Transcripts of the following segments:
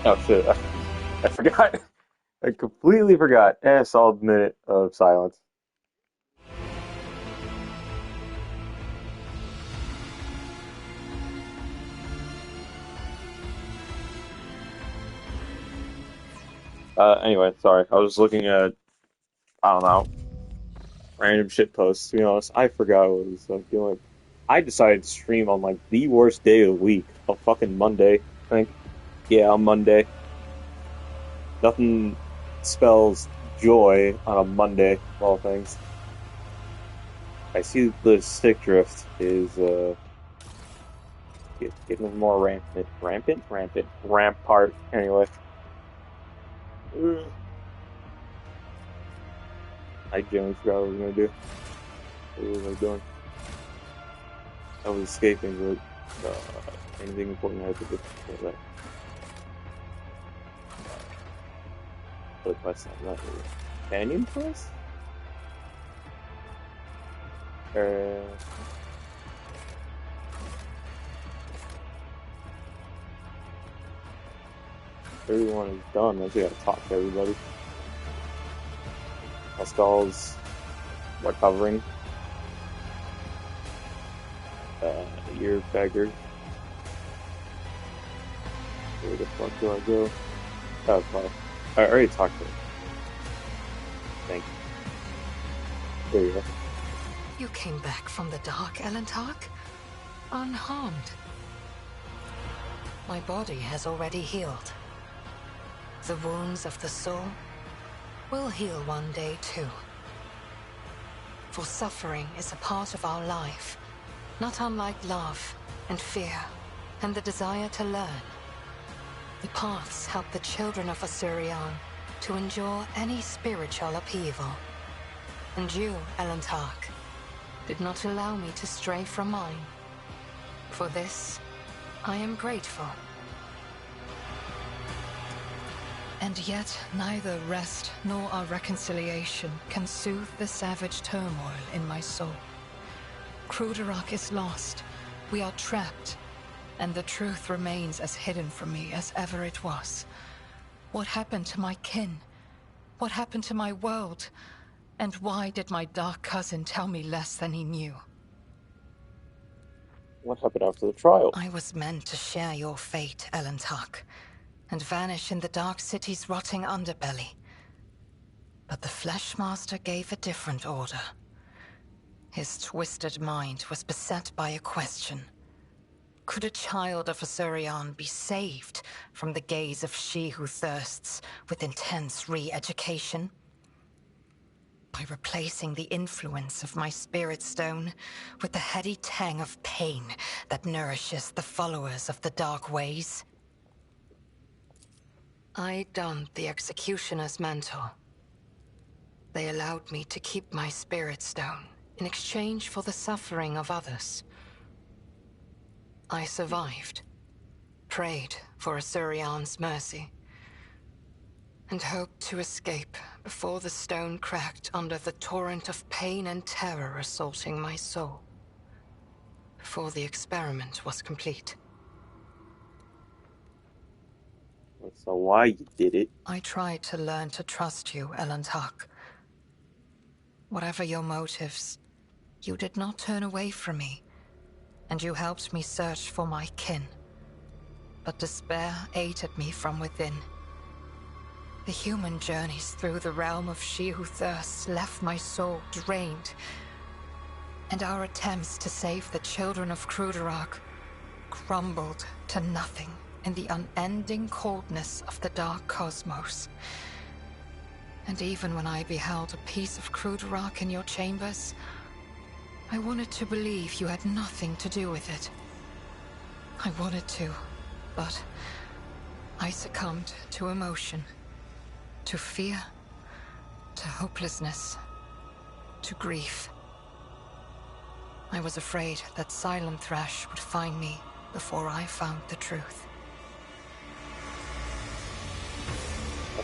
Oh shit, I forgot. I completely forgot. Solid minute of silence. Anyway, sorry. I was looking at, I don't know, random shit posts. To be honest, I forgot what it was doing. I decided to stream on like the worst day of the week, a fucking Monday. I think. Yeah, on Monday. Nothing spells joy on a Monday, of all things. I see the stick drift is getting more rampant, rampart. Anyway, I genuinely forgot what I was gonna do. What was I doing? I was escaping, but anything important I had to do. What was that? What quest? Not really. Canyon quest? Uh, 31 is done. I just gotta talk to everybody. Pascal's recovering. Ear beggar. Where the fuck do I go? Oh, fuck. I already talked to him. Thank you. There you go. You came back from the dark, Elentark, unharmed. My body has already healed. The wounds of the soul will heal one day too. For suffering is a part of our life, not unlike love and fear and the desire to learn. The paths help the children of Asurion to endure any spiritual upheaval. And you, Elentark, did not allow me to stray from mine. For this, I am grateful. And yet, neither rest nor our reconciliation can soothe the savage turmoil in my soul. Kruderak is lost. We are trapped. And the truth remains as hidden from me as ever it was. What happened to my kin? What happened to my world? And why did my dark cousin tell me less than he knew? What happened after the trial? I was meant to share your fate, Elentark, and vanish in the Dark City's rotting underbelly. But the Fleshmaster gave a different order. His twisted mind was beset by a question. Could a child of Asurion be saved from the gaze of she who thirsts with intense re-education? By replacing the influence of my spirit stone with the heady tang of pain that nourishes the followers of the dark ways? I donned the executioner's mantle. They allowed me to keep my spirit stone in exchange for the suffering of others. I survived, prayed for Asurion's mercy, and hoped to escape before the stone cracked under the torrent of pain and terror assaulting my soul. Before the experiment was complete. So why you did it? I tried to learn to trust you, Elentark. Whatever your motives, you did not turn away from me, and you helped me search for my kin. But despair ate at me from within. The human journeys through the realm of she who thirsts left my soul drained, and our attempts to save the children of Kruderak crumbled to nothing in the unending coldness of the dark cosmos. And even when I beheld a piece of Kruderak in your chambers, I wanted to believe you had nothing to do with it. I wanted to, but I succumbed to emotion, to fear, to hopelessness, to grief. I was afraid that Silent Thrash would find me before I found the truth.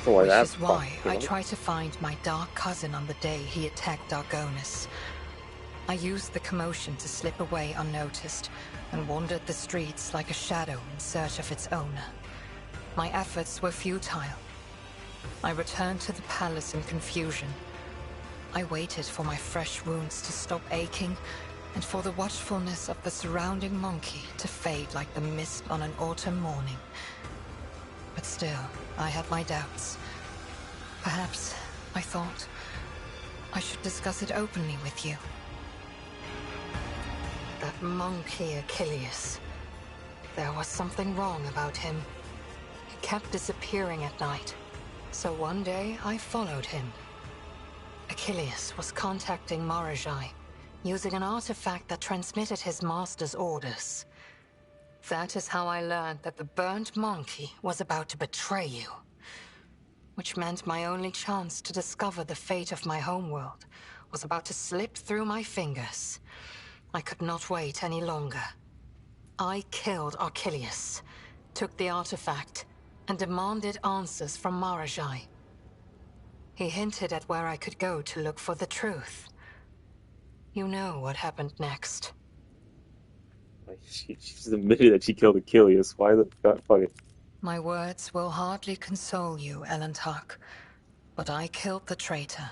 Which is why I tried to find my dark cousin on the day he attacked Argonis. I used the commotion to slip away unnoticed and wandered the streets like a shadow in search of its owner. My efforts were futile. I returned to the palace in confusion. I waited for my fresh wounds to stop aching, and for the watchfulness of the surrounding monkey to fade like the mist on an autumn morning. But still, I had my doubts. Perhaps, I thought, I should discuss it openly with you. That monkey Achilles. There was something wrong about him. He kept disappearing at night. So one day, I followed him. Achilles was contacting Marajai, using an artifact that transmitted his master's orders. That is how I learned that the burnt monkey was about to betray you. Which meant my only chance to discover the fate of my homeworld was about to slip through my fingers. I could not wait any longer. I killed Achilles, took the artifact, and demanded answers from Marajai. He hinted at where I could go to look for the truth. You know what happened next. She just admitted that she killed Achilles. Why the god? Fuck it. My words will hardly console you, Elentark, but I killed the traitor.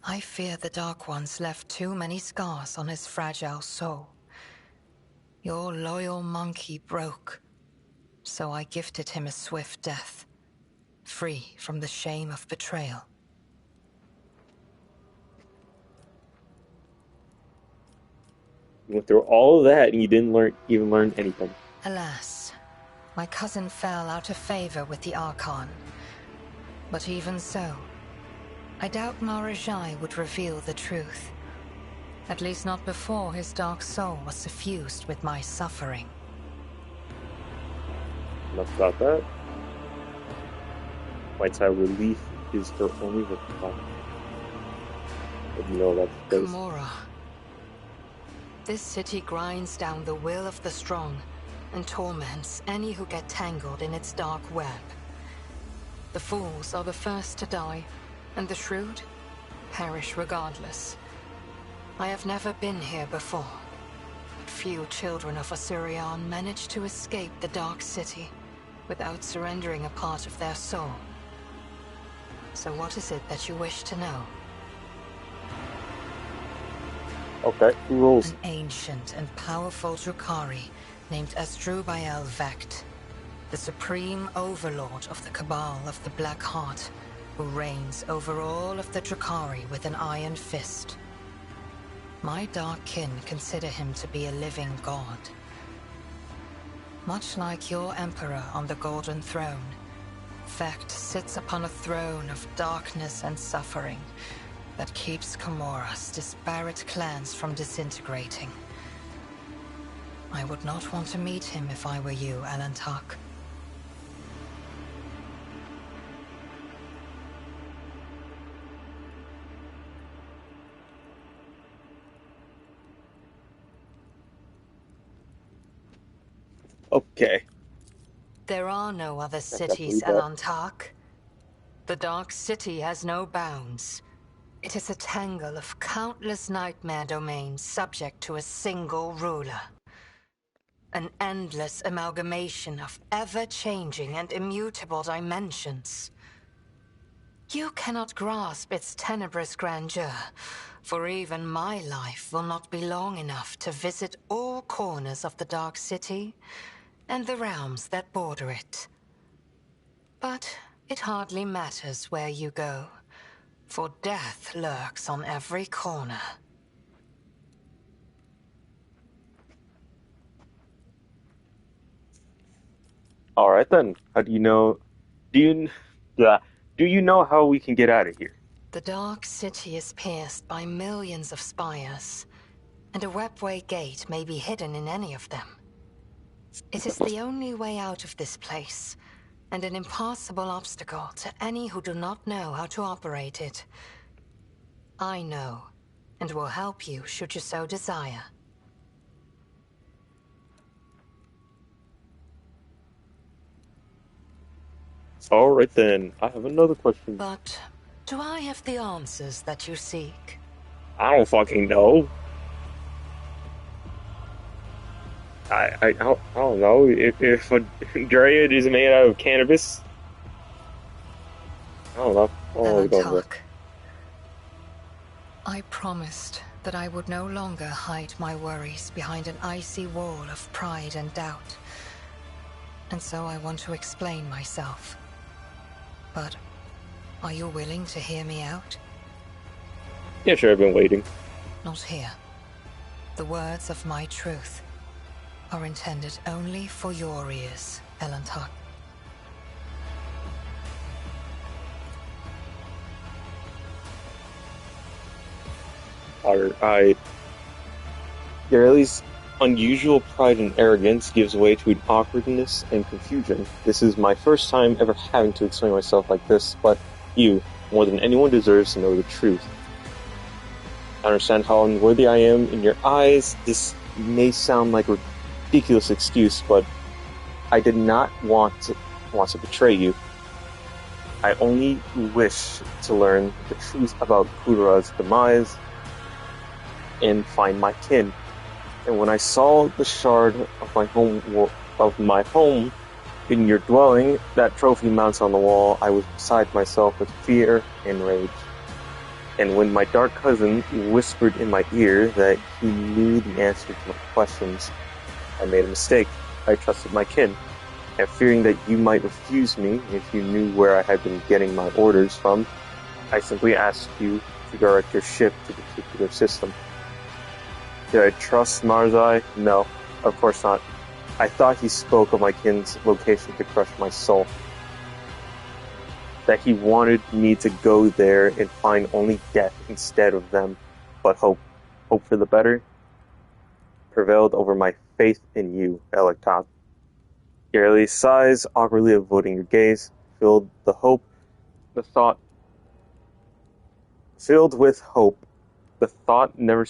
I fear the Dark Ones left too many scars on his fragile soul. Your loyal monkey broke, so I gifted him a swift death, free from the shame of betrayal. You went through all of that and you didn't even learn anything. Alas, my cousin fell out of favor with the Archon. But even so, I doubt Marajai would reveal the truth. At least not before his dark soul was suffused with my suffering. Enough about that. White's Eye relief is her only reply. But you know that's because Gamora. This city grinds down the will of the strong and torments any who get tangled in its dark web. The fools are the first to die, and the shrewd perish regardless. I have never been here before, but few children of Osirion manage to escape the Dark City without surrendering a part of their soul. So what is it that you wish to know? okay, who rules? An ancient and powerful Drukhari named Asdrubal Vecht, the supreme overlord of the Cabal of the Black Heart, who reigns over all of the Drukhari with an iron fist. My dark kin consider him to be a living god. Much like your emperor on the Golden Throne, Vecht sits upon a throne of darkness and suffering that keeps Gamora's disparate clans from disintegrating. I would not want to meet him if I were you, Elentark. Okay. There are no other That's cities, definitely Elentark. The Dark City has no bounds. It is a tangle of countless nightmare domains subject to a single ruler. An endless amalgamation of ever-changing and immutable dimensions. You cannot grasp its tenebrous grandeur, for even my life will not be long enough to visit all corners of the Dark City and the realms that border it. But it hardly matters where you go, for death lurks on every corner. All right then. How do you know? Do you, yeah, do you know how we can get out of here? The Dark City is pierced by millions of spires, and a webway gate may be hidden in any of them. It is the only way out of this place, and an impassable obstacle to any who do not know how to operate it. I know, and will help you should you so desire. All right then. I have another question. But do I have the answers that you seek? I don't fucking know. I don't know if a dryad is made out of cannabis. I don't know. I don't know what's going on. Elantark, I promised that I would no longer hide my worries behind an icy wall of pride and doubt. And so I want to explain myself. But are you willing to hear me out? Yeah, sure. I've been waiting. Not here. The words of my truth are intended only for your ears, Elantark. I Garely's unusual pride and arrogance gives way to an awkwardness and confusion. This is my first time ever having to explain myself like this, but you, more than anyone, deserves to know the truth. I understand how unworthy I am in your eyes. This may sound like a ridiculous excuse, but I did not want to betray you. I only wish to learn the truth about Kudara's demise and find my kin. And when I saw the shard of my home in your dwelling, that trophy mounts on the wall, I was beside myself with fear and rage. And when my dark cousin whispered in my ear that he knew the answer to my questions, I made a mistake. I trusted my kin, and fearing that you might refuse me if you knew where I had been getting my orders from, I simply asked you to direct your ship to the particular system. Did I trust Marzai? No, of course not. I thought he spoke of my kin's location to crush my soul. That he wanted me to go there and find only death instead of them. But hope for the better, prevailed over my faith in you, Electot. Garely sighs, awkwardly avoiding your gaze, the thought, filled with hope. The thought never,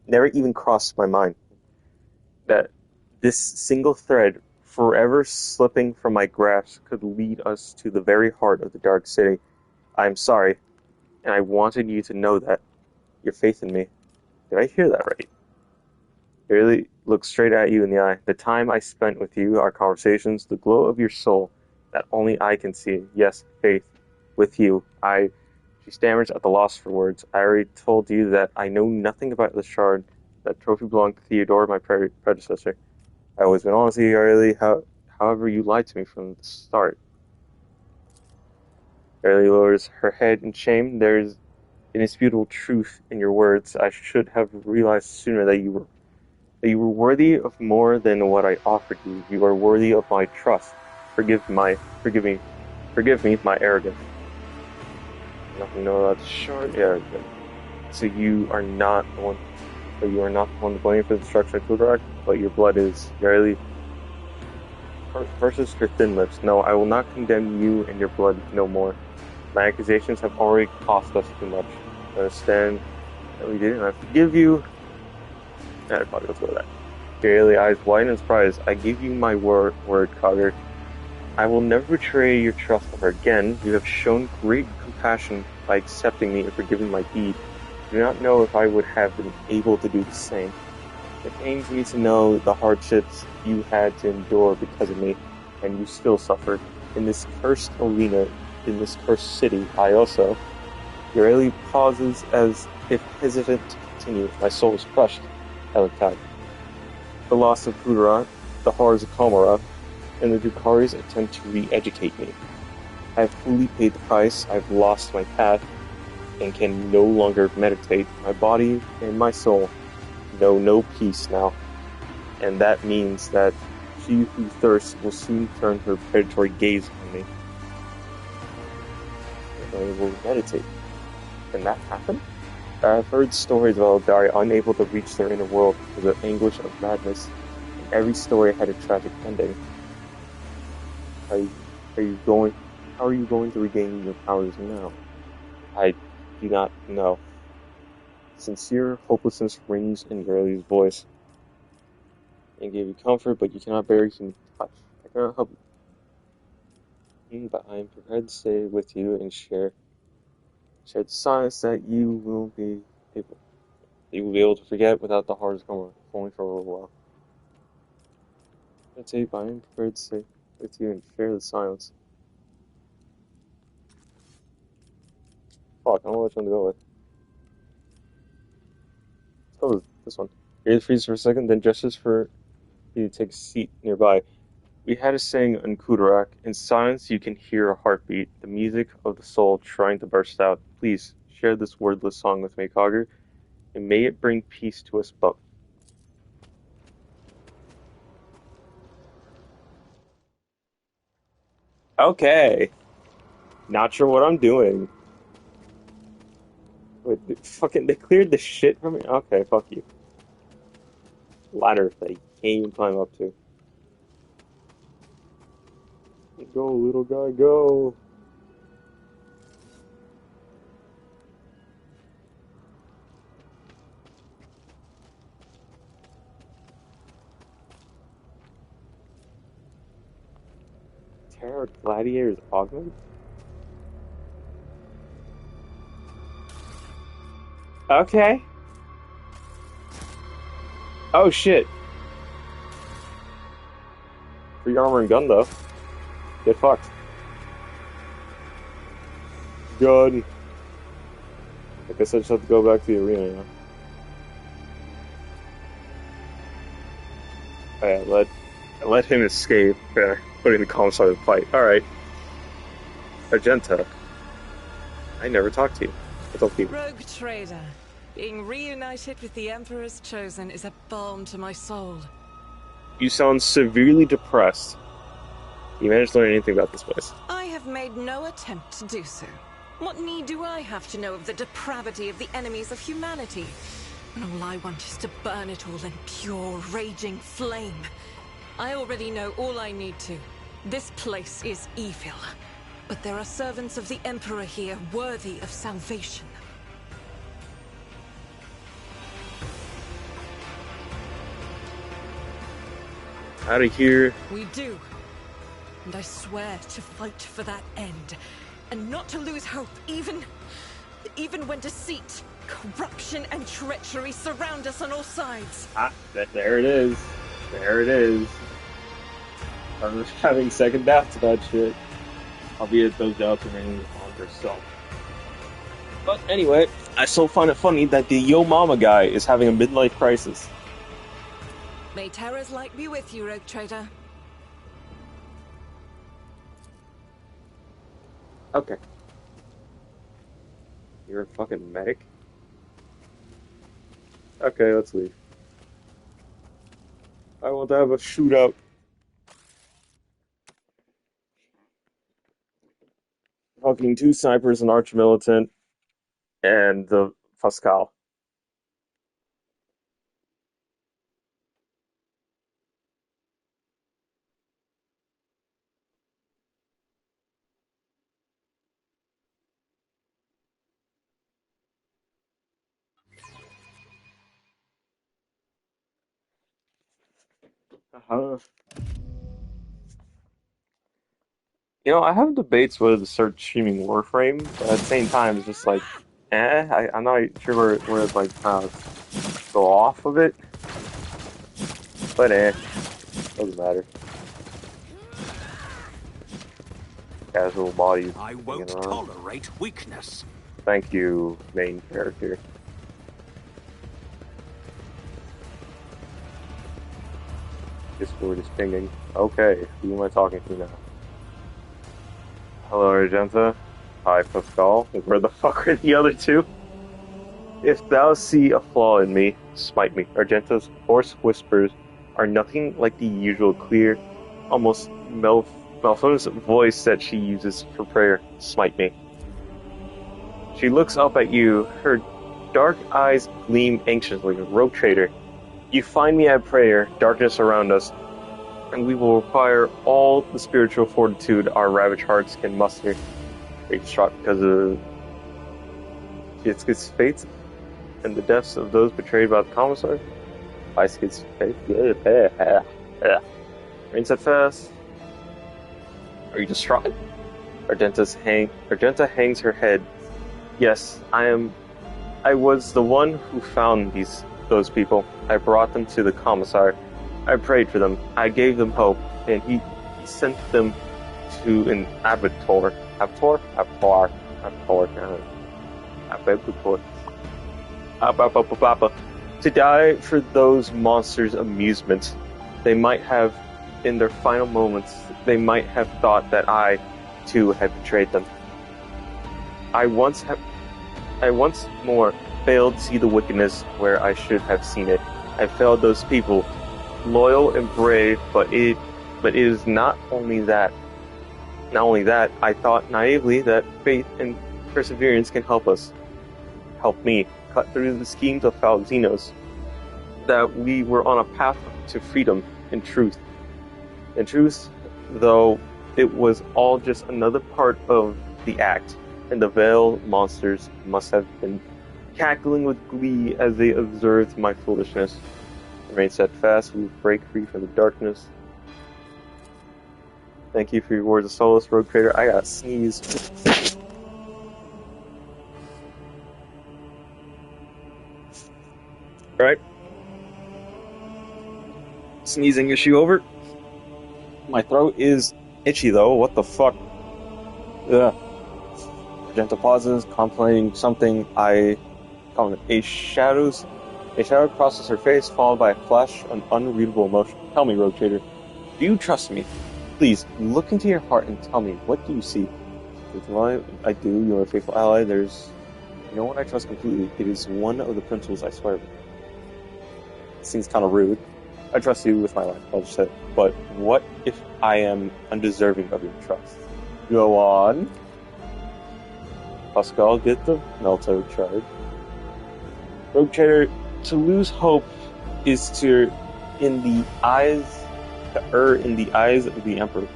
never even crossed my mind that this single thread, forever slipping from my grasp, could lead us to the very heart of the Dark City. I am sorry, and I wanted you to know that. Your faith in me. Did I hear that right? I really look straight at you in the eye. The time I spent with you, our conversations, the glow of your soul that only I can see. Yes, faith with you. She stammers at the loss for words. I already told you that I know nothing about the shard. That trophy belonged to Theodore, my predecessor. I always been honest with you, Arlie. However, you lied to me from the start. Arlie lowers her head in shame. There's indisputable truth in your words. I should have realized sooner that you were worthy of more than what I offered you. You are worthy of my trust. Forgive me, my arrogance. Nothing to know about the shard. Yeah, good. So you are not the one. So you are not the one to blame for the destruction of Kudarak, but your blood is. Rarely versus her thin lips. No, I will not condemn you and your blood no more. My accusations have already cost us too much. I understand that we did, and I forgive you. I'd probably go through that. Daily eyes wide in surprise. I give you my word, Cogger. I will never betray your trust ever again. You have shown great compassion by accepting me and forgiving my deed. I do not know if I would have been able to do the same. It pains me to know the hardships you had to endure because of me, and you still suffered. In this cursed arena, in this cursed city, I also. Yoreli pauses as if hesitant to continue. My soul is crushed. Electad. The loss of Kudara, the horrors of Komara, and the Drukhari's attempt to re-educate me. I have fully paid the price. I've lost my path and can no longer meditate. My body and my soul know no peace now, and that means that she who thirsts will soon turn her predatory gaze on me. I will meditate. Can that happen? I've heard stories of Eldari unable to reach their inner world because of anguish of madness, and every story had a tragic ending. Are you going? How are you going to regain your powers now? I do not know. Sincere hopelessness rings in Gurley's voice. I gave you comfort, but you cannot bear human touch. I cannot help you, but I am prepared to stay with you and share the science that you will be able. You will be able to forget without the heart going only for a little while. Meditate, but I am prepared to stay with you and share the silence. Fuck, I don't know which one to go with. Let's go with this one. Gary freezes for a second, then gestures for you to take a seat nearby. We had a saying on Kudarak, in silence you can hear a heartbeat, the music of the soul trying to burst out. Please, share this wordless song with me, Cogger, and may it bring peace to us both. Okay. Not sure what I'm doing. Wait, they cleared the shit from me? Okay, fuck you. Ladder that he can't even climb up to. Go, little guy, go. Terror Gladiators Augment? Okay. Oh shit. Free armor and gun though. Get fucked. Gun. I guess I just have to go back to the arena now. Oh, yeah, let him escape. Putting the calm side of the fight. Alright. Argenta. I never talked to you. What's up, people? Rogue trader. Being reunited with the Emperor's Chosen is a balm to my soul. You sound severely depressed. You managed to learn anything about this place? I have made no attempt to do so. What need do I have to know of the depravity of the enemies of humanity? When all I want is to burn it all in pure, raging flame. I already know all I need to. This place is evil. But there are servants of the Emperor here worthy of salvation. Out of here. We do. And I swear to fight for that end. And not to lose hope, even when deceit, corruption, and treachery surround us on all sides. There it is. There it is. I'm just having second doubts about shit. Albeit those doubts remain on herself. But anyway, I still find it funny that the Yo Mama guy is having a midlife crisis. May Terra's light be with you, Rogue Trader. Okay. You're a fucking medic? Okay, let's leave. I want to have a shootout. Fucking 2 snipers, an arch militant, and the Fuscal. Uh-huh. I have debates whether to start streaming Warframe, but at the same time, it's just like, I'm not sure where it's like, go off of it. But doesn't matter. Casual bodies. I won't tolerate weakness. Thank you, main character. Discord is pinging. Okay, who am I talking to now? Hello, Argenta. Hi, Pascal. Where the fuck are the other two? If thou see a flaw in me, smite me. Argenta's hoarse whispers are nothing like the usual clear, almost malphonous voice that she uses for prayer. Smite me. She looks up at you, her dark eyes gleam anxiously. Rogue trader, you find me at prayer, darkness around us, and we will require all the spiritual fortitude our ravaged hearts can muster. Are you distraught because of Fitz's fate and the deaths of those betrayed by the commissar? Fitz's fate? Rain said fast. Are you distraught? Argenta hangs her head. Yes, I am I was the one who found those people. I brought them to the commissar. I prayed for them. I gave them hope, and he sent them to an abattoir. To die for those monsters' amusement. They might have, in their final moments, they might have thought that I, too, had betrayed them. I once more failed to see the wickedness where I should have seen it. I failed those people, loyal and brave, but it is not only that. Not only that, I thought naively that faith and perseverance can help me, cut through the schemes of Falzinos, that we were on a path to freedom and truth. In truth, though, it was all just another part of the act, and the veiled monsters must have been cackling with glee as they observed my foolishness. Remain steadfast, we will break free from the darkness. Thank you for your words of solace, Rogue Trader. I gotta sneeze. Alright. Sneezing issue over. My throat is itchy though, what the fuck? Ugh. Gentle pauses, contemplating something I call it. A shadow crosses her face, followed by a flash of unreadable emotion. Tell me, Rogue Trader, do you trust me? Please, look into your heart and tell me, what do you see? Well, I do, you're a faithful ally. There's no one I trust completely. It is one of the principles I swear by. It seems kind of rude. I trust you with my life, I'll just say. But what if I am undeserving of your trust? Go on. Pascal, get the Melto charge. Rogue Trader, to lose hope is to err in the eyes of the Emperor.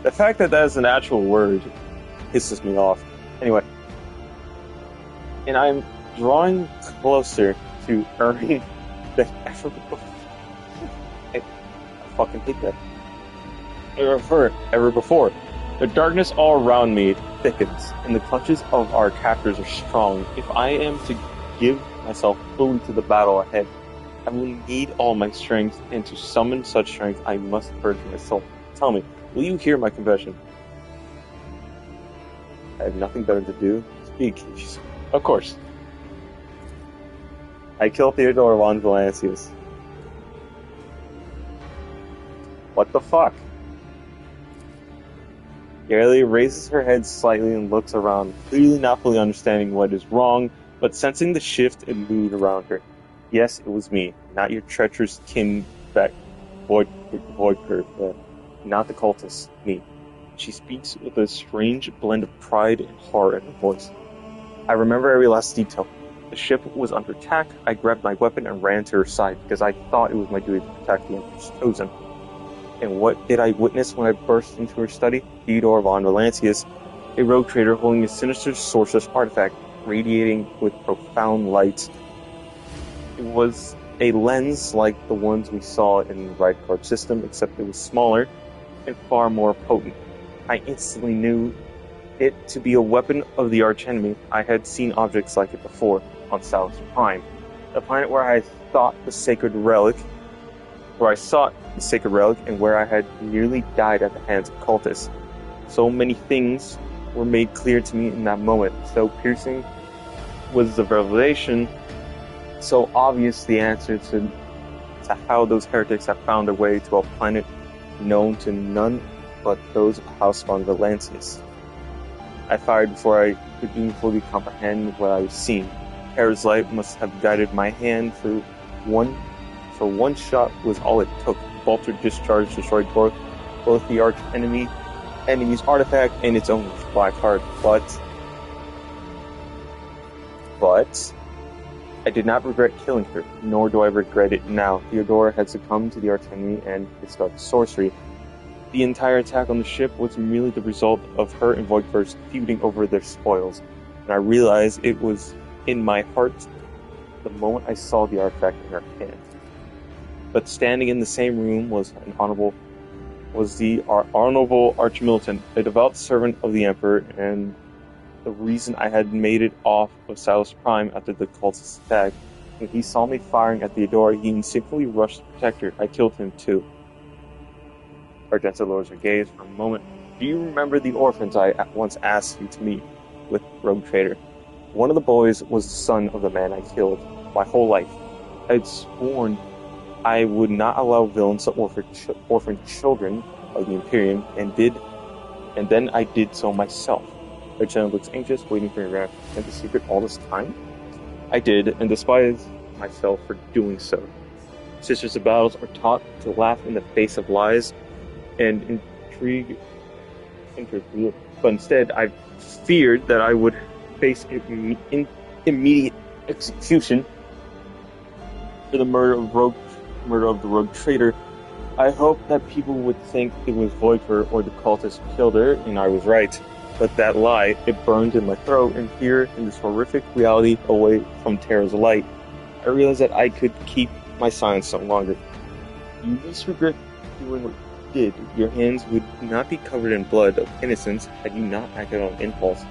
The fact that is an actual word pisses me off. Anyway. And I'm drawing closer to erring than ever before. I fucking hate that. Ever before. The darkness all around me thickens, and the clutches of our captors are strong. If I am to give myself fully to the battle ahead, I will need all my strength, and to summon such strength, I must purge my soul. Tell me, will you hear my confession? I have nothing better to do. Speak. Of course. I killed Theodore von Valancius. What the fuck? Yarely raises her head slightly and looks around, clearly not fully understanding what is wrong, but sensing the shift in mood around her. Yes, it was me, not your treacherous kin back Voidker, not the cultist, me. She speaks with a strange blend of pride and horror in her voice. I remember every last detail. The ship was under attack. I grabbed my weapon and ran to her side because I thought it was my duty to protect the Emperor's chosen. And what did I witness when I burst into her study? Theodore von Valancius, a rogue trader holding a sinister sorceress artifact, radiating with profound light. It was a lens like the ones we saw in the Ride system, except it was smaller and far more potent. I instantly knew it to be a weapon of the archenemy. I had seen objects like it before on Salus Prime, the planet where I sought the sacred relic, and where I had nearly died at the hands of cultists. So many things were made clear to me in that moment. So piercing was the revelation, so obvious the answer to how those heretics have found their way to a planet known to none but those of House von Valancius. I fired before I could even fully comprehend what I was seeing. Hera's light must have guided my hand for one shot was all it took. Bolter discharge destroyed both the enemy's artifact and its owner's black heart. But I did not regret killing her, nor do I regret it now. Theodora had succumbed to the archenemy and its dark sorcery. The entire attack on the ship was merely the result of her and Voidfirst feuding over their spoils, and I realized it was in my heart the moment I saw the artifact in her hand. But standing in the same room was the honorable Archmilitant, a devout servant of the Emperor, and the reason I had made it off of Silas Prime after the cultist attack. When he saw me firing at Theodora, he instinctively rushed to protect her. I killed him too. Argenta lowers her gaze for a moment. Do you remember the orphans I once asked you to meet with Rogue Trader? One of the boys was the son of the man I killed my whole life. I had sworn I would not allow villains to orphan children of the Imperium, and then I did so myself. Argenta looks anxious, waiting for your reaction. And the secret all this time? I did, and despised myself for doing so. Sisters of Battles are taught to laugh in the face of lies and intrigue, but instead I feared that I would face immediate execution for the murder of the rogue trader. I hoped that people would think it was Voiper or the cultist who killed her, and I was right. But that lie, it burned in my throat, and here, in this horrific reality away from Terra's light, I realized that I could keep my silence no longer. You least regret doing what you did. Your hands would not be covered in blood of innocence had you not acted on impulse.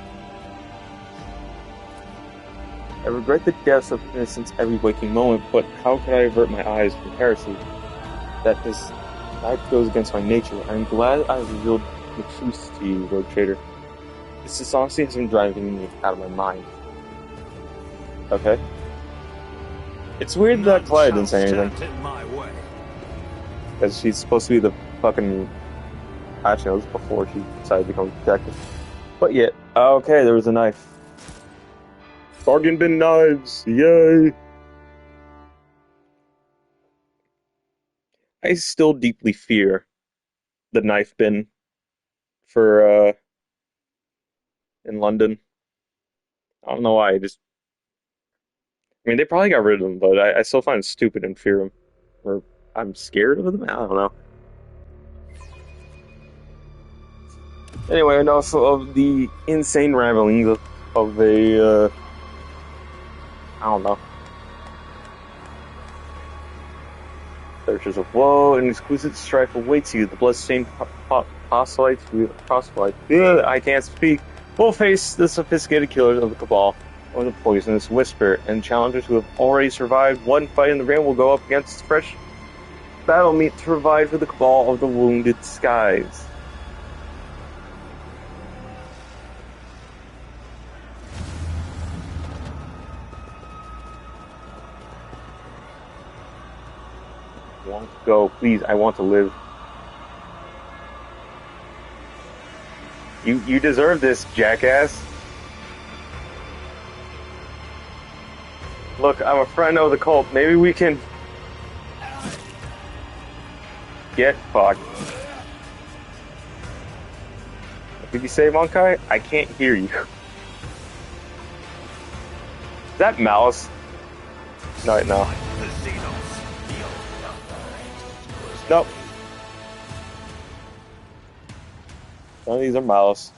I regret the deaths of innocence every waking moment, but how could I avert my eyes from heresy? That goes against my nature. I'm glad I revealed the truth to you, Rogue Trader. This dishonesty has been driving me out of my mind. Okay. It's weird that Clyde didn't say anything. Because she's supposed to be the fucking Hatchinose before she decided to become a detective. But yeah, okay, there was a knife. Bargain bin knives! Yay! I still deeply fear the knife bin for, in London. I don't know why, I mean, they probably got rid of them, but I still find it stupid and fear them. Or I'm scared of them? I don't know. Anyway, enough of the insane ramblings of a, I don't know. Searchers of woe, an exquisite strife awaits you. The bloodstained proselytes, I can't speak, will face the sophisticated killers of the Cabal, or the poisonous whisper, and challengers who have already survived one fight in the ring will go up against fresh battle meat to provide for the Cabal of the wounded skies. I want to go, please, I want to live. You deserve this, jackass. Look, I'm a friend of the cult. Maybe we can get fucked. Did you say Monkai? I can't hear you. Is that Mouse? No. Nope. None of these are Mouse.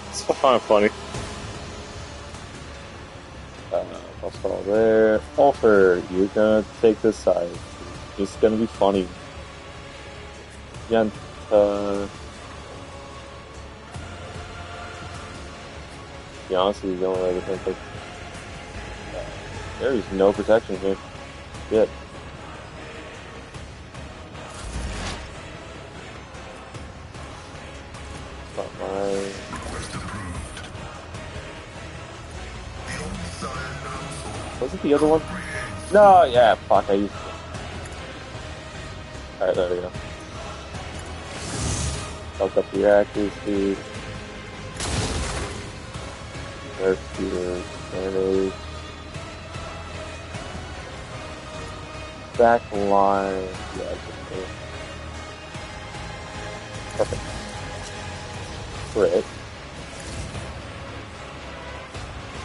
It's kind of funny. What's all there? Alfred, you're gonna take this side. It's just gonna be funny. Yenta. To be honest, he's the only way to think of. There's no protection here. Shit. Not mine. Was it the other one? No, yeah, fuck, I used it. Alright, there we go. Fuck up the accuracy. There's the damage. Back line. Yeah, perfect. Crit.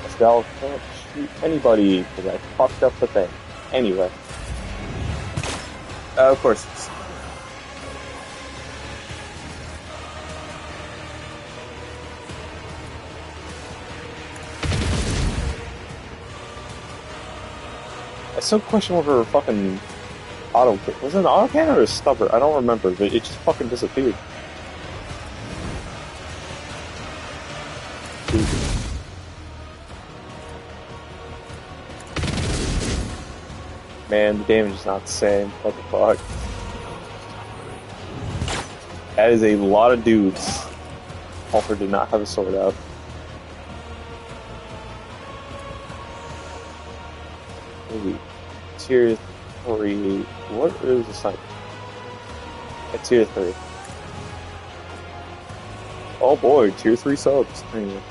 Estelle can't shoot anybody because I fucked up the thing. Anyway. Of course. I still question whether her fucking auto was it an auto cannon or a stubber? I don't remember, but it just fucking disappeared. Man, the damage is not the same. What the fuck? That is a lot of dudes. Alfred did not have a sword out. Maybe tier 3. What is the sniper? At tier 3. Oh boy, tier 3 subs. Anyway.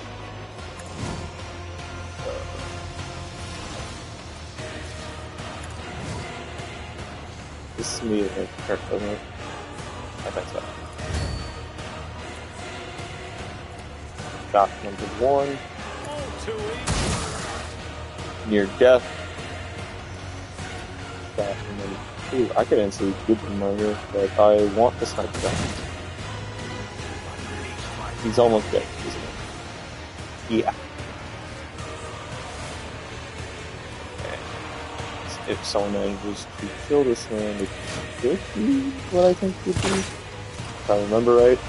This is me, I think. I think so. Shot number 1. Near death. Shot number 2. I could answer good from right here, but I want the sniper gun. He's almost dead, isn't he? Yeah. If someone manages to kill this man, it could be what I think would be. If I remember right.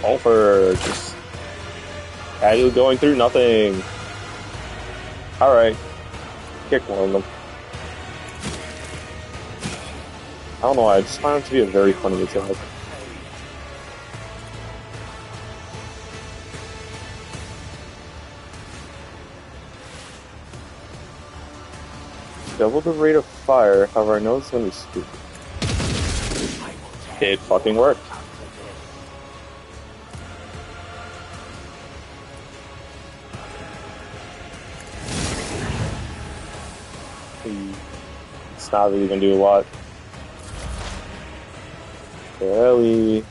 Ulfer, just casually going through nothing. Alright. Kick one of them. I don't know why, I just find him to be a very funny attack. Double the rate of fire, however I know it's gonna be stupid. It fucking worked. It's not really gonna do a lot. Barely.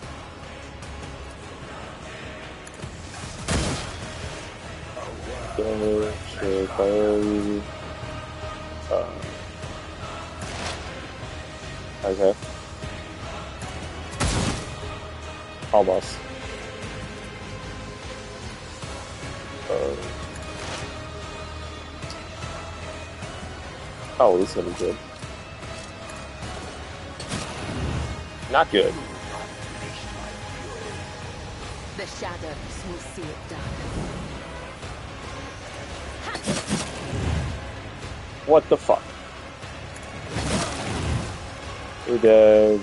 Damage, barely. Okay. Almost. Oh, this is gonna be good. Not good. The shadows will see it done. What the fuck? You're dead.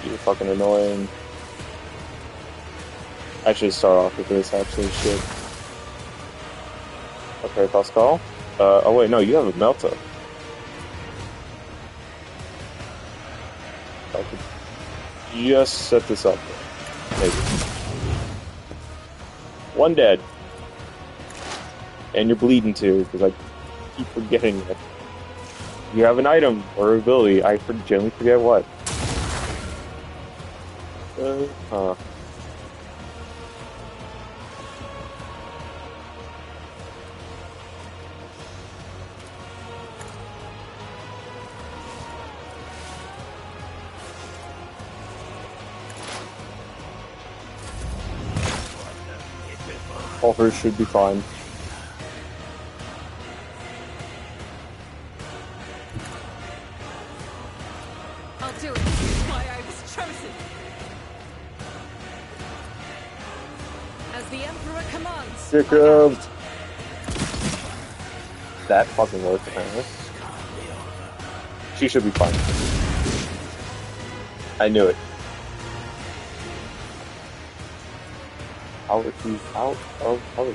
You're fucking annoying. I should start off with this, actually, shit. Okay, Pascal. Oh wait, no, you have a melter. I could just set this up. Maybe. One dead. And you're bleeding too, because I keep forgetting it. You have an item or ability. I generally forget what. Offers should be fine. I'll do it. Why I was chosen. As the Emperor commands. Jacob. That fucking worked, apparently. She should be fine. I knew it. How is he out of cover?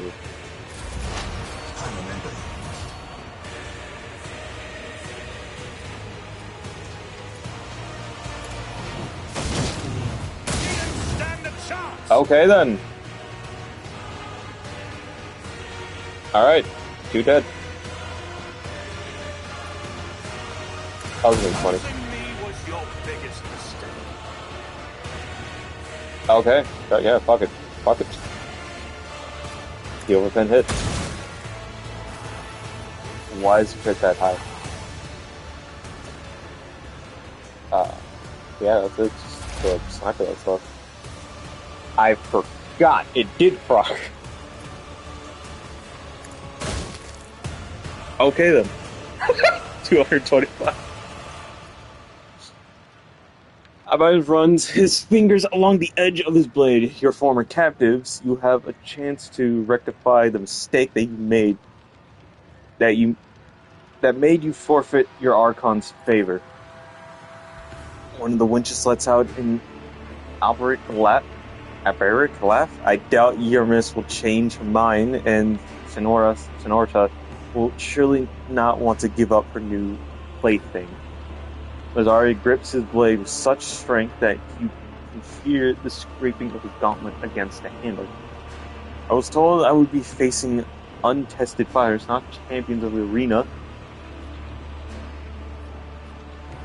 Okay then. Alright, 2 dead. That was really funny. Okay, yeah, fuck it. Fuck it. Heal within hit. Why is the crit that high? Yeah, that's it. Just the sniper that stuff. I forgot it did proc. Okay then. 225. Abaz runs his fingers along the edge of his blade. Your former captives, you have a chance to rectify the mistake that you made. That made you forfeit your Archon's favor. One of the winches lets out an Alberic laugh. I doubt Yermis will change her mind, and Sonorta will surely not want to give up her new plaything. Mazari grips his blade with such strength that you can hear the scraping of his gauntlet against the handle. I was told I would be facing untested fighters, not champions of the arena.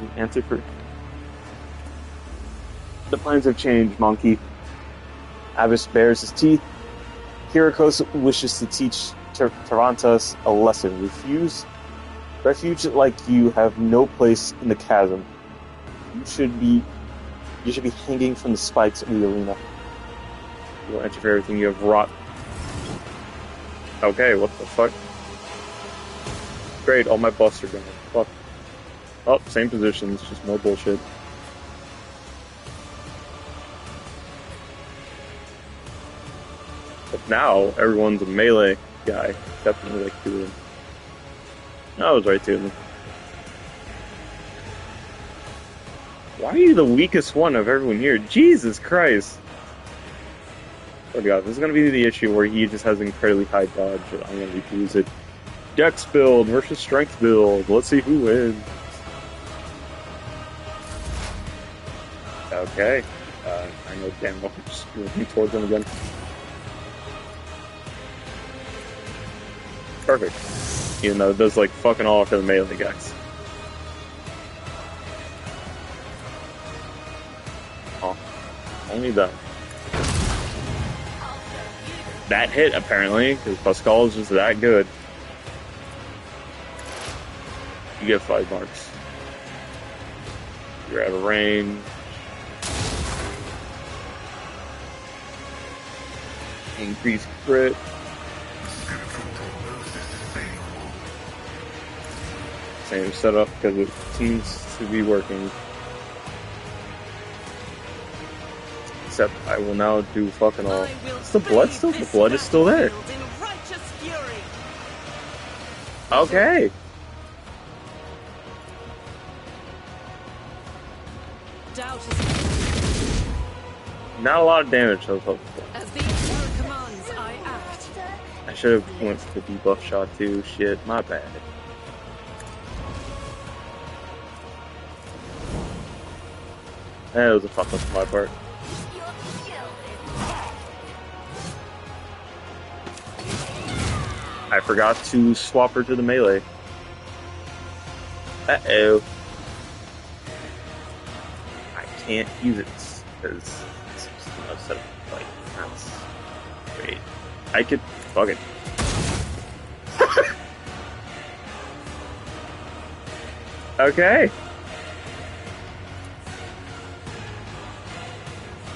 The answer for... The plans have changed, monkey. Abbas bares his teeth. Kyrikos wishes to teach Tarantas a lesson. Refuge like you have no place in the chasm. You should be hanging from the spikes of the arena. You will enter for everything you have wrought. Okay, what the fuck? Great, all my buffs are gone. Fuck. Oh, same positions, just more bullshit. But now, everyone's a melee guy. Definitely like two of them. I was right, two of them. Why are you the weakest one of everyone here? Jesus Christ! Oh god, this is gonna be the issue where he just has incredibly high dodge. I'm gonna use it. Dex build versus strength build. Let's see who wins. Okay. I know damn well I'm just moving towards him again. Perfect. Even though it does like fucking all for the melee guys. Oh. Only that. That hit apparently, because Pascal is just that good. You get 5 marks. You're out of range. Increase crit. Same setup because it seems to be working. Except I will now do fucking all. Is the blood still? The blood is still there. Okay. Not a lot of damage, I was hoping for. As the Emperor commands, I act. I should have went for the debuff shot too. Shit, my bad. That was a fuck up on my part. I forgot to swap her to the melee. Uh-oh. I can't use it because it's set up like that's great. I could fuck it. Okay.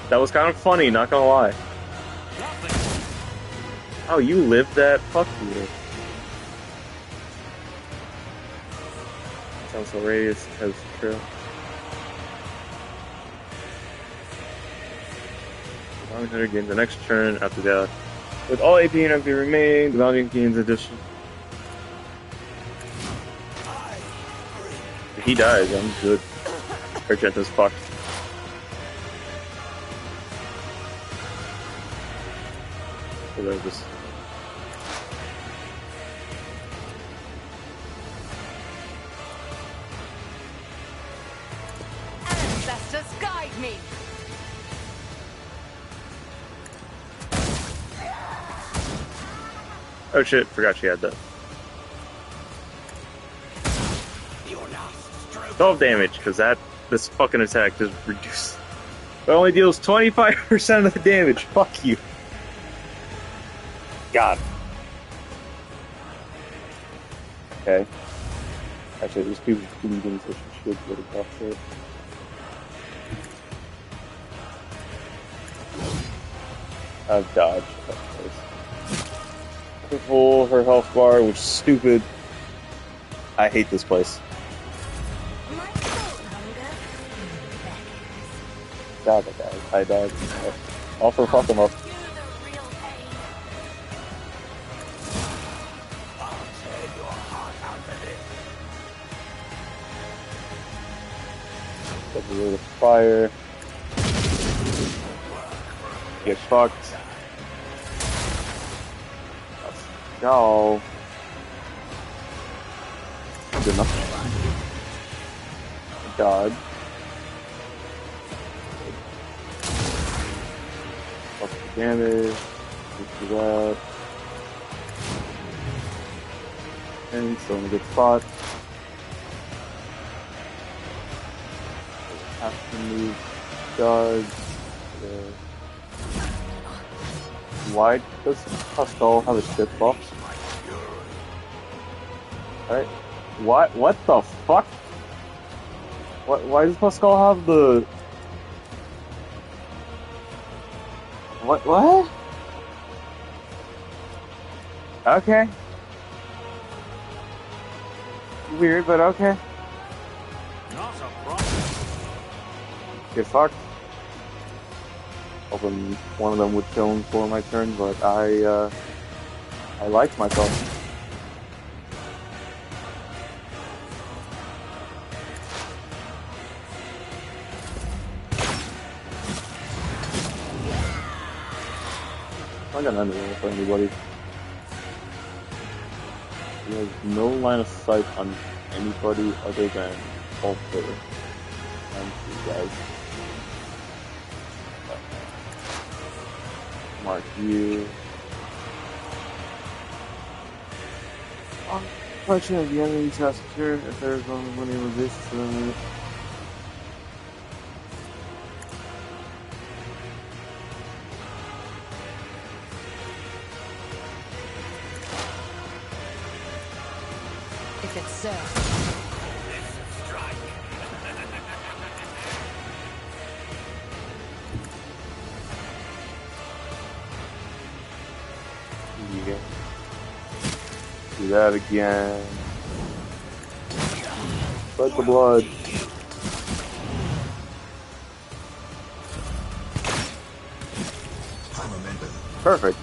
That was kind of funny, not gonna lie. Oh, you lived that? Fuck you. Council radius has trail. Bounty Hunter gains the next turn after that. With all AP and MP remaining, the bounty gains addition. If he dies, I'm good. Perchance is fucked. So there's this. Ancestors guide me. Oh shit, forgot she had that. 12 damage, because this fucking attack is reduced. It only deals 25% of the damage. Fuck you. God. Okay. Actually, there's people bleeding, so she should get it off there. I've dodged. Full her health bar, which is stupid. I hate this place. God, I died. All for fuck him up. Get rid of fire. Get fucked. Let's go. Good enough. God. Fuck the damage. Let's do that. And still in a good spot. Have to move dodge. Why does Pascal have a shit buff? Alright. What the fuck? Why does Pascal have the... What? Okay. Weird, but okay. Not a problem. Get fucked. Hoping one of them would kill him for my turn, but I liked myself. I got nothing for anybody. He has no line of sight on anybody other than Ulfer and you guys. Mark you. Function of the enemy tasker if there is only one resist to them. If it's so. Yeah. Do that again. Let the blood. Perfect.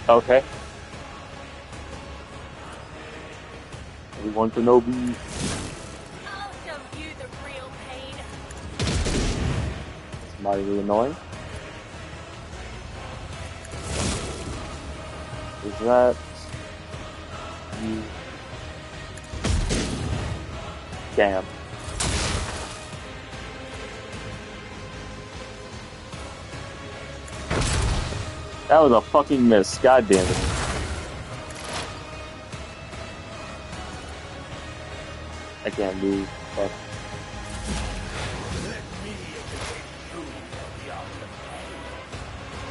Okay. Everyone to know be. I'll show you the real pain. It's mightily annoying. Is that you? Damn. That was a fucking miss. God damn it. I can't move. Fuck.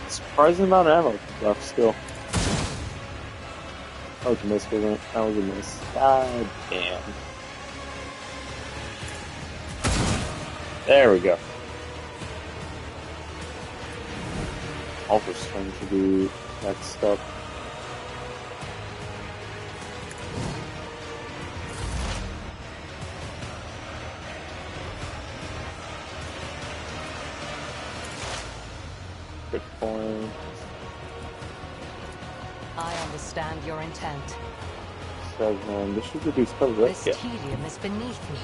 Surprising amount of ammo left still. That was a miss, wasn't it? That was a miss. God damn. There we go. Alpha's trying to do next step. Good point. I understand your intent. 7. This should reduce cover, right? This Yeah. tedium is beneath me.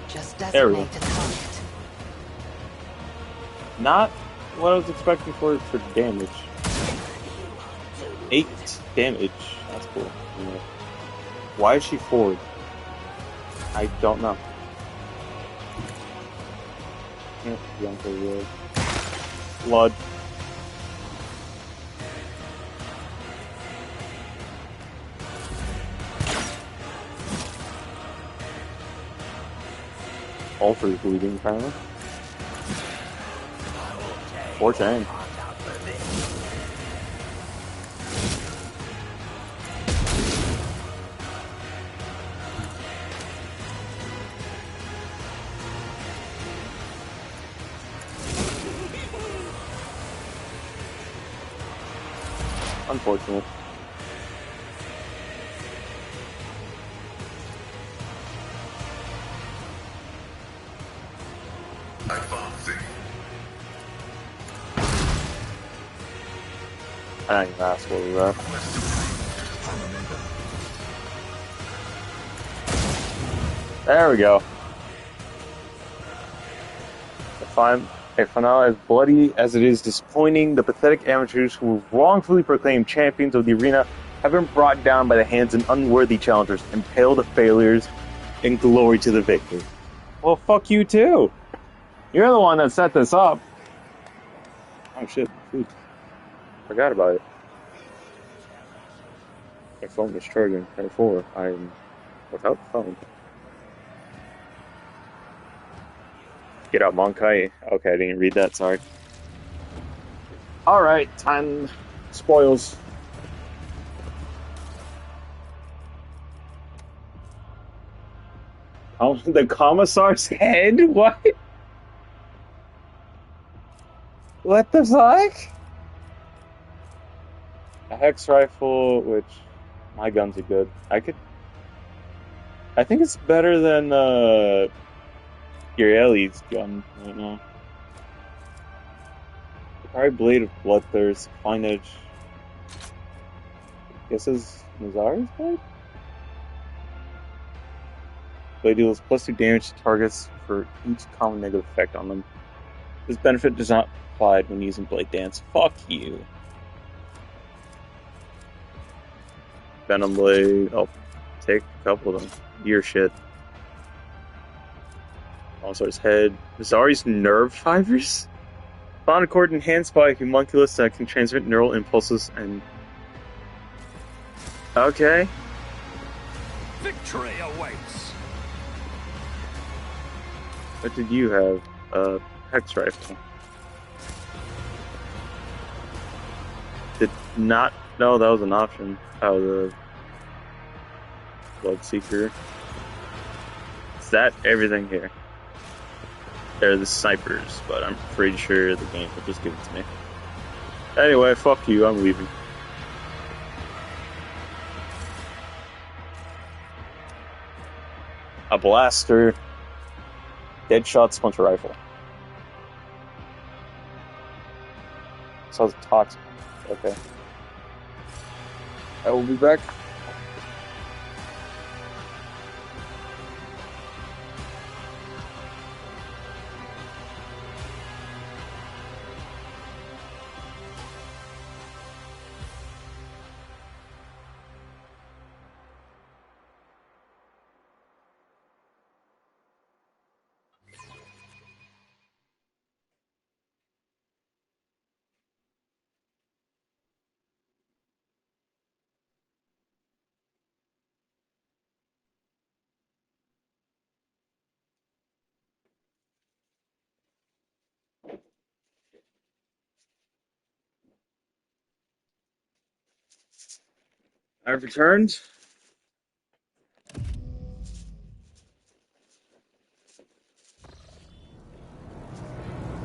Just There we go. designate a target. Not what I was expecting for damage. 8 damage. That's cool. Yeah. Why is she forward? I don't know. Can't jump over. Blood. Ulfer's bleeding, apparently. Or chain. Unfortunate. I didn't even ask what we were. There we go. A finale as bloody as it is disappointing, the pathetic amateurs who were wrongfully proclaimed champions of the arena have been brought down by the hands of unworthy challengers, impaled to failures, and glory to the victor. Well, fuck you too. You're the one that set this up. Oh shit, food. Forgot about it. My phone is charging, therefore I'm without the phone. Get out, Monkai. Okay, I didn't read that, sorry. Alright, time spoils. Oh, the commissar's head? What? What the fuck? A hex rifle, which my guns are good. I think it's better than your Ellie's gun right now. Probably Blade of Bloodthirst, Fine Edge. This is Nazar's blade? Blade deals +2 damage to targets for each common negative effect on them. This benefit does not apply when using Blade Dance. Fuck you. Venom Blade. I'll take a couple of them. Your shit. Monster's head. Nazari's nerve fibers? Bond cord enhanced by a homunculus that can transmit neural impulses and... Okay. Victory awaits. What did you have? Hex rifle. Did not... No, that was an option. Oh, the... Bloodseeker. Is that everything here? They're the snipers, but I'm pretty sure the game will just give it to me. Anyway, fuck you, I'm leaving. A blaster. Deadshot splinter rifle. Sounds toxic. Okay. I will be back. I've returned.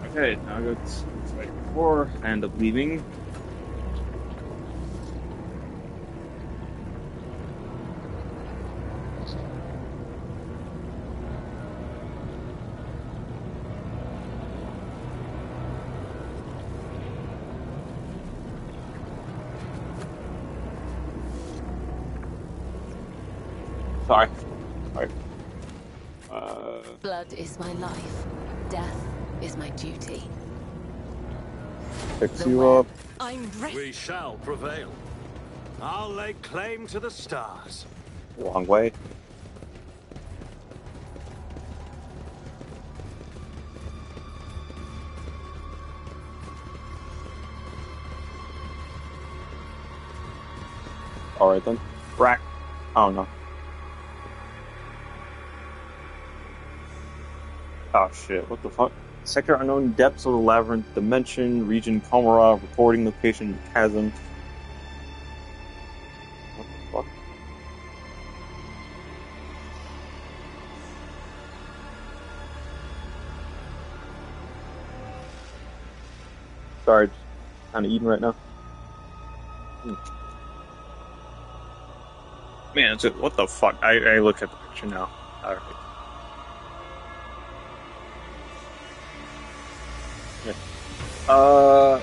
Okay, now I go to right before I end up leaving. Sorry. Sorry. Blood is my life. Death is my duty. Fix The you web. up. I'm ready. We shall prevail. I'll lay claim to the stars. Wrong way. Alright then. Rack. Oh no. Oh shit, what the fuck? Sector unknown, depths of the labyrinth, dimension, region, Komara, recording location, chasm. What the fuck? Sorry, kinda eating right now. Man, it's what the fuck? I look at the picture now. Alright. Yeah.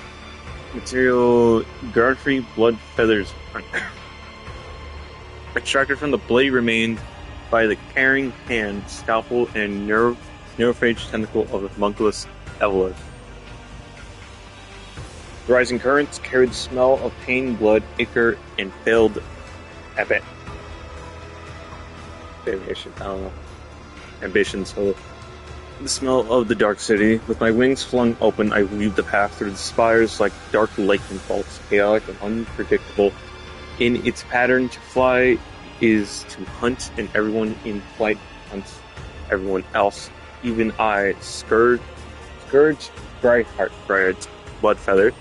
Material guard-free blood feathers. Extracted from the bloody remains by the carrying hand, scalpel, and neurophage tentacle of the homunculus Evelyn. The rising currents carried the smell of pain, blood, ichor, and failed ambition. I don't know. Ambitions. So the smell of the dark city. With my wings flung open, I weaved the path through the spires like dark lightning bolts, chaotic and unpredictable. In its pattern, to fly is to hunt, and everyone in flight hunts everyone else. Even I, Scourge, Brightheart, Bloodfeather,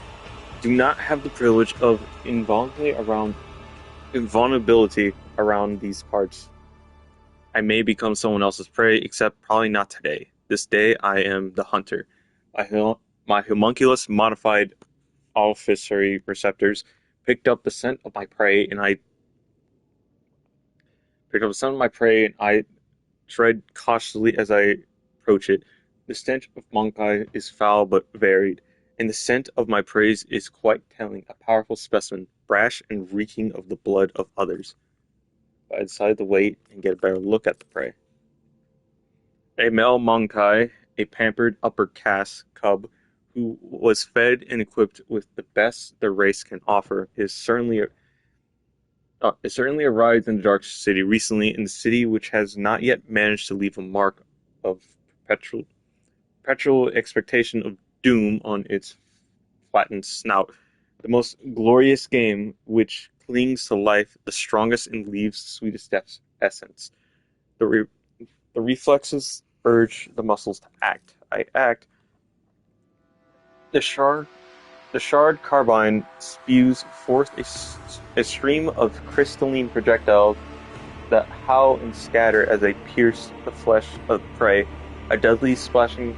do not have the privilege of invulnerability around these parts. I may become someone else's prey, except probably not today. This day, I am the hunter. My homunculus modified olfactory receptors picked up the scent of my prey, and I tread cautiously as I approach it. The stench of Monkai is foul but varied, and the scent of my prey is quite telling, a powerful specimen, brash and reeking of the blood of others. I decided to wait and get a better look at the prey. A male Monkai, a pampered upper caste cub, who was fed and equipped with the best the race can offer, is certainly arrived in the Dark City recently, in the city which has not yet managed to leave a mark of perpetual expectation of doom on its flattened snout. The most glorious game which clings to life the strongest and leaves the sweetest essence. The reflexes urge the muscles to act. I act. The shard carbine spews forth a stream of crystalline projectiles that howl and scatter as they pierce the flesh of the prey. A deadly splashing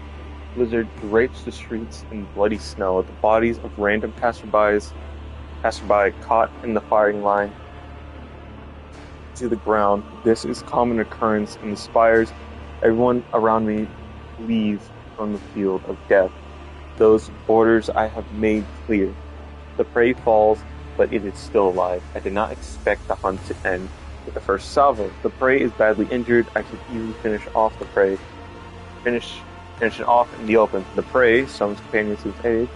blizzard drapes the streets in bloody snow. The bodies of random passerby caught in the firing line to the ground. This is common occurrence in the spires. Everyone around me leaves from the field of death. Those orders I have made clear. The prey falls, but it is still alive. I did not expect the hunt to end with the first salvo. The prey is badly injured. I could easily finish off the prey. Finish it off in the open. The prey, some companions who aid,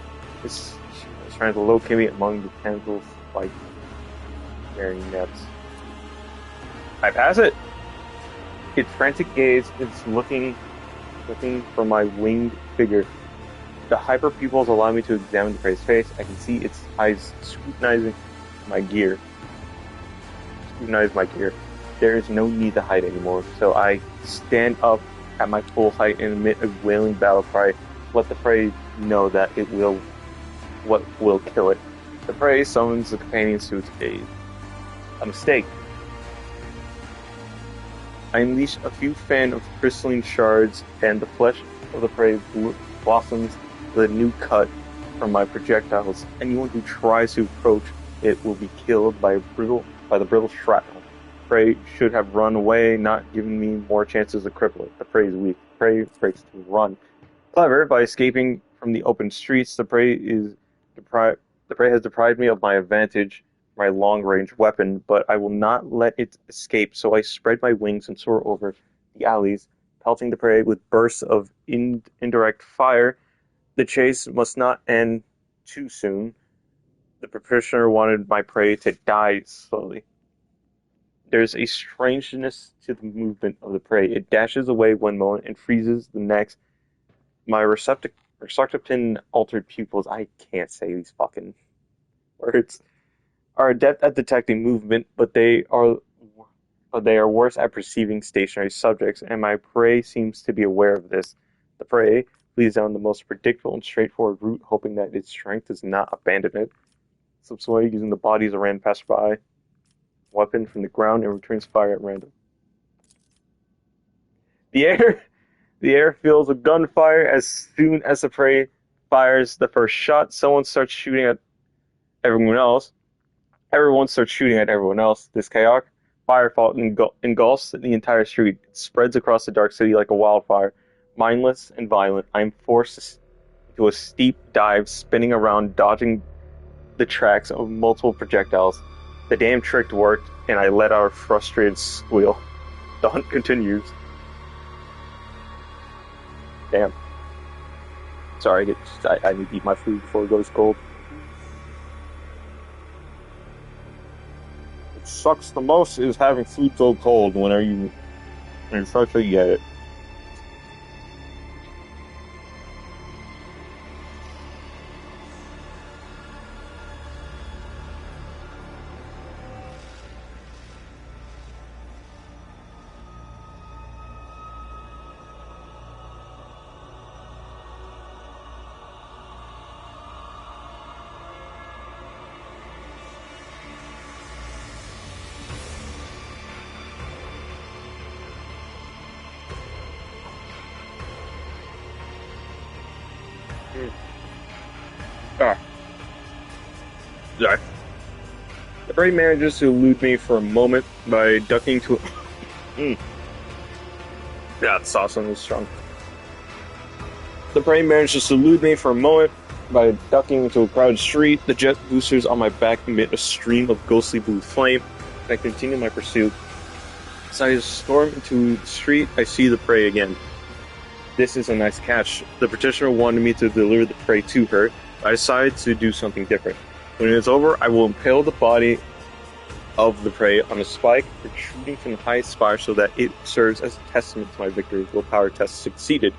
is trying to locate me among the tendrils like bearing nets. I pass it. Its frantic gaze is looking for my winged figure. The hyper pupils allow me to examine the prey's face. I can see its eyes scrutinize my gear. There is no need to hide anymore, so I stand up at my full height and emit a wailing battle cry. Let the prey know that what will kill it. The prey summons the companions to its aid. A mistake. I unleash a few fan of crystalline shards, and the flesh of the prey blossoms with a new cut from my projectiles. Anyone who tries to approach it will be killed by the brittle shrapnel. Prey should have run away, not giving me more chances to cripple it. The prey is weak. The prey breaks to run. Clever, by escaping from the open streets, the prey has deprived me of my advantage, my long-range weapon, but I will not let it escape, so I spread my wings and soar over the alleys, pelting the prey with bursts of indirect fire. The chase must not end too soon. The practitioner wanted my prey to die slowly. There's a strangeness to the movement of the prey. It dashes away one moment and freezes the next. My receptor-pin-altered pupils, I can't say these fucking words, are adept at detecting movement, but they are worse at perceiving stationary subjects, and my prey seems to be aware of this. The prey flees down the most predictable and straightforward route, hoping that its strength does not abandon it. Slips away using the bodies of random passerby, weapon from the ground, and returns fire at random. The air fills with gunfire as soon as the prey fires the first shot. Someone starts shooting at everyone else. Everyone starts shooting at everyone else. This chaotic firefall engulfs the entire street. It spreads across the dark city like a wildfire. Mindless and violent, I am forced into a steep dive, spinning around, dodging the tracks of multiple projectiles. The damn trick worked, and I let out a frustrated squeal. The hunt continues. Damn. Sorry, I need to eat my food before it goes cold. What sucks the most is having food go cold when you're supposed to get it. Ah. Sorry. The prey manages to elude me for a moment by ducking to. Yeah, the sauce on is strong. The prey manages to elude me for a moment by ducking into a crowded street. The jet boosters on my back emit a stream of ghostly blue flame, and I continue my pursuit. As I storm into the street, I see the prey again. This is a nice catch. The petitioner wanted me to deliver the prey to her. I decided to do something different. When it is over, I will impale the body of the prey on a spike protruding from the highest spire so that it serves as a testament to my victory. Willpower test succeeded.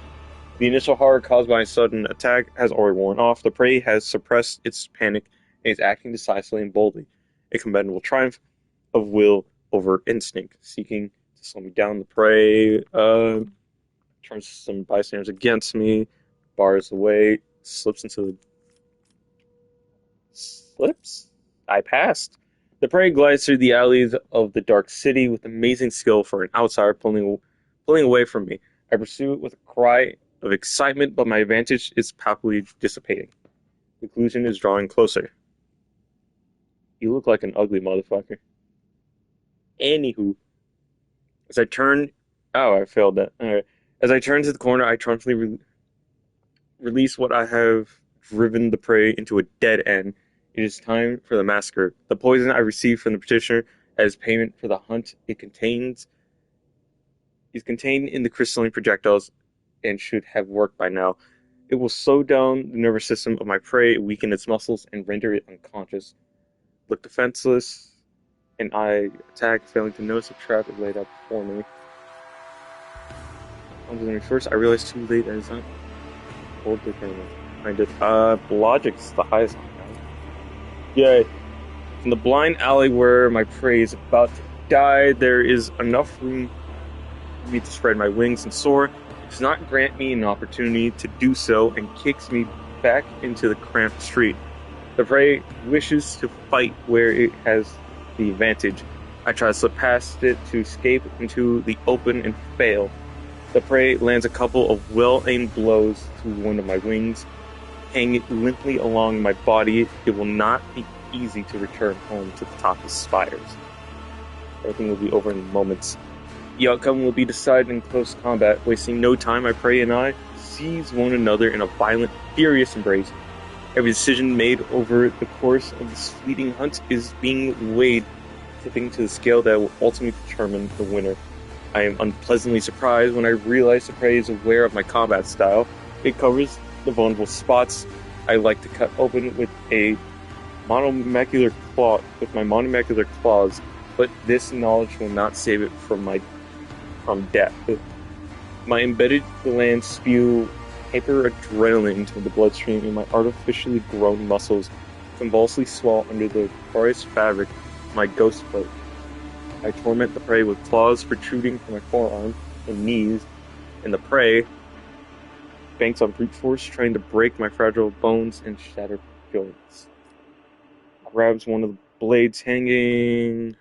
The initial horror caused by a sudden attack has already worn off. The prey has suppressed its panic and is acting decisively and boldly. A commendable triumph of will over instinct. Seeking to slow me down, the prey turns some bystanders against me, bars the way, slips into the... Slips? I passed. The prey glides through the alleys of the dark city with amazing skill for an outsider pulling away from me. I pursue it with a cry of excitement, but my advantage is palpably dissipating. The conclusion is drawing closer. You look like an ugly motherfucker. Anywho, as I turn... Oh, I failed that. Alright. As I turn to the corner, I triumphantly release what I have driven the prey into a dead end. It is time for the massacre. The poison I received from the petitioner as payment for the hunt is contained in the crystalline projectiles and should have worked by now. It will slow down the nervous system of my prey, weaken its muscles, and render it unconscious. Look defenseless, and I attack, failing to notice the trap it laid out before me. First, I realized too late that it's not old different. I did. Logic's the highest one. Yay. In the blind alley where my prey is about to die, there is enough room for me to spread my wings and soar. It does not grant me an opportunity to do so and kicks me back into the cramped street. The prey wishes to fight where it has the advantage. I try to slip past it to escape into the open and fail. The prey lands a couple of well-aimed blows to one of my wings. Hanging limply along my body, it will not be easy to return home to the top of the spires. Everything will be over in moments. The outcome will be decided in close combat. Wasting no time, my prey and I seize one another in a violent, furious embrace. Every decision made over the course of this fleeting hunt is being weighed, tipping to the scale that will ultimately determine the winner. I am unpleasantly surprised when I realize the prey is aware of my combat style. It covers the vulnerable spots I like to cut open with my monomacular claws, but this knowledge will not save it from death. My embedded glands spew hyperadrenaline into the bloodstream, and my artificially grown muscles convulsively swell under the porous fabric of my ghost plate. I torment the prey with claws protruding from my forearms and knees, and the prey banks on brute force, trying to break my fragile bones and shatter joints. Grabs one of the blades hanging.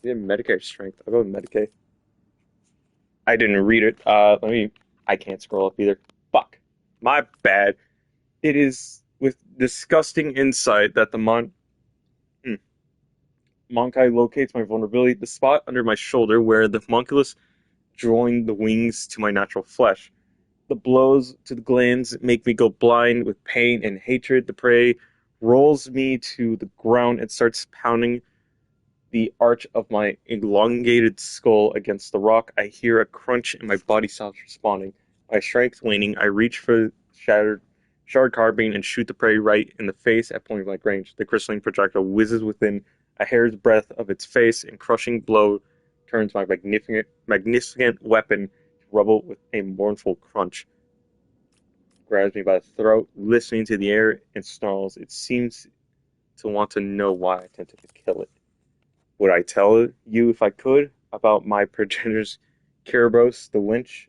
Yeah, Medicaid strength. I'll go with Medicaid. I didn't read it. I can't scroll up either. Fuck. My bad. It is with disgusting insight that the Monkai locates my vulnerability, the spot under my shoulder where the homunculus joined the wings to my natural flesh. The blows to the glands make me go blind with pain and hatred. The prey rolls me to the ground and starts pounding the arch of my elongated skull against the rock. I hear a crunch and my body stops responding. My strength waning, I reach for shard carbine and shoot the prey right in the face at point blank range. The crystalline projectile whizzes within a hair's breadth of its face, and crushing blow turns my magnificent weapon to rubble with a mournful crunch. Grabs me by the throat, listening to the air, and snarls. It seems to want to know why I attempted to kill it. Would I tell you if I could about my progenitors, Kiribos, the winch,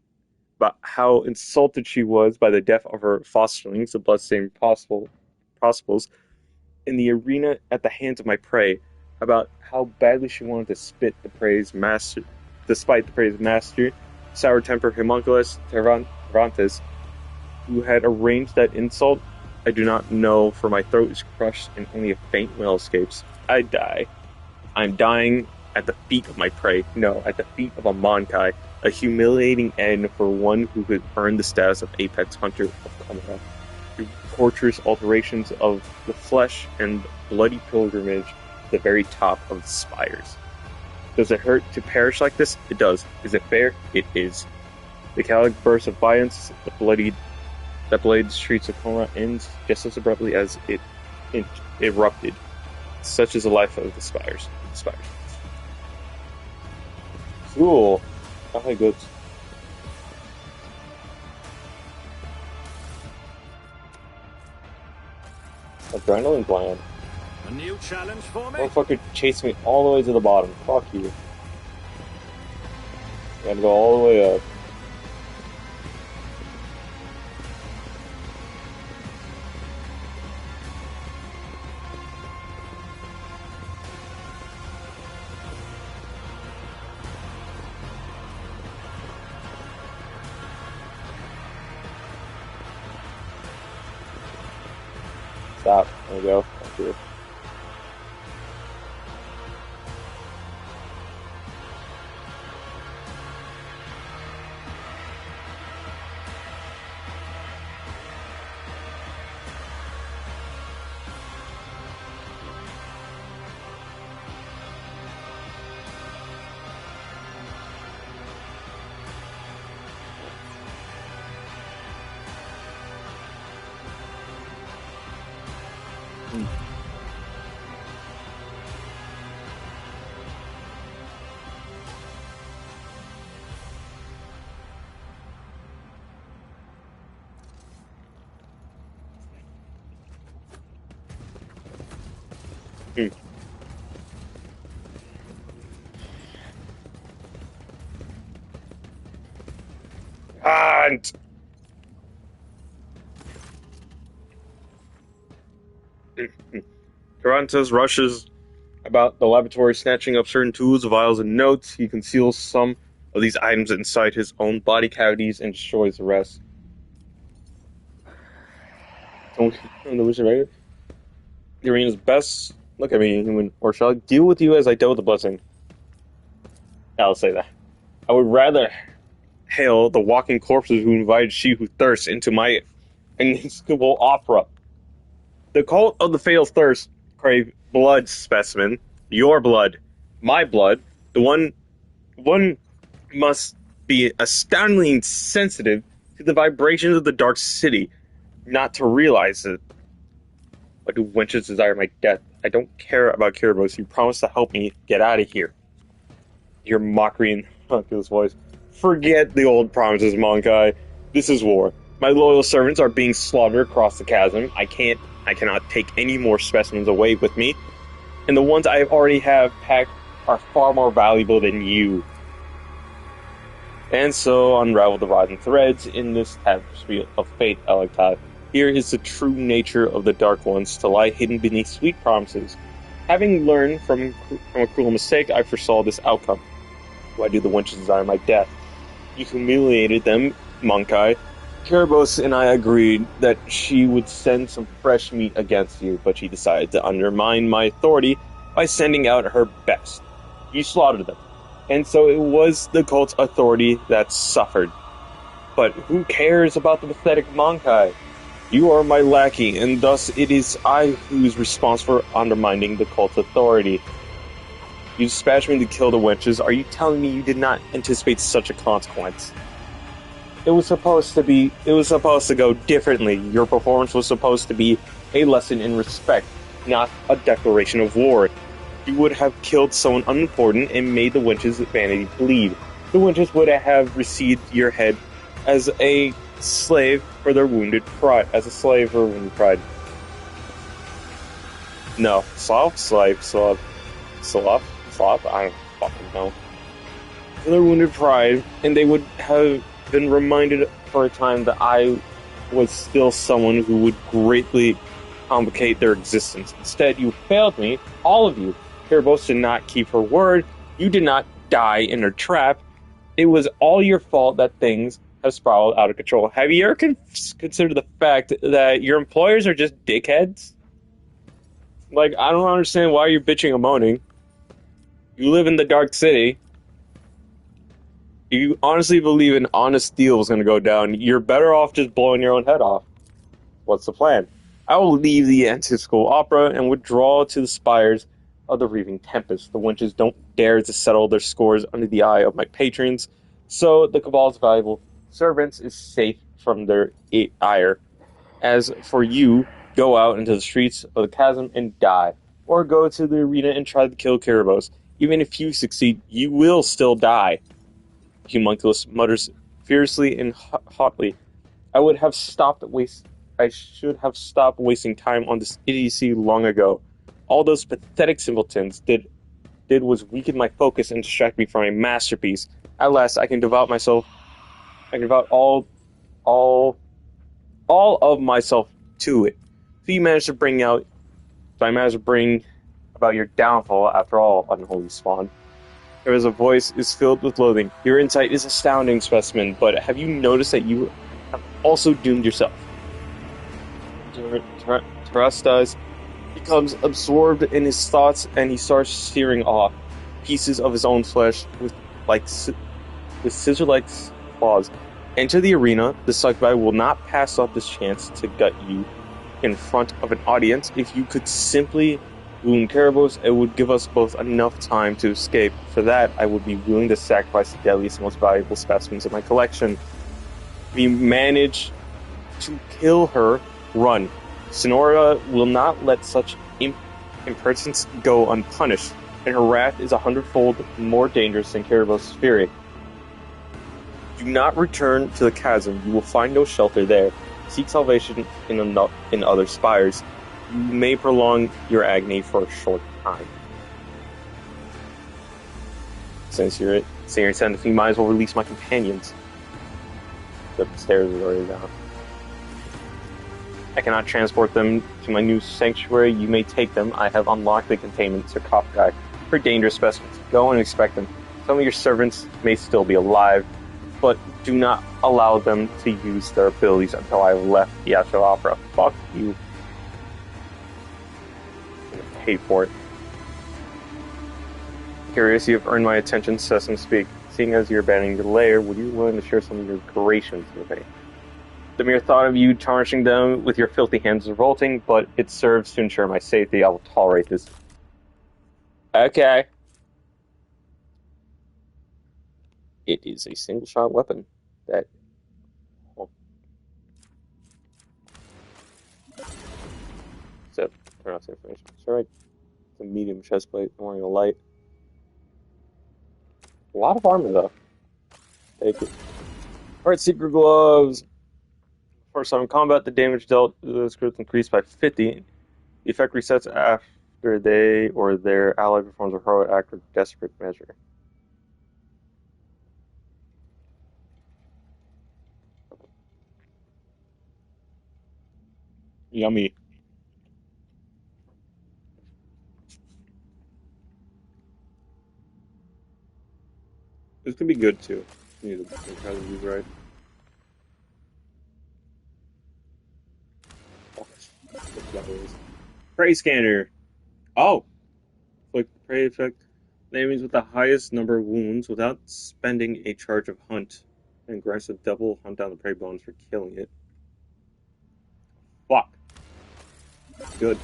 about how insulted she was by the death of her fosterlings, the bloodstained possibles, in the arena at the hands of my prey, about how badly she wanted to spit the prey's master, despite the prey's master, sour-tempered homunculus Tervantes, who had arranged that insult? I do not know, for my throat is crushed and only a faint wail escapes. I die. I'm dying at the feet of my prey. No, at the feet of a Monkai, a humiliating end for one who could earn the status of apex hunter of Kamara, through torturous alterations of the flesh and bloody pilgrimage to the very top of the spires. Does it hurt to perish like this? It does. Is it fair? It is. The chaotic burst of violence, that bloodied the streets of Kamara, ends just as abruptly as it erupted. Such is the life of the spires. Cool. Okay, good. Adrenaline gland. A new challenge for me? Motherfucker chased me all the way to the bottom. Fuck you. Gotta go all the way up. Stop. There we go. Thank you. And Tarantas rushes about the laboratory, snatching up certain tools, vials, and notes. He conceals some of these items inside his own body cavities and destroys the rest. The arena's best. Look at me, human. Or shall I deal with you as I dealt with the blessing? I'll say that. I would rather hail the walking corpses who invited she who thirsts into my inescapable opera. The cult of the fatal thirst crave blood specimen, your blood, my blood. The one must be astoundingly sensitive to the vibrations of the dark city, not to realize it. But do wenches desire my death? I don't care about Kiribos. You promised to help me get out of here. Your mockery in Hunter's voice. Forget the old promises, Monkai. This is war. My loyal servants are being slaughtered across the chasm. I cannot take any more specimens away with me. And the ones I already have packed are far more valuable than you. And so unravel the rotten threads in this tapestry of fate, Electai. Here is the true nature of the Dark Ones, to lie hidden beneath sweet promises. Having learned from a cruel mistake, I foresaw this outcome. Why do the wenches desire my death? You humiliated them, Monkai. Kiribos and I agreed that she would send some fresh meat against you, but she decided to undermine my authority by sending out her best. You slaughtered them. And so it was the cult's authority that suffered. But who cares about the pathetic Monkai? You are my lackey, and thus it is I who is responsible for undermining the cult's authority. You dispatched me to kill the wenches. Are you telling me you did not anticipate such a consequence? It was supposed to go differently. Your performance was supposed to be a lesson in respect, not a declaration of war. You would have killed someone unimportant and made the wenches' vanity bleed. The wenches would have received your head as a slave for their wounded pride. No, I don't fucking know. For their wounded pride, and they would have been reminded for a time that I was still someone who would greatly complicate their existence. Instead, you failed me, all of you. Kiribos did not keep her word. You did not die in her trap. It was all your fault that things have spiraled out of control. Have you ever considered the fact that your employers are just dickheads? Like, I don't understand why you're bitching and moaning. You live in the Dark City. You honestly believe an honest deal was going to go down. You're better off just blowing your own head off. What's the plan? I will leave the anticipical opera and withdraw to the spires of the Reaving Tempest. The wenches don't dare to settle their scores under the eye of my patrons, so the Cabal's valuable servants is safe from their ire. As for you, go out into the streets of the chasm and die, or go to the arena and try to kill Kiribos. Even if you succeed, you will still die. Homunculus mutters fiercely and hotly. I should have stopped wasting time on this idiocy long ago. All those pathetic simpletons did was weaken my focus and distract me from a masterpiece. At last, I can devote all of myself to it. If I managed to bring about your downfall, after all, unholy spawn. His voice is filled with loathing. Your insight is astounding, specimen, but have you noticed that you have also doomed yourself? Terastas becomes absorbed in his thoughts, and he starts shearing off pieces of his own flesh with scissor-like claws. Enter the arena. The succubi will not pass up this chance to gut you in front of an audience. If you could simply wound Kiribos, it would give us both enough time to escape. For that, I would be willing to sacrifice the deadliest and most valuable specimens in my collection. If you manage to kill her, run. Sonora will not let such impertinence go unpunished, and her wrath is 100-fold more dangerous than Kiribos' fury. Do not return to the chasm. You will find no shelter there. Seek salvation in other spires. You may prolong your agony for a short time. Since you're incentive, you might as well release my companions. The stairs are already down. I cannot transport them to my new sanctuary. You may take them. I have unlocked the containment sarcophagi for dangerous specimens. Go and inspect them. Some of your servants may still be alive, but do not allow them to use their abilities until I have left the Astro Opera. Fuck you. Pay for it. Curious, you have earned my attention, Sesame Speak. Seeing as you're abandoning your lair, would you be willing to share some of your creations with me? The mere thought of you tarnishing them with your filthy hands is revolting, but it serves to ensure my safety. I will tolerate this. Okay. It is a single-shot weapon. That... Oh. So, turn off the information. Sorry. It's a medium chest plate. I'm wearing a light. A lot of armor, though. Take it. Alright, secret gloves. First time in combat, the damage dealt is increased by 50. The effect resets after they or their ally performs a heroic act or desperate measure. Yummy. This could be good too. You need to try to use right. Prey scanner. Oh, click the prey effect. Enemies with the highest number of wounds without spending a charge of hunt, and grants a double hunt down the prey bonus for killing it. good.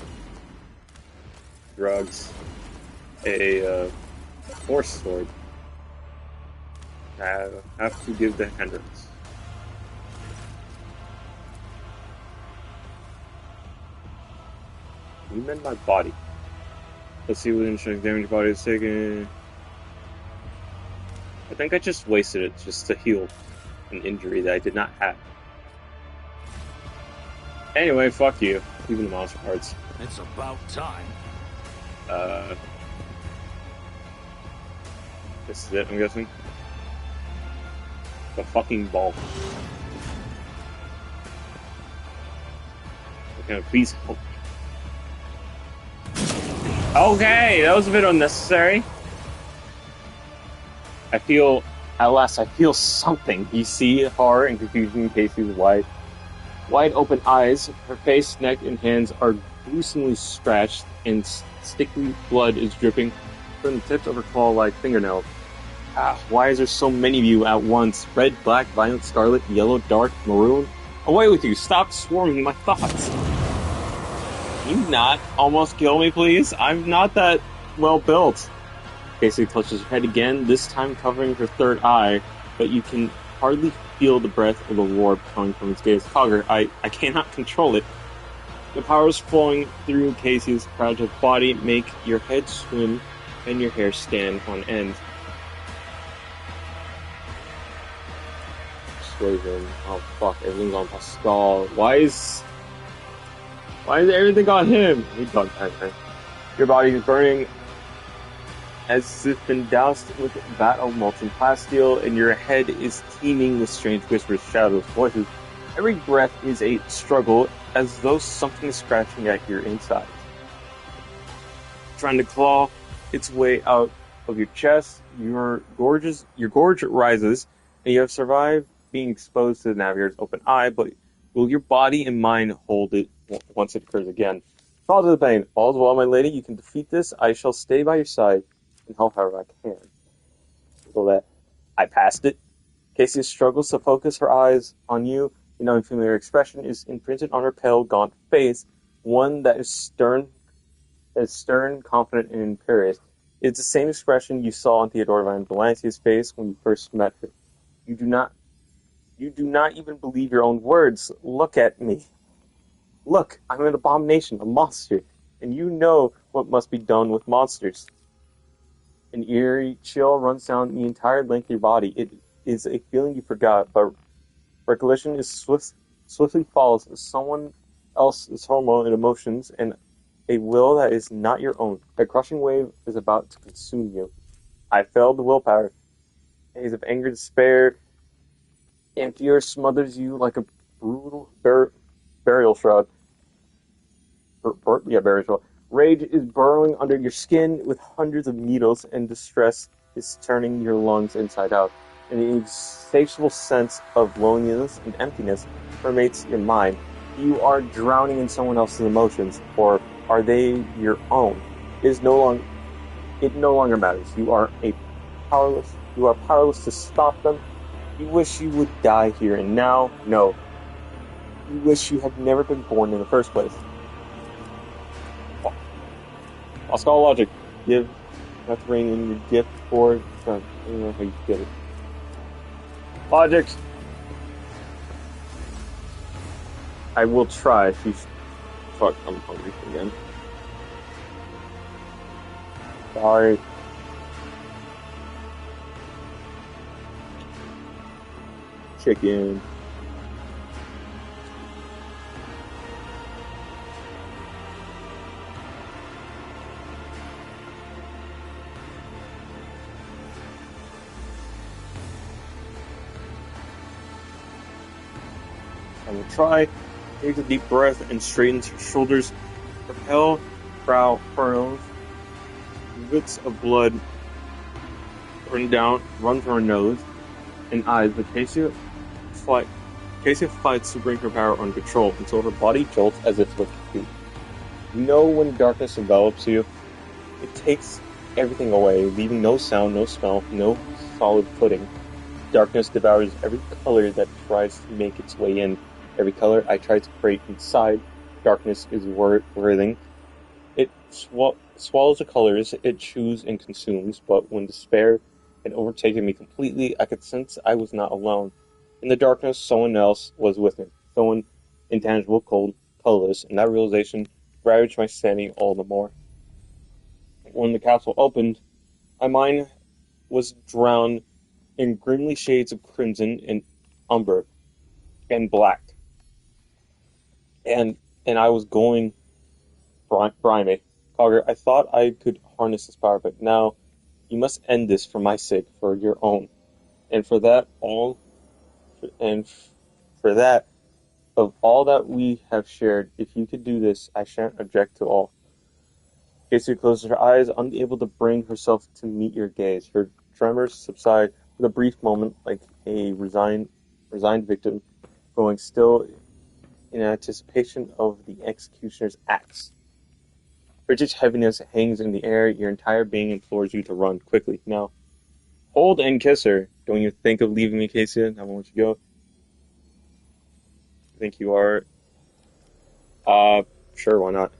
Drugs. A horse sword. I have to give the Hendrix. You mend my body. Let's see what insurance damage your body is taking. I think I just wasted it just to heal an injury that I did not have. Anyway, fuck you. Even the monster parts. It's about time. This is it, I'm guessing. The fucking ball. Okay, please help me. Okay, that was a bit unnecessary. At last I feel something. You see horror and confusion in Casey's wide open eyes. Her face, neck, and hands are gruesomely scratched, and sticky blood is dripping from the tips of her claw-like fingernails. Why is there so many of you at once? Red, black, violet, scarlet, yellow, dark, maroon? Away with you! Stop swarming my thoughts! Can you not almost kill me, please? I'm not that well built. Casey touches her head again, this time covering her third eye, but you can hardly feel the breath of the warp coming from its gaze. Cogger, I cannot control it. The powers flowing through Casey's fragile body make your head swim and your hair stand on end. Persuasion. Oh fuck, everything's on Pascal. Why is everything on him? We got that, man. Your body is burning as if been doused with a vat of molten plasteel, and your head is teeming with strange whispers, shadows, voices. Every breath is a struggle, as though something is scratching at your insides. Trying to claw its way out of your chest, your gorge rises, and you have survived being exposed to the navigator's open eye, but will your body and mind hold it once it occurs again? Fall to the pain. All's well, my lady. You can defeat this. I shall stay by your side and help however I can. So that I passed it. Casey struggles to focus her eyes on you. An unfamiliar expression is imprinted on her pale, gaunt face, one that is stern, confident, and imperious. It's the same expression you saw on Theodora Van Valencia's face when you first met her. You do not even believe your own words. Look at me. Look, I'm an abomination, a monster, and you know what must be done with monsters. An eerie chill runs down the entire length of your body. It is a feeling you forgot, but recollection is swiftly follows someone else's hormone and emotions, and a will that is not your own. A crushing wave is about to consume you. I failed the willpower. A haze of anger, despair, and fear smothers you like a brutal burial shroud. Burial shroud. Rage is burrowing under your skin with hundreds of needles, and distress is turning your lungs inside out. An insatiable sense of loneliness and emptiness permeates your mind. You are drowning in someone else's emotions, or are they your own? It no longer matters. You are powerless to stop them. You wish you would die here and now. No. You wish you had never been born in the first place. Pascal logic. Give not to rein in your gift for I don't know how you get it. Logic. I will try. Fuck, I'm hungry again. Sorry. Chicken. I will try. Takes a deep breath and straightens her shoulders. Her pale brow furrows. Bits of blood run from her nose and eyes, but Casey fights to bring her power under control until her body jolts as if with feet. You know when darkness envelops you, it takes everything away, leaving no sound, no smell, no solid footing. Darkness devours every color that tries to make its way in. Every color I try to create inside darkness is writhing. It swallows the colors it chews and consumes, but when despair had overtaken me completely, I could sense I was not alone. In the darkness, someone else was with me. Someone intangible, cold, colorless, and that realization ravaged my sanity all the more. When the capsule opened, my mind was drowned in grimly shades of crimson and umber and black. And I was going grimy. Cogger, I thought I could harness this power, but now you must end this for my sake, for your own. And for that for that of all that we have shared, if you could do this, I shan't object to all. Casey closes her eyes, unable to bring herself to meet your gaze. Her tremors subside with a brief moment, like a resigned victim, going still in anticipation of the executioner's axe. Frigid heaviness hangs in the air. Your entire being implores you to run quickly. Now, hold and kiss her. Don't you think of leaving me, Casey? I won't let you go. I think you are. Sure, why not?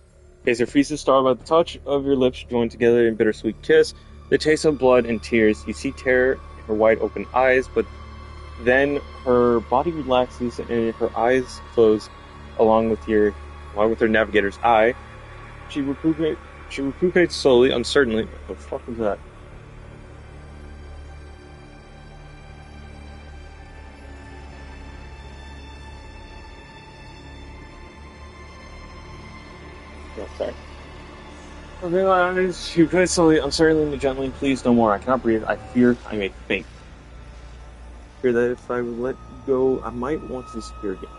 Casey freezes, startled by the touch of your lips joined together in bittersweet kiss. The taste of blood and tears. You see terror in her wide open eyes, but then her body relaxes and her eyes close along with her navigator's eye. She recuperates slowly, uncertainly. What the fuck was that? Oh, sorry. Okay, she recuperates slowly, uncertainly, and gently. Please, no more. I cannot breathe. I fear I may faint. I fear that if I would let you go, I might want to disappear again.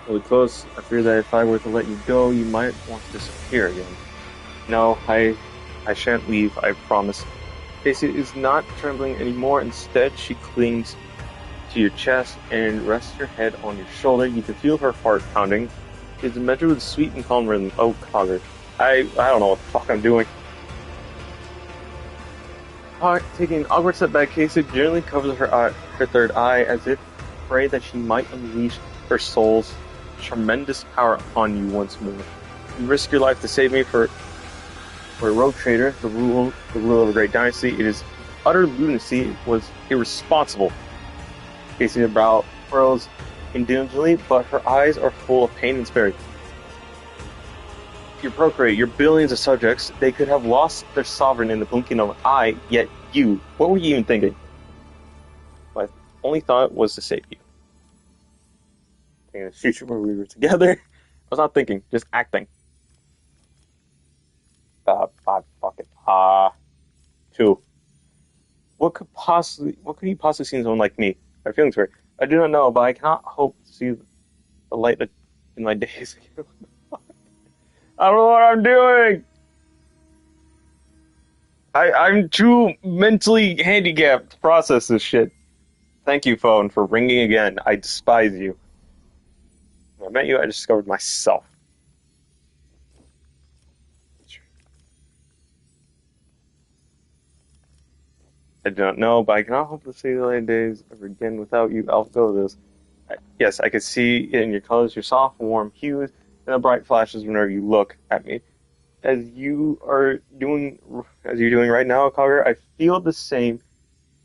Really close. I fear that if I were to let you go, you might want to disappear again. No, I shan't leave, I promise. Casey is not trembling anymore. Instead, she clings to your chest and rests her head on your shoulder. You can feel her heart pounding. It's measured with sweet and calm rhythm. Oh, Cogger. I don't know what the fuck I'm doing. Taking an awkward step back, Casey gently covers her third eye as if afraid that she might unleash her soul's tremendous power upon you once more. You risk your life to save me for a rogue trader, the rule of a great dynasty. It is utter lunacy. It was irresponsible. Casey's brow furrows indignantly, but her eyes are full of pain and despair. You procreate your billions of subjects. They could have lost their sovereign in the blinking of an eye, yet you, what were you even thinking? My only thought was to save you. In the future where we were together, I was not thinking, just acting. Fuck it. 2. What could he possibly see in someone like me? My feelings for it. I do not know, but I cannot hope to see the light in my days. I don't know what I'm doing. I'm too mentally handicapped to process this shit. Thank you, phone, for ringing again. I despise you. When I met you, I discovered myself. I do not know, but I cannot hope to see the light days ever again without you. I'll go with this. Yes, I can see in your colors, your soft, warm hues, and the bright flashes whenever you look at me. As you're doing right now, Cogger, I feel the same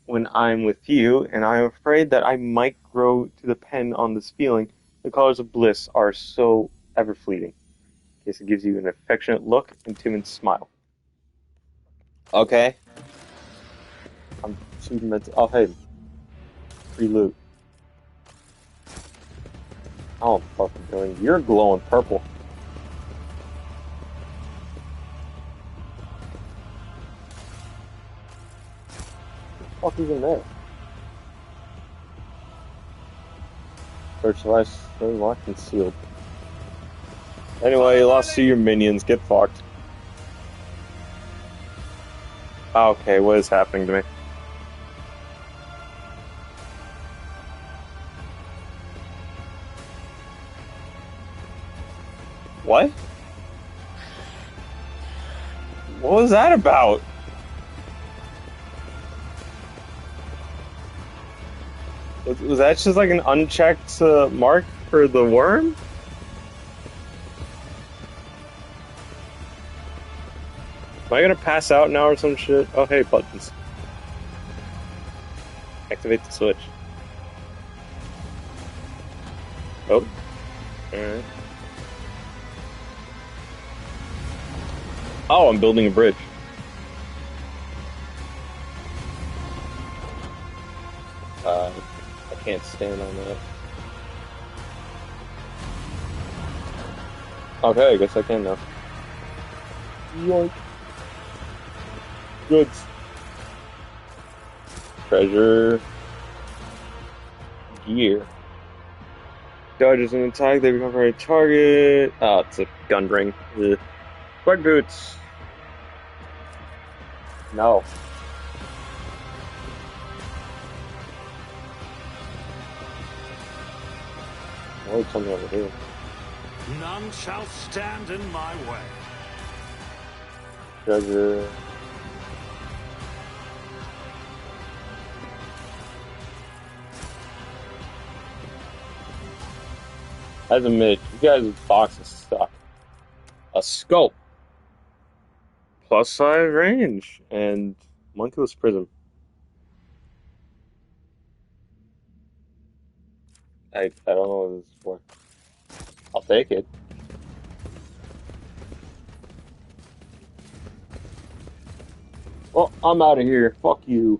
when I'm with you, and I'm afraid that I might grow to depend on this feeling. The colors of bliss are so ever fleeting. In case it gives you an affectionate look and timid smile. Okay. I'm too mental. Oh, hey. Free loot. Oh, I'm fucking doing. You're glowing purple. What the fuck is in there? Search device, locked and sealed. Anyway, you lost 2 of your minions. Get fucked. Okay, what is happening to me? What? What was that about? Was that just like an unchecked mark for the worm? Am I gonna pass out now or some shit? Oh, hey, buttons. Activate the switch. Oh, alright. Oh, I'm building a bridge. I can't stand on that. Okay, I guess I can now. Yoink. Goods. Treasure. Gear. Dodges an attack, they become a target. Oh, it's a gun ring. Ugh. Bug boots. No. Oh, it's something over here. None shall stand in my way. Treasure. As a mid, you guys' box is stuck. A scope. +5 range. And Monkulus Prism. I don't know what this is for. I'll take it. Well, I'm out of here. Fuck you.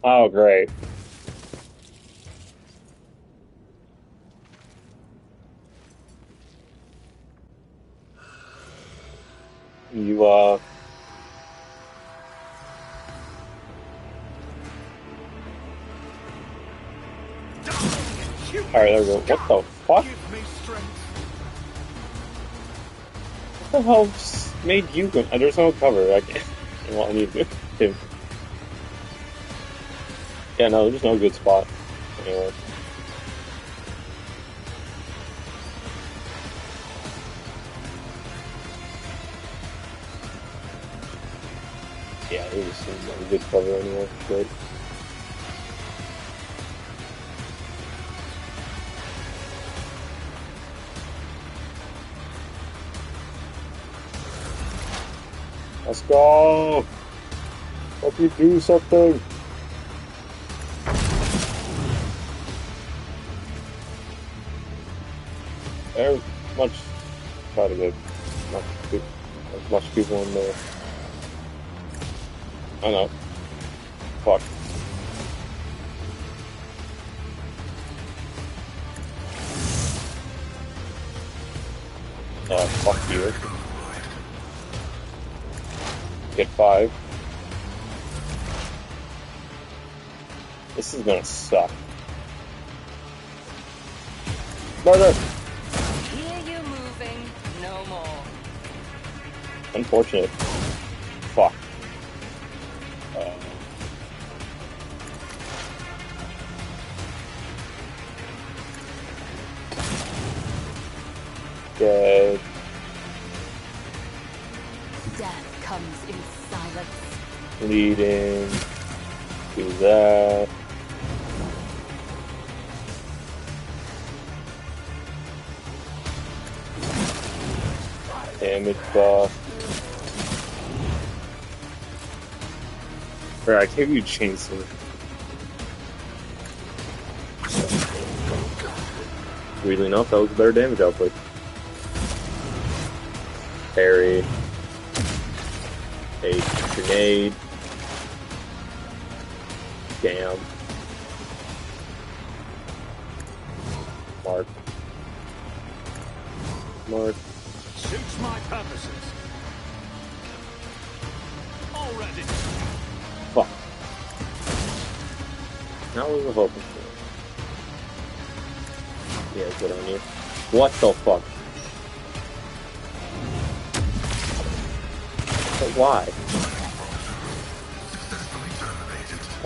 Oh, great. You, Alright, there we go. What the fuck? Give me strength. What the hell made you go? There's no cover. I can't. Well, I need him. Yeah, no, there's no good spot. Anyway. Yeah, there's no good cover anyway. Great. Let's go! Hope you do something! There's much. Try to get as much people in there. I know. Fuck. Fuck you. Get 5. This is gonna suck. Murder! Hear you moving, no more. Unfortunate. Fuck. Dead. Death comes in silence. Bleeding. Do that. Damage buff. Alright, I gave you chainsaw. Weirdly enough, that was a better damage output. Parry. A grenade. Damn. Mark. Mark. Suits my purposes. Already. Fuck. That was a hoping for. Yeah, good on you. What the fuck? But why?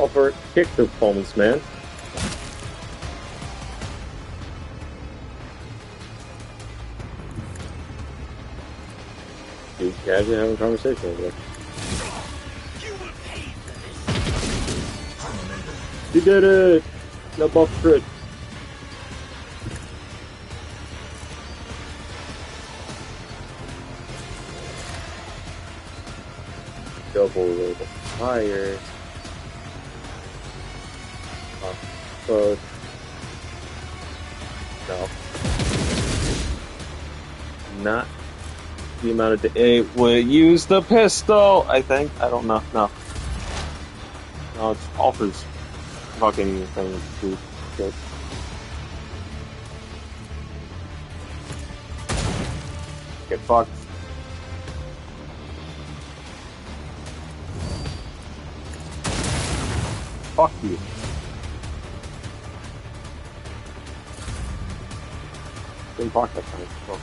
Over kick the opponents, man. Dude, casually having a conversation over there. You did it! No buff crit. Double rate of fire. So no. Not the amount of it would use the pistol, I think. I don't know. No. No, it's offers fucking thing to get. Get fucked. Fuck you. Didn't talk that time. Well.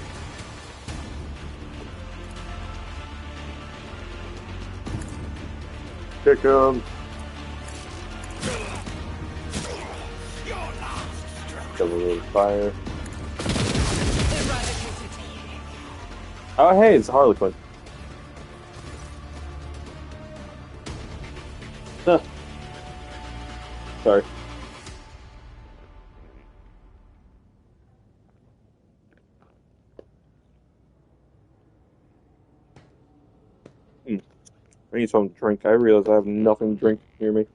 Kick him. Double rate of fire. Oh, hey, it's Harlequin. Huh. Sorry. I need something to drink. I realize I have nothing to drink near me.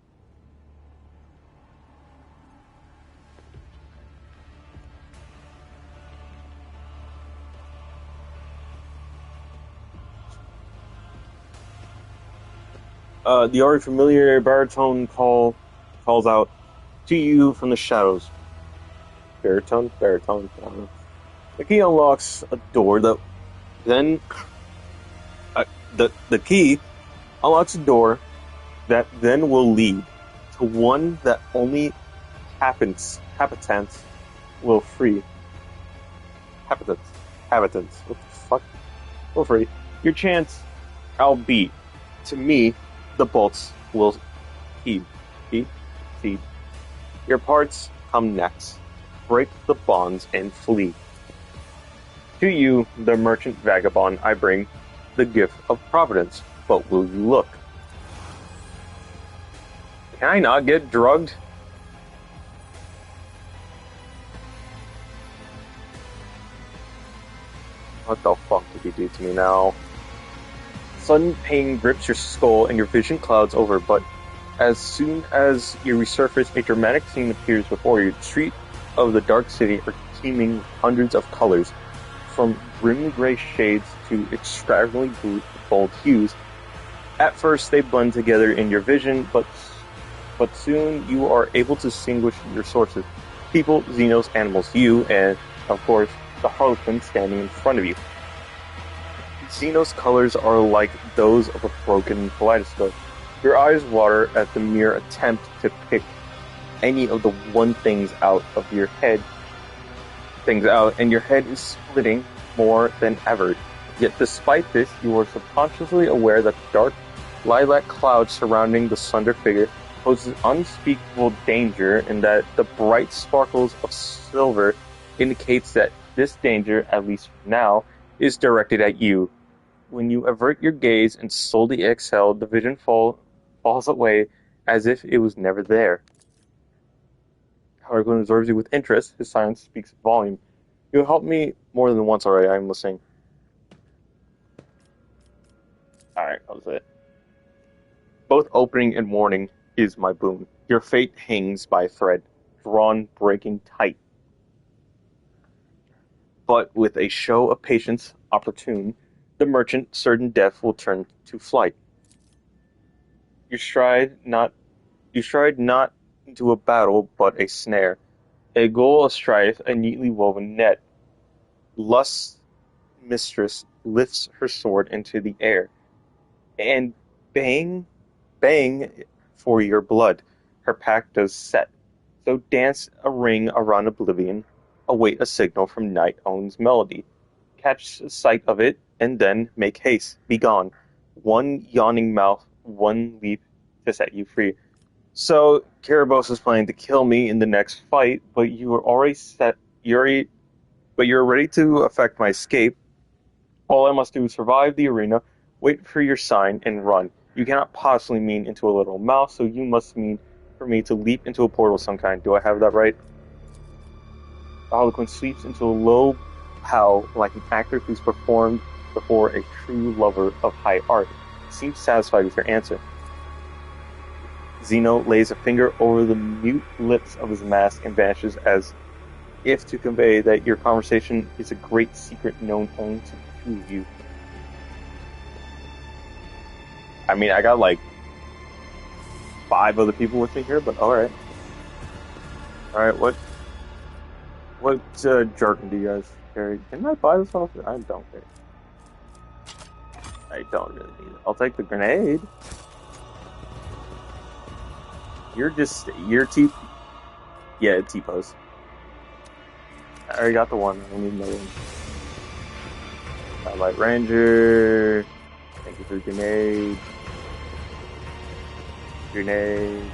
The already familiar baritone calls out to you from the shadows. Baritone? Baritone? I don't know. The key unlocks a door that then... the key unlocks a door that then will lead to one that only habitants will free. Habitants. What the fuck? Will free. Your chance, albeit, to me, the bolts will heed. Heed. Your parts come next. Break the bonds and flee. To you, the merchant vagabond, I bring the gift of providence. But will you look? Can I not get drugged? What the fuck did you do to me now? Sudden pain grips your skull and your vision clouds over, but as soon as you resurface, a dramatic scene appears before you. The streets of the dark city are teeming with hundreds of colors, from grimly gray shades to extravagantly bold hues. At first, they blend together in your vision, but soon you are able to distinguish your sources. People, Xenos, animals, you, and, of course, the Harlequin standing in front of you. Xenos' colors are like those of a broken kaleidoscope. Your eyes water at the mere attempt to pick any of the things out, and your head is splitting more than ever. Yet despite this, you are subconsciously aware that the dark lilac cloud surrounding the slender figure poses unspeakable danger, and that the bright sparkles of silver indicates that this danger, at least for now, is directed at you. When you avert your gaze and slowly exhale, the vision falls away as if it was never there. Harlequin observes you with interest. His silence speaks volume. You helped me more than once already. I'm listening. Alright, that was it. Both opening and warning is my boon. Your fate hangs by a thread, drawn, breaking tight. But with a show of patience opportune, the merchant, certain death, will turn to flight. You stride not into a battle, but a snare, a goal of strife, a neatly woven net. Lust mistress lifts her sword into the air, and bang, bang for your blood. Her pact does set. So dance a ring around oblivion, await a signal from Night Own's melody. Catch sight of it, and then make haste, be gone. One yawning mouth, one leap to set you free. So Kiribos is planning to kill me in the next fight, but you are already set. You're ready to effect my escape. All I must do is survive the arena, wait for your sign, and run. You cannot possibly mean into a little mouse, so you must mean for me to leap into a portal of some kind. Do I have that right? The Harlequin sweeps into a low howl like an actor who's performed before a true lover of high art. Seems satisfied with your answer. Zeno lays a finger over the mute lips of his mask and vanishes as if to convey that your conversation is a great secret known only to the two of you. I mean, I got like 5 other people with me here, but alright. Alright, what jargon do you guys carry? Can I buy this off? I don't care. I don't really need it. I'll take the grenade. You're T. Yeah, T-pose. I already got the one. I need another one. Light Ranger. Thank you for the grenade. Grenade.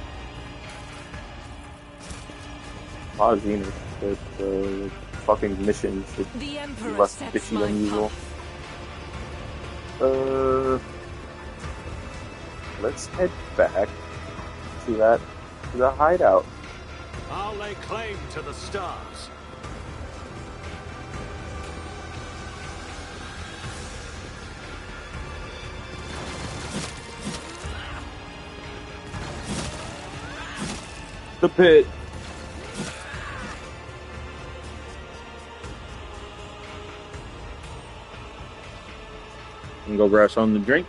A lot of Zenith, but the fucking mission should be less bitchy than usual. Let's head back to the hideout. I'll lay claim to the stars. The pit. And go grab something to drink.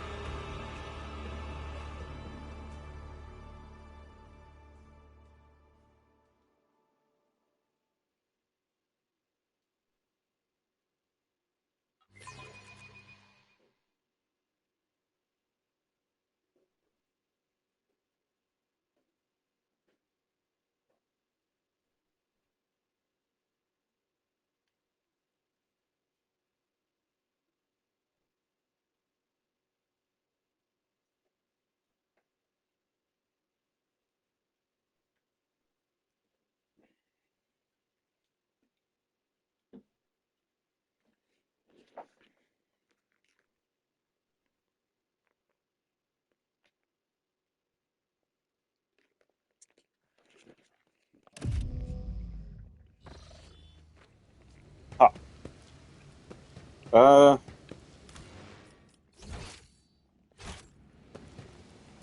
Ah.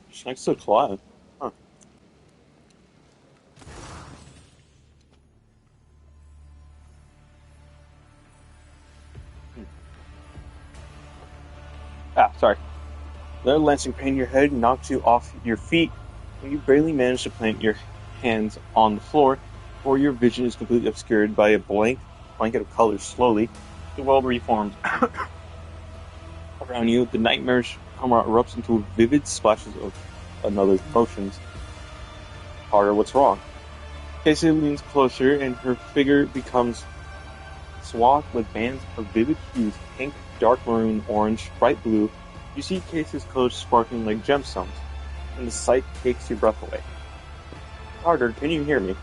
Just next to Clive. Huh. Sorry. The lancing pain in your head knocks you off your feet, and you barely manage to plant your hands on the floor, or your vision is completely obscured by a blanket of colors. Slowly, the world reforms. Around you, the nightmarish camera erupts into vivid splashes of another's emotions. Carter, what's wrong? Casey leans closer, and her figure becomes swathed with bands of vivid hues: pink, dark maroon, orange, bright blue. You see Casey's colors sparkling like gemstones, and the sight takes your breath away. Carter, can you hear me?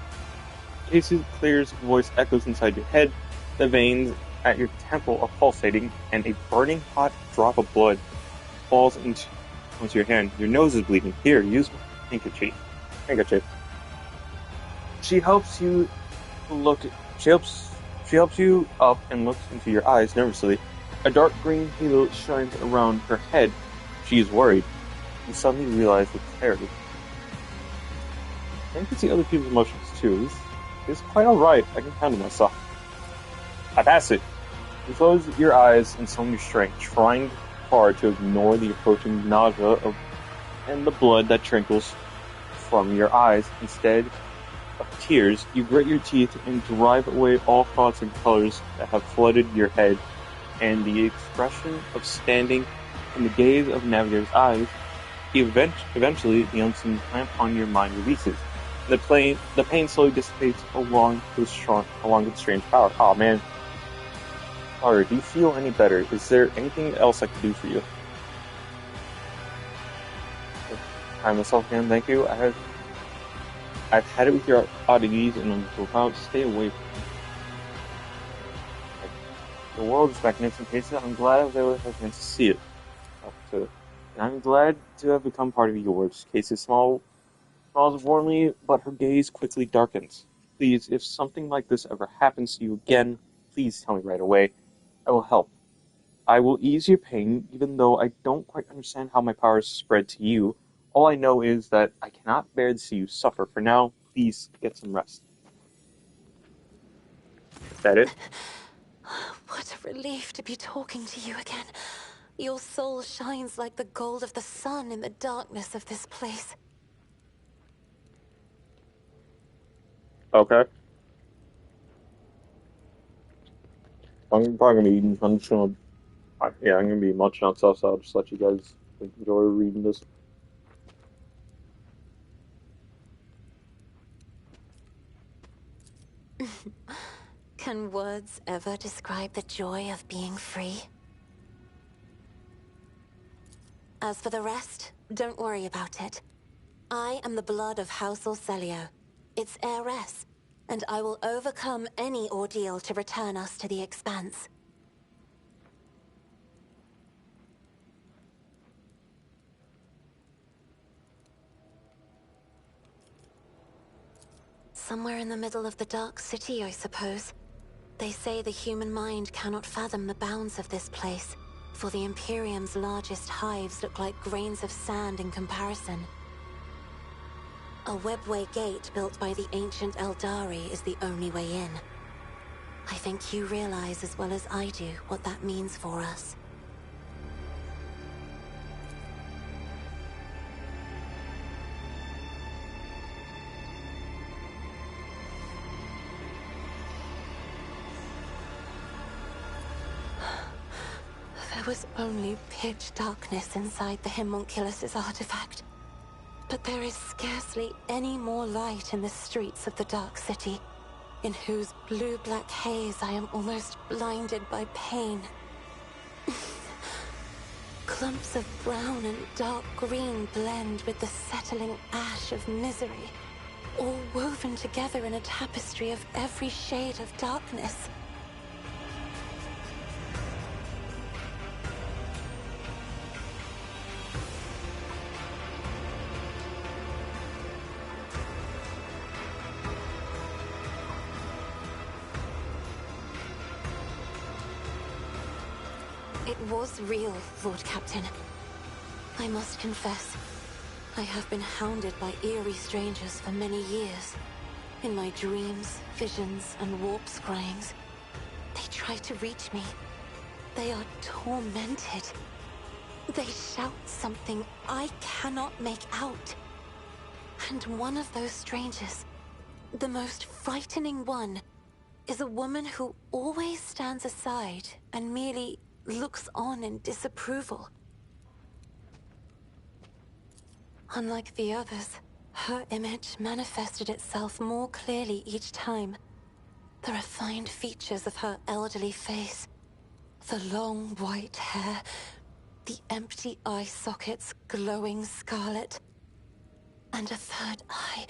Casey's clear voice echoes inside your head. The veins at your temple are pulsating, and a burning hot drop of blood falls onto your hand. Your nose is bleeding. Here, use my handkerchief. She helps you look. She helps you up and looks into your eyes nervously. A dark green halo shines around her head. She is worried. You suddenly realize with clarity. I can see other people's emotions too. It's quite alright. I can handle myself. I pass it. You close your eyes and summon your strength, trying hard to ignore the approaching nausea and the blood that trickles from your eyes. Instead of tears, you grit your teeth and drive away all thoughts and colors that have flooded your head. and the expression of standing in the gaze of the navigator's eyes, eventually the unseen clamp on your mind releases. The pain slowly dissipates along with strange power. Oh man. Alright, do you feel any better? Is there anything else I can do for you? Hi myself again, thank you. I've had it with your oddities and about stay away from me. The world is magnificent cases. I'm glad I was able to have a chance to see it. And I'm glad to have become part of yours. Casey smiles warmly, but her gaze quickly darkens. Please, if something like this ever happens to you again, please tell me right away. I will help. I will ease your pain, even though I don't quite understand how my powers spread to you. All I know is that I cannot bear to see you suffer. For now, please get some rest. Is that it? What a relief to be talking to you again. Your soul shines like the gold of the sun in the darkness of this place. Okay. I'm probably gonna be. I'm just gonna. Yeah, I'm gonna be munching on stuff, so I'll just let you guys enjoy reading this. Can words ever describe the joy of being free? As for the rest, don't worry about it. I am the blood of House Orcelio, its heiress, and I will overcome any ordeal to return us to the Expanse. Somewhere in the middle of the Dark City, I suppose. They say the human mind cannot fathom the bounds of this place, for the Imperium's largest hives look like grains of sand in comparison. A webway gate built by the ancient Eldari is the only way in. I think you realize as well as I do what that means for us. There was only pitch darkness inside the Homunculus' artifact. But there is scarcely any more light in the streets of the Dark City, in whose blue-black haze I am almost blinded by pain. Clumps of brown and dark green blend with the settling ash of misery, all woven together in a tapestry of every shade of darkness. It was real, Lord Captain. I must confess, I have been hounded by eerie strangers for many years. In my dreams, visions, and warp scryings. They try to reach me. They are tormented. They shout something I cannot make out. And one of those strangers, the most frightening one, is a woman who always stands aside and merely looks on in disapproval. Unlike the others, her image manifested itself more clearly each time. The refined features of her elderly face, the long white hair, the empty eye sockets glowing scarlet, and a third eye,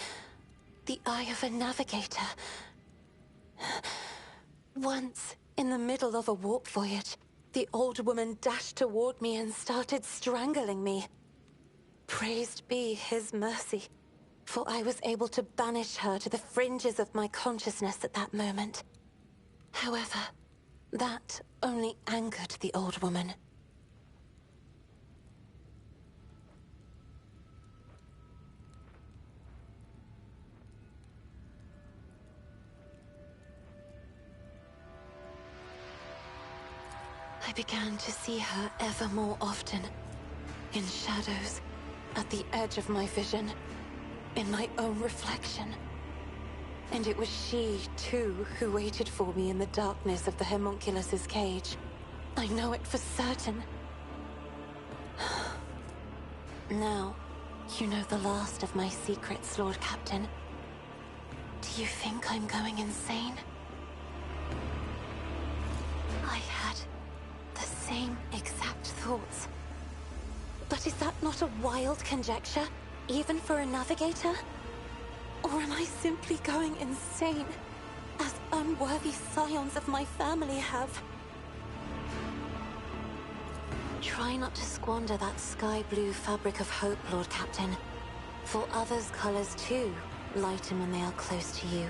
the eye of a navigator. Once, in the middle of a warp voyage, the old woman dashed toward me and started strangling me. Praised be his mercy, for I was able to banish her to the fringes of my consciousness at that moment. However, that only angered the old woman. I began to see her ever more often, in shadows, at the edge of my vision, in my own reflection. And it was she, too, who waited for me in the darkness of the Homunculus' cage. I know it for certain. Now, you know the last of my secrets, Lord Captain. Do you think I'm going insane? I had the same exact thoughts. But is that not a wild conjecture, even for a navigator? Or am I simply going insane, as unworthy scions of my family have? Try not to squander that sky blue fabric of hope, Lord Captain. For others' colors too lighten when they are close to you.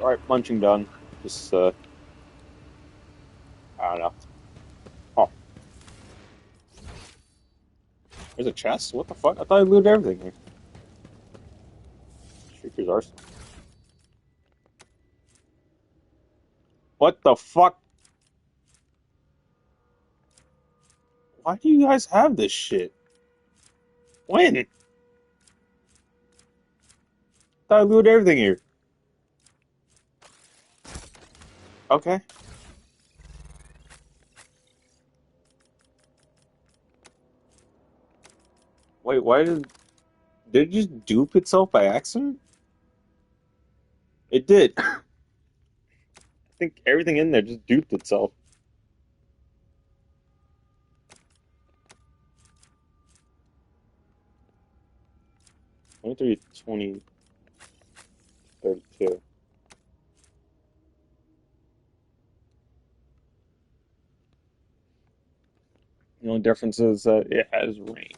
Alright, munching done. Just, I don't know. Oh, there's a chest? What the fuck? I thought I looted everything here. Shrieker's Arsenal. What the fuck? Why do you guys have this shit? When? I thought I looted everything here. Okay. Wait, why did it just dupe itself by accident? It did. I think everything in there just duped itself. 23, 20, 32. The only difference is that it has range.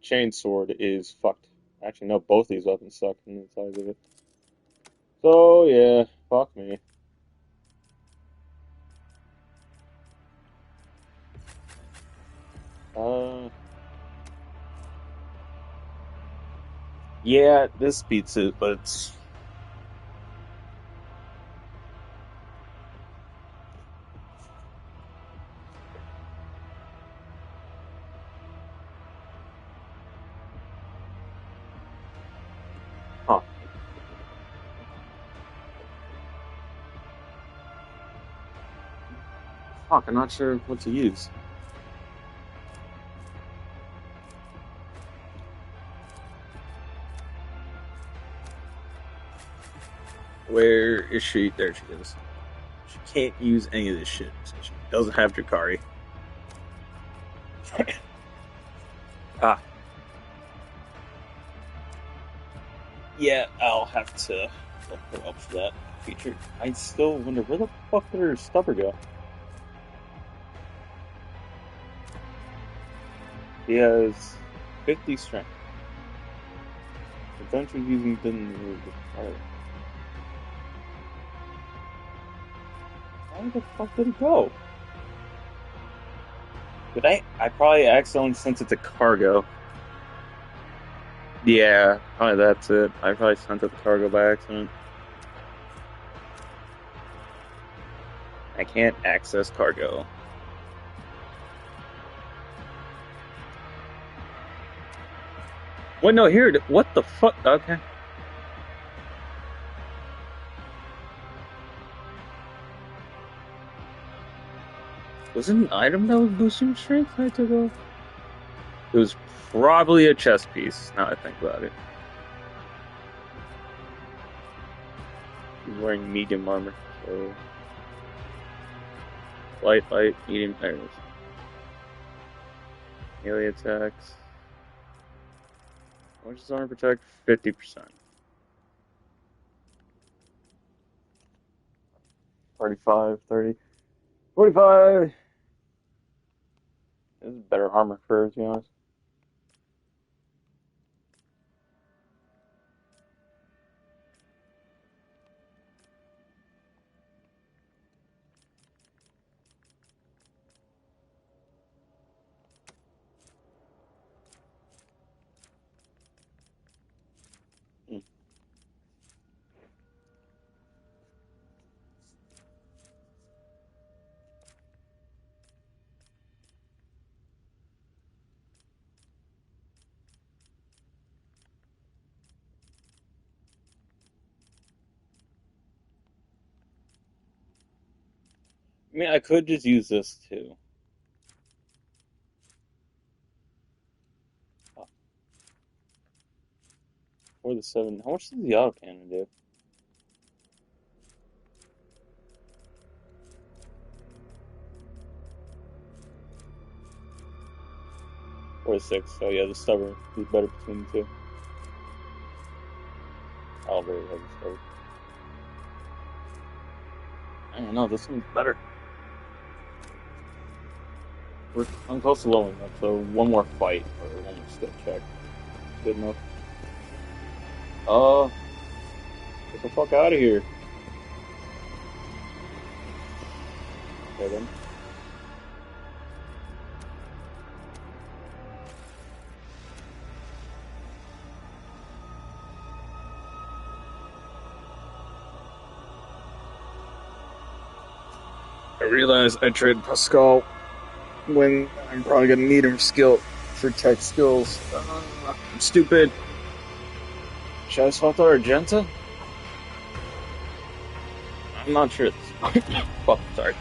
Chainsword is fucked. Actually, no, both these weapons suck in the size of it. So, yeah, fuck me. Uh, yeah, this beats it, but it's... Huh. Fuck, I'm not sure what to use. Where is she? There she is. She can't use any of this shit. So she doesn't have Drakari. Ah. Yeah, I'll have to look her up for that feature. I still wonder where the fuck did her stubber go? He has 50 strength. Adventure using didn't move the fire. Where the fuck did it go? Did I probably accidentally sent it to cargo. Yeah, probably that's it. I probably sent it to cargo by accident. I can't access cargo. Wait, no, here. What the fuck? Okay. Was it an item that was boosting strength I took off? It was probably a chest piece, now I think about it. He's wearing medium armor, so... Light, medium, there it is. Melee attacks. How much does armor protect? 50%. 45, 30, 45. This is better armor for her, to be honest. I mean, I could just use this too. 4 to 7. How much does the autocannon do? 4 to 6. So yeah, the stubborn is better between the two. I'll very heavy stubborn. I don't know. This one's better. I'm close to leveling up, so one more fight or one more skill check. Good enough. Get the fuck out of here. Okay then. I realized I traded Pascal when I'm probably gonna need him for tech skills. I'm stupid. Should I swap to Argenta? I'm not sure. Fuck, sorry.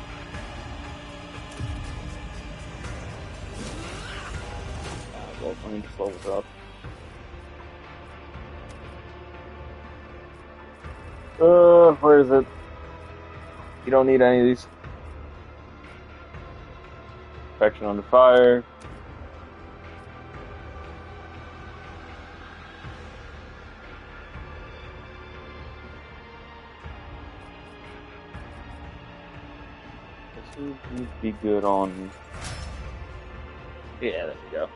Well, let me just level it up. Where is it? You don't need any of these. Protection under fire. This would be good on. Yeah, there we go.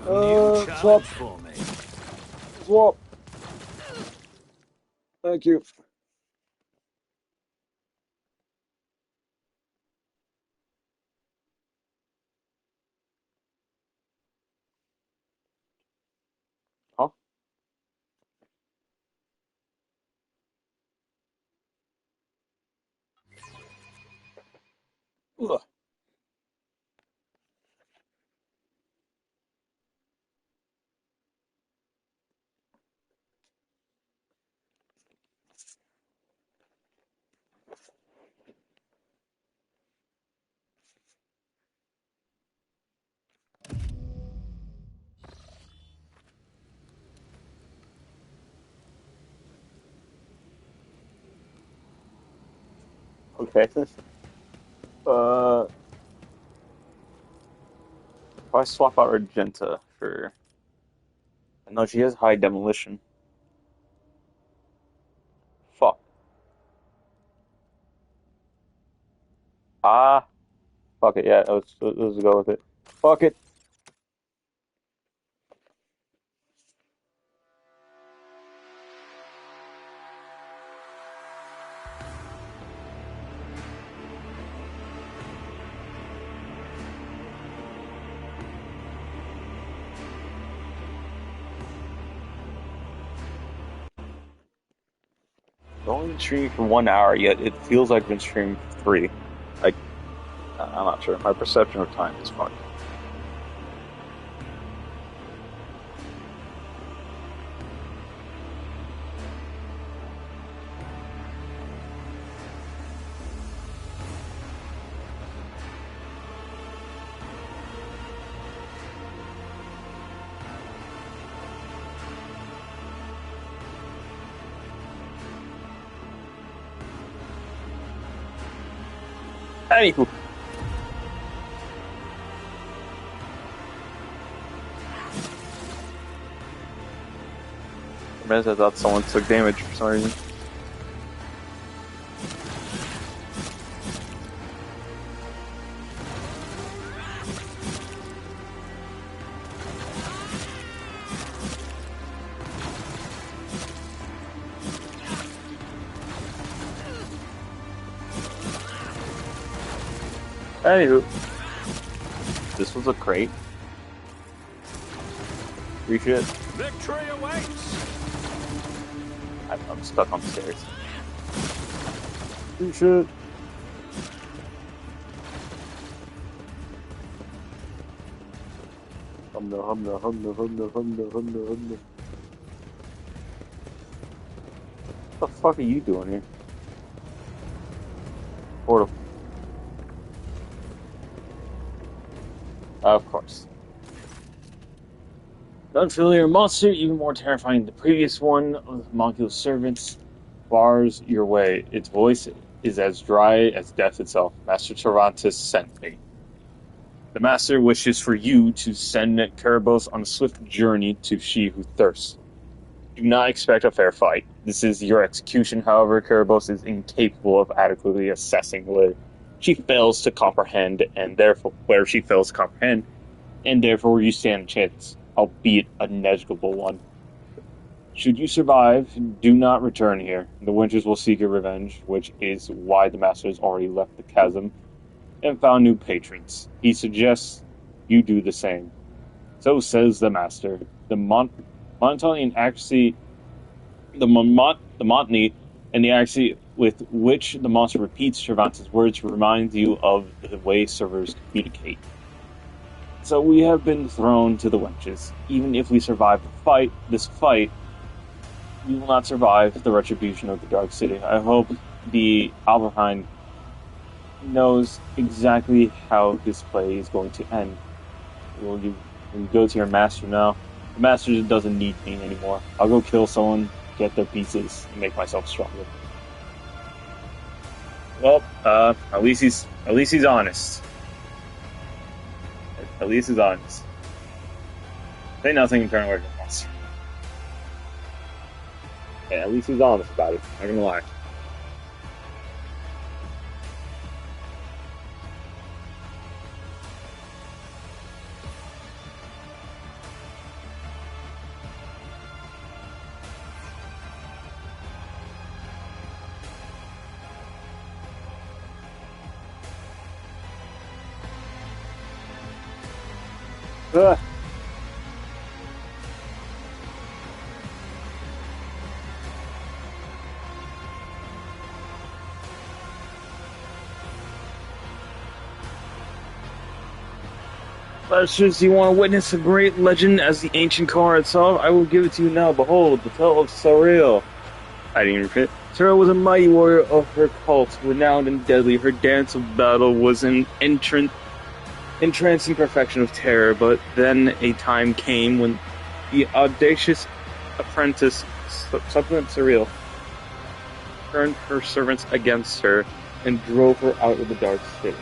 New challenge for me. Swap. Thank you. Huh? Ugh. Okay. If I swap out Argenta for. No, she has high demolition. Fuck. Ah. Fuck it, yeah, let's go with it. Fuck it. I've only been streaming for 1 hour, yet it feels like I've been streaming for 3. Like, I'm not sure. My perception of time is fucked. Anywho. minute, I thought someone took damage for some reason. Anywho, this was a crate. Reach it. Victory awaits! I'm stuck on the stairs. Reach it. Hum. What the fuck are you doing here? Portal. Of course. An unfamiliar monster, even more terrifying than the previous one, of the homunculus servants, bars your way. Its voice is as dry as death itself. Master Cervantes sent me. The Master wishes for you to send Carabos on a swift journey to She Who Thirsts. Do not expect a fair fight. This is your execution, however, Carabos is incapable of adequately assessing where she fails to comprehend, and therefore you stand a chance, albeit a negligible one. Should you survive, do not return here. The Winters will seek your revenge, which is why the Master has already left the chasm and found new patrons. He suggests you do the same. So says the Master. The monotony and accuracy, the monotony and the accuracy with which the monster repeats Cervantes' words reminds you of the way servers communicate. So we have been thrown to the wenches. Even if we survive this fight, we will not survive the retribution of the Dark City. I hope the Alberheim knows exactly how this play is going to end. Will you go to your master now? The master doesn't need me anymore. I'll go kill someone, get their pieces, and make myself stronger. Well, at least he's honest. At least he's honest. Say nothing and turn away from the monster. Yeah, at least he's honest about it. Not gonna lie. Ugh. Lessers, you want to witness a great legend as the ancient car itself? I will give it to you now. Behold, the tale of Sariel. I didn't repeat. Sariel was a mighty warrior of her cult, renowned and deadly. Her dance of battle was an entrancing perfection of terror, but then a time came when the audacious apprentice, Supplement Sariel, turned her servants against her and drove her out of the Dark City.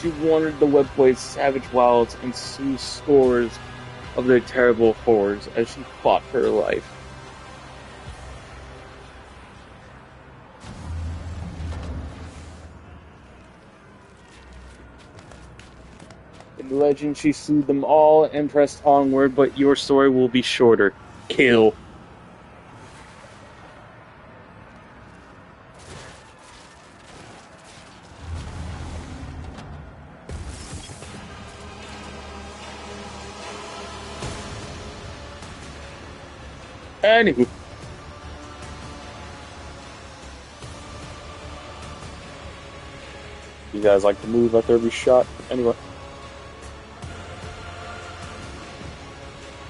She wandered the webway's savage wilds and slew scores of their terrible horrors as she fought for her life. In the legend, she slew them all and pressed onward, but your story will be shorter. Kill. Anywho. You guys like to move after every shot? Anyway.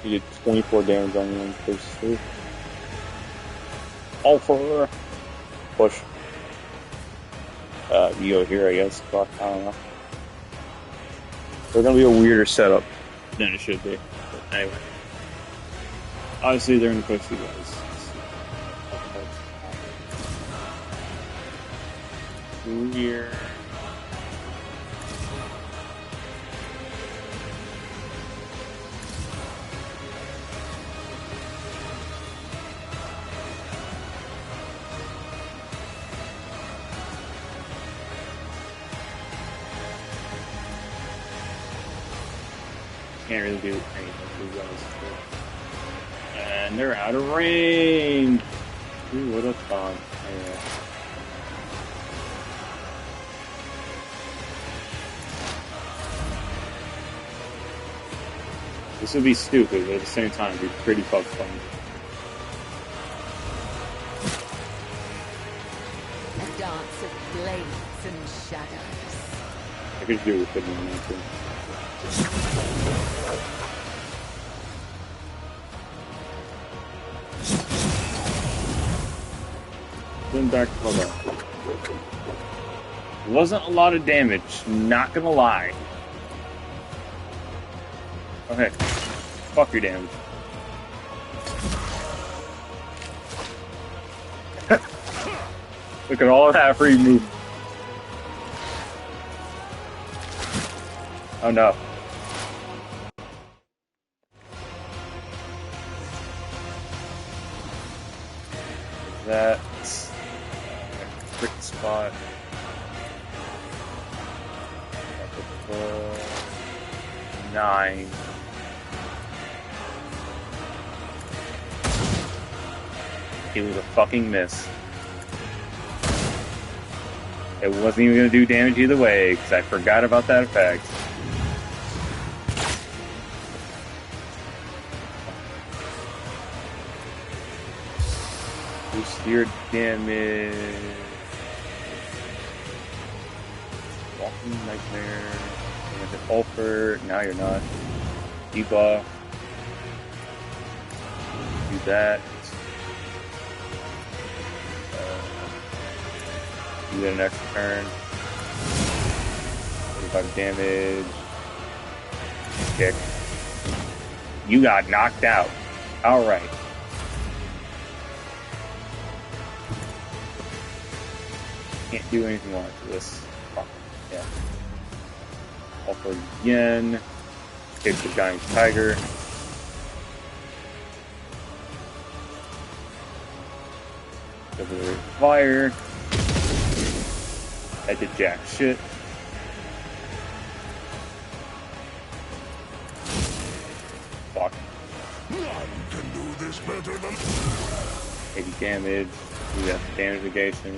You did 24 damage on your own first. All for her. Push. You go here, I guess. Fuck, I don't know. They're gonna be a weirder setup than it should be. But anyway. Obviously, they're in the push you guys. Here. Can't really do anything with these guys. And they're out of range. Who would have thought? Anyway. This would be stupid, but at the same time, it'd be pretty fucking fun. A dance of blades and shadows. I could do with it in that too. Then back to my back. Wasn't a lot of damage, not gonna lie. Okay. Fuck your damage. Look at all of that free move. Oh no. That's a quick spot. 9. It was a fucking miss. It wasn't even going to do damage either way, because I forgot about that effect. Boost your damage. Walking Nightmare. And the Ulfer. Now you're not. Debuff. Do that. You get an extra turn. 45 damage. Kick. You got knocked out. Alright. Can't do anything more to this. Oh, yeah. Offer again. Kick the giant tiger. Double fire. I did jack shit. Fuck. None can do this better than 80 damage. We got damage negation.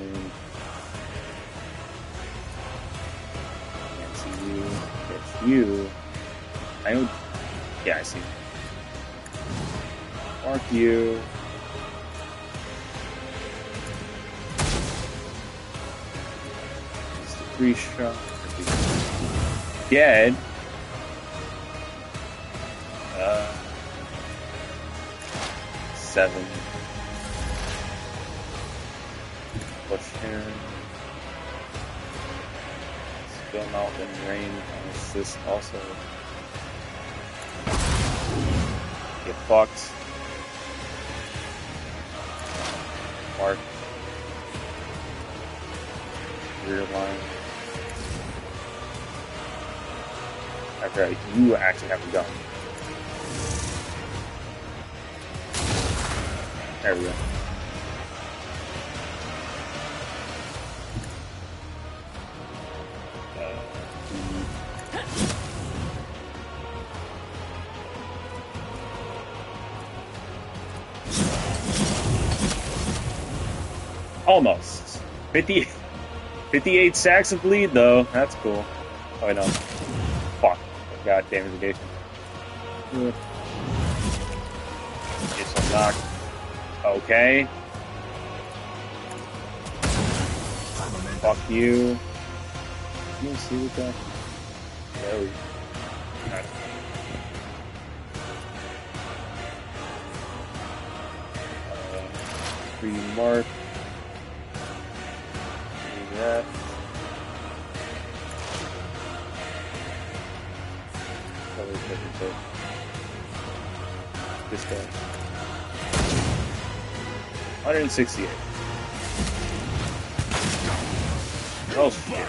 Can't see you. There's you. I know. Yeah, I see. Mark you. Free shot. Dead. Seven. Push him. Spill out in rain on assist also. Get fucked. Mark. Rear line. After you actually have a gun. There we go. Almost. 58 sacks of bleed, though. That's cool. Oh, no. Fuck. Got damage negation. Get some knock. Okay. Fuck you. Can you see what that? There we go. Free mark. Do that. This guy. 168. Oh shit.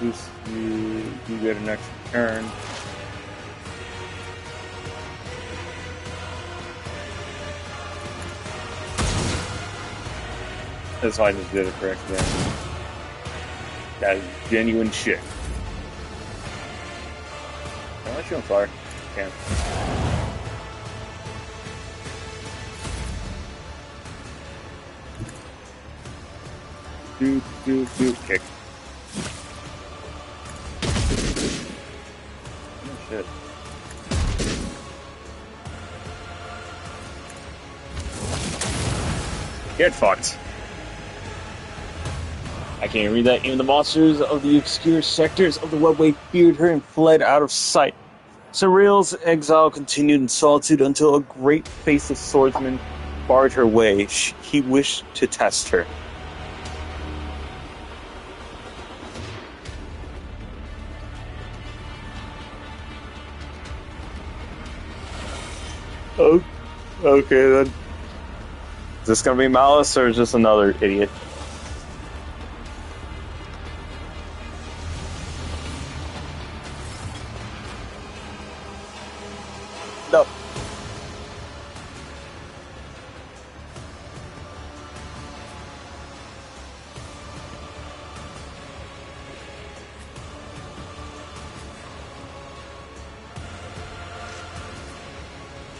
Boost you get an extra turn. That's why I just did it for accident. That is genuine shit. Can I let you on fire? Can. Do, kick. Oh shit. Get fucked. I can't read that. Even the monsters of the obscure sectors of the webway feared her and fled out of sight. Surreal's exile continued in solitude until a great faceless swordsman barred her way. He wished to test her. Oh, okay then. Is this gonna be Malice or is this another idiot? No.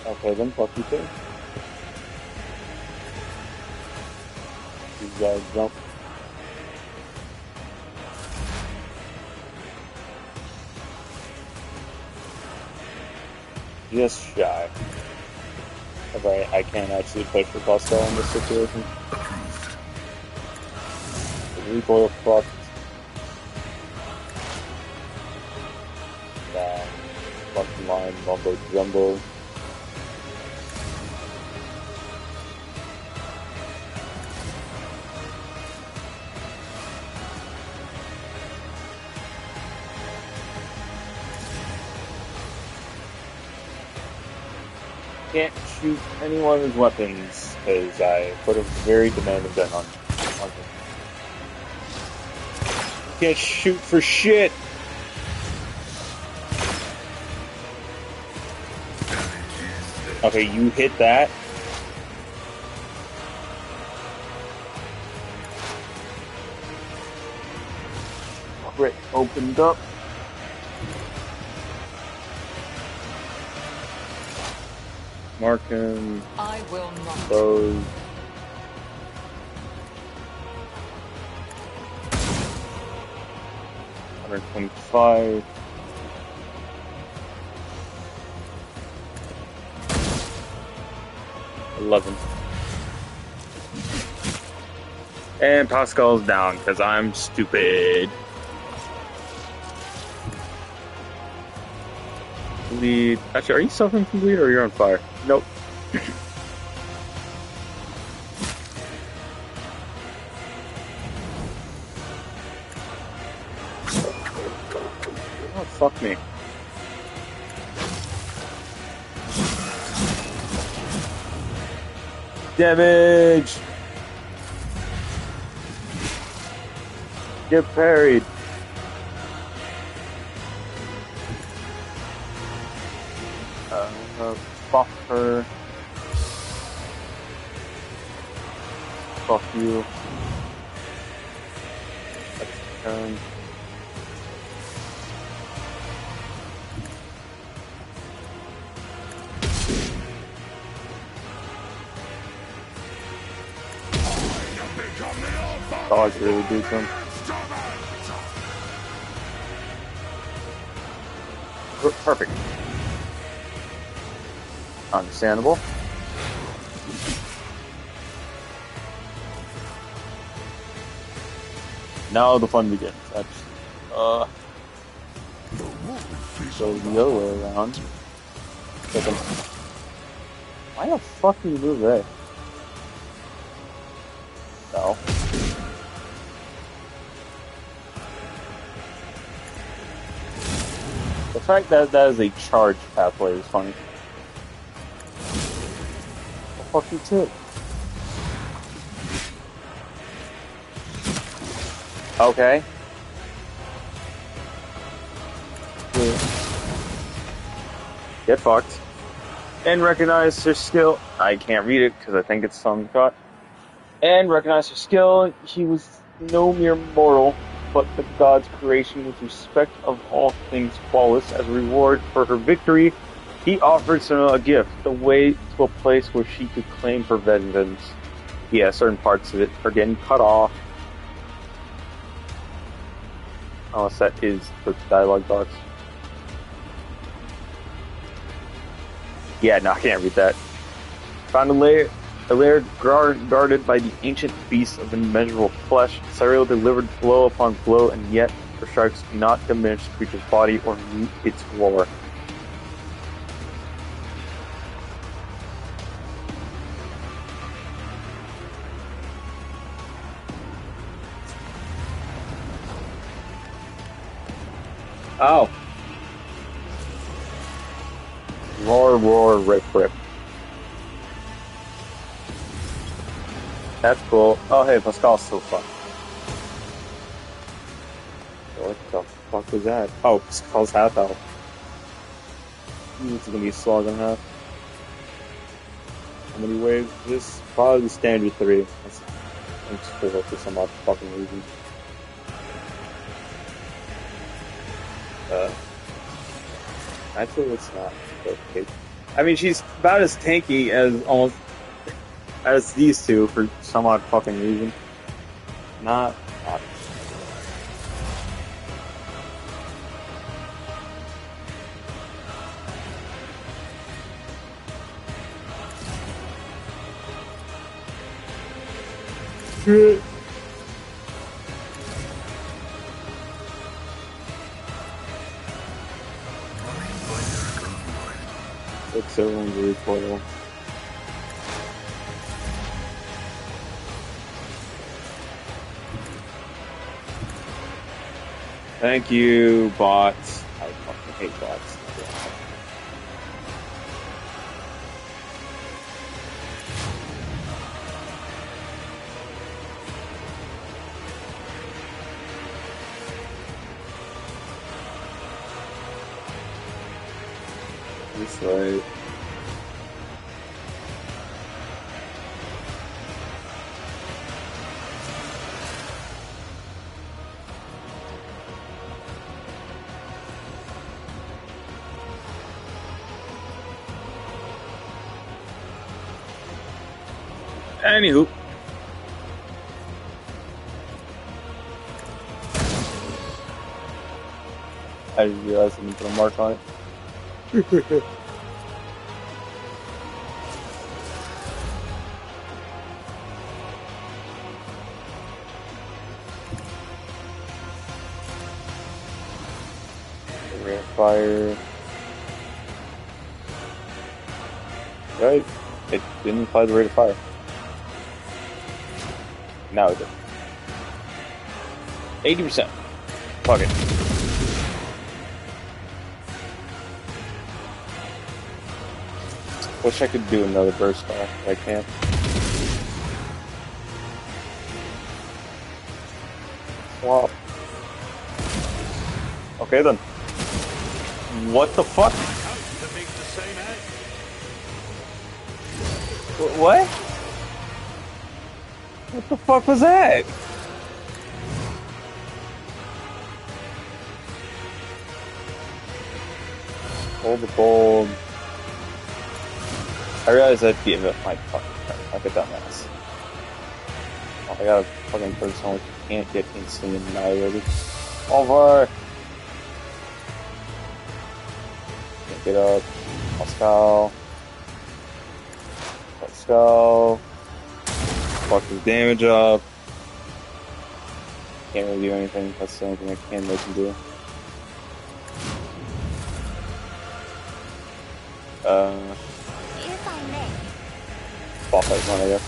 Okay, then fuck you too. These guys jump. Just shy. Alright, I can't actually push for Pascal in this situation. The recoil fucked. Fucking line, mumbo jumbo. Can't shoot any one of his weapons because I put a very demanding gun on him. Can't shoot for shit. Okay, you hit that. Crit opened up. Mark him. I will not. Bows. $125. $11. And Pascal's down because I'm stupid. Bleed. Actually, are you suffering from bleed or you're on fire? Nope. Oh, fuck me. Damage! Get parried. Fuck her. Fuck you. That's the turn. Dogs really do some. Perfect. Understandable. Now the fun begins. Actually, so the other way around. Why the fuck do you move there? No. The fact that that is a charge pathway is funny. Well, fuck you too. Okay. Get fucked. And recognize their skill. I can't read it because I think it's on cut. and recognized her skill. He was no mere mortal, but the god's creation with respect of all things flawless. As a reward for her victory, he offered Senua a gift, the way to a place where she could claim her vengeance. Yeah, certain parts of it are getting cut off. Unless that is the dialogue box. Yeah, no, I can't read that. Found a lair guarded by the ancient beasts of immeasurable flesh. Cyril delivered blow upon blow, and yet her strikes do not diminish the creature's body or mute its roar. Oh. Roar, roar, rip, rip. That's cool. Oh, hey, Pascal's so fun. What the fuck was that? Oh, Pascal's half out. It's gonna be a slog and a half. How many waves is this? Probably the standard 3. That's 4 for some odd fucking reason. Actually, it's not. Okay. I mean, she's about as tanky as these two for some odd fucking reason. Not. It's everyone's recoil. Thank you, bots. I fucking hate bots. This way. Anywho. I didn't realize I didn't put a mark on it. Rate of fire. Right? It didn't apply the rate of fire. Now it did. 80%. Fuck it. Wish I could do another burst fire, but I can't. Swap. Okay then. What the fuck? What? What the fuck was that? Hold the bulb. I realize I'd give it my fucking turn, like a dumbass. Oh, I got a fucking person which can't get instantly annihilated. Over! Can't get up. Pascal. Pascal. Fuck his damage up. Can't really do anything. That's the only thing I can make him do. If I may. Spotlight one, I guess.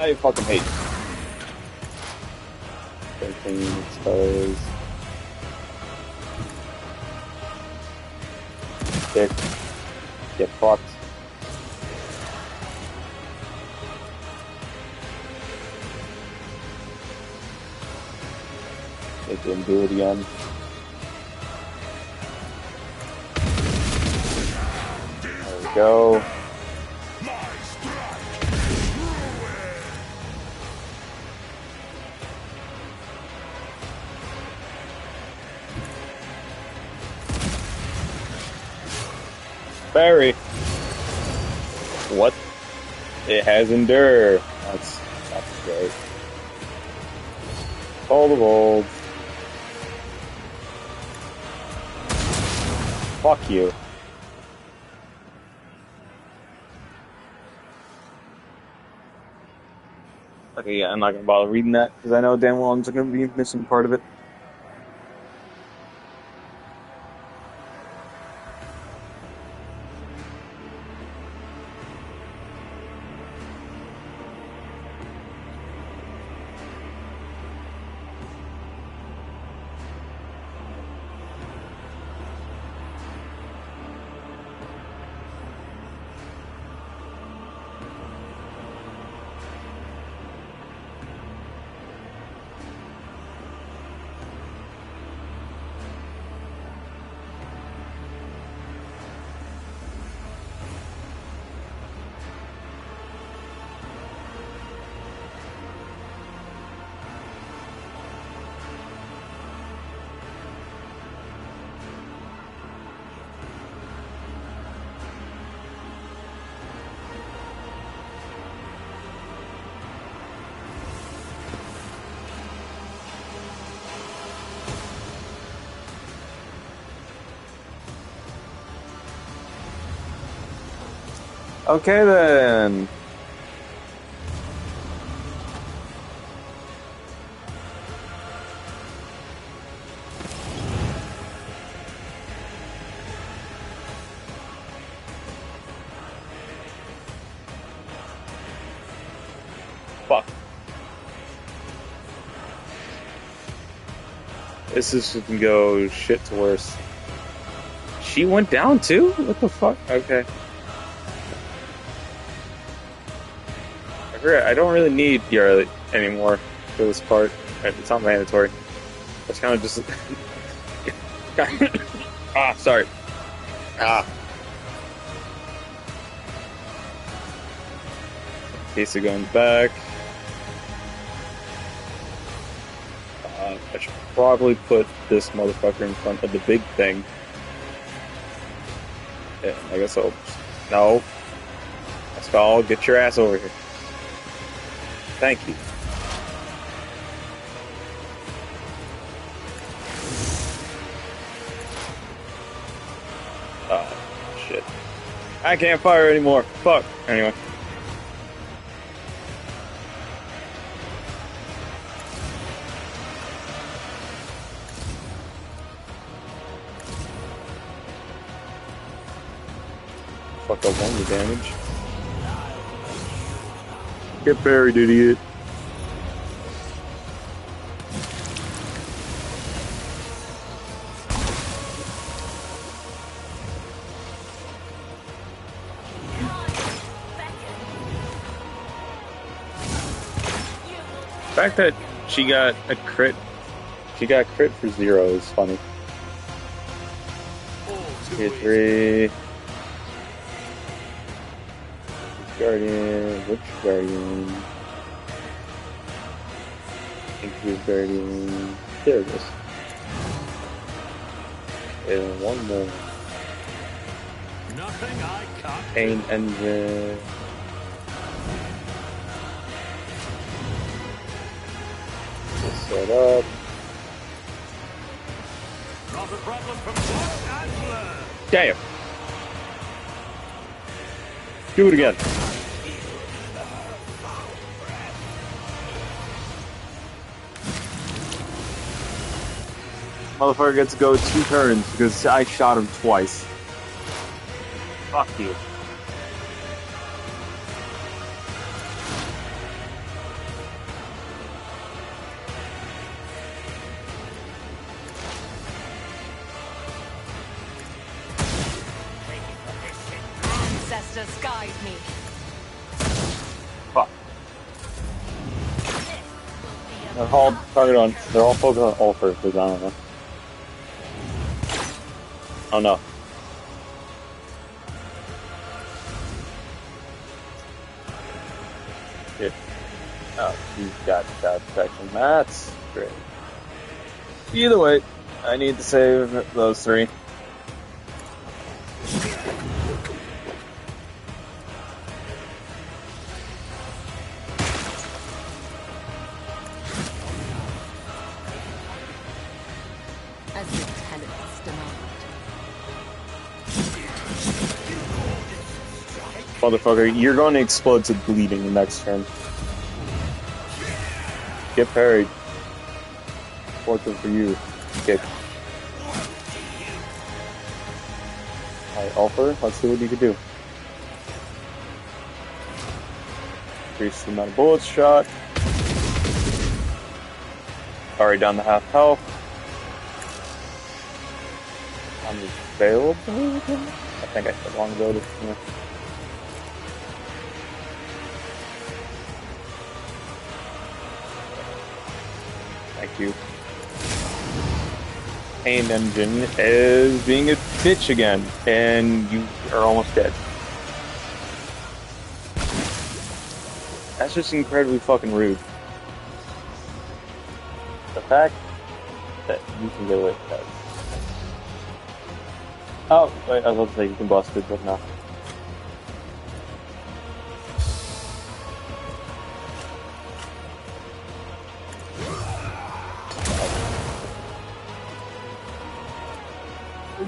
I fucking hate. 13 exposed. Dick. Get fucked. Make him do it again. go. My strike. Barry. What? It has endure. That's great. All the bolts. Fuck you. Okay, yeah, I'm not gonna bother reading that because I know damn well I'm just gonna be missing part of it. Okay then. Fuck. This is gonna go shit to worse. She went down too? What the fuck? Okay. I don't really need Yarly anymore for this part. It's not mandatory. It's kind of just... sorry. Case of going back. I should probably put this motherfucker in front of the big thing. Yeah, I guess I'll... No. Skull, get your ass over here. Thank you. Oh, shit. I can't fire anymore. Fuck. Anyway. Fuck up on the damage. Get buried, idiot. The fact that she got a crit for 0 is funny. Tier 3. Guardian, which Guardian? Increase Guardian. There it is. And one more. Nothing I can't. Pain Engine. Just set up. Not a problem from what and learn. Damn. Do it again. Motherfucker gets to go 2 turns because I shot him twice. Fuck you. Ancestors guide me. Fuck. They're all target on. They're all focused on Ulfer because I don't know. Oh no. shit. Oh, he's got that protection. That's great. Either way, I need to save those three. As the tenants demand. Motherfucker, you're going to explode to bleeding the next turn. Get parried. Fortune for you. Kick. Alright, Alpha, let's see what you can do. Increase the amount of bullets shot. Already down to half health. Unavailable? I think I said long ability. Yeah. Thank you. Pain engine is being a bitch again, and you are almost dead. That's just incredibly fucking rude. The fact that you can get away with that. Oh, wait, I was about to say you can bust it, but no.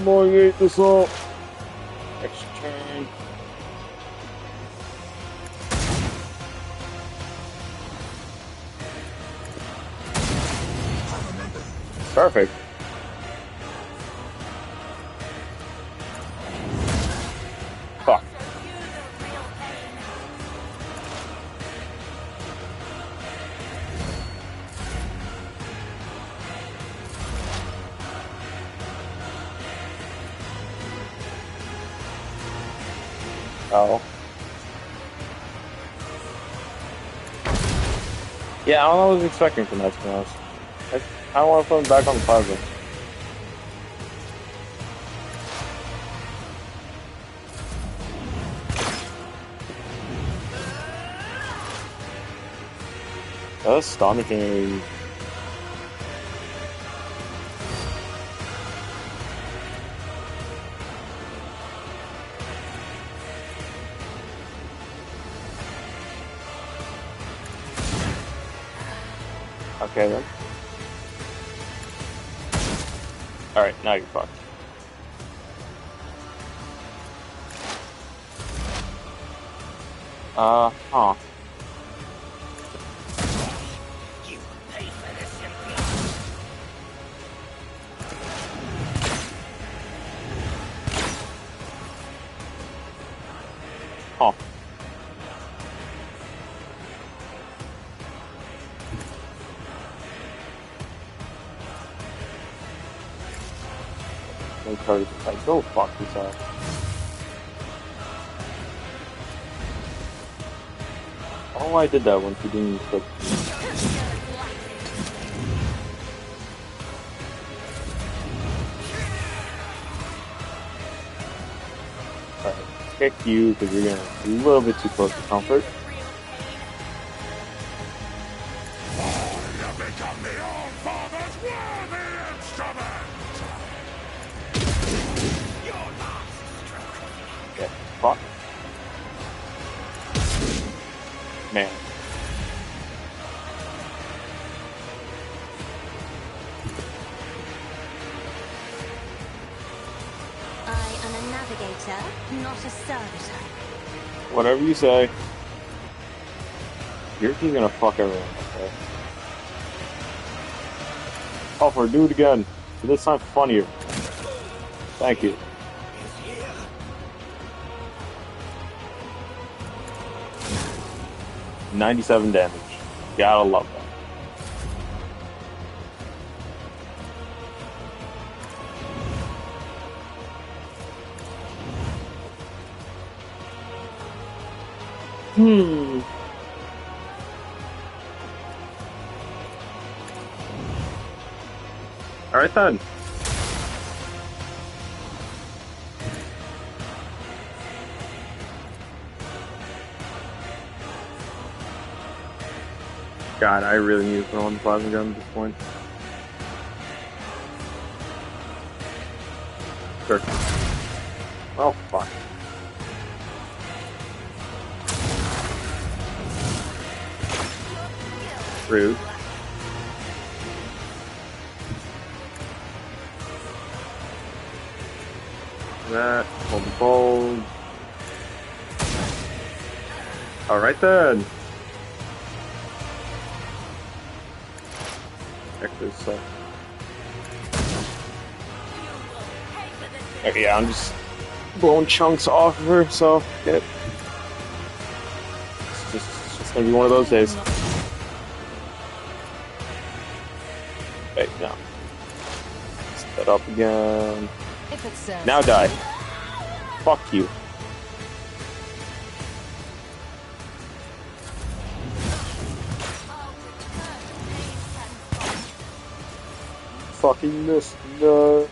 Elongate this up. Next turn. Perfect. Fuck. Oh. Yeah, I don't know what I was expecting from that, to be honest. I don't want to put him back on the plasma. That's astonishing. Okay then. Alright, now you're fucked. Huh. You pay for this in blood. Huh. No cards to fight. Go fuck yourself. I don't know why I did that once you didn't click. Alright, kick you because you're getting a little bit too close to comfort. You become the old father's worthy instrument! Your last stroke. Get fucked. Man. I am a navigator, not a servitor. Whatever you say. You're just gonna fuck everyone, okay? Offer, do it again. But this time funnier. Thank you. 97 damage. Gotta love that. Alright then. God, I really need to throw on the plasma gun at this point. Sure. Oh, fuck. Rude. That, hold the fold. Alright then. Actually, so. Yeah, I'm just blowing chunks off of her, so get it. It's just gonna be one of those days. Wait, no. Set that up again. Now die. Fuck you. Fucking missed. No.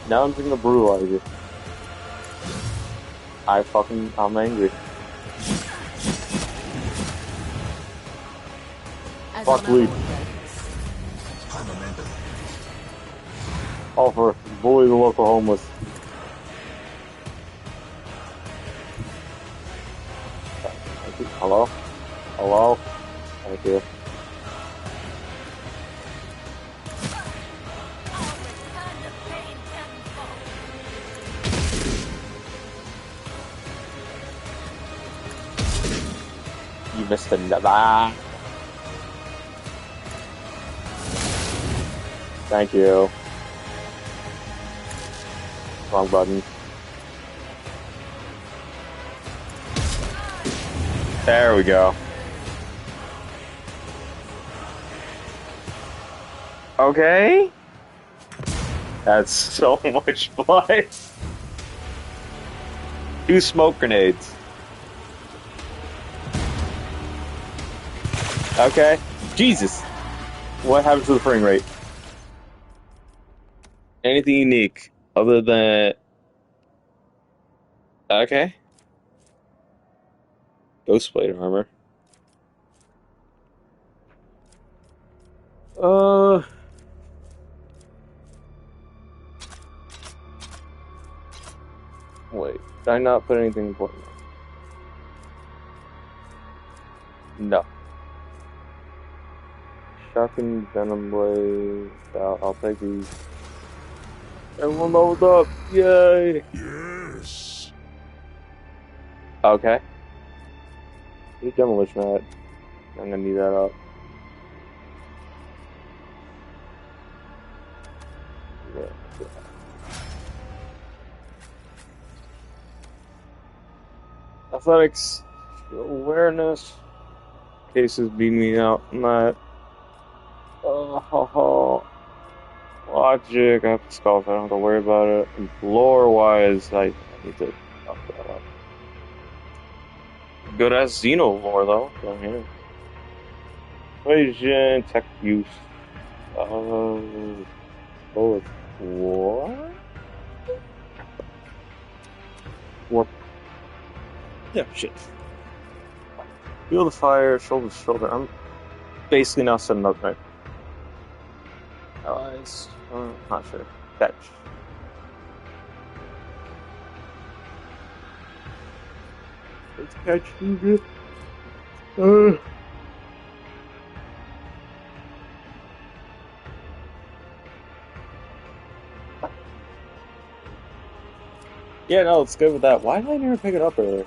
Now I'm thinking of brutalize you. I'm angry. Fuck lead. Offer, bully the local homeless. Hello? Hello? Thank you. You missed another. Thank you. Wrong button. There we go. Okay. That's so much blood. 2 smoke grenades. Okay. Jesus. What happens to the frame rate? Anything unique other than... Okay. Ghost plate armor. Wait. Did I not put anything important? No. Sharpened venom blade. I'll take these. Everyone leveled up. Yay. Yes. Okay. Here's demolition mat. I'm gonna need that up. Yeah. Athletics, awareness. Cases beat me out on that. Logic, I have to sculpt, I don't have to worry about it. And lore wise, I need to up that up. Good as Xeno lore though, down here. Equation, tech use. Bullet. What? What? Yeah, shit. Feel the fire, shoulder to shoulder. I'm basically now setting up my allies. Not sure. Catch. Let's catch you. Yeah, no, it's good with that. Why did I never pick it up earlier?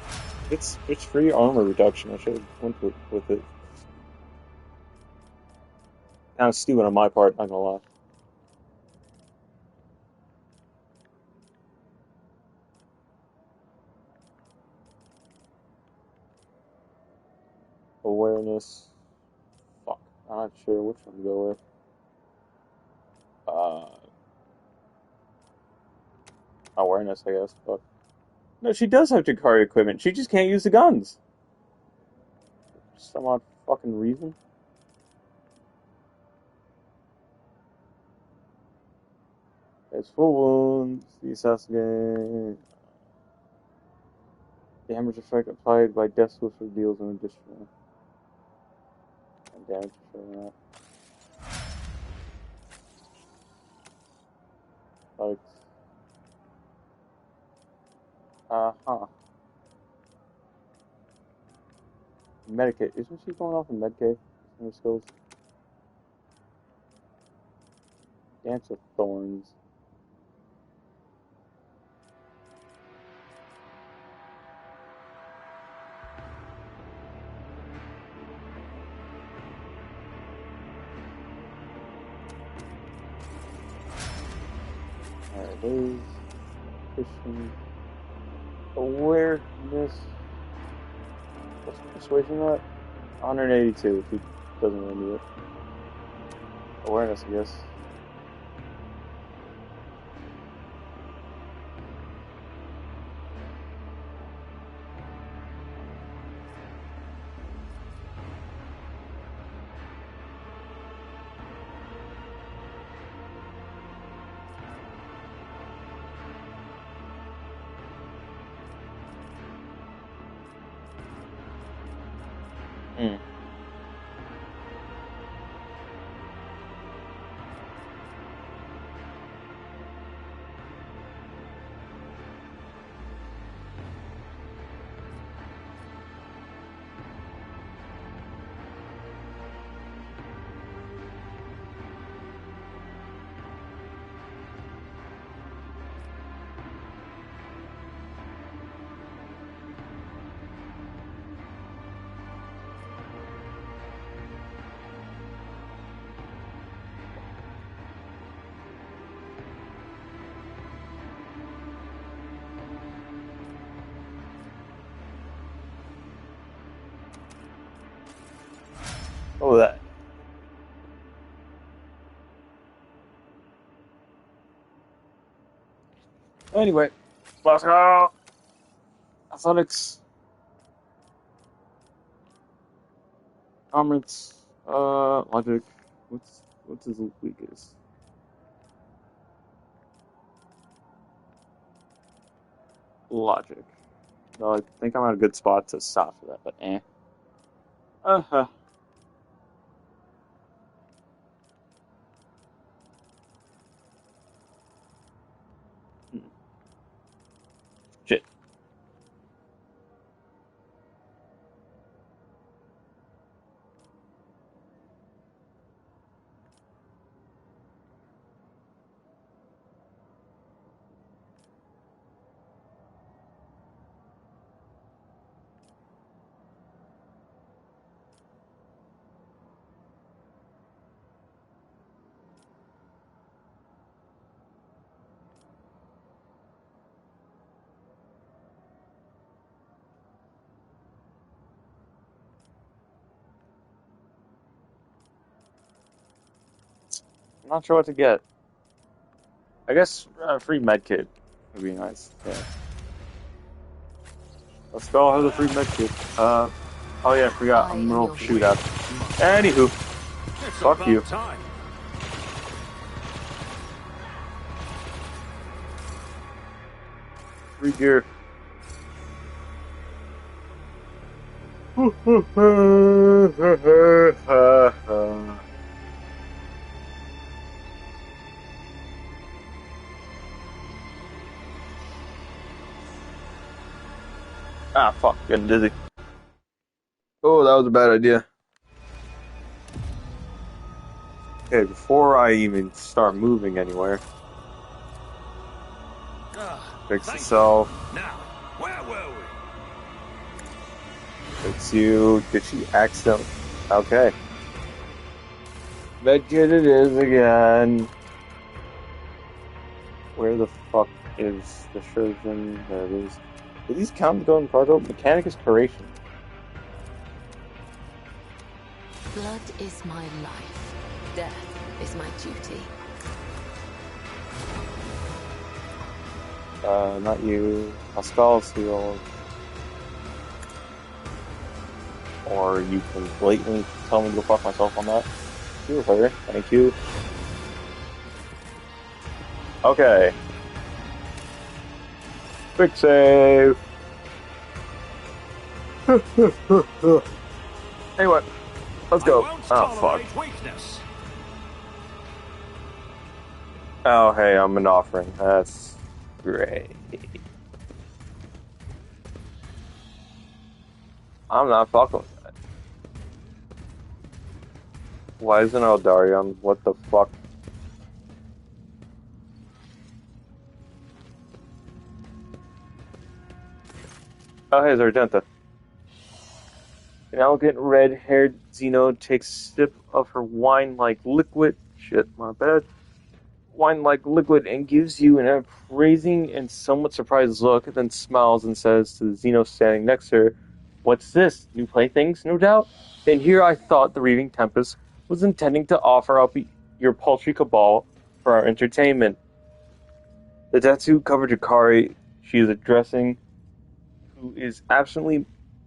It's free armor reduction. I should have went with it. Kind of stupid on my part, not gonna lie. Awareness. Fuck. I'm not sure which one to go with. Awareness, I guess. But no, she does have Jakari equipment. She just can't use the guns. For some odd fucking reason. It's full wounds. The assassinate. Damage effect applied by Death Swift deals an additional. And damage for that. Like, huh. Medicate. Isn't she going off in Medicate? In the skills? Dance of Thorns. Alright, there's Christian awareness. What's persuasion at? 182 if he doesn't really need it. Awareness, I guess. Hmm. Oh, that. Anyway, let's go. Athletics. Comrades. Logic. What's his weakest? Logic. No, I think I'm at a good spot to stop for that, but eh. Uh-huh. Hmm. Shit. I'm not sure what to get. I guess free medkit would be nice. Yeah. Let's go have the free medkit. Oh yeah, I forgot. I'm gonna shoot at. Anywho, It's fuck about you. time. Free gear. Ah, fuck, getting dizzy. Oh, that was a bad idea. Okay, before I even start moving anywhere, fix Thank itself. you. Now, where were we? Fix you. Did she accidentally? Okay. Medkit it is again. Where the fuck is the surgeon? There it is. Do these count go in cargo? Mechanicus curation. Blood is my life. Death is my duty. Not you. Pascal seal. Or you can blatantly tell me to go fuck myself on that. You her. Thank you. Okay. Quick save. Anyway, Let's I go. won't Oh, fuck. tolerate weakness. Oh, hey, I'm an offering. That's great. I'm not fucking with that. Why isn't Eldarion? What the fuck? Oh, hey, it's Argenta. An elegant red-haired Xeno takes a sip of her wine-like liquid. Shit, my bad. Wine-like liquid and gives you an appraising and somewhat surprised look, then smiles and says to the Xeno standing next to her, "What's this? New playthings, no doubt? And here I thought the Reaving Tempest was intending to offer up your paltry cabal for our entertainment." The tattoo-covered Jakari she is addressing, who is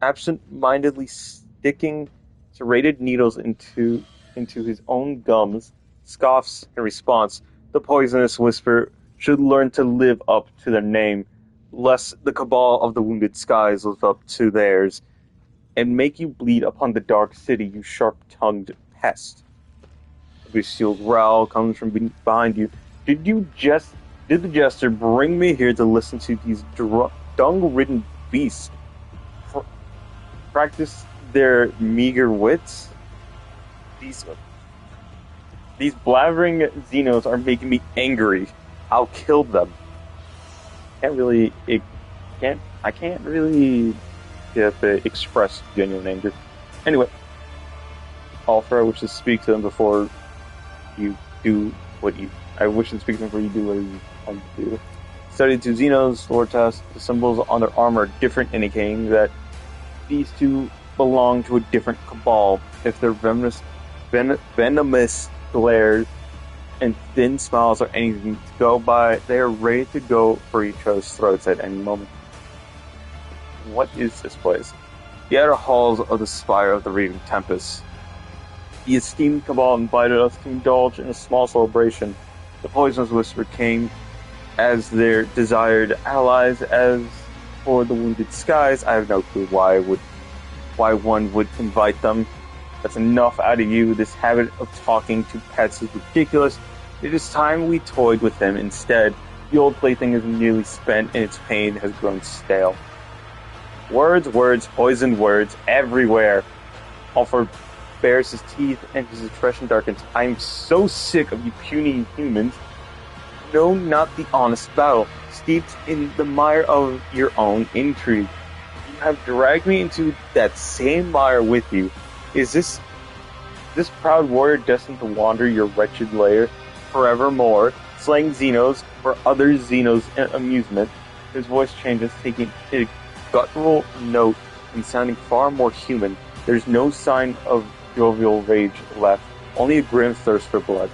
absent-mindedly sticking serrated needles into his own gums, scoffs in response. The poisonous whisper should learn to live up to their name, lest the cabal of the wounded skies live up to theirs, and make you bleed upon the dark city, you sharp-tongued pest. A bestial growl comes from behind you. Did the jester bring me here to listen to these dung-ridden beasts practice their meager wits? These blabbering Xenos are making me angry. I'll kill them. I can't really express genuine anger. Anyway, Alfra, I wish to speak to them before you do what you. I wish to speak to them before you do what you want to do. Studied to Xenos lore test, the symbols on their armor are different, indicating that these two belong to a different cabal. If their venomous glares and thin smiles are anything to go by, they are ready to go for each other's throats at any moment. What is this place? The outer halls of the spire of the Reaving Tempest. The esteemed cabal invited us to indulge in a small celebration. The poisonous whisper came as their desired allies. As for the wounded skies, I have no clue why one would invite them. That's enough out of you. This habit of talking to pets is ridiculous. It is time we toyed with them instead. The old plaything is nearly spent and its pain has grown stale. Words, poisoned words, everywhere. Alfred bares his teeth and his expression darkens. I am so sick of you puny humans. No, not the honest battle, steeped in the mire of your own intrigue. You have dragged me into that same mire with you. Is this proud warrior destined to wander your wretched lair forevermore, slaying Xenos for other Xenos' amusement? His voice changes, taking a guttural note and sounding far more human. There's no sign of jovial rage left, only a grim thirst for blood.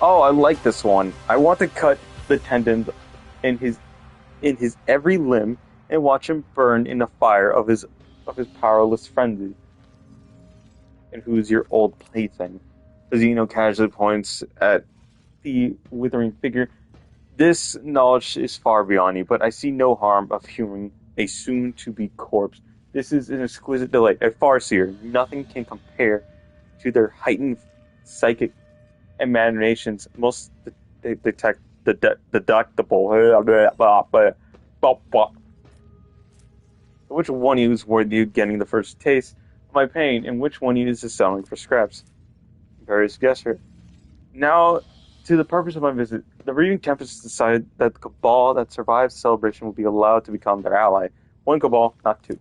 Oh, I like this one. I want to cut the tendons in his every limb and watch him burn in the fire of his powerless frenzy. And who's your old plaything? The Xeno casually points at the withering figure. This knowledge is far beyond you, but I see no harm of humoring a soon-to-be corpse. This is an exquisite delight, a farseer. Nothing can compare to their heightened psychic imaginations, most deductible. Which one of you is worthy of getting the first taste of my pain, and which one of you is selling for scraps? Various guesser. Now, to the purpose of my visit, the Reaving Tempest decided that the cabal that survives the celebration will be allowed to become their ally. One cabal, not two.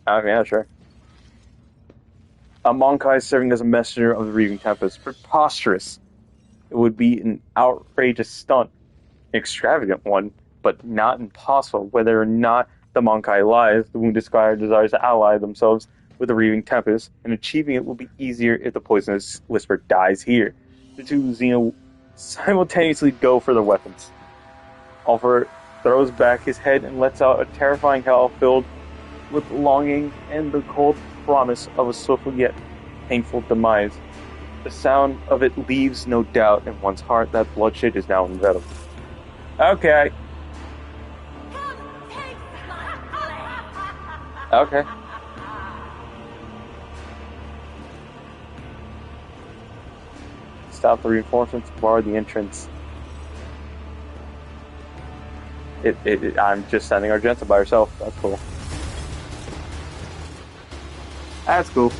Yeah, sure. A Monkai serving as a messenger of the Reaving Tempest. Preposterous. It would be an outrageous stunt. An extravagant one, but not impossible. Whether or not the Monkai lies, the Wounded Sky desires to ally themselves with the Reaving Tempest, and achieving it will be easier if the Poisonous Whisper dies here. The two Xeno simultaneously go for their weapons. Alfred throws back his head and lets out a terrifying howl filled with longing and the cold promise of a swift yet painful demise. The sound of it leaves no doubt in one's heart that bloodshed is now inevitable. Okay. Okay. Stop the reinforcements, bar the entrance. I'm just sending Argenta by herself. That's cool. That's cool.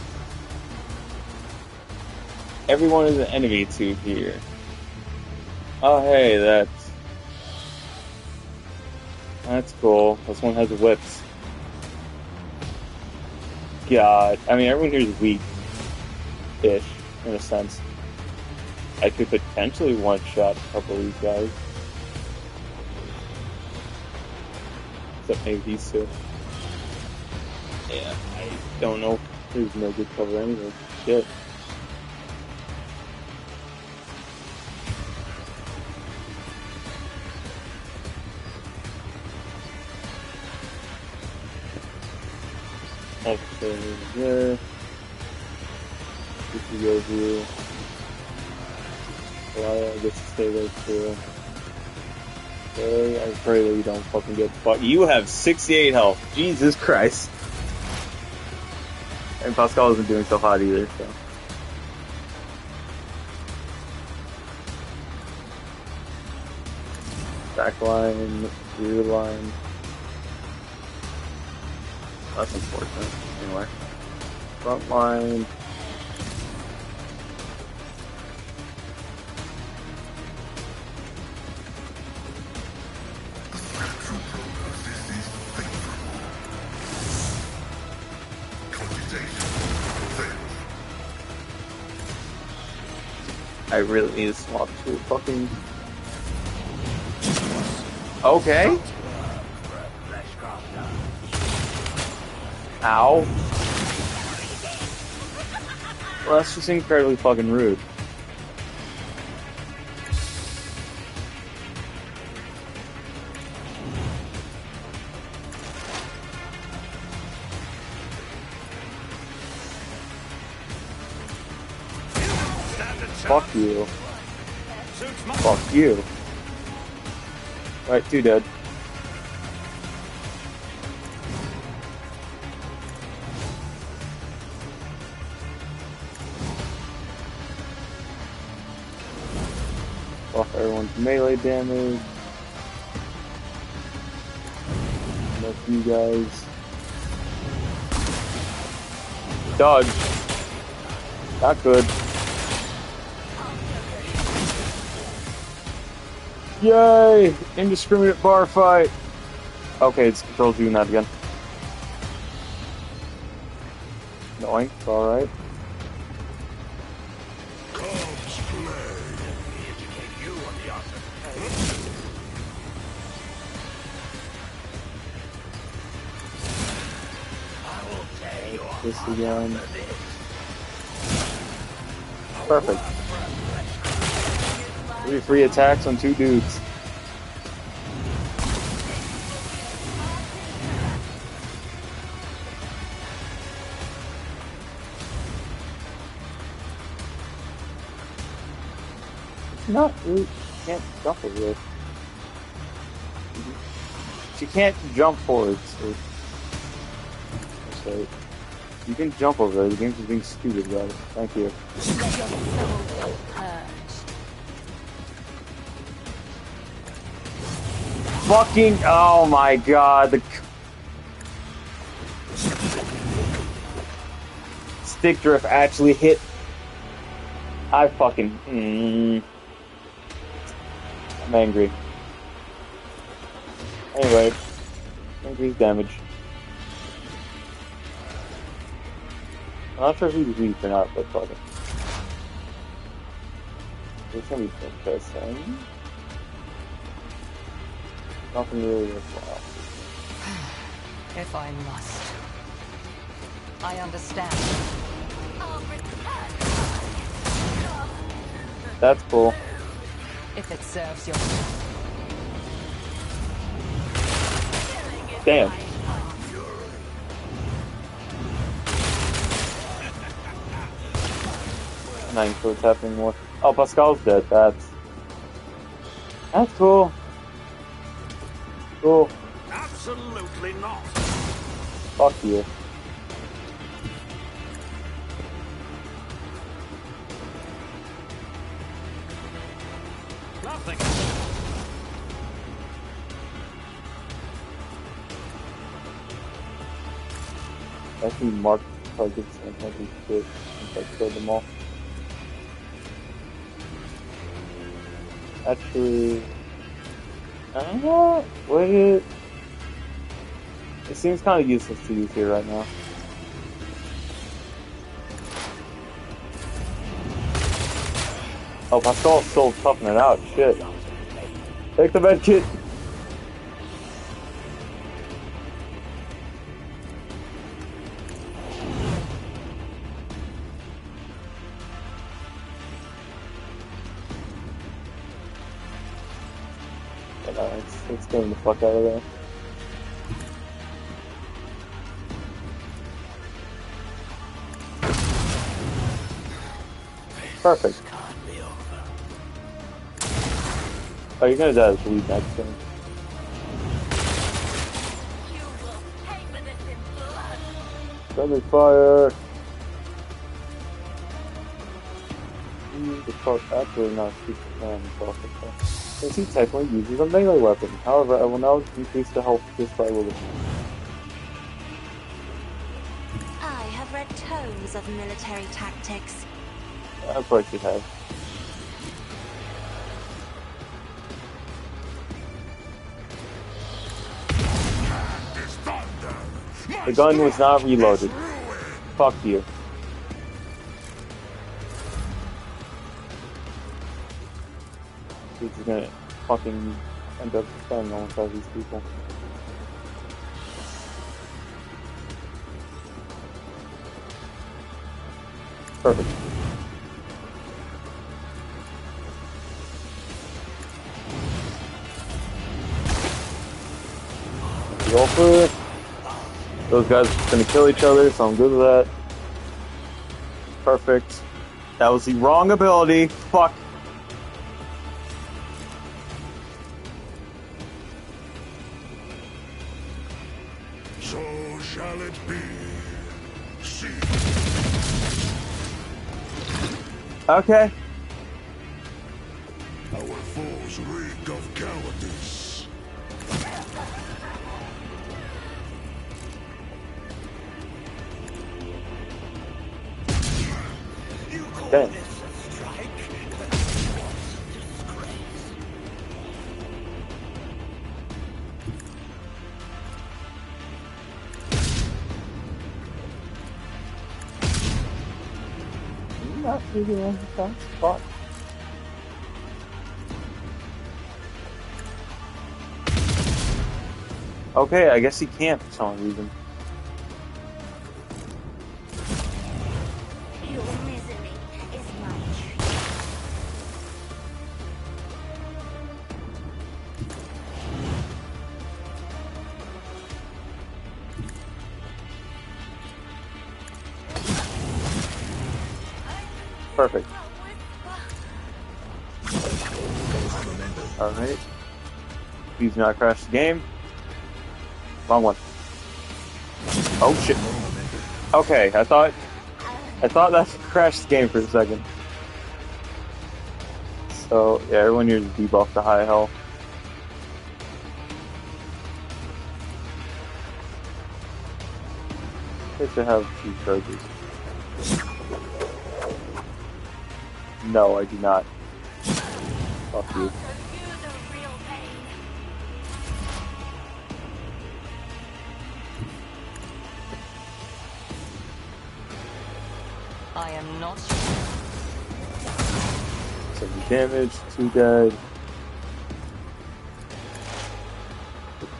Everyone is an enemy to here. Oh, hey, that's cool. This one has whips. God, I mean, everyone here is weak-ish, in a sense. I could potentially one-shot a couple of these guys. Except maybe these two. Yeah, I don't know. There's no good cover anyway. Shit. Okay, there. If you go here. Well, I guess to stay there too. Okay, I pray that you don't fucking get fucked. You have 68 health. Jesus Christ. And Pascal isn't doing so hot either, so. Back line, rear line. That's unfortunate. Anyway. Front line. I really need to swap to a fucking... Okay. Ow. Well, that's just incredibly fucking rude. Fuck you. Fuck you. Alright, 2 dead. Buff everyone's melee damage. Enough you guys. Dodge. Not good. Yay! Indiscriminate bar fight! Okay, it's Control's doing that again. Annoying, it's alright. This again. Perfect. 3 free attacks on 2 dudes. Not really. Can't jump over it. She can't jump forward. So you can jump over it. The game's just being stupid about it. Thank you. Fucking, oh my god, the stick drift actually hit. I fucking, I'm angry. Anyway, increased damage. I'm not sure if he's weak or not, but fuck it. It's gonna be interesting. Nothing really worthwhile. If I must. I understand. That's cool. If it serves your... Damn. I'm not even sure what's happening more. Oh, Pascal's dead. That's cool. Cool. Absolutely not. Fuck you. Nothing. Actually, mark targets and every shit since I killed them all. Actually, I don't know. Would it? It seems kind of useless to use here right now. Oh, Pascal's still toughing it out. Shit. Take the med kit. Let's get him the fuck out of there. Perfect. Oh, you're gonna die as bleed next turn. Friendly fire! The fuck, actually not super fan as he technically uses a melee weapon. However, I will now increase the health just by a little bit. I have read tomes of military tactics. I probably should have. The gun was not reloaded. Fuck you. He's gonna fucking end up spending almost all these people. Perfect. Go for it. Those guys are gonna kill each other, so I'm good with that. Perfect. That was the wrong ability. Fuck. So shall it be. See. Okay. Our foes reek of cowardice. You call Okay. this a strike? What's disgrace? Not really on the spot. Okay, I guess he can't for some reason. Your misery is my treat. Perfect. Alright. Please not crash the game. Wrong one. Oh shit. Okay, I thought that crashed the game for a second. So yeah, everyone here is debuffed to high health. I should have 2 charges. No, I do not. Fuck you. I am not. 70 damage, 2 dead.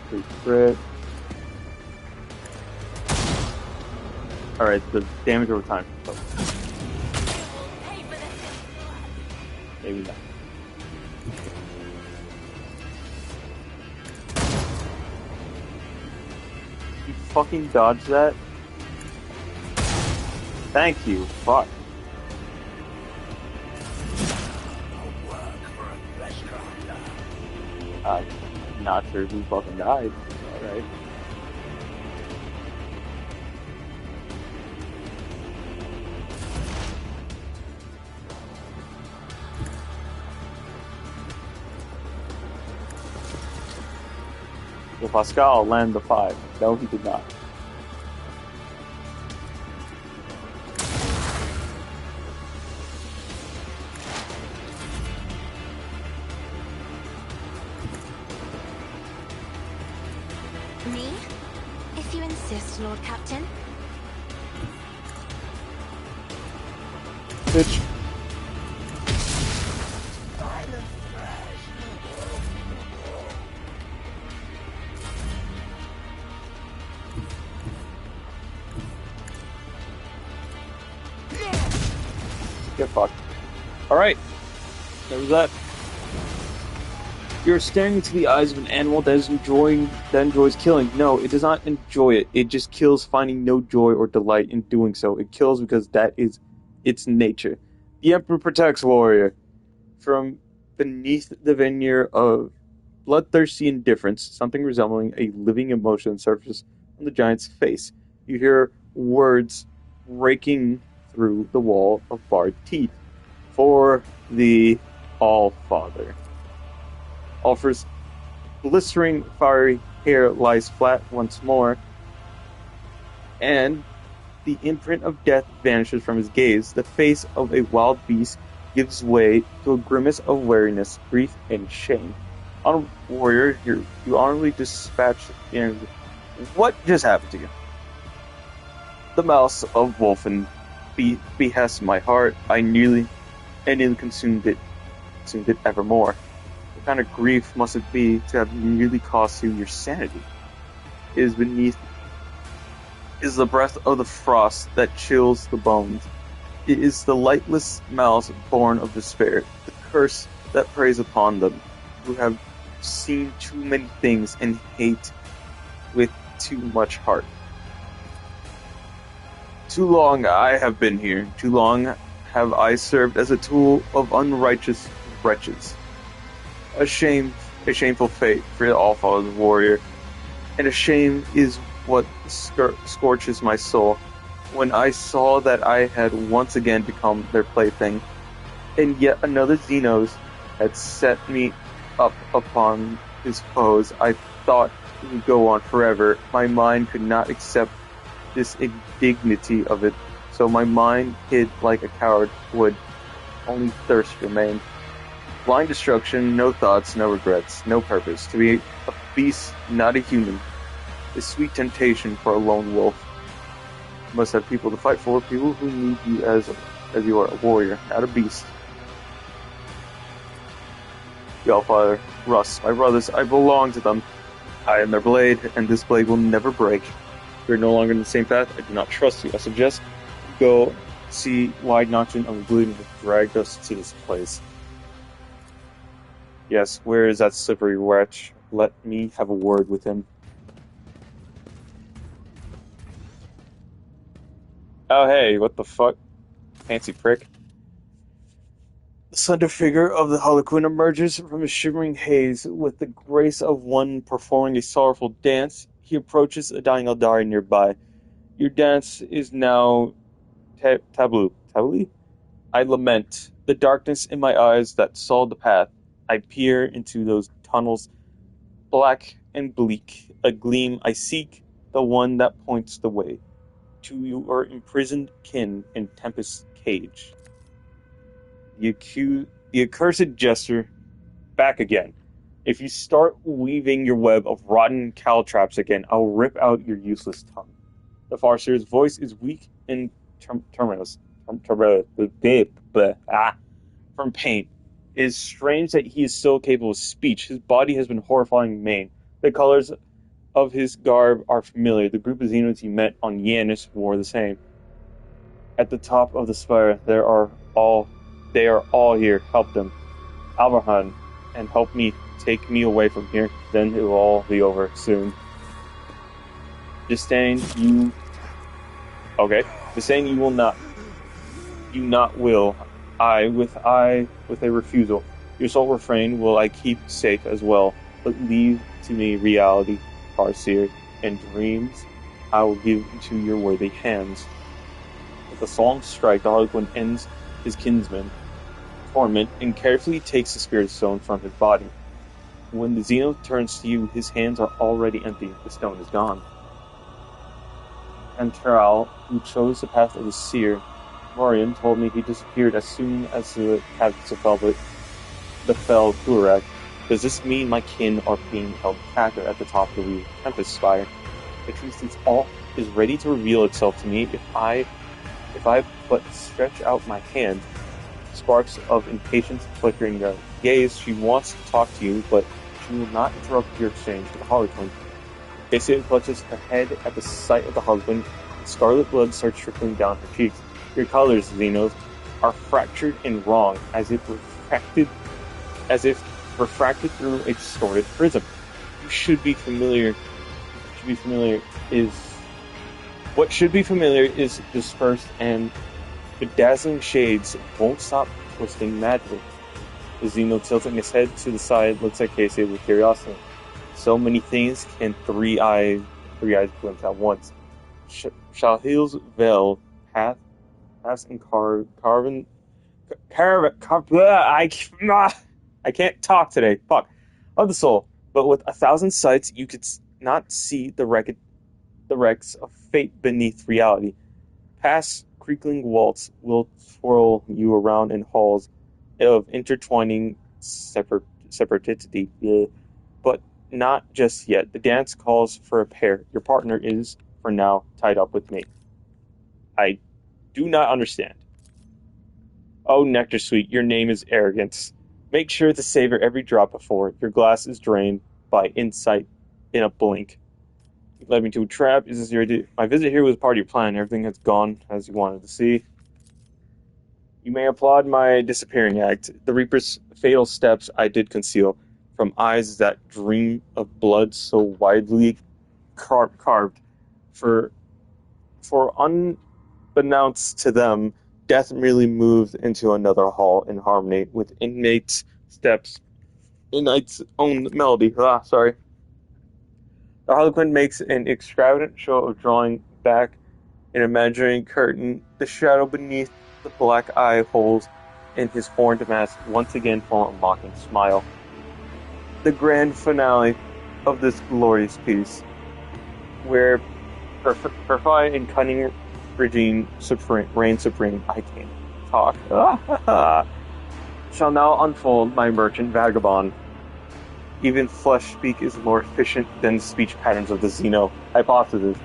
3 crit. Alright, the damage over time. Oh. Maybe not. You fucking dodged that? Thank you. Fuck. Not sure who fucking died. Alright. Pascal land the 5? No, he did not. Me? If you insist, Lord Captain. Bitch. Get fucked. Alright. There was that. You're staring into the eyes of an animal that enjoys killing. No, it does not enjoy it. It just kills, finding no joy or delight in doing so. It kills because that is its nature. The Emperor protects, warrior. From beneath the veneer of bloodthirsty indifference, something resembling a living emotion surfaces on the giant's face. You hear words breaking through the wall of barred teeth. For the All-Father. Ulfr's blistering, fiery hair lies flat once more, and the imprint of death vanishes from his gaze. The face of a wild beast gives way to a grimace of weariness, grief, and shame. On warrior, you honorably dispatch the enemy. What just happened to you? The mouse of Wolfen behests my heart. I nearly consumed it evermore. What kind of grief must it be to have nearly cost you your sanity? It is the breath of the frost that chills the bones. It is the lightless malice born of despair, the curse that preys upon them who have seen too many things and hate with too much heart. Too long I have been here. Too long have I served as a tool of unrighteous wretches. A shameful fate for the All-Father's warrior, and a shame is what scorches my soul. When I saw that I had once again become their plaything, and yet another Xenos had set me up upon his foes, I thought it would go on forever. My mind could not accept this indignity of it, so my mind hid like a coward would. Only thirst remained. Blind destruction, no thoughts, no regrets, no purpose. To be a beast, not a human, is sweet temptation for a lone wolf. You must have people to fight for, people who need you as you are, a warrior, not a beast. The Allfather, Russ, my brothers, I belong to them. I am their blade, and this blade will never break. We are no longer in the same path. I do not trust you. I suggest you go see why Nocturne of Oblivion has dragged us to this place. Yes, where is that slippery wretch? Let me have a word with him. Oh hey, what the fuck? Fancy prick. The slender figure of the Harlequin emerges from a shimmering haze with the grace of one performing a sorrowful dance. He approaches a dying Eldari nearby. Your dance is now taboo. Taboo? I lament the darkness in my eyes that saw the path. I peer into those tunnels, black and bleak. A gleam I seek, the one that points the way to your imprisoned kin in Tempest's cage. The accursed jester, back again. If you start weaving your web of rotten caltraps again, I'll rip out your useless tongue. The Farseer's voice is weak and tremulous. From pain. It is strange that he is still capable of speech. His body has been horrifying main. The colors of his garb are familiar. The group of Xenos he met on Yanis wore the same. At the top of the spire, they are all here. Help them. Alvarhan, and help me take me away from here. Then it will all be over soon. Disdain, you... Okay. Disdain, you will not. You not will. With a refusal. Your sole refrain will I keep safe as well, but leave to me reality, Farseer, and dreams I will give into your worthy hands. With the song strike, the Harlequin ends his kinsman torment and carefully takes the spirit stone from his body. When the Xeno turns to you, his hands are already empty. The stone is gone. And Teral, who chose the path of the seer, Morian told me he disappeared as soon as the captives the fell Kurak. Does this mean my kin are being held captive at the top of the Tempest Spire? The truth is ready to reveal itself to me if I but stretch out my hand. Sparks of impatience flickering their gaze. She wants to talk to you, but she will not interrupt your exchange with the Harlequin. Casey clutches her head at the sight of the Harlequin, and scarlet blood starts trickling down her cheeks. Your colors, Xenos, are fractured and wrong, as if refracted through a distorted prism. What should be familiar is dispersed, and the dazzling shades won't stop twisting madly. The Xeno, tilting his head to the side, looks at Casey with curiosity. So many things can three eyes glimpse at once. Shahil's veil, paths and I can't talk today. Fuck. Of the soul, but with 1,000 sights, you could not see the wrecks of fate beneath reality. Past creaking walls will twirl you around in halls of intertwining separatity. Yeah. But not just yet. The dance calls for a pair. Your partner is, for now, tied up with me. I do not understand. Oh, Nectar Sweet, your name is arrogance. Make sure to savor every drop before your glass is drained by insight in a blink. You led me to a trap. Is this your idea? My visit here was part of your plan. Everything has gone as you wanted to see. You may applaud my disappearing act. The Reaper's fatal steps I did conceal from eyes that dream of blood so widely carved. For unbeknownst to them, death merely moved into another hall in harmony with inmates' steps. Inmate's own melody. The Harlequin makes an extravagant show of drawing back an imaginary curtain. The shadow beneath the black eye holes in his horned mask once again form a mocking smile. The grand finale of this glorious piece, where perfect and cunning regime reign supreme. I can't talk. Shall now unfold my merchant vagabond. Even flesh speak is more efficient than the speech patterns of the Xeno. Hypothesis.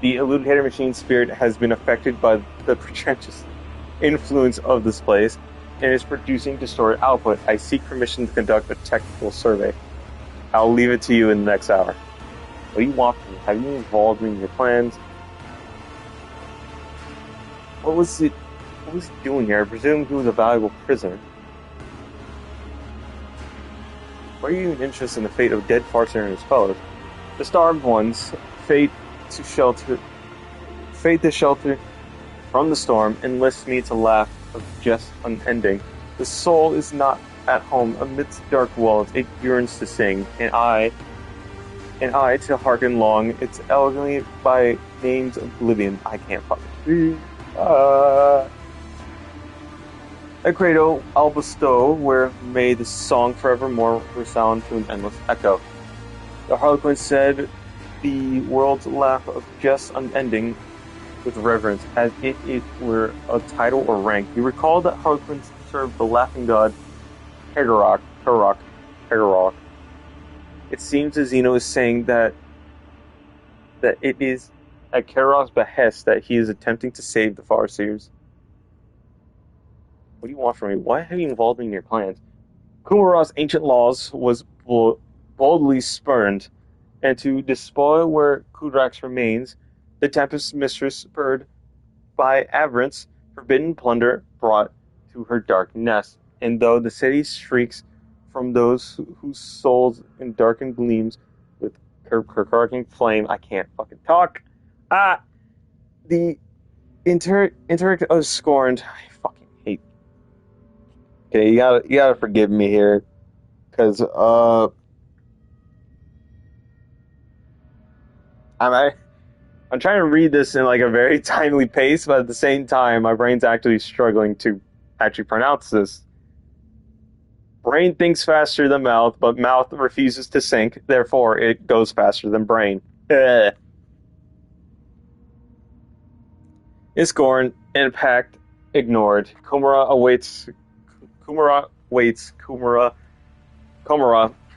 The elucidator machine spirit has been affected by the pretentious influence of this place and is producing distorted output. I seek permission to conduct a technical survey. I'll leave it to you in the next hour. What do you want from me? Have you involved me in your plans? What was he doing here? I presume he was a valuable prisoner. Why are you even interested in the fate of dead Farseer and his fellows? The starved ones, fate to shelter from the storm, enlists me to laugh of jest unending. The soul is not at home amidst dark walls, it yearns to sing, and I to hearken long, it's elegantly by names oblivion. I can't fucking see. A cradle I'll bestow, where may the song forevermore resound to an endless echo. The Harlequin said, the world's laugh of jest unending with reverence, as if it were a title or rank. You recall that Harlequins served the laughing god Hegarok. It seems that Xeno is saying that it is at Kerok's behest that he is attempting to save the Farseers. What do you want from me? Why have you involved me in your plans? Kumara's ancient laws was boldly spurned, and to despoil where Kudrak's remains, the Tempest Mistress bird by avarice, forbidden plunder brought to her dark nest. And though the city shrieks from those whose souls in darkened gleams with carking flame, I can't fucking talk. The intellect of scorned. I fucking hate. Okay, you gotta forgive me here, because I'm trying to read this in like a very timely pace, but at the same time, my brain's actually struggling to actually pronounce this. Brain thinks faster than mouth, but mouth refuses to sink, therefore it goes faster than brain. Isgorn, impact ignored. Komara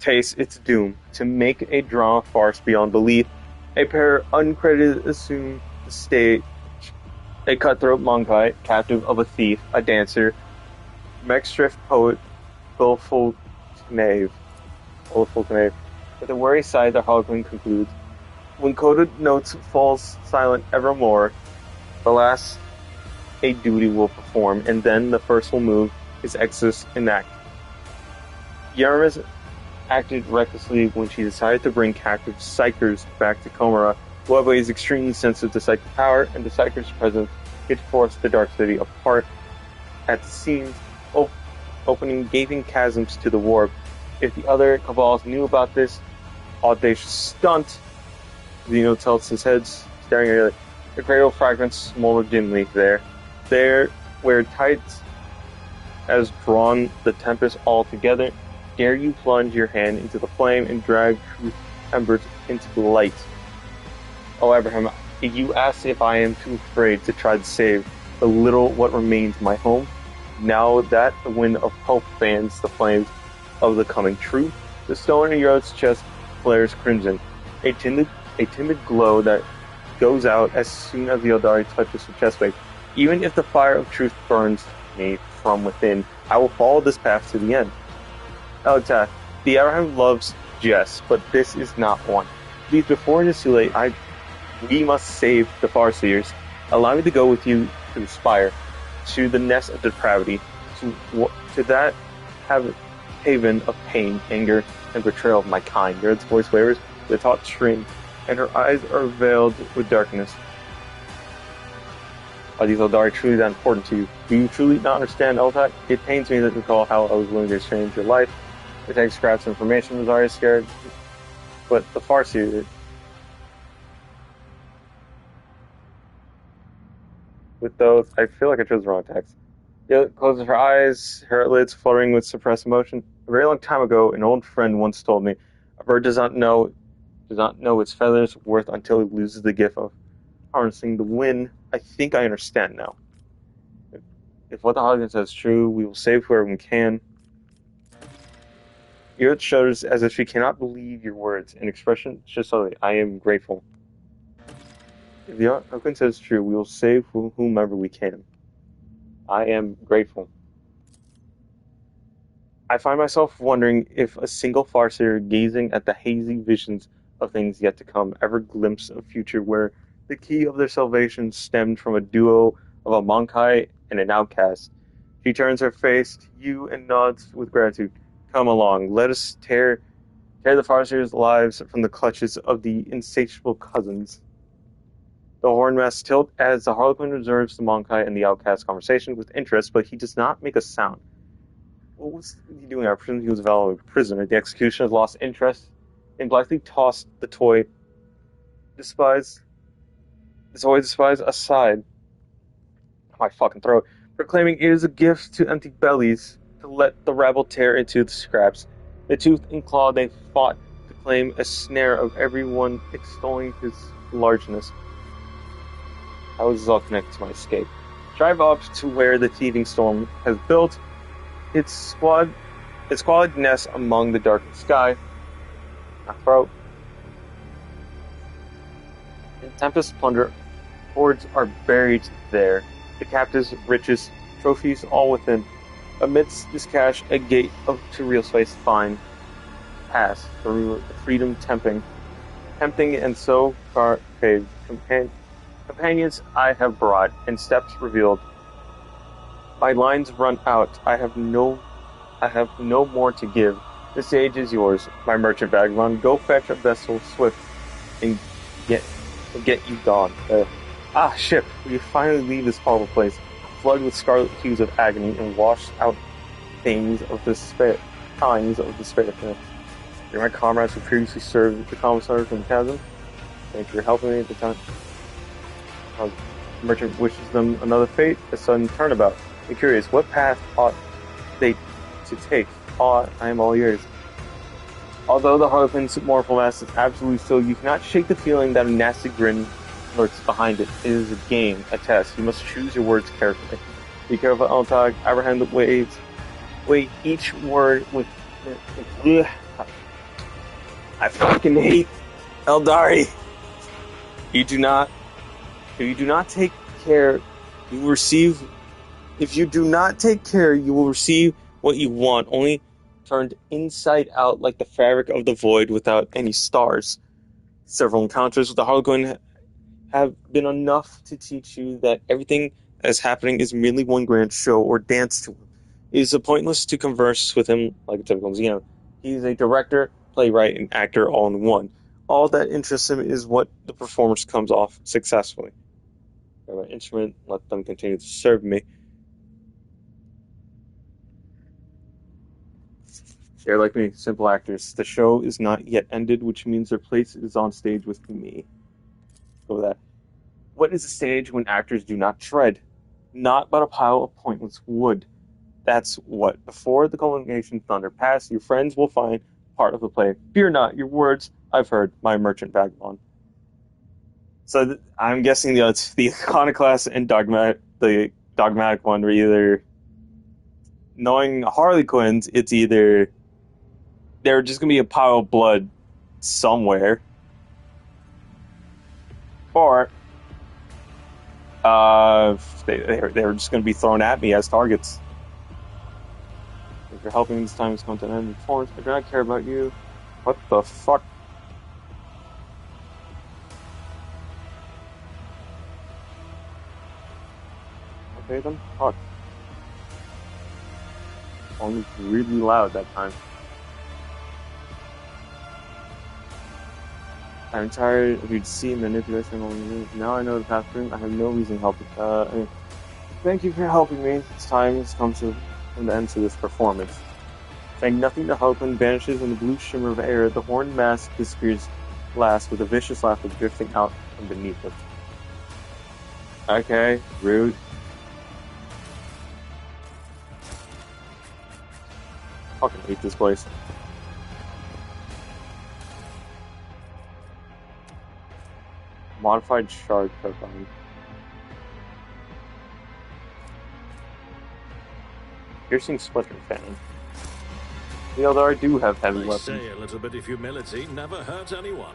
tastes its doom. To make a drama farce beyond belief, a pair uncredited assume the stage a cutthroat Monkai, captive of a thief, a dancer, Mexstrift poet, willful knave. With a wary sigh, the Harlequin concludes, when coded notes falls silent evermore, the last a duty will perform, and then the first will move his exodus enact. Yaramis acted recklessly when she decided to bring captive Psychers back to Komara. Whoever is extremely sensitive to psychic power, and the Psychers' presence could force the Dark City apart at the seams, opening gaping chasms to the warp. If the other Cabals knew about this audacious stunt, Zeno tilts his head, staring at it. The cradle fragments smolder dimly there. There, where tides has drawn the tempest all together, dare you plunge your hand into the flame and drag truth embers into the light? Oh, Abraham, you ask if I am too afraid to try to save the little what remains of my home. Now that the wind of hope fans the flames of the coming truth, the stone in Yod's chest flares crimson, a timid glow that goes out as soon as the Eldari touches the chestplate. Even if the fire of truth burns me from within, I will follow this path to the end. Elta, the Abraham loves jest, but this is not one. Please, before it is too late, we must save the Farseers. Allow me to go with you to the spire, to the nest of depravity, to that haven of pain, anger, and betrayal of my kind. Yard's voice wavers, the taut shrink, and her eyes are veiled with darkness. Are these Eldari truly that important to you? Do you truly not understand, Eltak? It pains me to recall how I was willing to exchange your life. It takes scraps of information, Rosaria scared. But the Farseer... With those, I feel like I chose the wrong text. Yet closes her eyes, her lids fluttering with suppressed emotion. A very long time ago, an old friend once told me, a bird does not know its feathers' worth until it loses the gift of harnessing the wind. I think I understand now. If what the Harlequin says is true, we will save whoever we can. Yurt shudders as if she cannot believe your words. An expression just so I am grateful. If the Harlequin says it's true, we will save whomever we can. I am grateful. I find myself wondering if a single Farseer gazing at the hazy visions of things yet to come ever glimpse a future where the key of their salvation stemmed from a duo of a Monkai and an outcast. She turns her face to you and nods with gratitude. Come along, let us tear the Farseers' lives from the clutches of the insatiable cousins. The hornmasts tilt as the Harlequin observes the Monkai and the outcast conversation with interest, but he does not make a sound. What was he doing? I presume he was a valuable prisoner. The executioner has lost interest and blithely tossed the toy despise aside. My fucking throat. Proclaiming it is a gift to empty bellies to let the rabble tear into the scraps. The tooth and claw they fought to claim a snare of everyone extolling his largeness. How is this all connected to my escape? Drive up to where the thieving storm has built its squalid nest among the darkened sky. My throat. In Tempest plunder, hoards are buried there. The captives, riches, trophies, all within. Amidst this cache, a gate to real space find. Pass through freedom tempting, and so far paved. Companions I have brought, and steps revealed. My lines run out. I have no more to give. The stage is yours, my merchant vagabond. Go fetch a vessel swift, and get you gone. Ship! We finally leave this horrible place, flooded with scarlet hues of agony, and washed out things of despair. You're my comrades who previously served the commissar from the chasm. Thank you for helping me at the time. The merchant wishes them another fate, a sudden turnabout. I'm curious, what path ought they to take? I am all yours. Although the Harlequin's mournful mask is absolutely still, you cannot shake the feeling that a nasty grin lurks behind it. It is a game, a test. You must choose your words carefully. Be careful, Eltog. Abraham the waves. Wait, each word with. Ugh. I fucking hate Eldari. If you do not take care, you will receive. If you do not take care, you will receive what you want, only turned inside out like the fabric of the void without any stars. Several encounters with the Harlequin have been enough to teach you that everything that is happening is merely one grand show or dance to him. It is pointless to converse with him like a typical Xeno. He is a director, playwright, and actor all in one. All that interests him is what the performance comes off successfully. Grab an instrument, let them continue to serve me. They're like me, simple actors. The show is not yet ended, which means their place is on stage with me. Go with that. What is a stage when actors do not tread? Not but a pile of pointless wood. That's what. Before the culmination thunder pass, your friends will find part of the play. Fear not, your words I've heard, my merchant vagabond. So I'm guessing the iconoclast and the dogmatic one were either, knowing Harley Quinns, it's either they're just gonna be a pile of blood somewhere, or they're just gonna be thrown at me as targets. If you're helping, this time has come to an end. Performance, I do not care about you. What the fuck? Okay then, fuck. Only really loud that time. I'm tired of you seeing manipulation. Now I know the path through. I have no reason to help you. Thank you for helping me. It's time has come to an end to this performance. Saying nothing to Harlequin vanishes in the blue shimmer of air. The horned mask disappears last with a vicious laughter drifting out from beneath it. Okay, rude. Fucking hate this place. Modified shard profile. Piercing splinter fan. Although I do have heavy weapons. They say a little bit of humility never hurt anyone.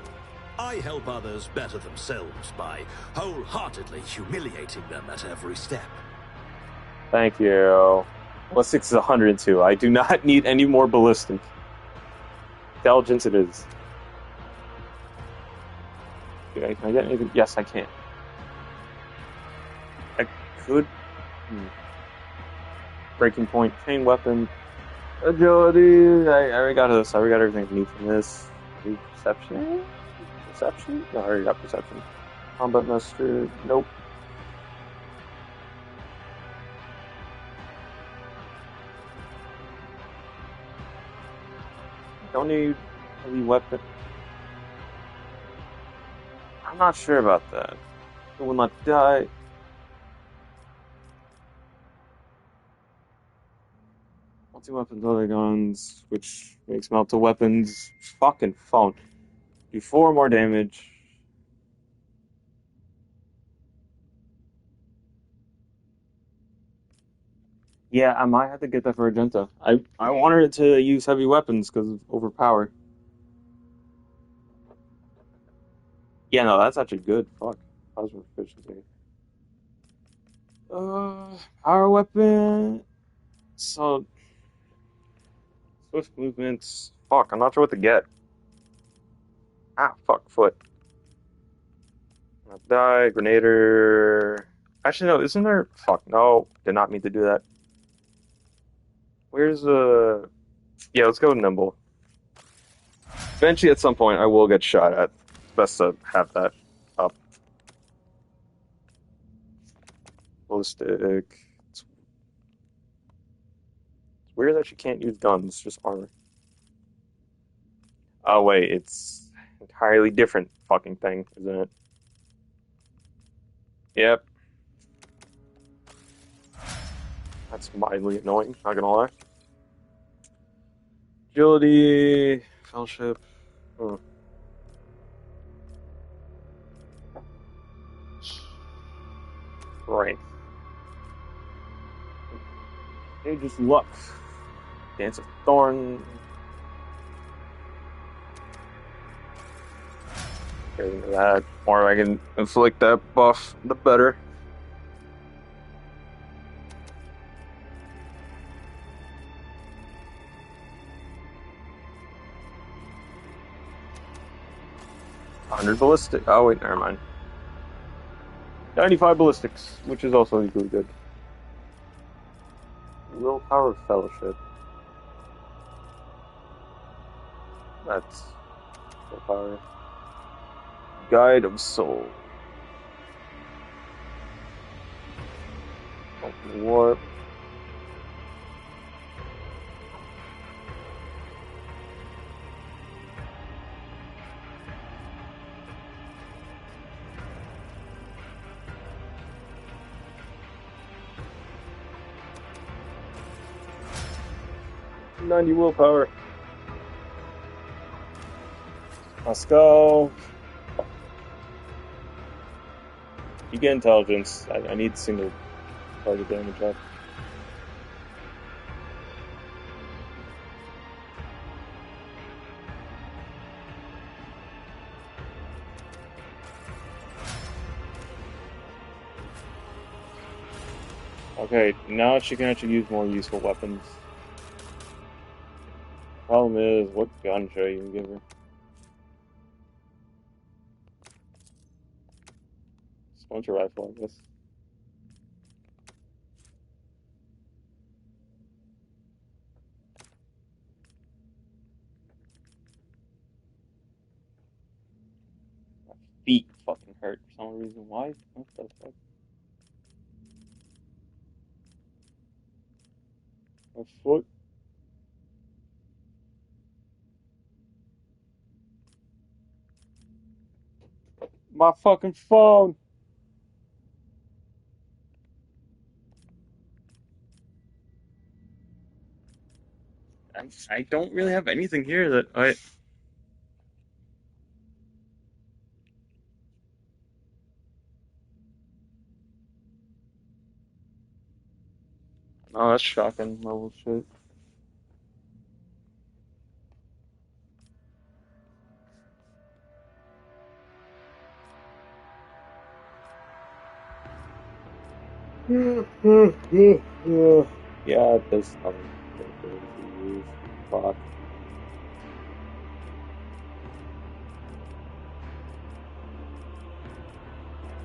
I help others better themselves by wholeheartedly humiliating them at every step. Thank you. Ballistics is 102. I do not need any more ballistic. Intelligence it is. Okay, can I get anything? Yes, I can. I could. Breaking point, chain weapon, agility. I already got this. I already got everything I need from this. Perception? Perception? No, I already got perception. Combat master. Nope. Don't need heavy weapon. I'm not sure about that. It will not die. Multi-weapons, other guns, which makes multiple weapons. Fucking phone. Do 4 more damage. Yeah, I might have to get that for Argenta. I wanted it to use heavy weapons because of overpower. Yeah, no, that's actually good. Fuck. Plasma efficiency. Power weapon. So, swift movements. Fuck, I'm not sure what to get. Ah, fuck, foot. Die, Grenader. Actually, no, isn't there? Fuck, no. Did not mean to do that. Where's the. Yeah, let's go nimble. Eventually, at some point, I will get shot at. It's best to have that up. Ballistic. It's weird that you can't use guns, just armor. Oh, wait, it's entirely different fucking thing, isn't it? Yep. That's mildly annoying, not gonna lie. Agility, fellowship. Hmm. Strength. Aegis luck. Dance of Thorn. Get into that. More I can inflict that buff, the better. Hundred ballistic. Oh wait, never mind. 95 ballistics, which is also equally good. Willpower fellowship. That's willpower. Guide of soul. Open warp. .90 willpower. Let's go. You get intelligence. I need single target damage up. Okay, now she can actually use more useful weapons. Problem is, what gun should I even give her? Splinter rifle, I guess. My feet fucking hurt for some reason. Why? What the fuck? My foot. My fucking phone. I don't really have anything here that I. Oh, that's shocking level shit. Yeah, there's nothing to use. Fuck.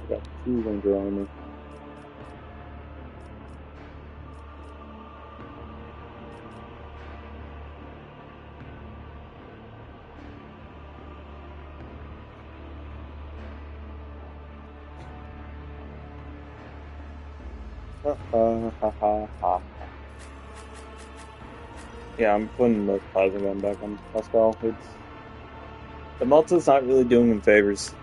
I got 2 ranger armor. Yeah, I'm putting the plasma gun back on Pascal. The Malta's not really doing him favors.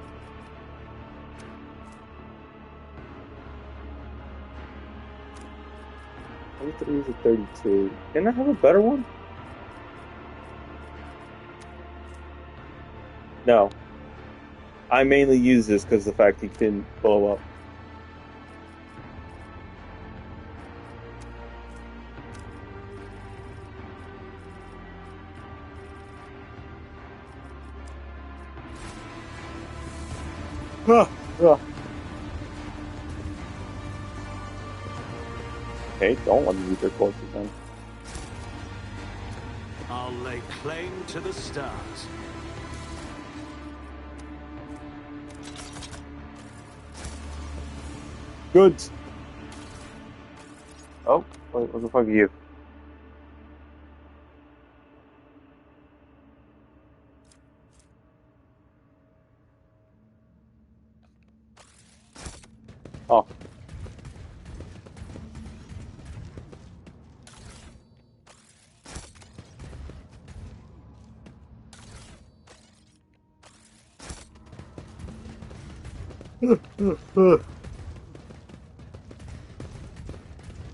33 is a 32. Can I have a better one? No. I mainly use this because the fact he can blow up. Okay, don't let me use their corpses then. I'll lay claim to the stars. Good. Oh, wait, what the fuck are you? Oh.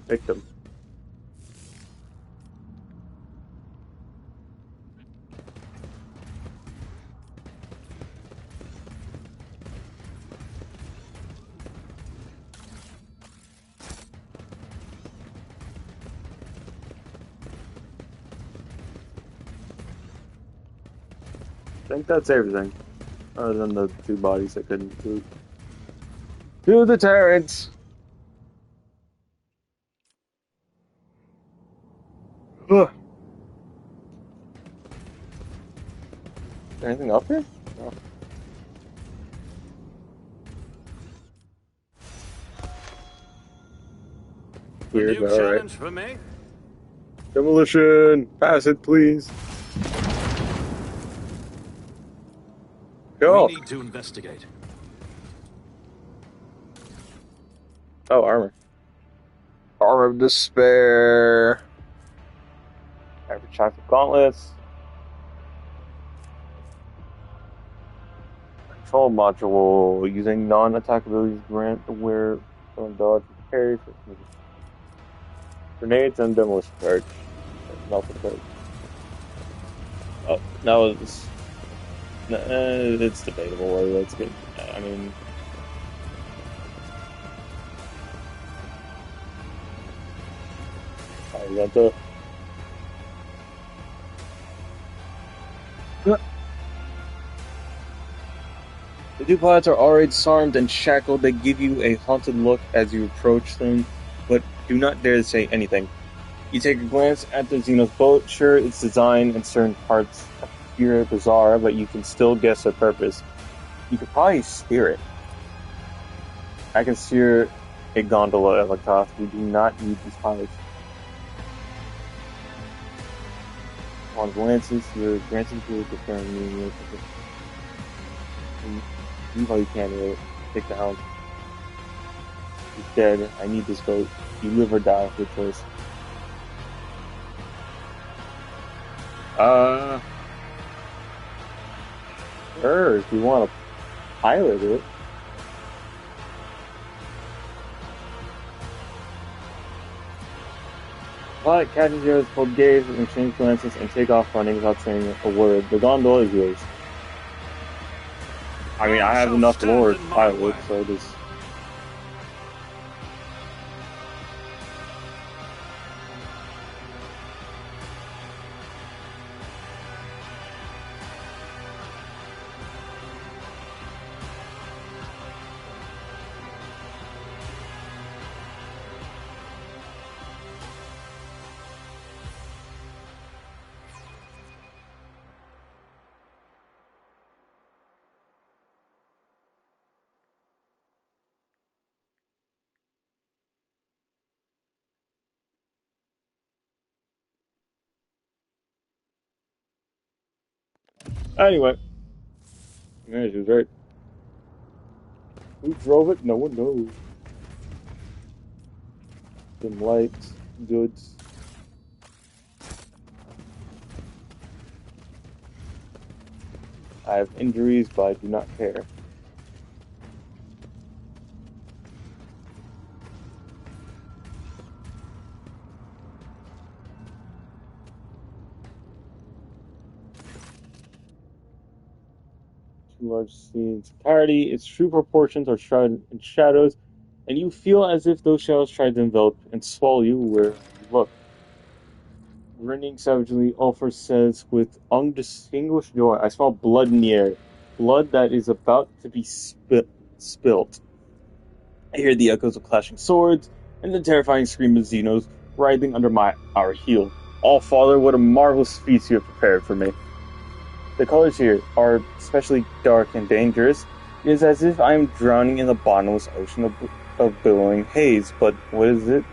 Victim. think that's everything. Other than the 2 bodies I couldn't do. To the turrets! Ugh. Is there anything up here? No. Weird, new but alright. challenge for me? Demolition! Pass it, please. Go! We need to investigate. Oh, armor. Armor of Despair. Average time for gauntlets. Control module. Using non-attack abilities grant aware from dodge and parry for grenades and demolition charge. Melted charge. Oh, that was. It's debatable whether that's good. I mean. I got the. The two pilots are already disarmed and shackled. They give you a haunted look as you approach them, but do not dare to say anything. You take a glance at the Xenos boat. Sure, its design and certain parts appear bizarre, but you can still guess their purpose. You could probably steer it. I can steer a gondola at Lactoth. We do not need these pilots. On glances, you're granted to confirm me. You know you can't do it. Take the helm. He's dead. I need this boat. You live or die. Good choice. Sure, if you want to pilot it. Pilot catches yours, cold gaze, and exchange glances, and take off running without saying a word. The gondola is yours. I mean, I have enough lore to pilot it, so just. Anyway. Yeah, she was right. Who drove it? No one knows. Dim lights, goods. I have injuries, but I do not care. Too large to see in its entirety. Its true proportions are shrouded in shadows, and you feel as if those shadows tried to envelop and swallow you where you look. Grinning savagely, Ulfar says with undistinguished joy, I smell blood in the air. Blood that is about to be spilt. I hear the echoes of clashing swords, and the terrifying scream of Xenos writhing under our heel. All-Father, what a marvelous feast you have prepared for me. The colors here are especially dark and dangerous. It is as if I am drowning in the bottomless ocean of billowing haze, but what is it?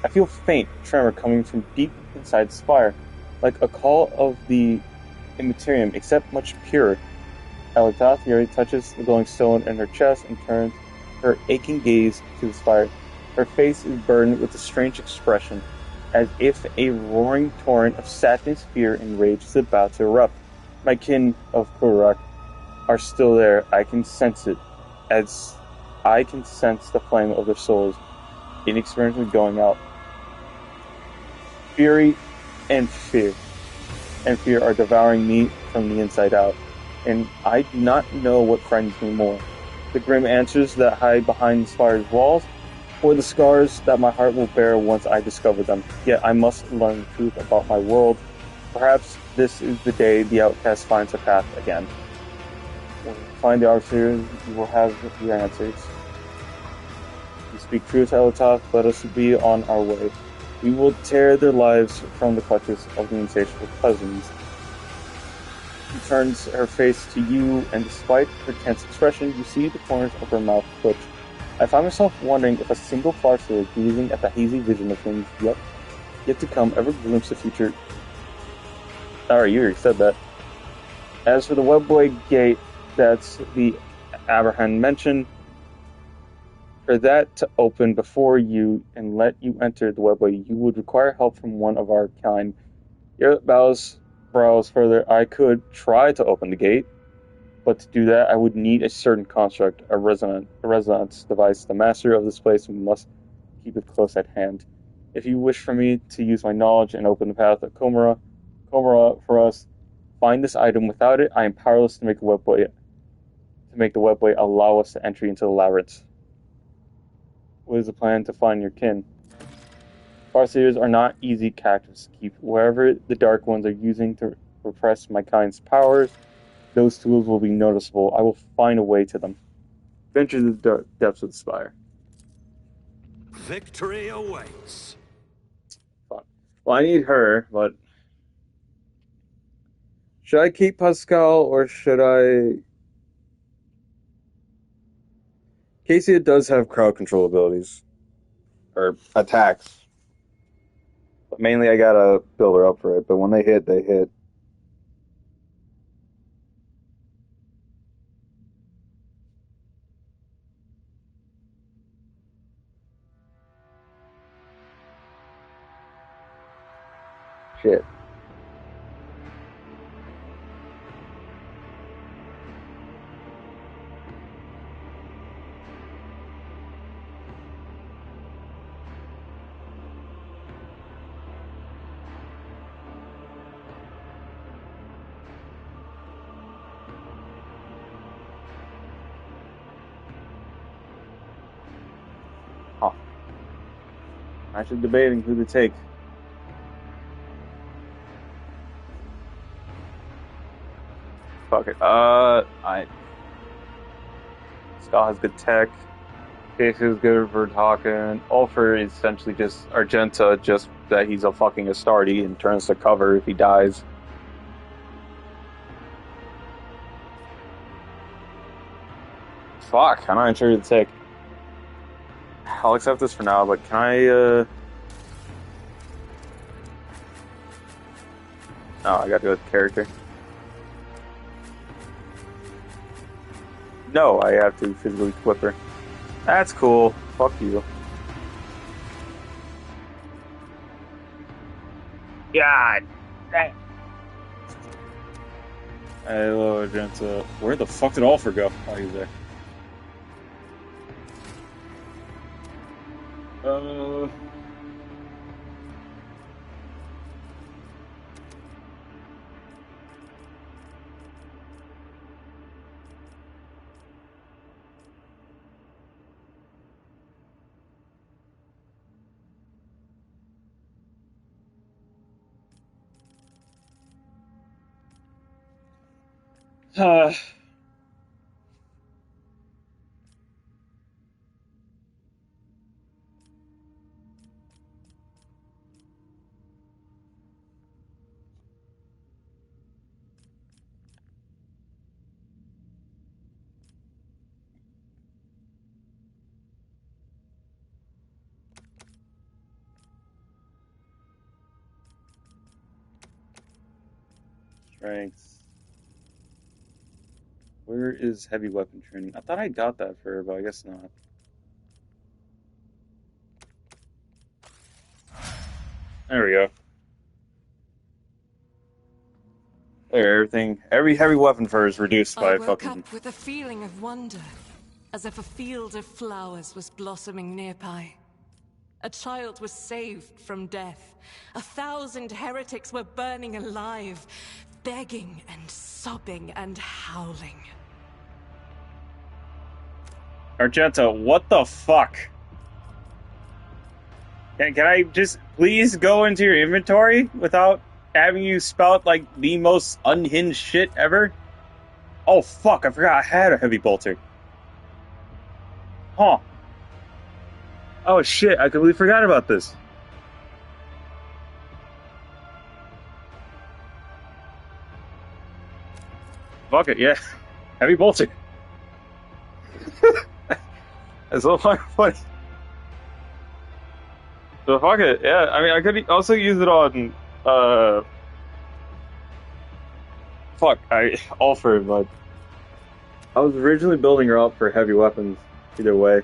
I feel faint tremor coming from deep inside the spire, like a call of the immaterium, except much purer. Alitathiri touches the glowing stone in her chest and turns her aching gaze to the spire. Her face is burdened with a strange expression, as if a roaring torrent of sadness, fear, and rage is about to erupt. My kin of Kurak are still there. I can sense it, as I can sense the flame of their souls inexperiencedly going out. Fury and fear are devouring me from the inside out, and I do not know what frightens me more: the grim answers that hide behind the spire's walls, or the scars that my heart will bear once I discover them. Yet I must learn the truth about my world. Perhaps this is the day the outcast finds a path again. When you find the Arbiters, you will have your answers. You speak truth, Elatoth, let us be on our way. We will tear their lives from the clutches of the insatiable cousins. She turns her face to you, and despite her tense expression, you see the corners of her mouth twitch. I find myself wondering if a single farseer gazing at the hazy vision of things yet to come ever glimpse the future. Alright, you already said that. As for the Webway Gate, that's the Abraham mentioned. For that to open before you and let you enter the Webway, you would require help from one of our kind. Your brows further. I could try to open the gate, but to do that, I would need a certain construct, a resonance device. The master of this place must keep it close at hand. If you wish for me to use my knowledge and open the path of Komara for us, find this item. Without it, I am powerless to make the webway allow us to entry into the labyrinth. What is the plan to find your kin? Farseers are not easy captives to keep. Wherever the Dark Ones are using to repress my kind's powers, those tools will be noticeable. I will find a way to them. Venture to the depths of the spire. Victory awaits. Fun. Well, I need her, but should I keep Pascal or should I? Casey does have crowd control abilities or attacks, but mainly I gotta build her up for it. But when they hit, they hit. Shit. Huh. I'm actually debating who to take. Fuck it. Scott has good tech. Casey is good for talking. Ulfer is essentially just Argenta, just that he's a fucking Astartes and turns to cover if he dies. Fuck, I'm not sure who to take. I'll accept this for now, but can I, Oh, I gotta go with the character. No, I have to physically equip her. That's cool. Fuck you. God. Hello, Argenta. Where the fuck did Ulfer go? Oh, he's there. Uh, Strength. Where is heavy weapon training? I thought I got that for her, but I guess not. There we go. There, every heavy weapon for her is reduced by I woke fucking. up with a feeling of wonder, as if a field of flowers was blossoming nearby. A child was saved from death. 1,000 heretics were burning alive, begging and sobbing and howling. Argenta, what the fuck? Can I just please go into your inventory without having you spout like the most unhinged shit ever. Oh fuck! I forgot I had a heavy bolter. Huh? Oh shit! I completely forgot about this. Fuck it, yeah. Heavy bolter. That's so fucking funny. So fuck it, yeah. I mean, I could also use it on, Ulfer, but I was originally building her up for heavy weapons. Either way.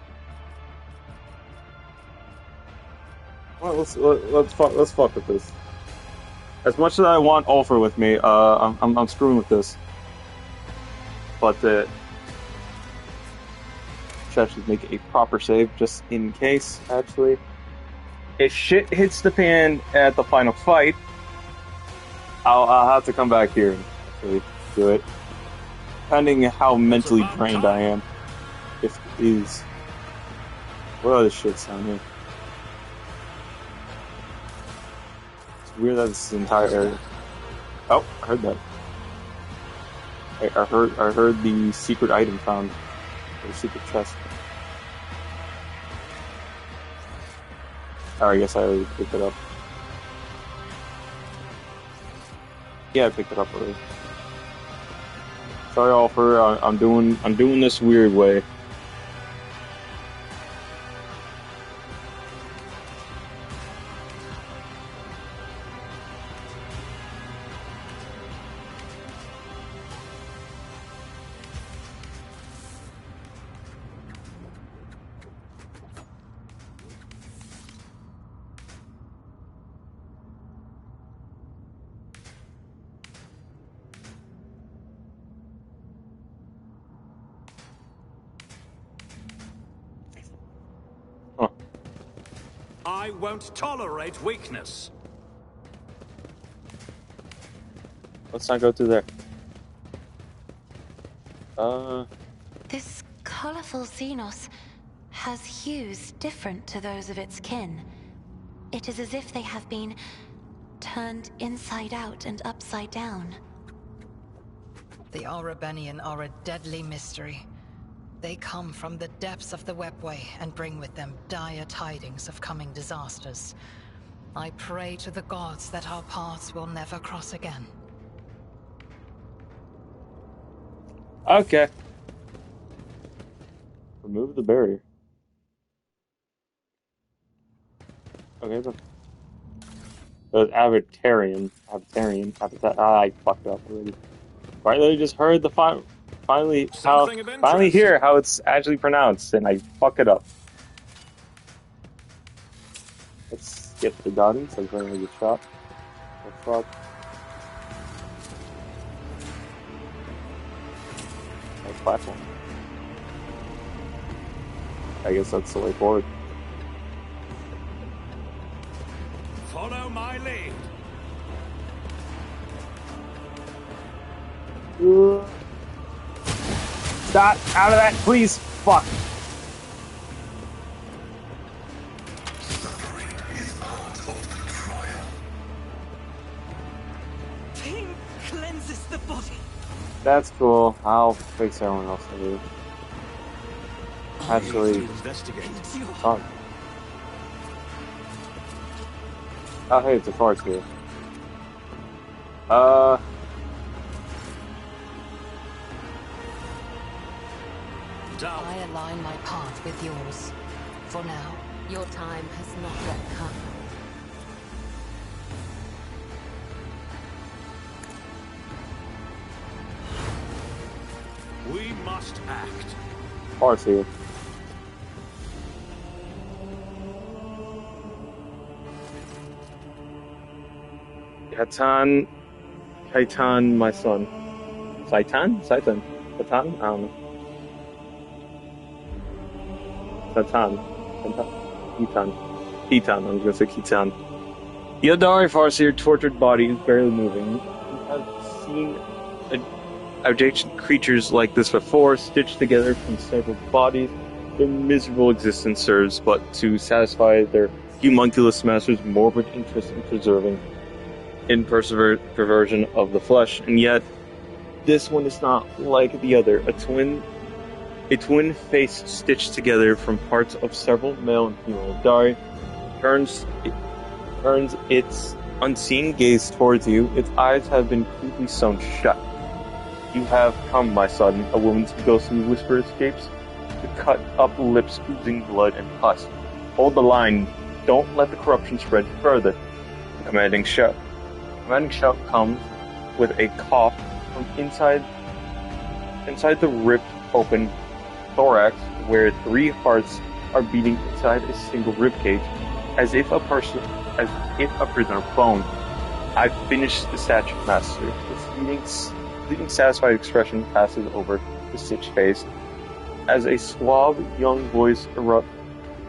Well, let's fuck with this. As much as I want Ulfer with me, I'm screwing with this. But should actually make a proper save just in case. Actually, if shit hits the fan at the final fight, I'll have to come back here and actually do it, depending how mentally drained I am. If it is, what other shit's down here? It's weird that this entire area. Oh, I heard that. I heard the secret item found. The secret chest. Oh, I guess I already picked it up. Yeah, I picked it up already. Sorry, Alfred. I'm doing this weird way. Huh. I won't tolerate weakness. Let's not go through there. This colorful Xenos has hues different to those of its kin. It is as if they have been turned inside out and upside down. The Arabenian are a deadly mystery. They come from the depths of the webway and bring with them dire tidings of coming disasters. I pray to the gods that our paths will never cross again. Okay. Remove the barrier. Okay, then. Avatarian. I fucked up already. Right, I just heard the finally hear how it's actually pronounced, and I fuck it up. Let's get the guns. I'm going to get shot. Oh fuck. Nice platform. I guess that's the way forward. Follow my lead. Stop! Out of that, please! Fuck! Suffering is part of the trial. Pain cleanses the body. That's cool. I'll fix everyone else to do. Actually, fun. Oh, hey, it's a forest here. I align my path with yours. For now. Your time has not yet come. We must act. Forest here. Kaitan, my son. Saitan? Kaitan? I don't know. Kitan. I'm gonna say Kitan. The Eldari Farseer tortured body is barely moving. We have seen adjacent creatures like this before, stitched together from several bodies. Their miserable existence serves but to satisfy their humongous master's morbid interest in preserving in perversion of the flesh, and yet this one is not like the other. A twin face stitched together from parts of several male and female Dari turns its unseeing gaze towards you. Its eyes have been crudely sewn shut. You have come, my son, a woman's ghostly whisper escapes, to cut up lips oozing blood and pus. Hold the line. Don't let the corruption spread further. The commanding shout comes with a cough from inside the ripped open thorax, where 3 hearts are beating inside a single ribcage, as if a prisoner bone. I finished the statue, master. This fleeting satisfied expression passes over the stitched face, as a suave young voice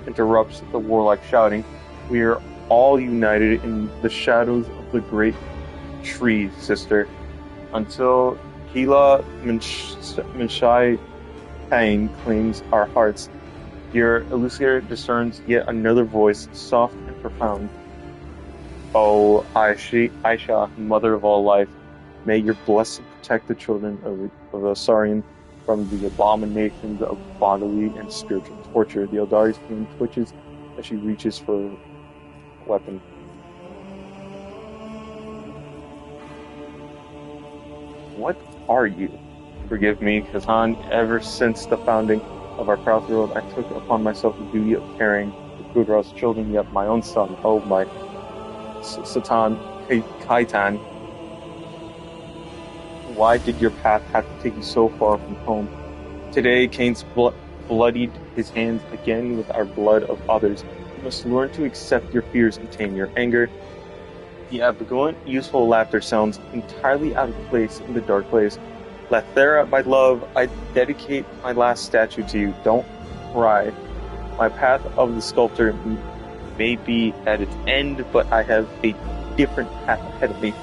interrupts the warlike shouting. We are all united in the shadows of the great tree, sister, until Hila Minshai Pain claims our hearts. Your elucidator discerns yet another voice, soft and profound. O Aisha, mother of all life, may your blessing protect the children of Osarian from the abominations of bodily and spiritual torture. The Eldari's hand twitches as she reaches for a weapon. What are you? Forgive me, Kazan. Ever since the founding of our proud world, I took upon myself the duty of caring for Kudra's children, yet my own son, oh my Satan Kaitan. Why did your path have to take you so far from home? Today, Cain's bloodied his hands again with our blood of others. You must learn to accept your fears and tame your anger. The abhorrent, useful laughter sounds entirely out of place in the dark place. Lathera, my love, I dedicate my last statue to you. Don't cry. My path of the sculptor may be at its end, but I have a different path ahead of me.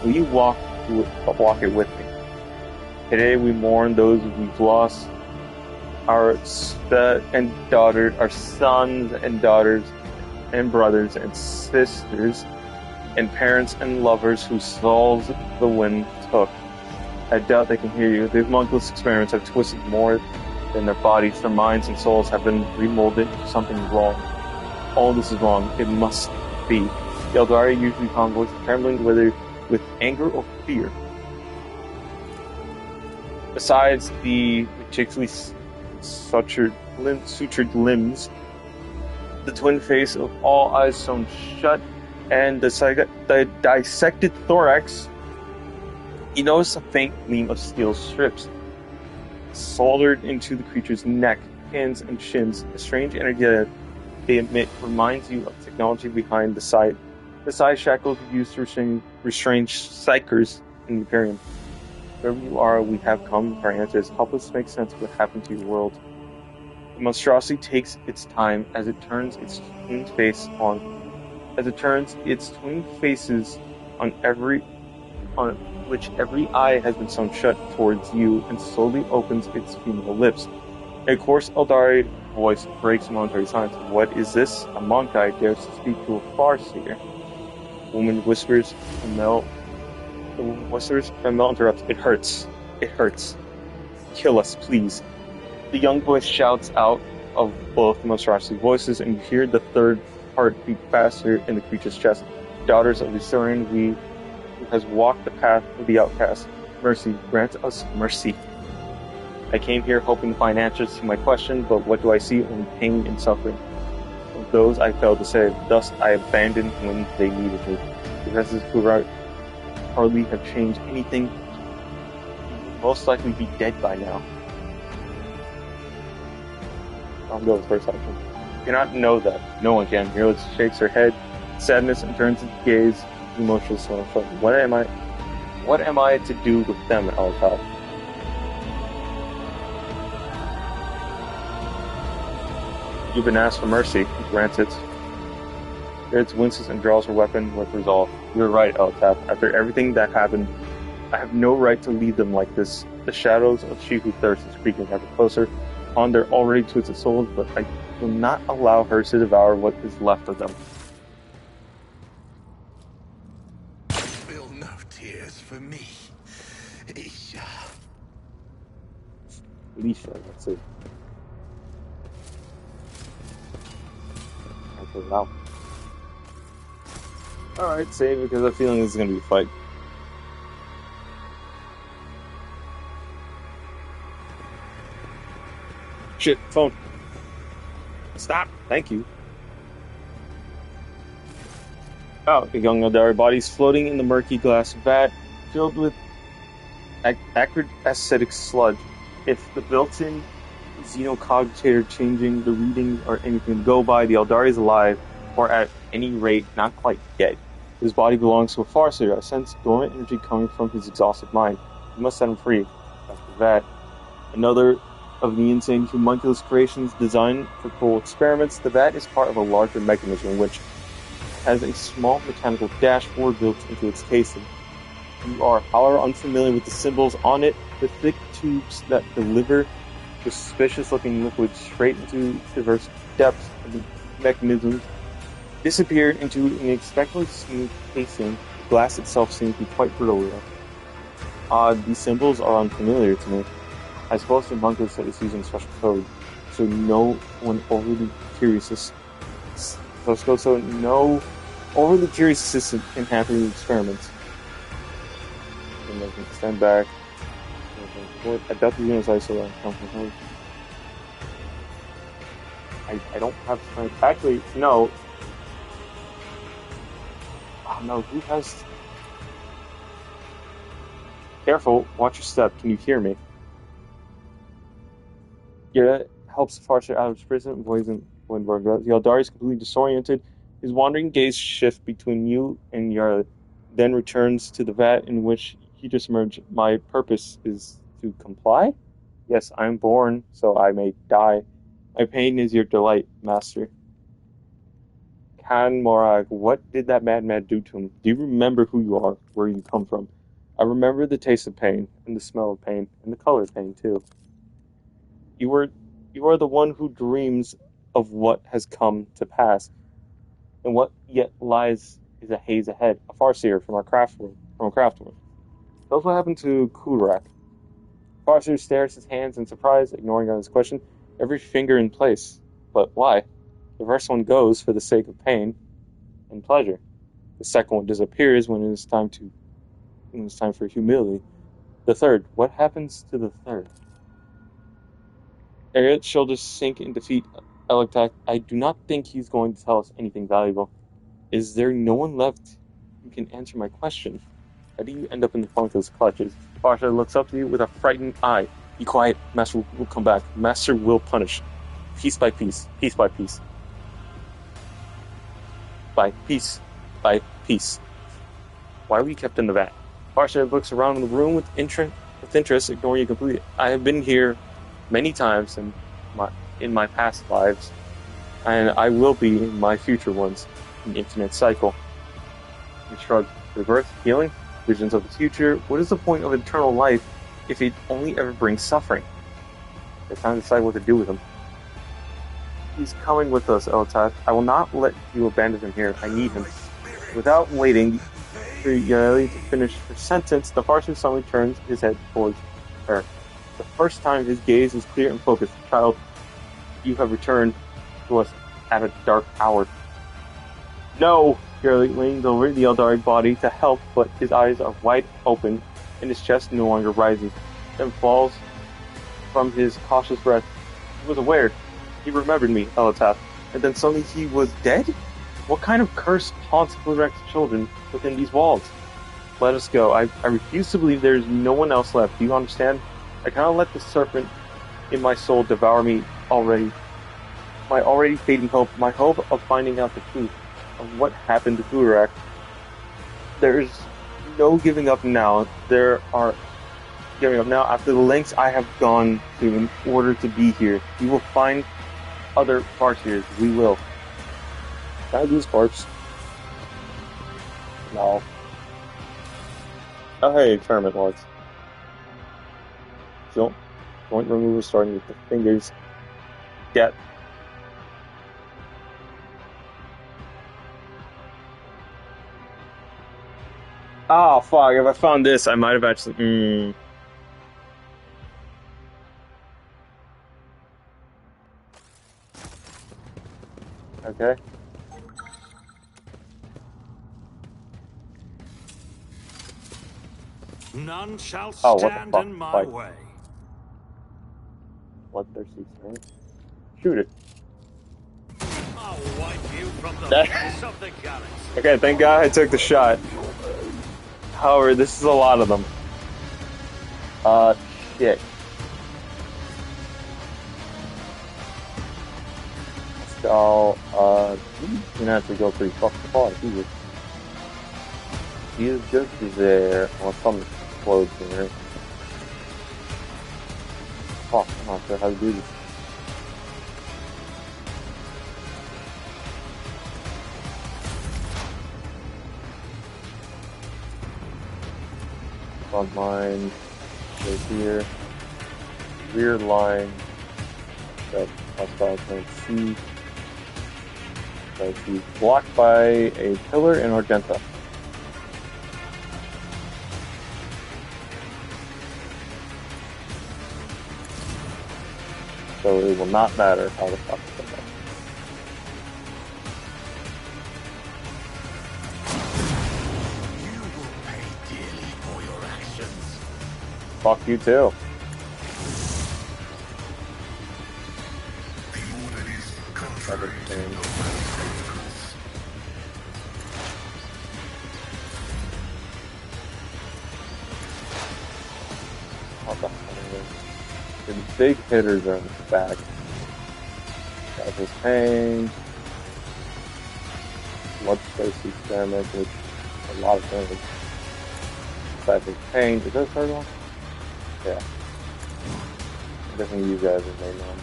Will you walk it with me? Today we mourn those we've lost, our sons and daughters, and brothers and sisters, and parents and lovers whose souls the wind took. I doubt they can hear you. These monkless experiments have twisted more than their bodies. Their minds and souls have been remolded to something wrong. All this is wrong. It must be. The Eldari usually calm voice, trembling whether with anger or fear. Besides the meticulously sutured limbs, the twin face of all eyes sewn shut, and the dissected thorax, you notice a faint gleam of steel strips soldered into the creature's neck, hands, and shins. The strange energy that they emit reminds you of technology behind the side shackles used to restrain psychers in the Imperium. Wherever you are, we have come. Our answer is help us make sense of what happened to your world. The monstrosity takes its time as it turns its twin faces on which every eye has been sewn shut towards you, and slowly opens its female lips. A coarse Eldari voice breaks momentary silence. What is this? A Monkai dares to speak to a Farseer. Woman whispers, and Mel interrupts. It hurts. It hurts. Kill us, please. The young voice shouts out of both monstrosity voices, and you hear the third heart beat faster in the creature's chest. Daughters of the Saurian, who has walked the path of the outcast. Mercy, grant us mercy. I came here hoping to find answers to my question, but what do I see? Only pain and suffering. Of those I failed to save. Thus I abandoned when they needed me. The Professors who hardly have changed anything. You would most likely be dead by now. I'll go with first option. You cannot know that. No one can. Mira shakes her head, sadness, and turns its gaze emotionless. What am I to do with them, Al-Tal? You've been asked for mercy. Grant it. Garrett winces and draws her weapon with resolve. You're right, Eltap. After everything that happened, I have no right to leave them like this. The shadows of she who thirsts is creeping ever closer on their already twisted souls, but I will not allow her to devour what is left of them. for me. Isha. Alicia, that's it. Okay, now. Alright, save because I have a feeling this is gonna be a fight. Shit, phone. Stop. Thank you. Oh, the young Eldari bodies floating in the murky glass vat filled with acrid acidic sludge. If the built-in xenocogitator changing the readings or anything to go by, the Eldari is alive, or at any rate, not quite dead. His body belongs to a Farseer. I sense dormant energy coming from his exhausted mind. We must set him free. After that, another of the insane homunculus creations designed for cruel experiments, the vat is part of a larger mechanism which has a small mechanical dashboard built into its casing. You are, however, unfamiliar with the symbols on it. The thick tubes that deliver the suspicious-looking liquid straight into diverse depths of the mechanism disappear into an unexpectedly smooth casing. The glass itself seems to be quite brittle there. Odd, these symbols are unfamiliar to me. I suppose the homunculus is using special code, so no overly curious assistant can handle the experiments. And they can stand back. Adapt the units isolate. I don't have strength. Actually, no. Oh no, who has... Careful, watch your step. Can you hear me? Yeah, that helps Farsight out of his prison, avoids Windberg. The Eldari is completely disoriented. His wandering gaze shifts between you and Yarla, then returns to the vat in which he just emerged. My purpose is to comply? Yes, I am born, so I may die. My pain is your delight, master. Khan Morag, what did that madman do to him? Do you remember who you are, where you come from? I remember the taste of pain, and the smell of pain, and the color of pain, too. You are the one who dreams of what has come to pass, and what yet lies is a haze ahead, a farseer from a craft world. That's what happened to Kurak. Farseer stares his hands in surprise, ignoring his question, every finger in place. But why? The first one goes for the sake of pain and pleasure. The second one disappears when it is time for humility. The third, what happens to the third? Ariet's shoulders sink in defeat. Electak, I do not think he's going to tell us anything valuable. Is there no one left who can answer my question? How do you end up in the Funko's clutches? Farsha looks up to you with a frightened eye. Be quiet. Master will come back. Master will punish. Piece by piece. Piece by piece. By piece. By piece. Why were you kept in the vat? Farsha looks around the room with interest, ignoring you completely. I have been here many times in my past lives, and I will be in my future ones. An infinite cycle. He shrugs. Rebirth, healing, visions of the future. What is the point of eternal life if it only ever brings suffering? It's time to decide what to do with him. He's coming with us, Eltat. I will not let you abandon him here. I need him. Without waiting for Yaeli to finish her sentence, the Farsi suddenly turns his head towards her. The first time his gaze is clear and focused. Child, you have returned to us at a dark hour. No! Yaeli leans over the Eldari body to help, but his eyes are wide open and his chest no longer rises, then falls from his cautious breath. He was aware. He remembered me, Elatath, and then suddenly he was dead? What kind of curse haunts Kurak's children within these walls? Let us go. I refuse to believe there is no one else left. Do you understand? I cannot let the serpent in my soul devour me already. My already fading hope, my hope of finding out the truth of what happened to Kurak. There is no giving up now. There are giving up now after the lengths I have gone to in order to be here. We will find other Farseers. We will. Can I lose corpse? No. Oh hey, tournament lords. Joint removal starting with the fingers. Get. Oh, fuck. If I found this, I might have actually... Okay. None shall Oh, what the stand fuck? in my Fight. way. Bloodthirsty snake. Shoot it. I'll wipe you from the That- face of the galaxy. Okay, thank God I took the shot. However, this is a lot of them. Shit. Let's go, he's gonna have to go pretty fucking far. He is just there. Well, something explodes in here. Fuck, I'm not sure how to do this. Front line, right here. Rear line, that hostile can see. So he's blocked by a pillar in Argenta. So it will not matter how the fuck it goes. You will pay dearly for your actions. Fuck you too. The order is contrary to Everything. no man's What the hell? The big hitters are in the back. Got his pain. Bloodthirsty experiment, which is a lot of damage. Cypher's pain. Is that the third one? Yeah. Definitely you guys are main ones.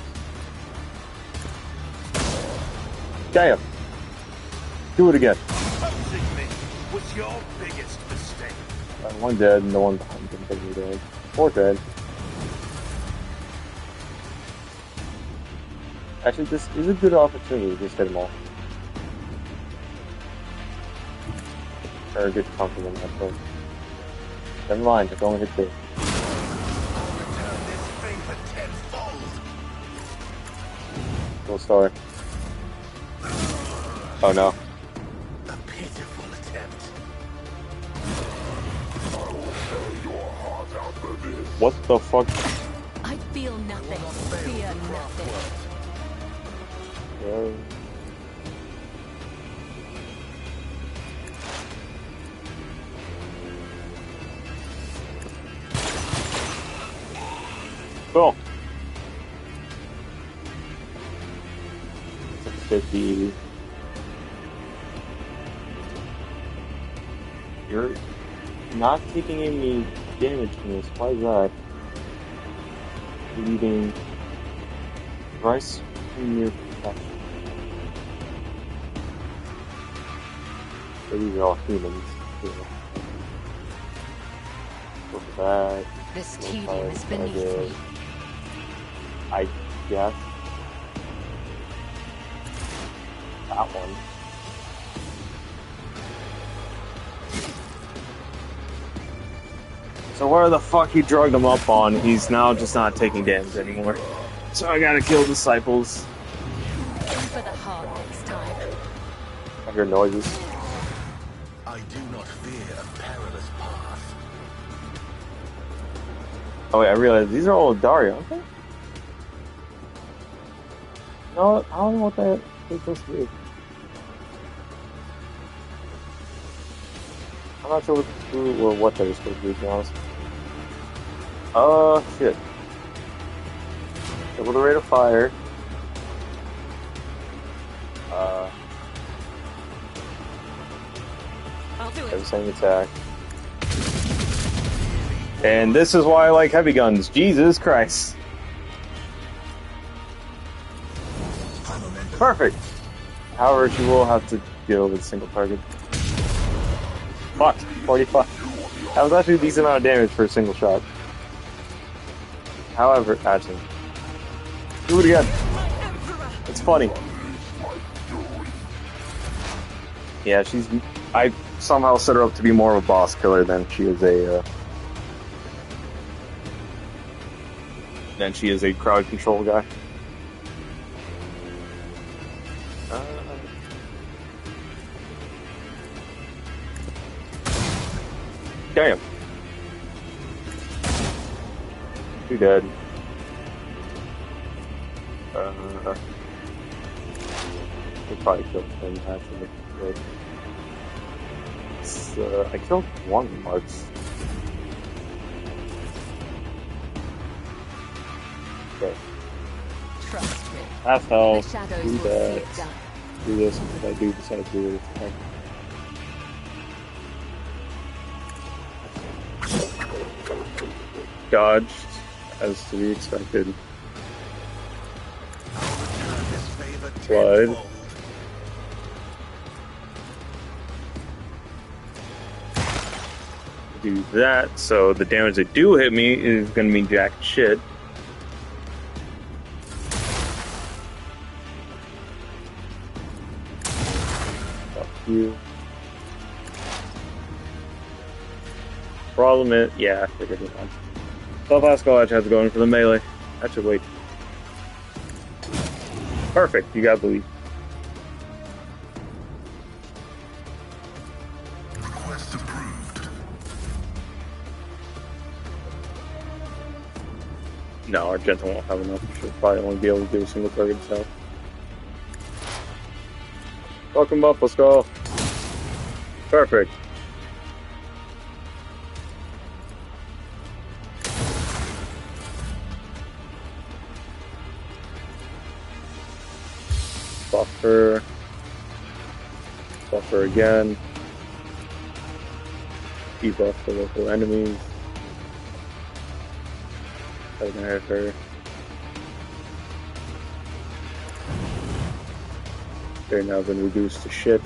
Damn! Do it again. Opposing me was your biggest mistake. One dead and the one behind him taking damage. 4 dead. Actually, this is a good opportunity to just hit them all. Or a good compliment, I suppose. Never mind, it's only hit 2. Return this favor tenfold. Cool story. Oh no. A pitiful attempt. What the fuck? I feel nothing. Fear nothing. Cool. 50. You're not taking any damage from this. Why is that? Leaving Rice from your protection. So these are all humans. Yeah. Look at that. This tedium is beneath me. I guess. That one. So where the fuck he drugged him up on, he's now just not taking damage anymore. So I gotta kill disciples. Aim for the heart next time. I hear noises. I do not fear a perilous path. Oh wait, I realized these are all Daria, aren't they? No, I don't know what that is supposed to be. I'm not sure what they're supposed to be, to be honest. Shit. Double the rate of fire. I'll do Every it. same attack. And this is why I like heavy guns. Jesus Christ. Perfect. However, she will have to deal with a single target. Fuck. 45. That was actually a decent amount of damage for a single shot. However, actually. Do it again. It's funny. Yeah, she's... somehow set her up to be more of a boss killer than she is a crowd control guy. Damn. Too dead. We probably killed him actually. But I killed one Marks. Okay. Trust me. Half health. The shadows Do will see that. it done. Do this if I do decide to do it. Okay. Dodged, as to be expected. Blood. Do that, so the damage that do hit me is going to mean jack shit. Fuck you. Problem is, yeah, I figured it out. Self-Ascal Edge has to go in for the melee. That should wait. Perfect, you got bleed. Request approved. No, our Gentle won't have enough. She'll probably only be able to do a single target itself. Welcome up, let's go. Perfect. Buffer. Buffer again. Debuff the local enemies. That's gonna hurt her. They're now been reduced to shit.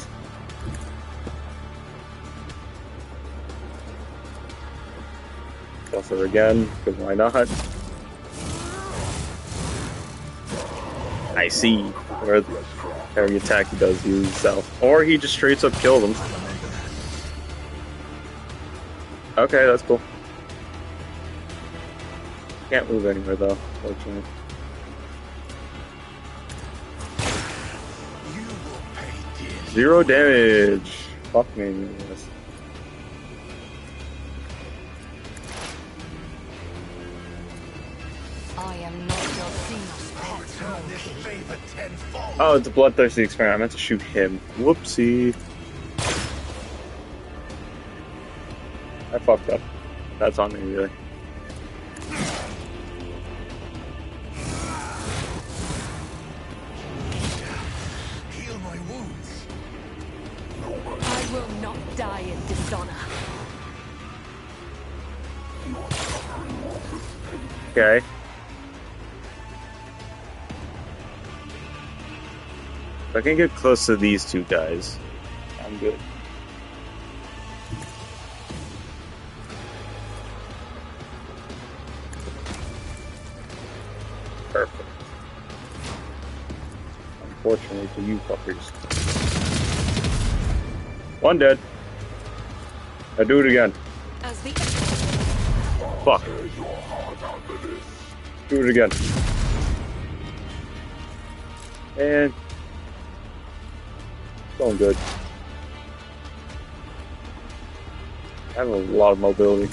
Buffer again, because why not? I see. Where every attack he does use self. Or he just straight up kills them. Okay, that's cool. Can't move anywhere though, fortunately. You will pay dearly. 0 damage. Fuck me. Yes. I am not your Xenos pet Return this monkey. favor tenfold. Oh, it's a bloodthirsty experiment. I meant to shoot him. Whoopsie. I fucked up. That's on me, really. Heal my wounds. I will not die in dishonor. Okay. If I can get close to these two guys, I'm good. Perfect. Unfortunately for you fuckers. One dead. I do it again. As the Fuck. Do it again. And going good. I have a lot of mobility.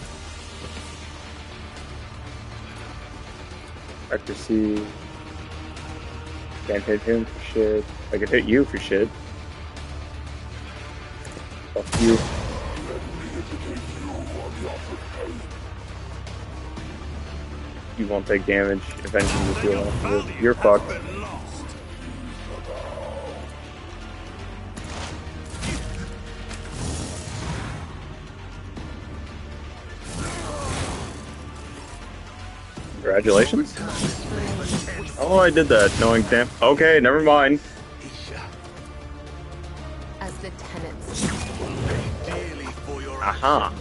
Accuracy. Can't hit him for shit. I can hit you for shit. Fuck you. You won't take damage if anything you feel afterwards. You're fucked. Congratulations. Oh, I did that, knowing damn. Okay, never mind. As the tenants. Dearly for your Aha.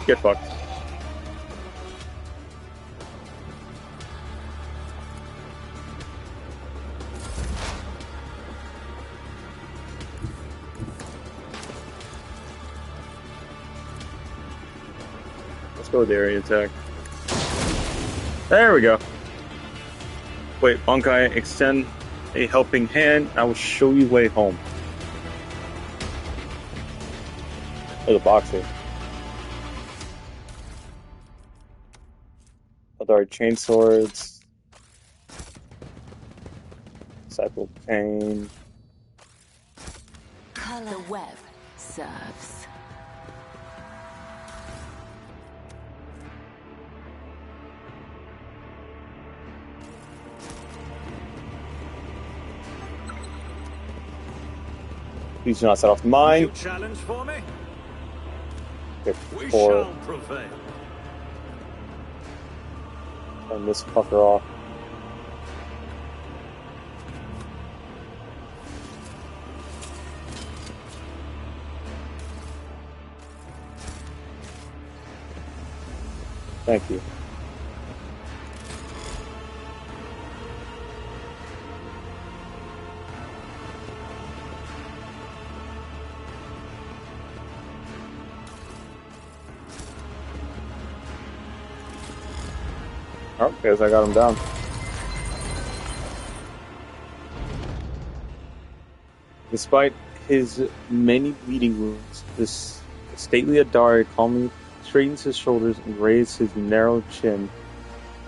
Get fucked. go with the area attack. There we go. Wait, Bankai, extend a helping hand. I will show you way home. Oh, the boxer. Other chain swords. Disciple Pain. The web serves. Please do not set off mine. You challenge for me? Okay, We 4. shall prevail. Turn this fucker off. Thank you. Oh, guess I got him down. Despite his many bleeding wounds, this stately Adari calmly straightens his shoulders and raises his narrow chin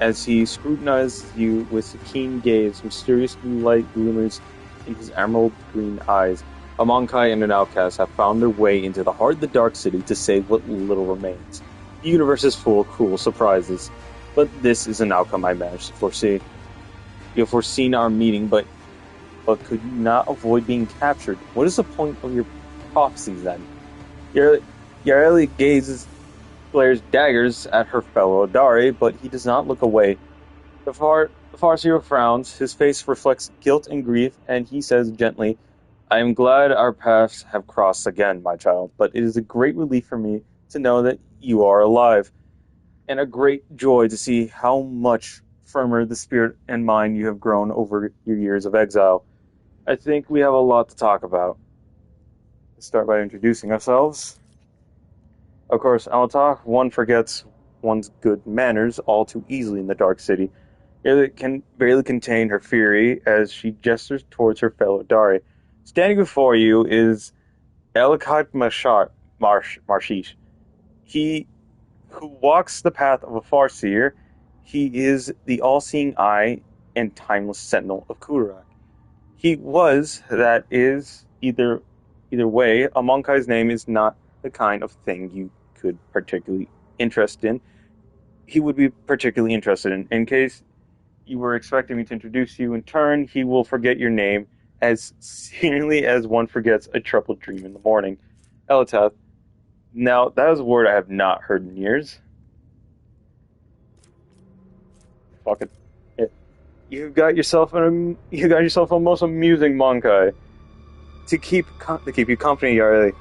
as he scrutinizes you with a keen gaze. Mysterious blue light glimmers in his emerald green eyes. A Monkai and an outcast have found their way into the heart of the Dark City to save what little remains. The universe is full of cruel surprises, but this is an outcome I managed to foresee. You have foreseen our meeting, but could you not avoid being captured? What is the point of your prophecies then? Yareli glares daggers at her fellow Adari, but he does not look away. The Farseer frowns, his face reflects guilt and grief, and he says gently, I am glad our paths have crossed again, my child, but it is a great relief for me to know that you are alive, and a great joy to see how much firmer the spirit and mind you have grown over your years of exile. I think we have a lot to talk about. Let's start by introducing ourselves. Of course, Alatar, one forgets one's good manners all too easily in the Dark City. It can barely contain her fury as she gestures towards her fellow Dari. Standing before you is Elkhart Marshish. He who walks the path of a Farseer. He is the all-seeing eye and timeless sentinel of Kurak. He was, that is, either way, a Monkai's name is not the kind of thing you could particularly interest in. He would be particularly interested in. In case you were expecting me to introduce you in turn, he will forget your name as seemingly as one forgets a troubled dream in the morning. Elatath. Now, that is a word I have not heard in years. Fuck it. You got yourself a most amusing Monkai. To keep you company, Yarli.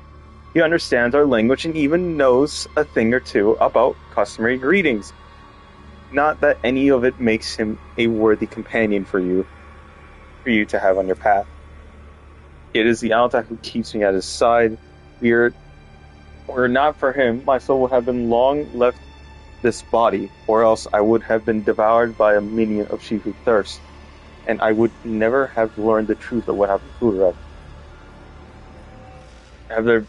He understands our language and even knows a thing or two about customary greetings. Not that any of it makes him a worthy companion for you to have on your path. It is the Altak who keeps me at his side. Were not for him, my soul would have been long left this body, or else I would have been devoured by a minion of Shifu thirst, and I would never have learned the truth of what happened to Kurak.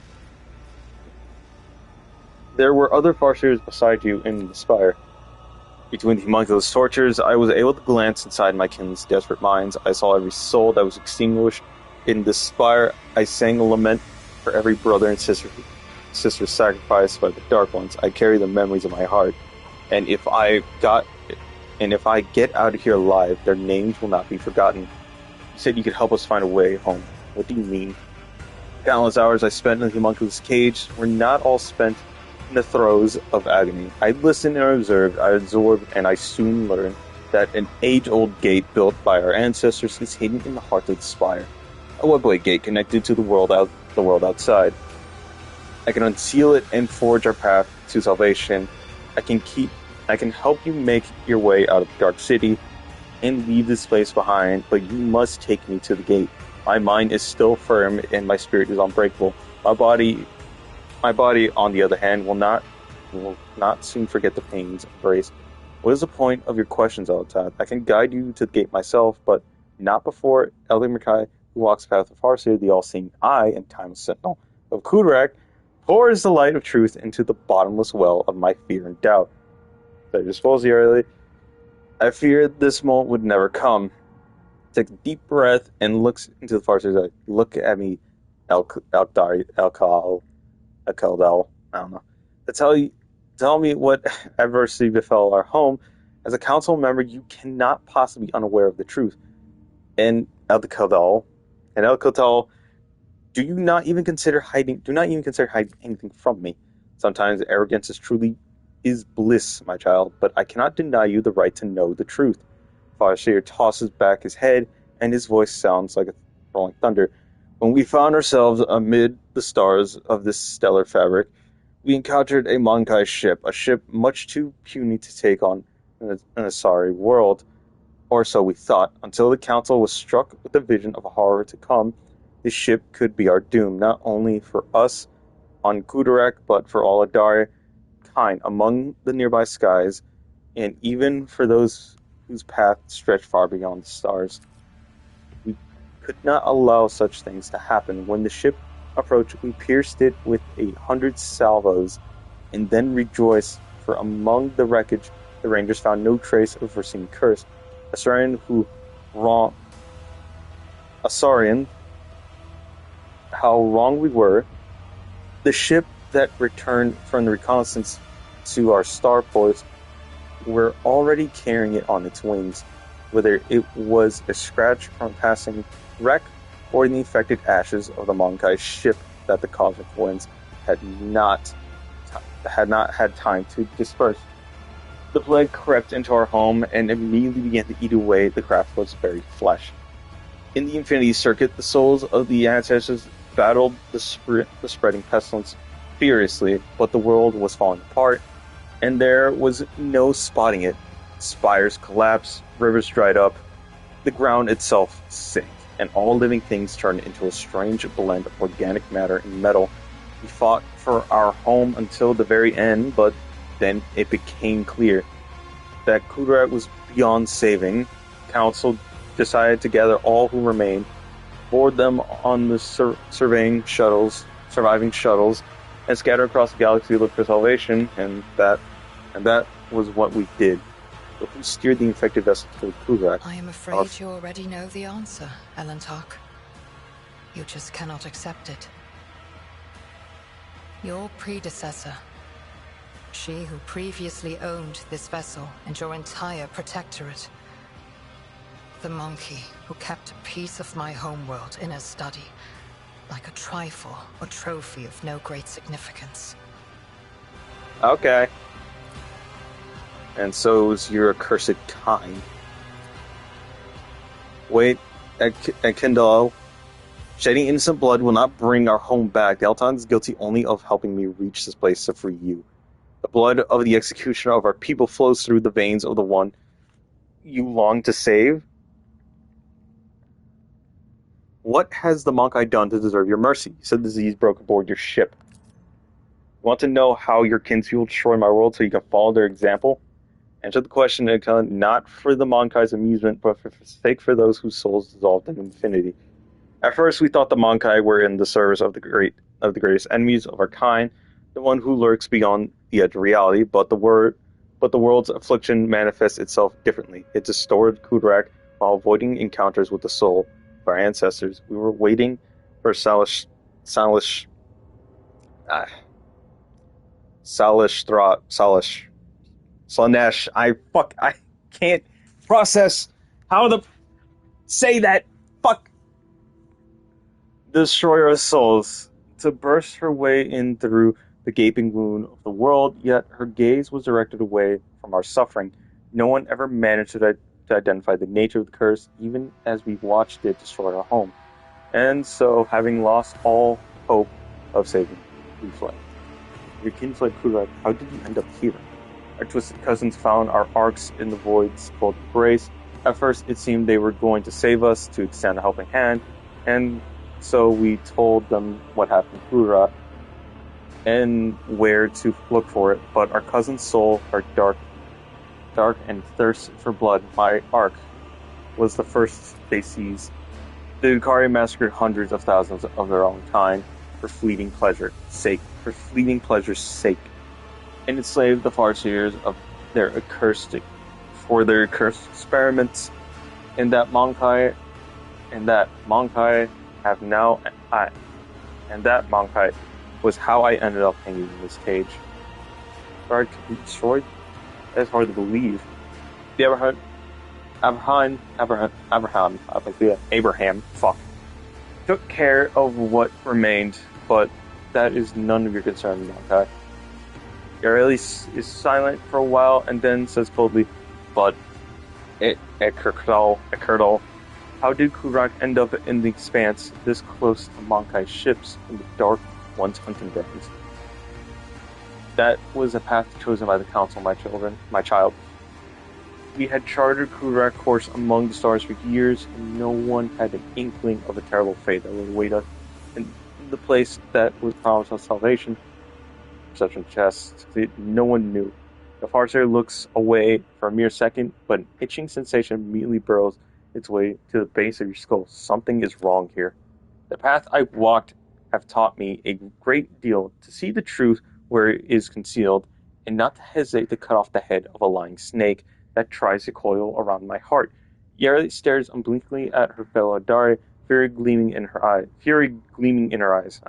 There were other Farseers beside you in the spire. Between the homunculus tortures, I was able to glance inside my kin's desperate minds. I saw every soul that was extinguished in the spire. I sang a lament for every brother and sister sacrificed by the Dark Ones. I carry the memories of my heart, and if I get out of here alive, their names will not be forgotten. You said you could help us find a way home. What do you mean? Countless hours I spent in the homunculus cage were not all spent in the throes of agony. I listened and observed, I absorbed, and I soon learned that an age-old gate built by our ancestors is hidden in the heart of the spire. A webway gate connected to the world outside. I can unseal it and forge our path to salvation. I can help you make your way out of the Dark City and leave this place behind, but you must take me to the gate. My mind is still firm and my spirit is unbreakable. My body, on the other hand, will will not soon forget the pains embraced. What is the point of your questions, Eltad? I can guide you to the gate myself, but not before Elder Makai, who walks the path of Farseer, the all-seeing eye and timeless sentinel of Kudarak, pours the light of truth into the bottomless well of my fear and doubt. So I just supposed early. I feared this moment would never come. Takes a deep breath and looks into the Farseer's eye. Look at me, Al-Kaldal. I don't know. Tell me what adversity befell our home. As a council member, you cannot possibly be unaware of the truth. And El-Kaldal, do not even consider hiding anything from me. Sometimes arrogance is bliss, my child, but I cannot deny you the right to know the truth. Farseer tosses back his head, and his voice sounds like a rolling thunder. When we found ourselves amid the stars of this stellar fabric, we encountered a Monkai ship, a ship much too puny to take on an Asari world, or so we thought, until the council was struck with the vision of a horror to come. This ship could be our doom, not only for us on Kudarak, but for all Adari kind among the nearby skies, and even for those whose path stretched far beyond the stars. We could not allow such things to happen. When the ship approached, we pierced it with 100 salvos, and then rejoiced, for among the wreckage the Rangers found no trace of foreseen curse. Asarian, how wrong we were. The ship that returned from the reconnaissance to our starports were already carrying it on its wings, whether it was a scratch from passing wreck or the infected ashes of the Monkai ship that the cosmic winds had not had time to disperse. The plague crept into our home and immediately began to eat away the craft's very flesh. In the Infinity Circuit, the souls of the ancestors battled the spreading pestilence furiously, but the world was falling apart, and there was no spotting it. Spires collapsed, rivers dried up, the ground itself sank, and all living things turned into a strange blend of organic matter and metal. We fought for our home until the very end, but then it became clear that Kudarak was beyond saving. Council decided to gather all who remained, board them on the surviving shuttles, and scatter across the galaxy to look for salvation, and that was what we did. But who steered the infected vessel toward Kudarak? I am afraid you already know the answer, Elentark. You just cannot accept it. Your predecessor, she who previously owned this vessel and your entire protectorate, the monkey who kept a piece of my homeworld in her study, like a trifle or trophy of no great significance. Okay. And so is your accursed kind. Wait, at Kindle, shedding innocent blood will not bring our home back. The Altan is guilty only of helping me reach this place to free you. The blood of the executioner of our people flows through the veins of the one you long to save. What has the Monkai done to deserve your mercy? You said the disease broke aboard your ship. You want to know how your kinspeople destroy my world so you can follow their example? Answer the question, not for the Monkai's amusement, but for sake for those whose souls dissolved in infinity. At first, we thought the Monkai were in the service of the greatest enemies of our kind, the one who lurks beyond the edge of reality. But the world's affliction manifests itself differently. It distorted Kudarak while avoiding encounters with the soul of our ancestors. We were waiting for Slanesh. I can't process how to say that. Fuck. Destroyer of souls, to burst her way in through the gaping wound of the world, yet her gaze was directed away from our suffering. No one ever managed to identify the nature of the curse, even as we watched it destroy our home. And so, having lost all hope of saving, we fled. Your kin fled Kudarak. How did you end up here? Our twisted cousins found our arcs in the void's cold embrace. At first, it seemed they were going to save us, to extend a helping hand, and so we told them what happened to Kudarak. and where to look for it, but our cousin's soul, our dark and thirst for blood, my arc, was the first they seized. The Yukari massacred hundreds of thousands of their own kind for fleeting pleasure's sake, and enslaved the Farseers of their accursed experiments, and that Monkai have now I, and that Monkai was how I ended up hanging in this cage. Guard could be destroyed? That's hard to believe. The Abraham, took care of what remained, but that is none of your concern, Monkai. Yareli is silent for a while and then says coldly, but Ekerdal, how did Kurak end up in the expanse this close to Monkai's ships in the Dark One's hunting grounds? That was a path chosen by the Council, my child. We had charted Kurak course among the stars for years, and no one had an inkling of a terrible fate that would await us in the place that would promise us salvation. Perception chest, no one knew. The Farseer looks away for a mere second, but an itching sensation immediately burrows its way to the base of your skull. Something is wrong here. The path I've walked have taught me a great deal to see the truth where it is concealed, and not to hesitate to cut off the head of a lying snake that tries to coil around my heart. Yareli stares unblinkingly at her fellow Adari, fury gleaming in her eyes.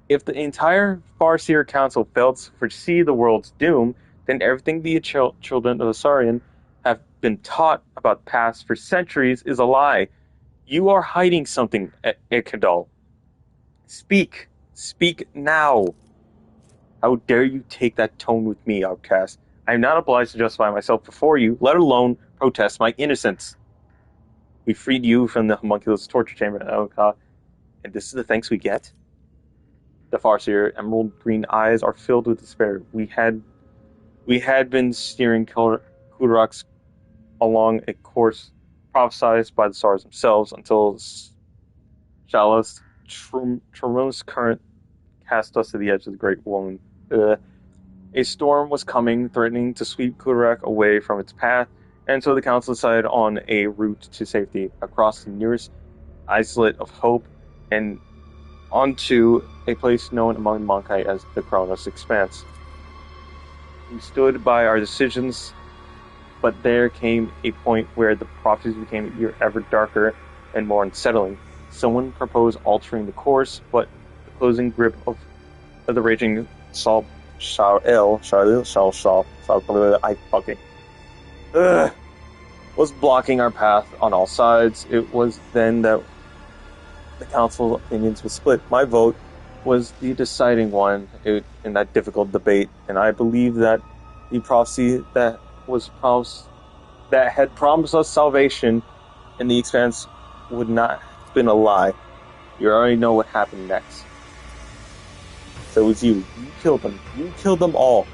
If the entire Farseer Council failed to foresee the world's doom, then everything the children of the Saurian have been taught about the past for centuries is a lie. You are hiding something, Ikadal. Speak now. How dare you take that tone with me, outcast? I am not obliged to justify myself before you, let alone protest my innocence. We freed you from the homunculus torture chamber at Elka, and this is the thanks we get? The Farseer emerald green eyes are filled with despair. We had been steering Kurak's along a course prophesied by the stars themselves until Shallow's tremendous current cast us to the edge of the great wound. A storm was coming, threatening to sweep Kurak away from its path, and so the council decided on a route to safety across the nearest isolate of hope and onto a place known among Monkai as the Kronos Expanse. We stood by our decisions, but there came a point where the prophecies became ever darker and more unsettling. Someone proposed altering the course, but the closing grip of the raging was blocking our path on all sides. It was then that the council opinions was split. My vote was the deciding one in that difficult debate, and I believe that the prophecy that had promised us salvation in the expanse would not have been a lie. You already know what happened next. So it was you. You killed them. You killed them all.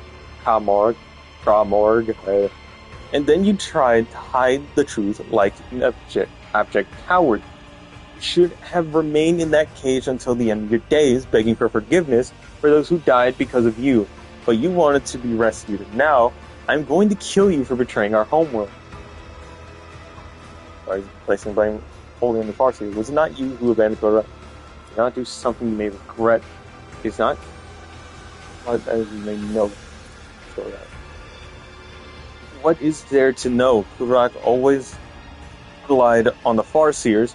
Kramorg. And then you tried to hide the truth like an abject coward. You should have remained in that cage until the end of your days, begging for forgiveness for those who died because of you. But you wanted to be rescued. Now, I'm going to kill you for betraying our homeworld. By placing blame wholly on the Farseer. Was it not you who abandoned Korak? Did not do something you may regret. It's not what as you may know. So that. What is there to know? Kurak always relied on the Farseers'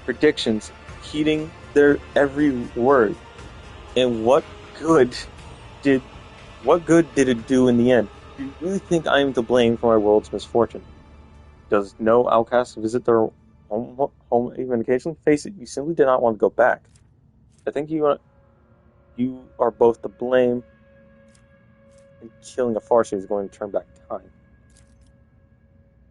predictions, heeding their every word. And what good did it do in the end? Do you really think I am to blame for my world's misfortune? Does no outcast visit their home even occasionally? Face it, you simply did not want to go back. I think you are both to blame, and killing a Farseer is going to turn back time.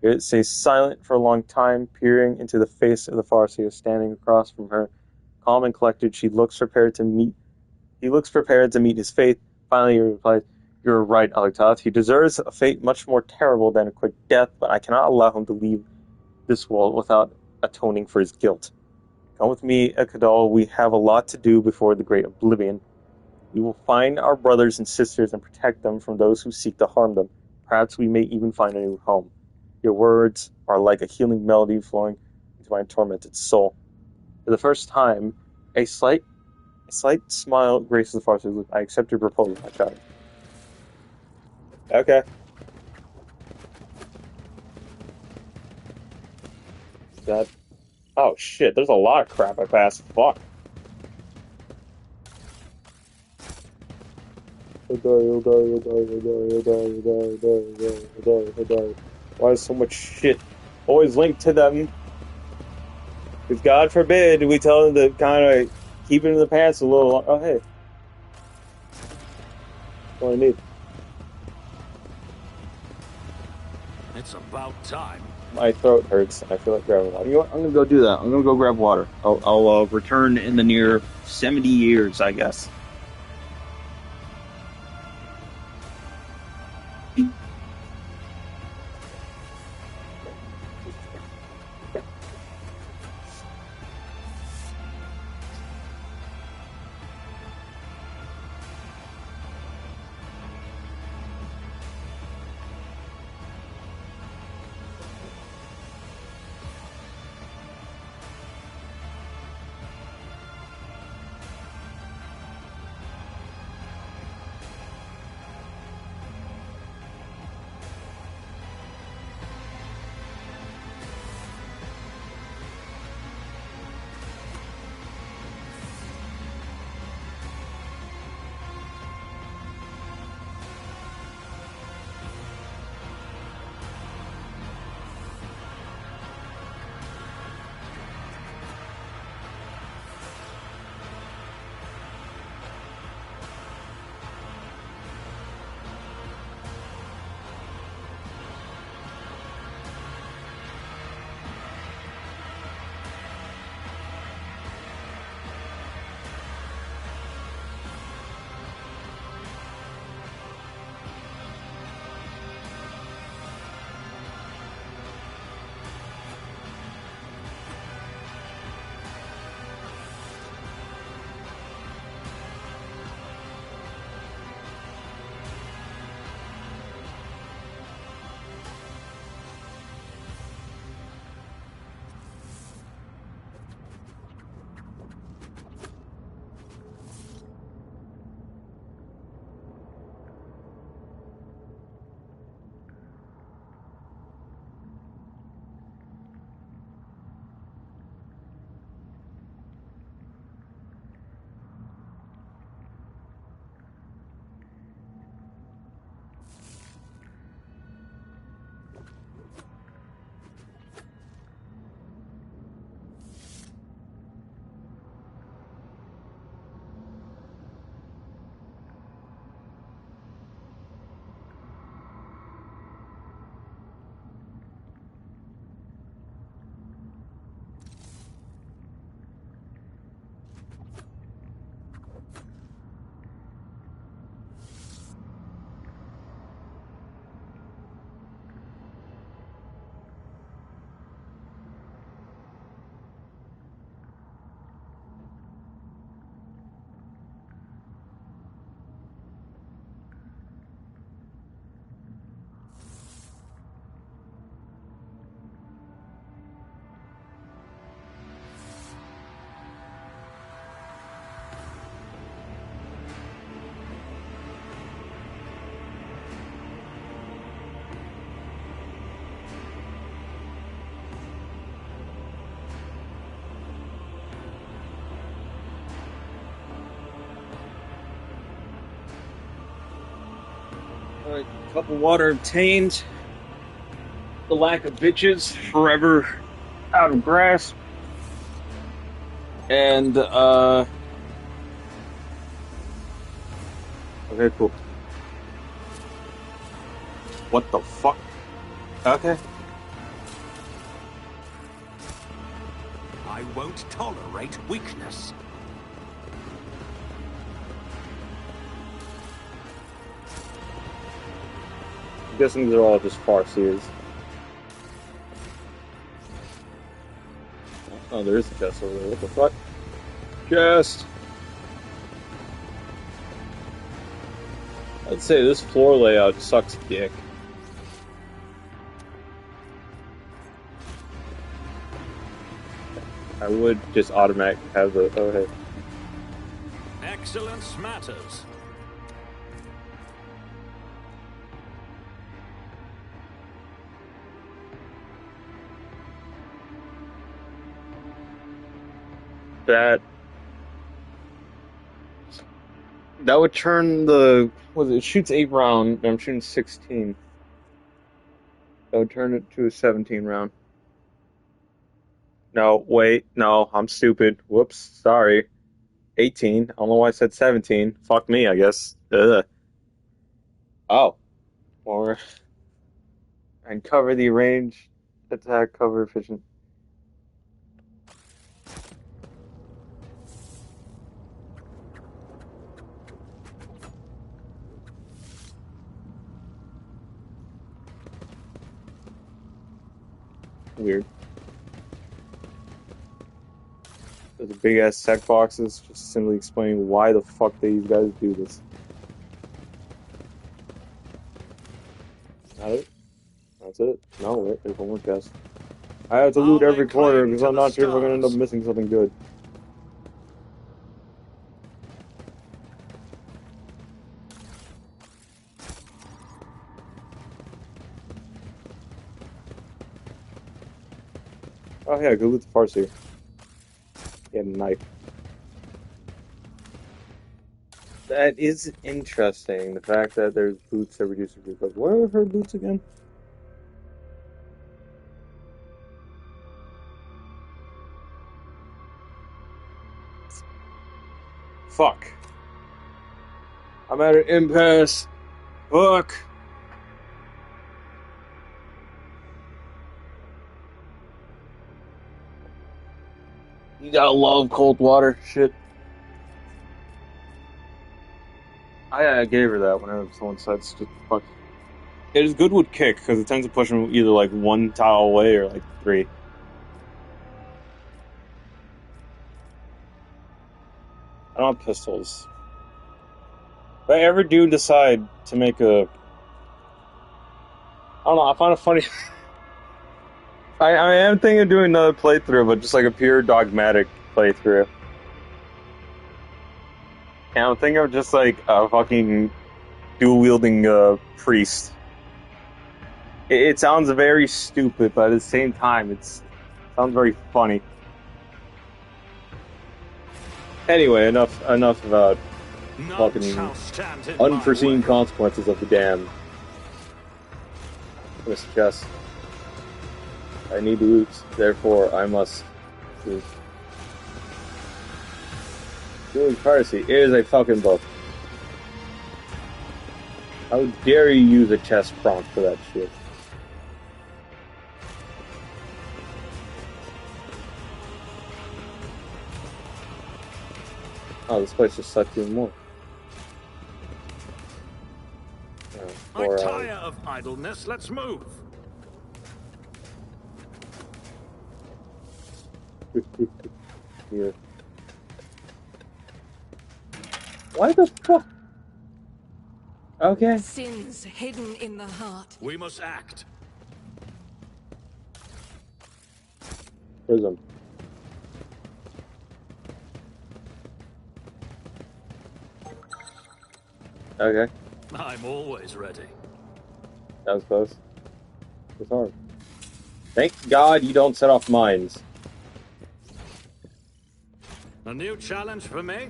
It stays silent for a long time, peering into the face of the Farseer standing across from her. Calm and collected, he looks prepared to meet his fate. Finally, he replies, "You're right, Alektoth. He deserves a fate much more terrible than a quick death, but I cannot allow him to leave this world without atoning for his guilt. Come with me, Ekadal. We have a lot to do before the Great Oblivion." We will find our brothers and sisters and protect them from those who seek to harm them. Perhaps we may even find a new home. Your words are like a healing melody flowing into my tormented soul. For the first time, a slight smile graces the farce. I accept your proposal, my child. Okay. That. Oh shit! There's a lot of crap I passed. Fuck. He'll die. He'll die. He'll die. He'll die. He'll die. He'll die. He'll die. He'll die. He'll die. Why is so much shit always linked to them? Because God forbid we tell them to kind of keep it in the past a little. Oh hey, that's all I need. It's about time. My throat hurts. I feel like grabbing water. You know what? I'm gonna go do that. I'm gonna go grab water. I'll return in the near 70 years, I guess. Alright, cup of water obtained. The lack of bitches forever out of grasp. And, okay, cool. What the fuck? Okay. I won't tolerate weakness. I'm guessing they're all just farseers. Oh, there is a chest over there. What the fuck? Chest! I'd say this floor layout sucks dick. I would just automatically have the... Oh, hey. Excellence matters. That would turn the... it shoots 8 round, and I'm shooting 16. That would turn it to a 17 round. No, wait, no, I'm stupid. Whoops, sorry. 18. I don't know why I said 17. Fuck me, I guess. Ugh. Oh. Or... And cover the range attack cover efficient. Weird. Those are big ass sec boxes, just simply explaining why the fuck these guys do this. Not it? That's it? No, wait, there's one more chest. I have to loot every corner because I'm not sure if I'm gonna end up missing something good. Oh yeah, go loot the Farseer. Get a knife. That is interesting, the fact that there's boots that reduce the group. But what are her boots again? Fuck. I'm at an impasse. Fuck. You gotta love cold water. Shit. I gave her that whenever someone said just fuck. It is good with kick because it tends to push them either like 1 tile away or like 3. I don't have pistols. If I ever do decide to make a... I don't know, I find it funny. I am thinking of doing another playthrough, but just like a pure dogmatic playthrough. And I'm thinking of just like a fucking dual-wielding priest. It sounds very stupid, but at the same time, it sounds very funny. Anyway, enough about fucking unforeseen consequences of the dam. Mr. Chess. I need loot, therefore I must loot. Doing piracy is a fucking book. How dare you use a chess prompt for that shit? Oh, this place just sucked even more. I tire of idleness, let's move! Here. Why the fuck? Okay. Sins hidden in the heart. We must act. Prism. Okay. I'm always ready. That was close. It's hard. Thank God you don't set off mines. A new challenge for me?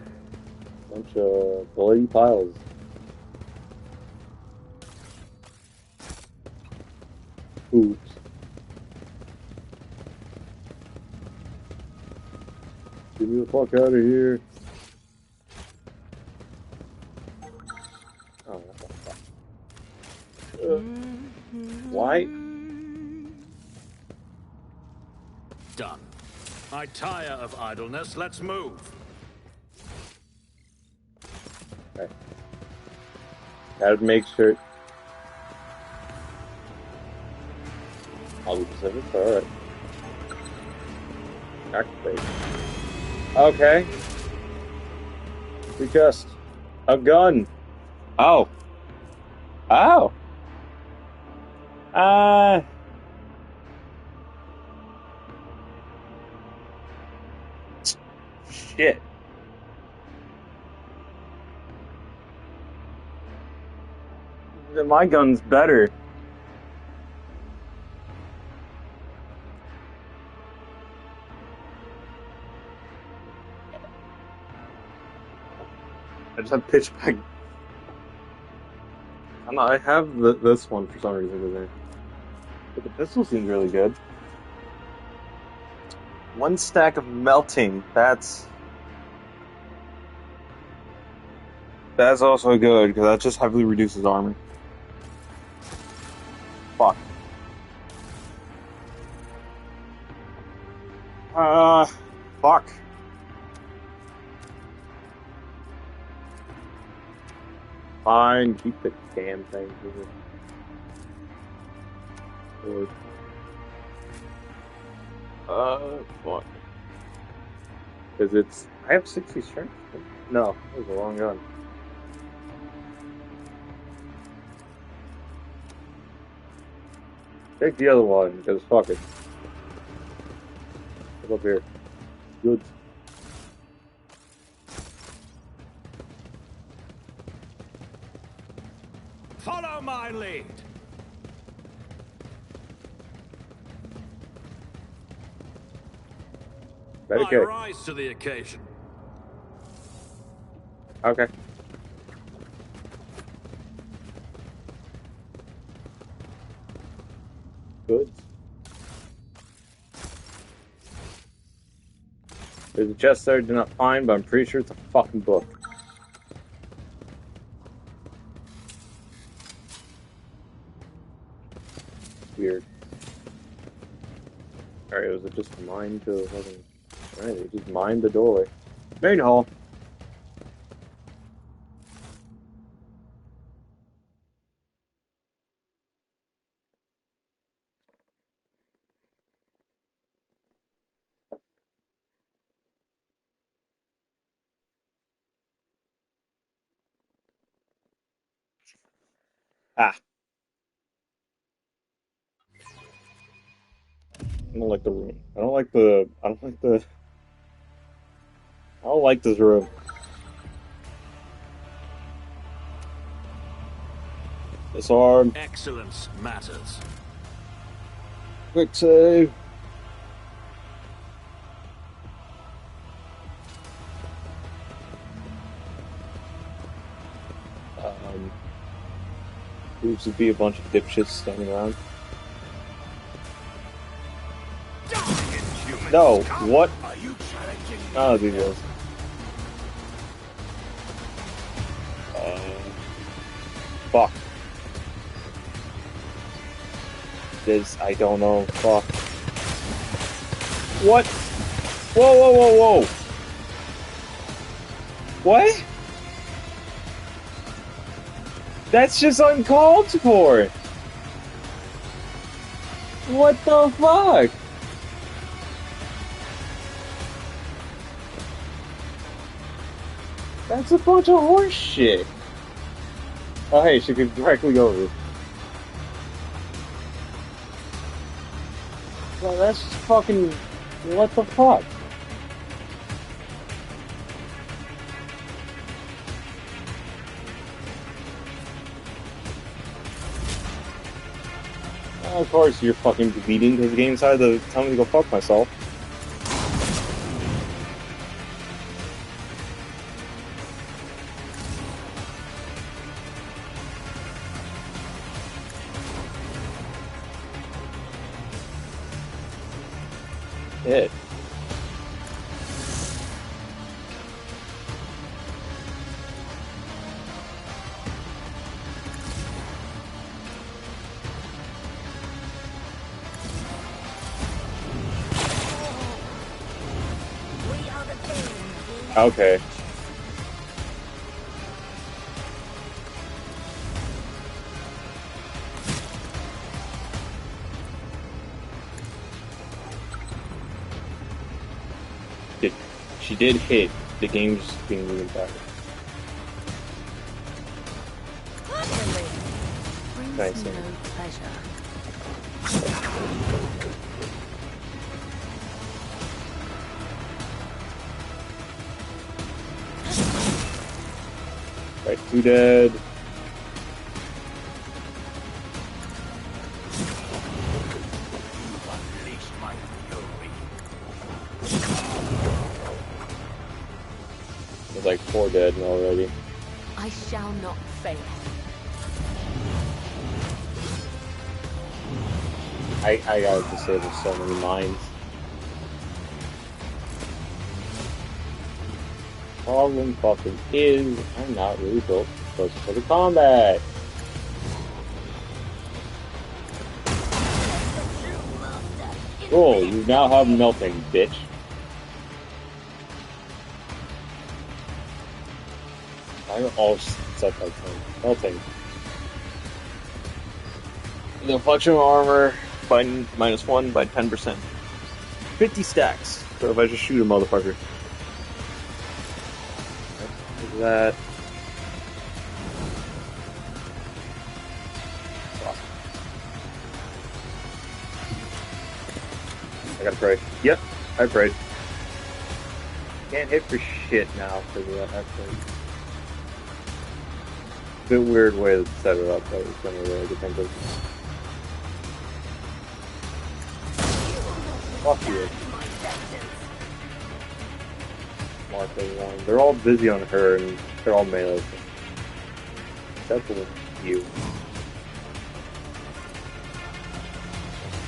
Bunch of bloody piles. Oops. Get me the fuck out of here. Oh, what the fuck. Why? Done. I tire of idleness, let's move. Okay. Gotta make sure. I'll be Pacific, alright. Activate. Okay. We just. A gun. Oh. Oh. Shit. My gun's better. I just have pitch black. I have this one for some reason in there. But the pistol seems really good. One stack of melting. That's also good because that just heavily reduces armor. Fuck. Fuck. Fine, keep the damn thing. Fuck. Because it's... I have 60 strength. No, that was the wrong gun. Take the other one, because fuck it. Look up here. Good. Follow my lead. I rise to the occasion. Okay. Good. There's a chest there I did not find, but I'm pretty sure it's a fucking book. Weird. Alright, was it just mine to fucking... Alright, they just mined the doorway. Main hall. Ah. I don't like the room. I don't like this room. Disarm. Excellence matters. Quick save. Seems to be a bunch of dipshits standing around. No, what? Are you challenging me? Oh, these guys. Fuck. I don't know. Fuck. What? Whoa, whoa, whoa, whoa. What? That's just uncalled for. What the fuck? That's a bunch of horse shit. Oh, hey, she could directly go over. Well, that's just fucking... What the fuck? Of course you're fucking bleeding because the game decided to tell me to go fuck myself. It. Okay. She did hit. The game's being moving back. Nice. no pleasure. Right, 2 dead. Unleash my fury. There's like 4 dead already. I shall not fail. I gotta disable so many mines. Problem fucking is, I'm not really built close for the combat. Cool, you now have melting, bitch. I'm all set by melting. The functional armor by -1 by 10%. 50 stacks. So if I just shoot a motherfucker. Look at that. Awesome. I gotta pray. Yep, I prayed. Can't hit for shit now for that. Actually. Bit weird way to set it up, but it's gonna really depend on. Fuck you. Martha one. They're all busy on her and they're all melee. Except for you.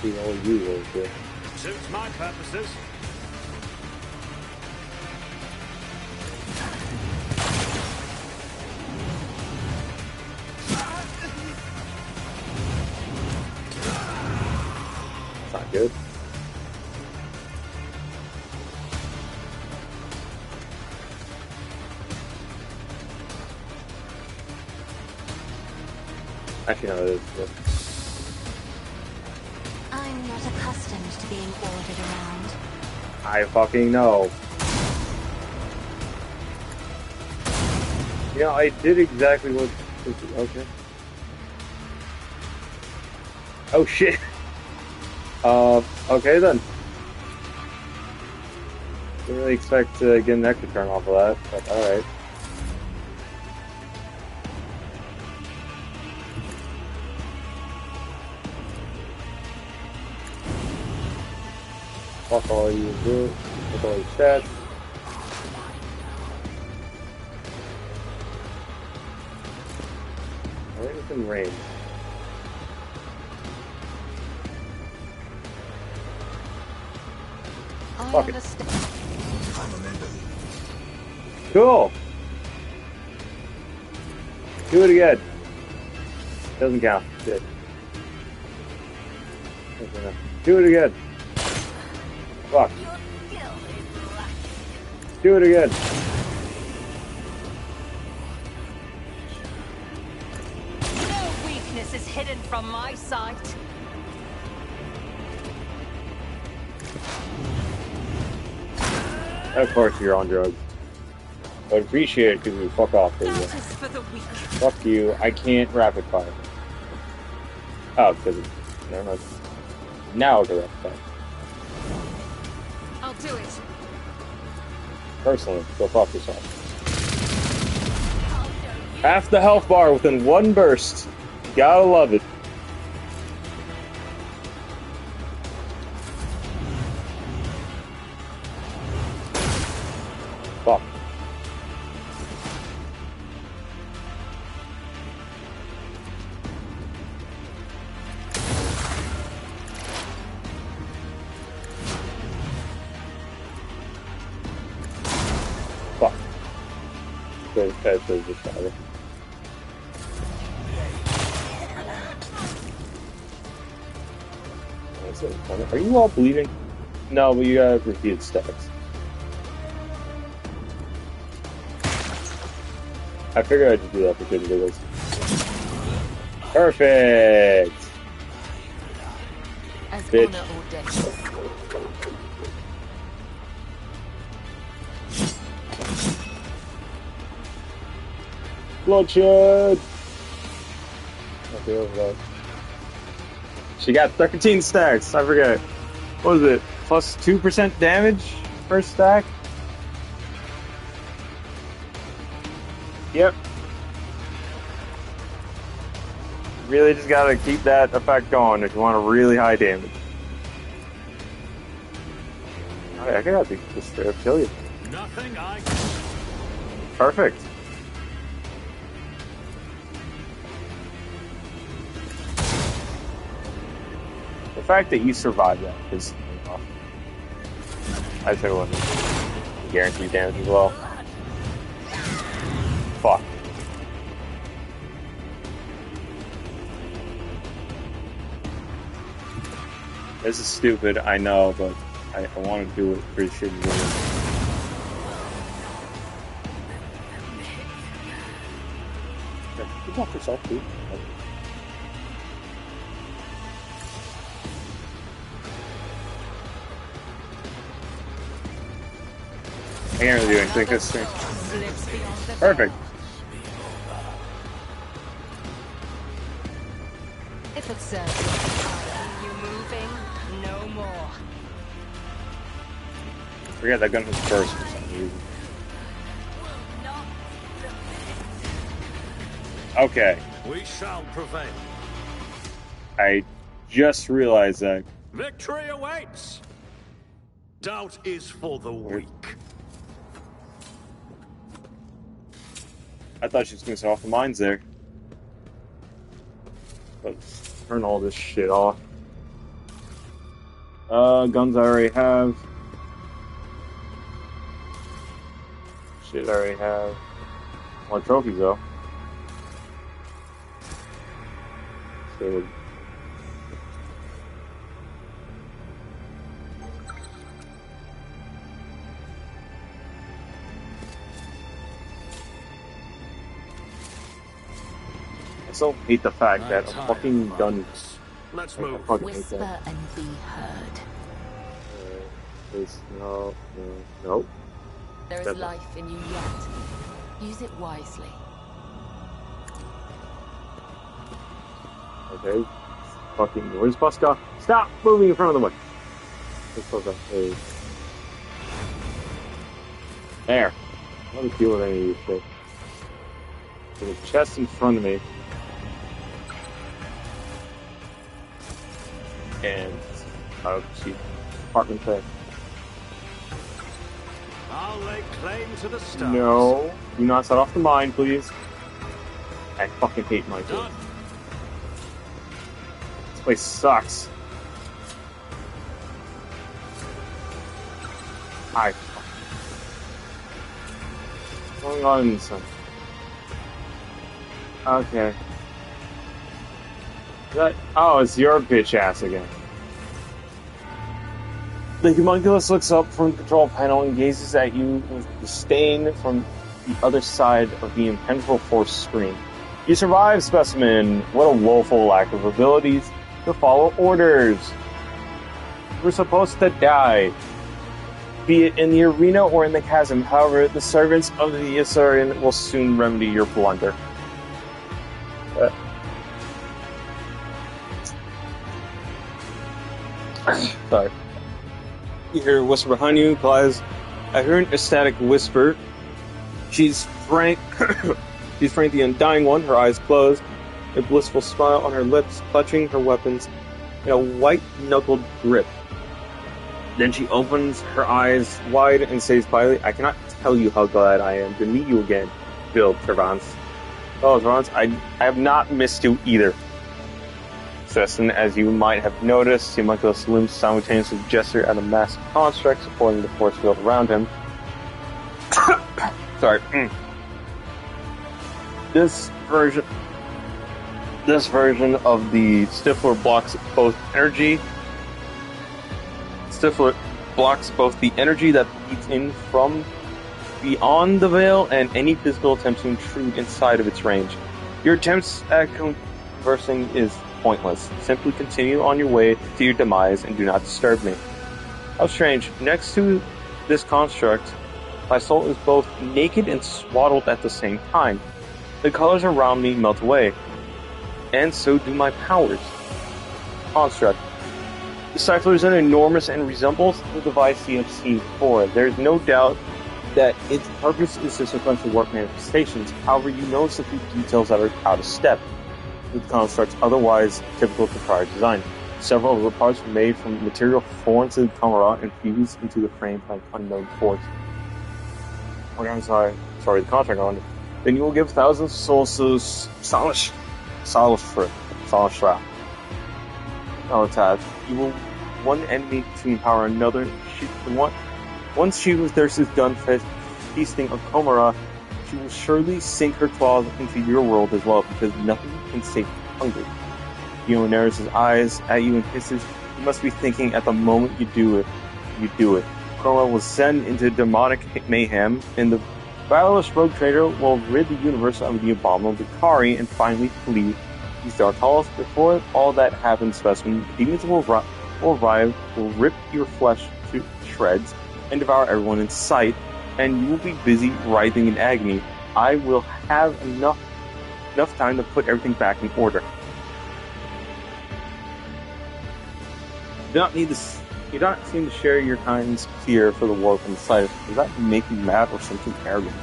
See all you will do. Suits my purposes. It's not good. Actually, no, it is good. I'm not accustomed to being ordered around. I fucking know. You know, I did exactly what. Okay. Oh shit. Okay then. Didn't really expect to get an extra turn off of that, but alright. Fuck all you do. Fuck all your stats. Alright, it's in range. Fuck it. Cool! Do it again. Doesn't count. Shit. Do it again. Fuck. Do it again. No weakness is hidden from my sight. Of course you're on drugs. I would appreciate it because you fuck off, baby. That is for the weak. Fuck you. I can't rapid fire. Oh, because it's... Never mind. Now I can rapid fire. I'll do it. Personally, go fuck yourself. Half the health bar within one burst. Gotta love it. Fuck. Fuck. Good, that's just fire. Are you all bleeding? No, but you got repeated stacks. I figured I'd just do that for shit and giggles. Perfect! As Bitch. honor ordains. Bloodshed! Okay, over that. She got 13 stacks. I forget. What was it? Plus 2% damage per stack? Yep. Really just gotta keep that effect going if you want a really high damage. I could have to just straight up kill you. Nothing I... Perfect. The fact that you survived that is enough. I say one guaranteed damage as well. Fuck. This is stupid, I know, but I want to do it pretty shitty. You got yourself, dude. I can't really do anything this thing. Perfect. If it serves you moving, no more. Forget that gun was first for some reason. Okay. We shall prevail. I just realized that. Victory awaits. Doubt is for the weak. I thought she was going to set off the mines there. Let's turn all this shit off. Guns I already have. Shit I already have. More trophies though. So I still hate the fact that a fucking gun. Let's I move. fucking hate Whisper that. and be heard. Nope. There is That- life in you yet. Use it wisely. Okay. Fucking, where's Buska? Stop moving in front of the way. Let's go back. There. I don't deal with any of this shit. There's a chest in front of me. And cheap apartment thing. I'll lay claim to the stars. No. Do not set off the mine, please. I fucking hate my game. Done. This place sucks. Hi. What's going on in this one? Okay. Oh, it's your bitch ass again. The homunculus looks up from the control panel and gazes at you with disdain from the other side of the impenetrable force screen. You survive, specimen. What a woeful lack of abilities to follow orders. We're supposed to die. Be it in the arena or in the chasm. However, the servants of the Isarian will soon remedy your blunder. Sorry. You hear a whisper behind you. Goliath, I hear an ecstatic whisper. She's Frank. She's Frank the Undying One, her eyes closed, a blissful smile on her lips, clutching her weapons in a white-knuckled grip. Then she opens her eyes wide and says quietly, I cannot tell you how glad I am to meet you again, Bill Tervance. Oh, Tervance, I have not missed you either. Cessin, as you might have noticed, the homunculus limbs simultaneously gesture at a massive construct supporting the force field around him. Sorry. This version of the Stifler blocks both the energy that feeds in from beyond the veil and any physical attempts to intrude inside of its range. Your attempts at conversing is pointless. Simply continue on your way to your demise and do not disturb me. How strange. Next to this construct, my soul is both naked and swaddled at the same time. The colors around me melt away. and so do my powers. Construct. The Cypher is an enormous and resembles the device you have seen before. There is no doubt that its purpose is to sequential warp manifestations. However, you notice a few details that are out of step with constructs otherwise typical to prior design. Several of the parts were made from material foreign to the camera and fused into the frame by an unknown force. The contract on it. Then you will give thousands of souls to Solishra. You will one enemy to empower another. Once she with thirst is done feasting on Komara, she will surely sink her claws into your world as well, because nothing can save hunger. Gio narrows his eyes at you and hisses, "You must be thinking at the moment you do it. Komara will send into demonic mayhem, and the battleless rogue trader will rid the universe of the abominable Dakari and finally flee these dark halls. Before all that happens, specimen, demons will arrive, will rip your flesh to shreds, and devour everyone in sight, and you will be busy writhing in agony. I will have enough time to put everything back in order." You don't seem to share your kind's fear for the world from the sight. Does that make you mad or something arrogant?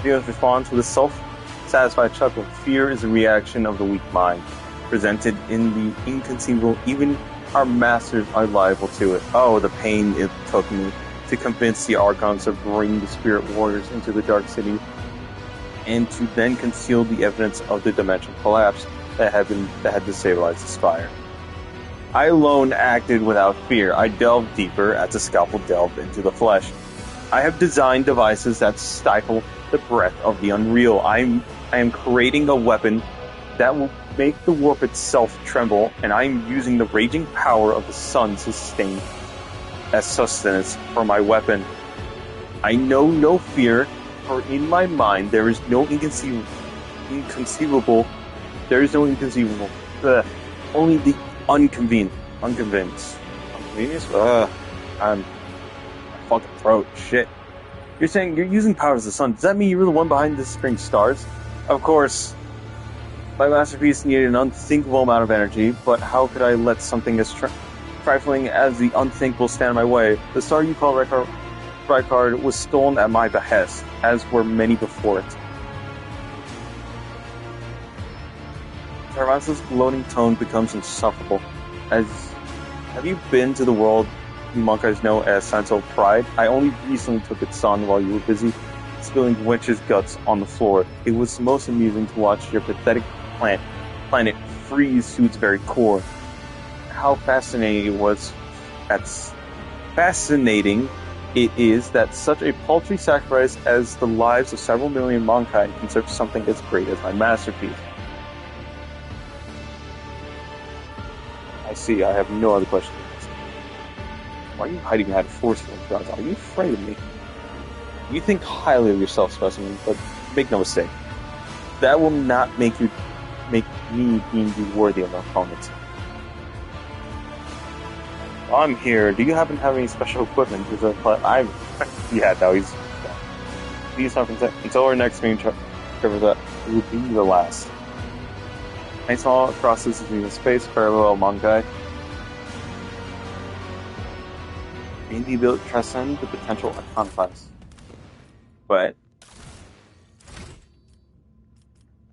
Dios responds with a self-satisfied chuckle. Fear is a reaction of the weak mind, presented in the inconceivable. Even our masters are liable to it. Oh, the pain it took me to convince the Archons to bring the spirit warriors into the Dark City, and to then conceal the evidence of the dimensional collapse that had destabilized the Spire. I alone acted without fear. I delved deeper as the scalpel delved into the flesh. I have designed devices that stifle the breath of the unreal. I am creating a weapon that will make the warp itself tremble, and I am using the raging power of the sun to sustain as sustenance for my weapon. I know no fear, for in my mind there is no inconceivable. There is no inconceivable. Only the unconvinced. I'm fucking throat. Shit. You're saying you're using powers of the sun. Does that mean you were the one behind this string stars? Of course. My masterpiece needed an unthinkable amount of energy, but how could I let something as trifling as the unthinkable stand in my way? The star you call Rykard was stolen at my behest, as were many before it. Tarvance's gloating tone becomes insufferable. Have you been to the world Monkites know as Sentinel Pride? I only recently took its son while you were busy spilling witches' guts on the floor. It was most amusing to watch your pathetic planet freeze to its very core. How fascinating it is that such a paltry sacrifice as the lives of several million Monkai can serve something as great as my masterpiece. I see, I have no other questions. Why are you hiding behind a force field, Gaza? Are you afraid of me? You think highly of yourself, Specimen, but make no mistake. That will not make me deem you worthy of an opponent. While I'm here, do you happen to have any special equipment? Because he's something until our next meeting covers that will be the last. A small crosses between space, parallel Monkai. Being the ability to transcend the potential iconoclast. But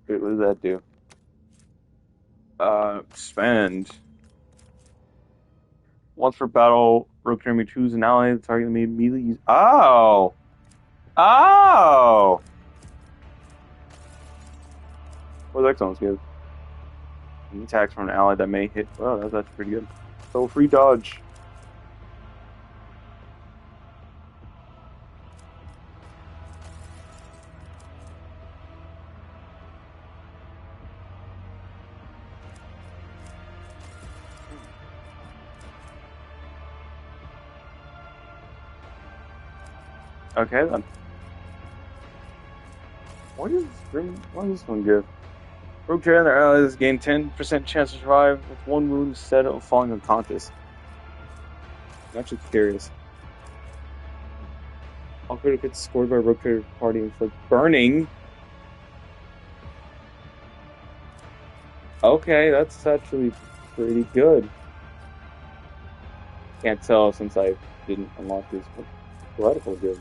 wait, what does that do? Spend. Once per battle, Rogue Enemy choose an ally, the target may immediately use. Oh! What does Exones give? Attacks from an ally that may hit. Well, that's actually pretty good. So free dodge. Okay then. What does this one give? Rogue Trader and their allies gain 10% chance to survive with one wound instead of falling unconscious. I'm actually curious. All critical hits scored by Rogue Trader party inflict burning. Okay, that's actually pretty good. Can't tell since I didn't unlock these political good.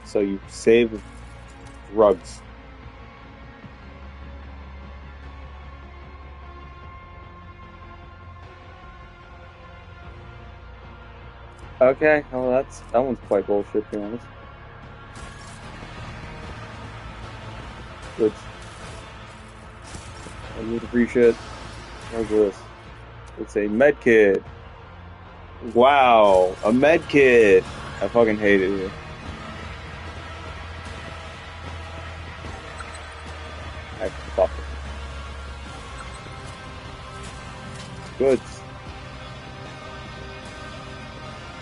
So you save drugs. Okay, well that one's quite bullshit to be honest. Which I would appreciate. What's this? It's a med kit. Wow, a med kit. I fucking hate it here. I fuck it. Goods.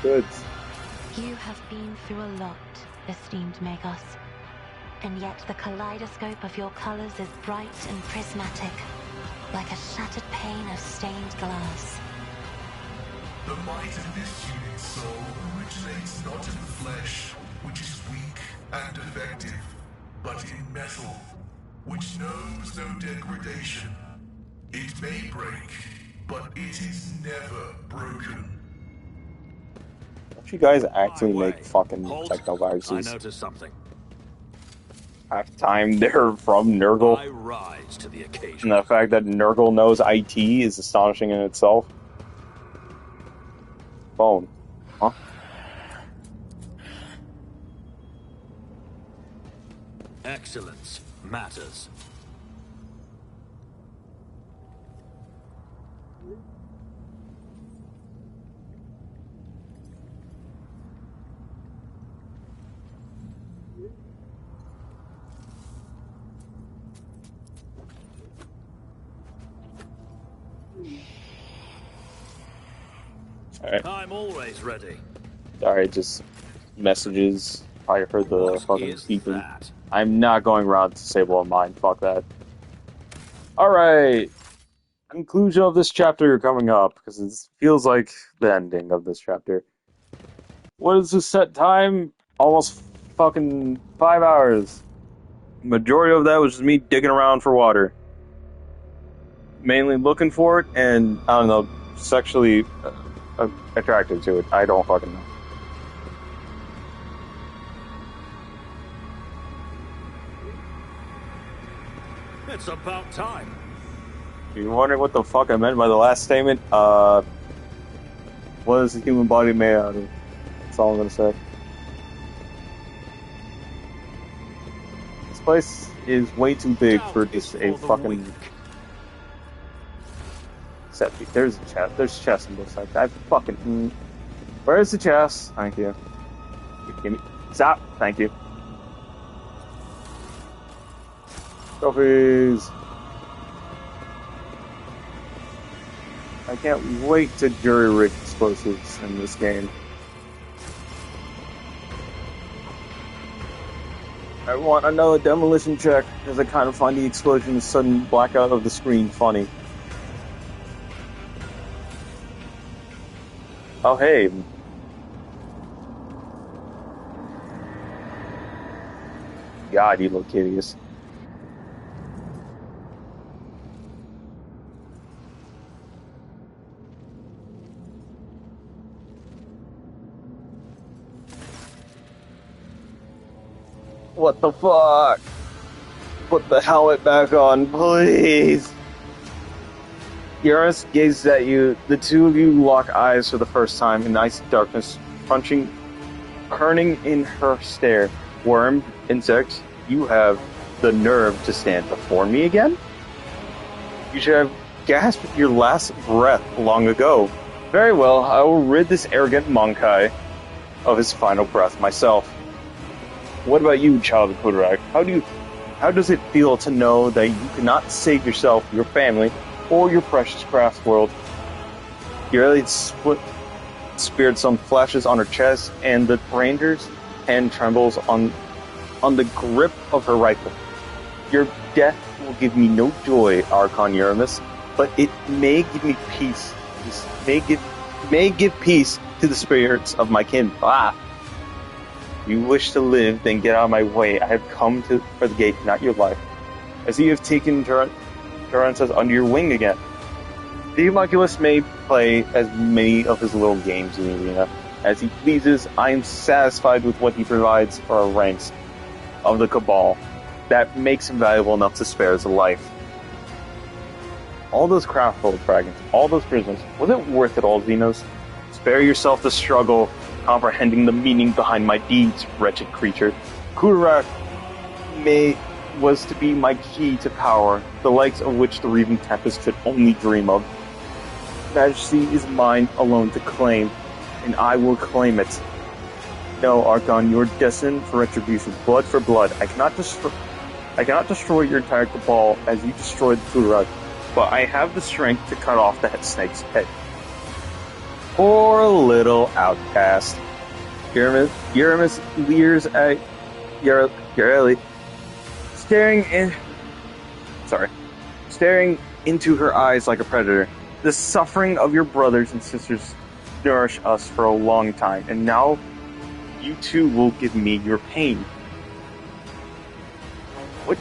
Goods. You have been through a lot, esteemed Magos. And yet the kaleidoscope of your colors is bright and prismatic, like a shattered pane of stained glass. The might of this unit's soul originates not in the flesh, which is weak and defective, but in metal, which knows no degradation. It may break, but it is never broken. Don't you guys actually My way. make fucking Halt. techno I viruses? noticed something. Half time they're from Nurgle. I rise to the And occasion. the fact that Nurgle knows IT is astonishing in itself. Phone. Huh? Excellence matters. Alright. I'm always ready. Sorry, just messages. I heard the What fucking is beeping. that? I'm not going around to disable a mine. Fuck that. Alright. Conclusion of this chapter coming up, because it feels like the ending of this chapter. What is the set time? Almost fucking 5 hours. Majority of that was just me digging around for water. Mainly looking for it, and, I don't know, sexually attracted to it. I don't fucking know. It's about time. You wondering what the fuck I meant by the last statement? What is the human body made out of? That's all I'm gonna say. This place is way too big for just a fucking set piece. There's a chest. There's chests on both sides. I fucking. Where's the chest? Thank you. Give me. Stop. Thank you. Trophies. I can't wait to jury-rig explosives in this game. I want another demolition check, because I kind of find the explosion sudden blackout of the screen funny. Oh, hey. God, you look hideous. What the fuck? Put the helmet back on, please. Uranus gazes at you. The two of you lock eyes for the first time in icy darkness, turning in her stare. Worm, insect, you have the nerve to stand before me again? You should have gasped your last breath long ago. Very well, I will rid this arrogant Monkai of his final breath myself. What about you, child of Kodarak? How does it feel to know that you cannot save yourself, your family, or your precious craft world? Your alien spirit sun flashes on her chest, and the ranger's hand trembles on the grip of her rifle. Your death will give me no joy, Archon Uramus, but it may give me peace. This may give peace to the spirits of my kin. Ah! You wish to live, then get out of my way. I have come for the gate, not your life. As you have taken Tarantas under your wing again. The homunculus may play as many of his little games in the arena as he pleases. I am satisfied with what he provides for our ranks of the Cabal. That makes him valuable enough to spare his life. All those craftful dragons, all those prisoners, was it worth it all, Xenos? Spare yourself the struggle, comprehending the meaning behind my deeds, wretched creature. Kurak was to be my key to power, the likes of which the Reaving Tempest could only dream of. Majesty is mine alone to claim, and I will claim it. No, Archon, you are destined for retribution, blood for blood. I cannot destroy your entire Cabal as you destroyed Kurak, but I have the strength to cut off that snake's head. Poor little outcast. Uramus leers at Yareli, staring into her eyes like a predator. The suffering of your brothers and sisters nourished us for a long time, and now you too will give me your pain. What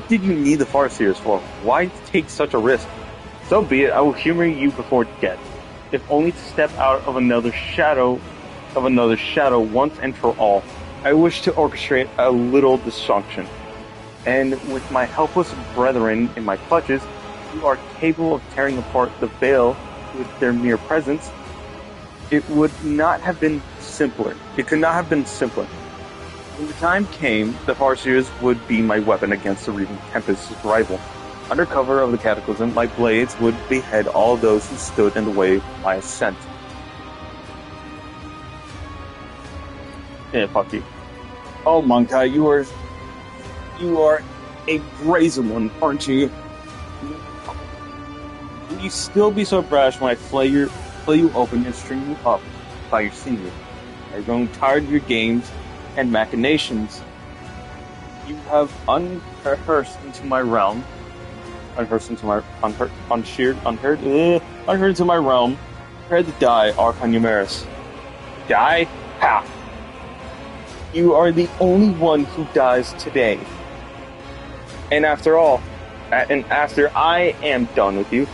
did you need the Farseers for? Why take such a risk? So be it, I will humor you before death, if only to step out of another shadow once and for all. I wish to orchestrate a little dysfunction, and with my helpless brethren in my clutches, you are capable of tearing apart the veil with their mere presence. It could not have been simpler. When the time came, the Farseers would be my weapon against the Reaving Tempest's rival. Under cover of the Cataclysm, my blades would behead all those who stood in the way of my ascent. Yeah, fuck you. Oh, Monkai, you are a brazen one, aren't you? Will you still be so brash when I flay you open and string you up by your sinew? I've grown tired of your games and machinations. You have unheard into my realm, prepared to die, Archon Numeris. Die? Ha! You are the only one who dies today. And after I am done with you,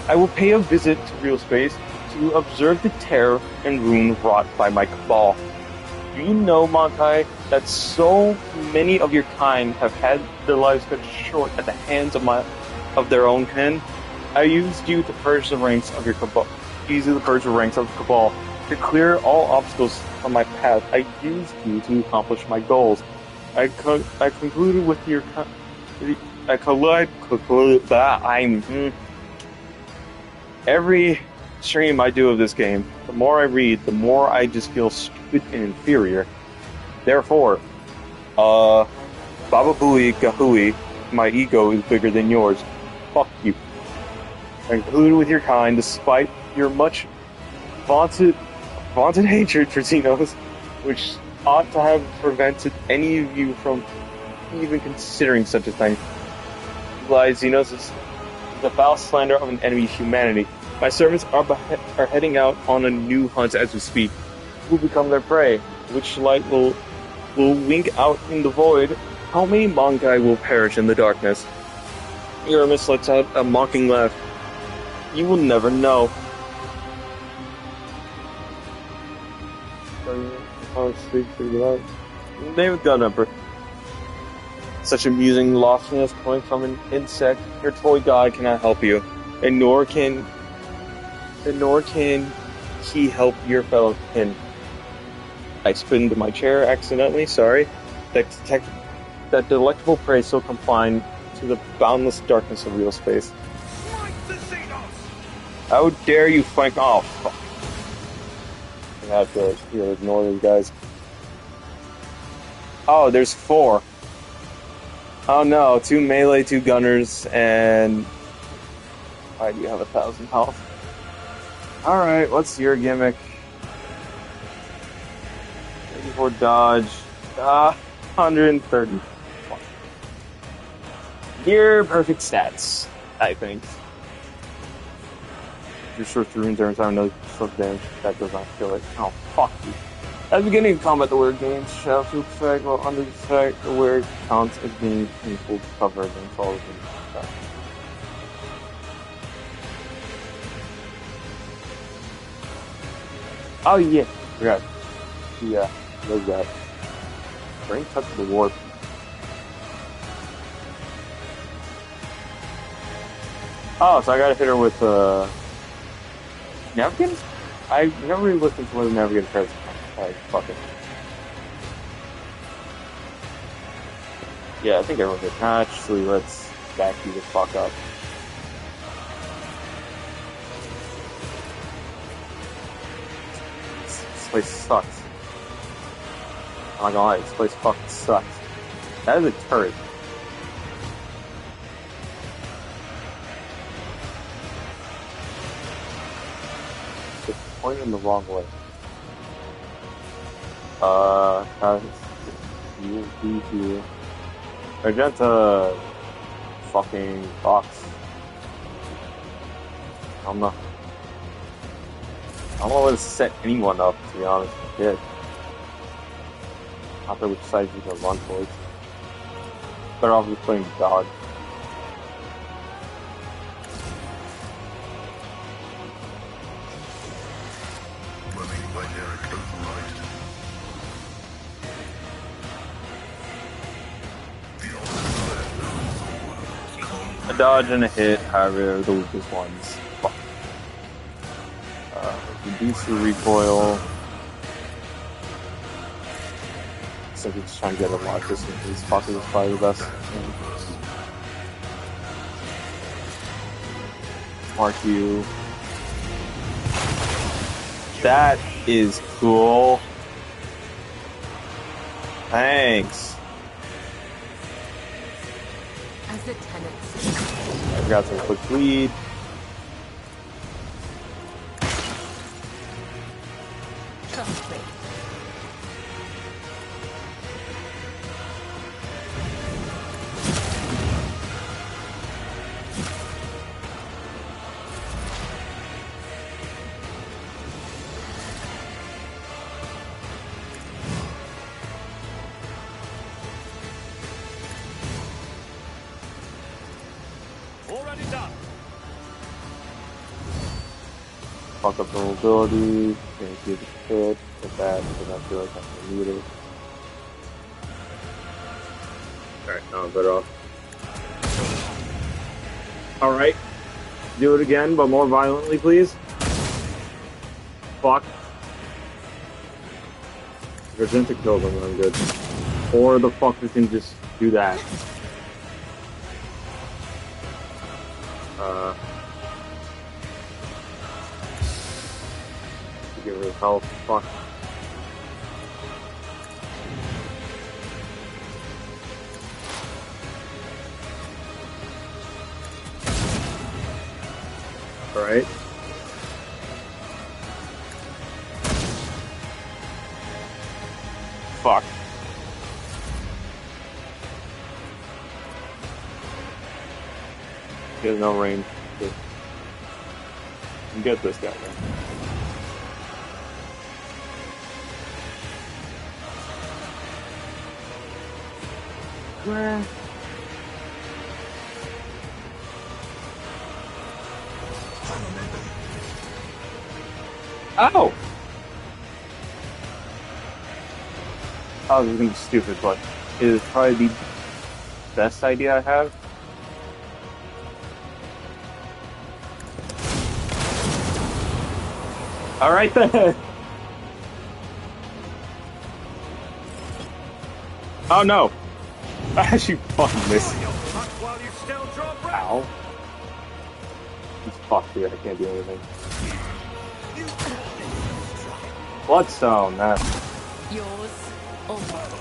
I will pay a visit to real space to observe the terror and ruin wrought by my Cabal. Do you know, Monkai, that so many of your kind have had their lives cut short at the hands of their own kin? I used you to purge the ranks of your Cabal. To clear all obstacles from my path, I used you to accomplish my goals. I concluded with your... Every stream I do of this game, the more I read, the more I just feel stupid and inferior. Therefore, Baba Booey Gahui, my ego is bigger than yours. Fuck you. I concluded with your kind, despite your much vaunted hatred for Xenos, which ought to have prevented any of you from even considering such a thing. Lies, Xenos is the foul slander of an enemy's humanity. My servants are heading out on a new hunt as we speak. Who will become their prey? Which light will wink out in the void? How many Monkai will perish in the darkness? Uramus lets out a mocking laugh. You will never know. Name of God Emperor. Such amusing loftiness coming from an insect. Your toy god cannot help you, and nor can he help your fellow kin. I spit into my chair accidentally. Sorry. That delectable prey so confined to the boundless darkness of real space. How dare you flank off? I have to ignore these guys. Oh, there's 4. Oh no, 2 melee, 2 gunners, and why do you have 1,000 health? Alright, what's your gimmick? 84 dodge. 130. Near perfect stats, I think. You're sure through runes every time another stroke damage. That does not kill it. Oh, fuck you. At the beginning of combat, the word gains shall to effect, while under effect, the word counts as being in full cover against all of them. Oh yeah, forgot. Yeah, love that. Bring touch of the warp. Oh, so I gotta hit her with Navigator? I never really looked into what a Navigator does. Alright, fuck it. Yeah, I think everyone gets actually let's back you the fuck up. This place sucks. I'm not gonna lie, this place fucking sucks. That is a turret. It's pointing the wrong way. You. Argenta fucking box. I don't know. I don't know what to set anyone up, to be honest. Shit. Not that which side you can run towards. Better off just playing dodge. Running binaric override. A dodge and a hit, however, the weakest ones. Fuck. Reduce the recoil. Simply just trying to get a lot of distance. This fucker is probably the best. Mark you. That is cool. Thanks. As the tenants. I've got some quick lead. Trust me. Already done. Fuck up the mobility. Gonna give it a hit. Get that, but I feel like I'm gonna need it. Alright, now I'm better off. Alright. Do it again, but more violently, please. Fuck. If Argenta kills him, I'm good. Or the fucker can just do that. Get rid of health. Fuck. Alright. Fuck. He has no range. Get this guy, man. Oh! Oh, this is gonna be stupid, but it is probably the best idea I have. Alright then! Oh no! I actually fucking missed. Ow. He's fucked here, I can't do anything. Bloodstone, that's... Yours or mine.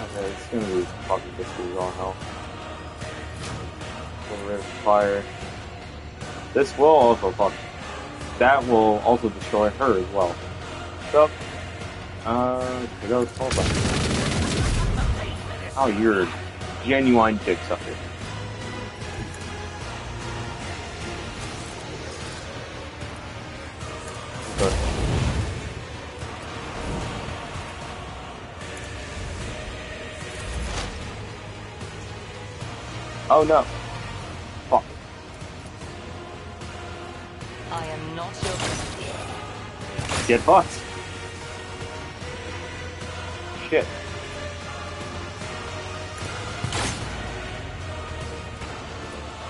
Okay, it's gonna be fucking just on hell. Rid of fire. This will also fuck. That will also destroy her as well. So, there goes Tulpa. Oh, you're genuine dick sucker. Okay. Oh no. Fuck. I am not your Get fucked. Shit.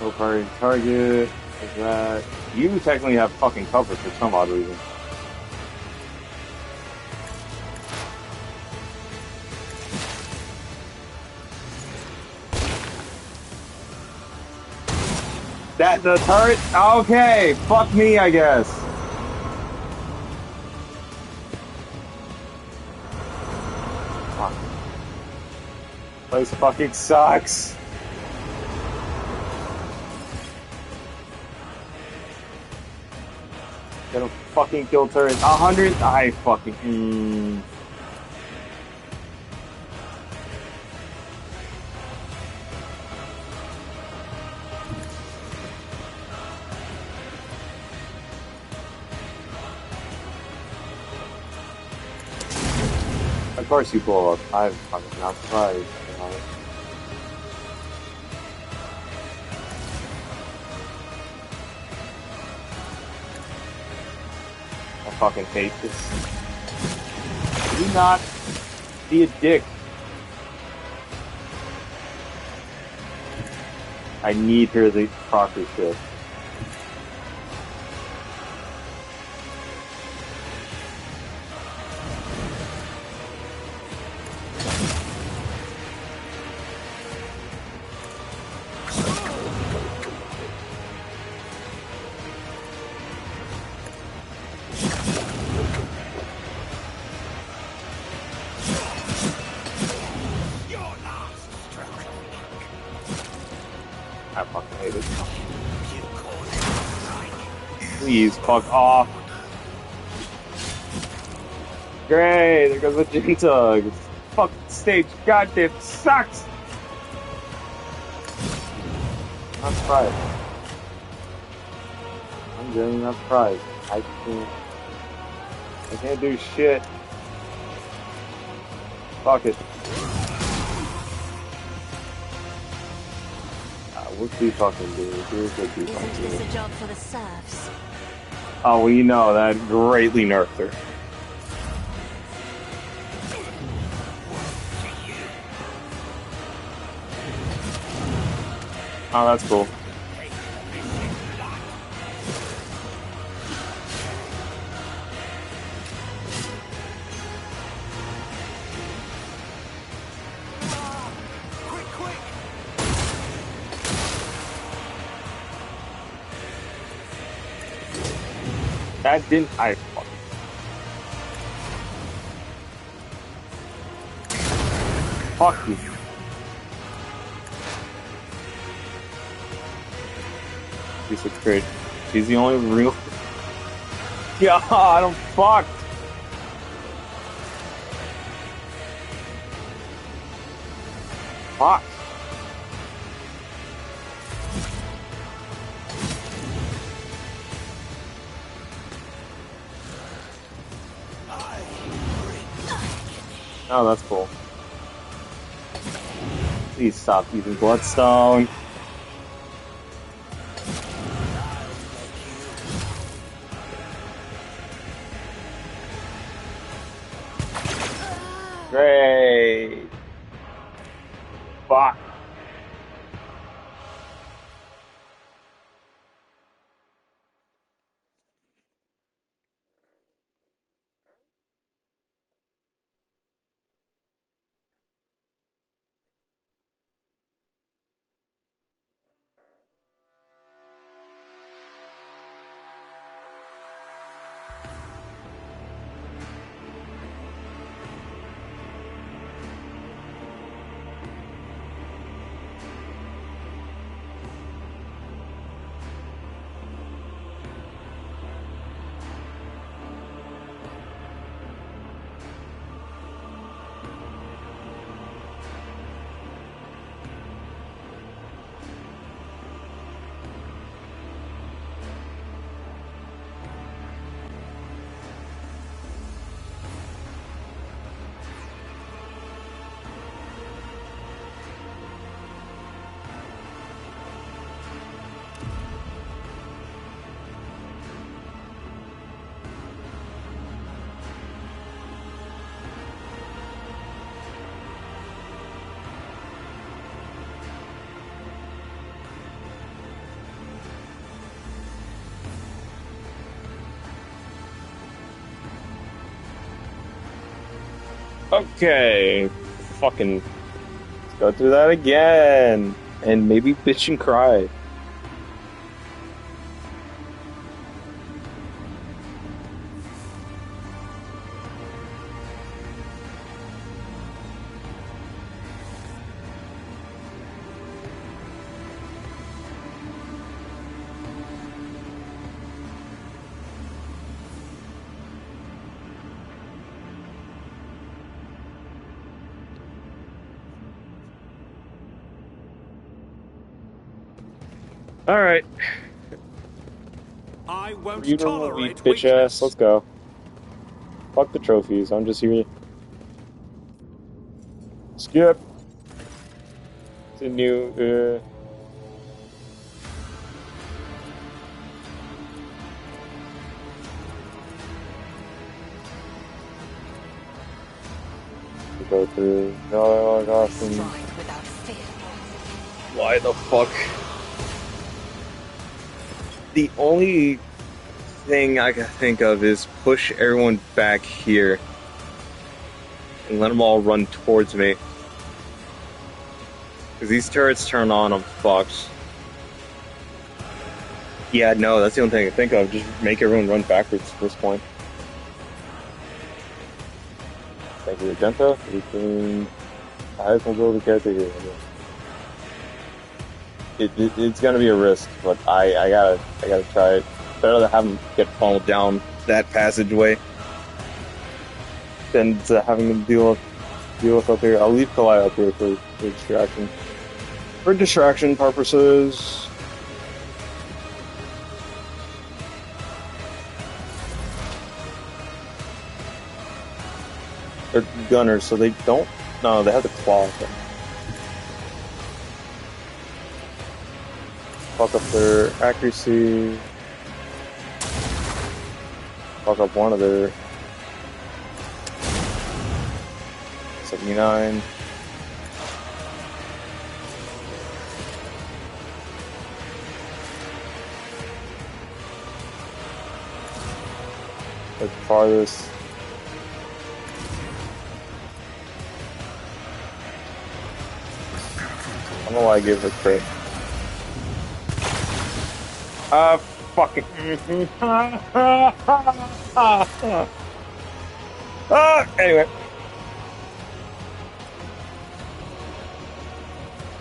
Go party target. Like that. You technically have fucking cover for some odd reason. That the turret? Okay, fuck me, I guess. Fuck. Place fucking sucks. Get a fucking kill turret. 100. I fucking. Of course you blow up. I'm fucking not surprised. I fucking hate this. Do not be a dick. I need her the proper shit. I fucking hate it. Please, fuck off. Great, there goes the Jintug. Fuck stage, goddamn sucks! I'm surprised. I'm really not surprised. I can't do shit. Fuck it. What's he fucking doing? Here's what he fucking Isn't doing. this a job for the serfs? Oh, well, you know, that greatly nerfed her. Oh, that's cool. That didn't. I fuck. Fuck you. Piece of shit. She's the only real. God, I'm fucked. Fuck. Oh, that's cool. Please stop using Bloodstone. Great. Fuck. Okay. Fucking let's go through that again. And maybe bitch and cry. Alright. I won't You don't know me, tolerate bitch ass. Let's weakness. go. Fuck the trophies. I'm just here. Skip. It's a new, to go through. Oh gosh. Strike without fear. Why the fuck? The only thing I can think of is push everyone back here and let them all run towards me. Because these turrets turn on, I'm fucked. Yeah, no, that's the only thing I can think of. Just make everyone run backwards at this point. Thank you, Magenta. We can highest mobility character here. It's gonna be a risk, but I gotta try it. Better than have them get funneled down that passageway than to having them deal with up here. I'll leave Kalai up here for distraction. For distraction purposes. They're gunners, so they don't. No, they have the claw. Fuck up their accuracy. Fuck up one of their 79. The farthest. I don't know why I give her crit. Fucking. Anyway.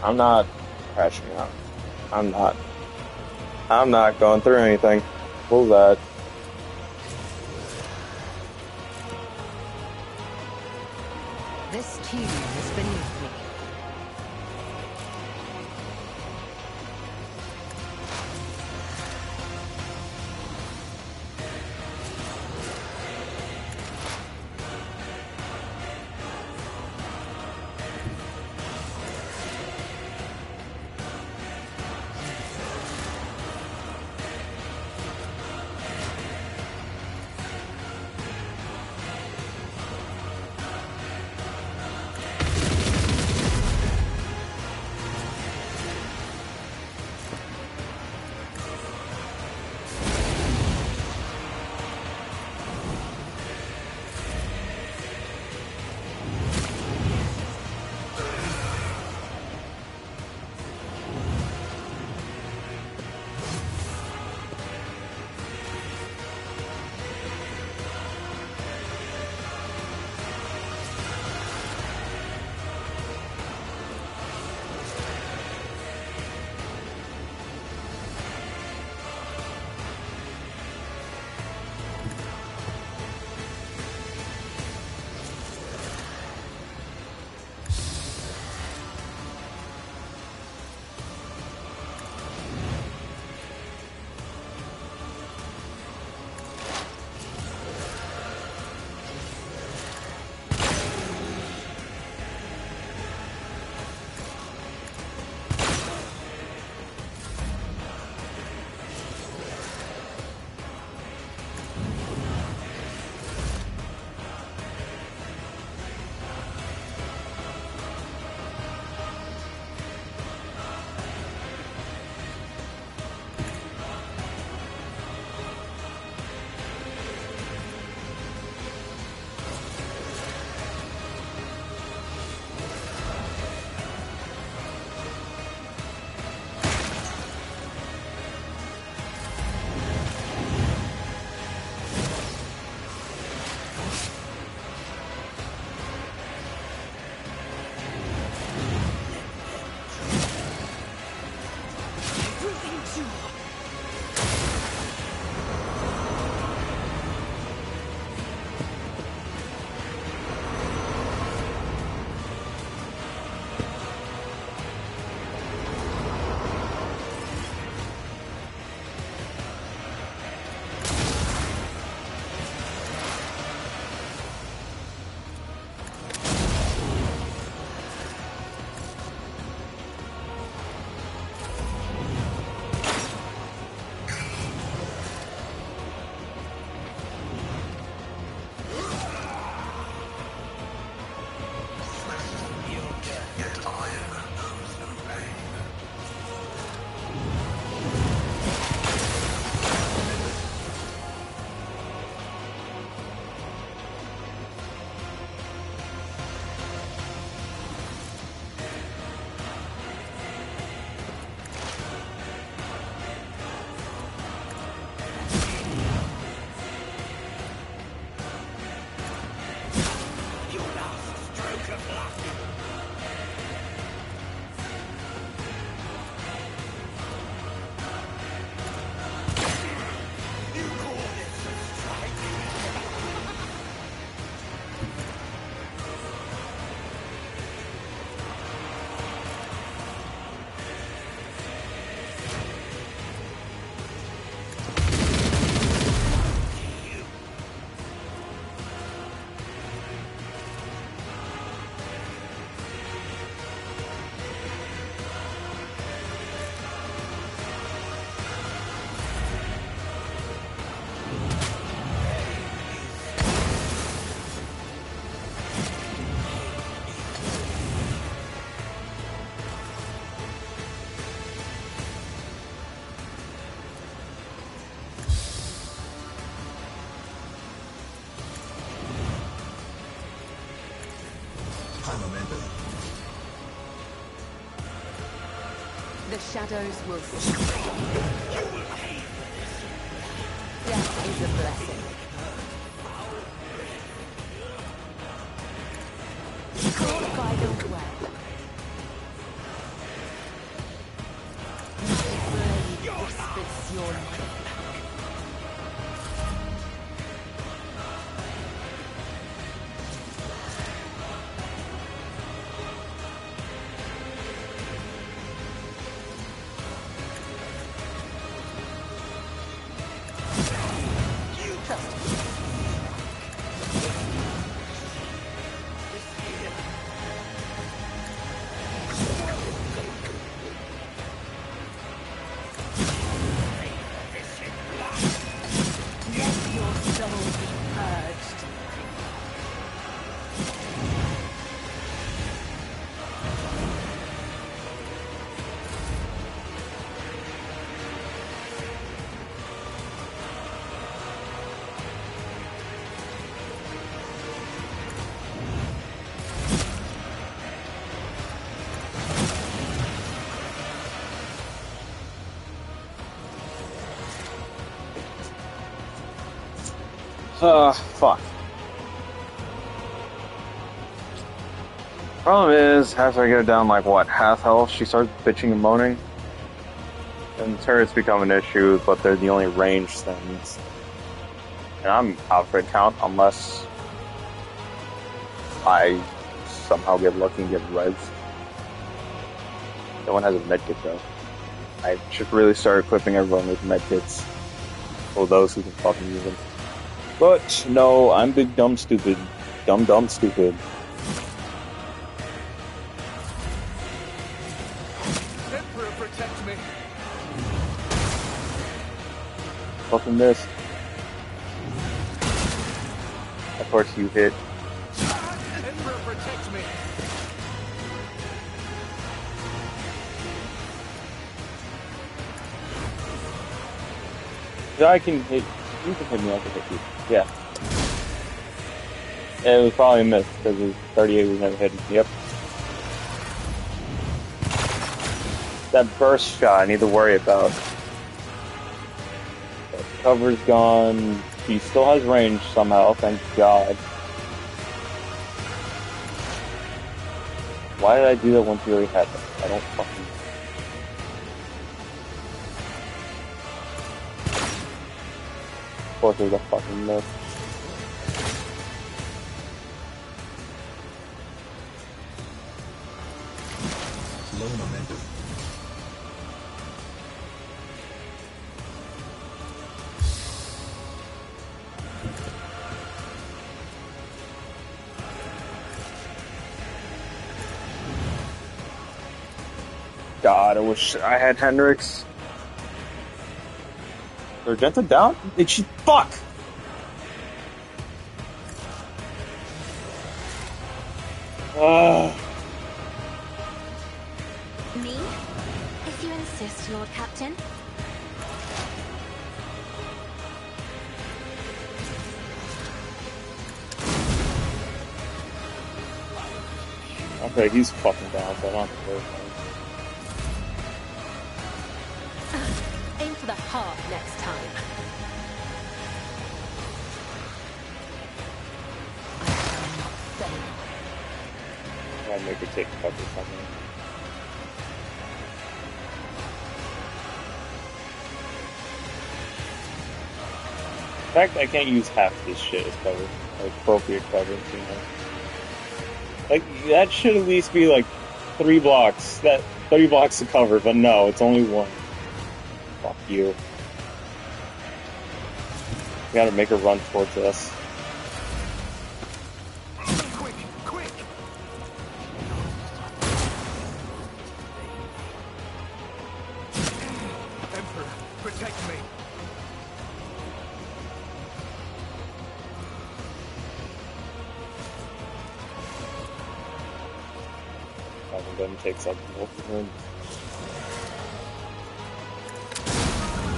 I'm not crashing out. I'm not going through anything. What was that? This tomb is beneath me. Yet iron knows no pain. The shadows will see. Death is a blessing. Caught by the web. My blade whispers your name. Fuck. Problem is, after I get down like what, half health, she starts bitching and moaning. And turrets become an issue, but they're the only ranged things. And I'm outfit count unless I somehow get lucky and get revs. No one has a medkit though. I should really start equipping everyone with medkits. For those who can fucking use them. But no, I'm big dumb stupid. Dumb stupid. Emperor, protect me. Fucking this. Of course you hit. Emperor, protect me. I can hit. You can hit me, I can hit you. Yeah. It was probably a miss, because it was 38 was never hitting. Yep. That burst shot I need to worry about. That cover's gone. He still has range somehow, thank God. Why did I do that once he already had it? I don't fucking course there's a fucking myth. Low momentum. God, I wish I had Hendrix. Argenta down? Did she fuck? Me? If you insist, Lord Captain. Okay, he's fucking down, so I don't have to worry about it. Aim for the heart next time. I shall not fail. I'll make her take cover from me. The fact that I can't use half this shit as cover, like appropriate cover, you know. Like, that should at least be like 3 blocks. 3 blocks to cover, but no, it's only 1. Fuck you. We gotta make her run towards us. Quick, quick! Emperor, protect me. Having them take something off the room.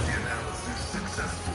The analysis successful.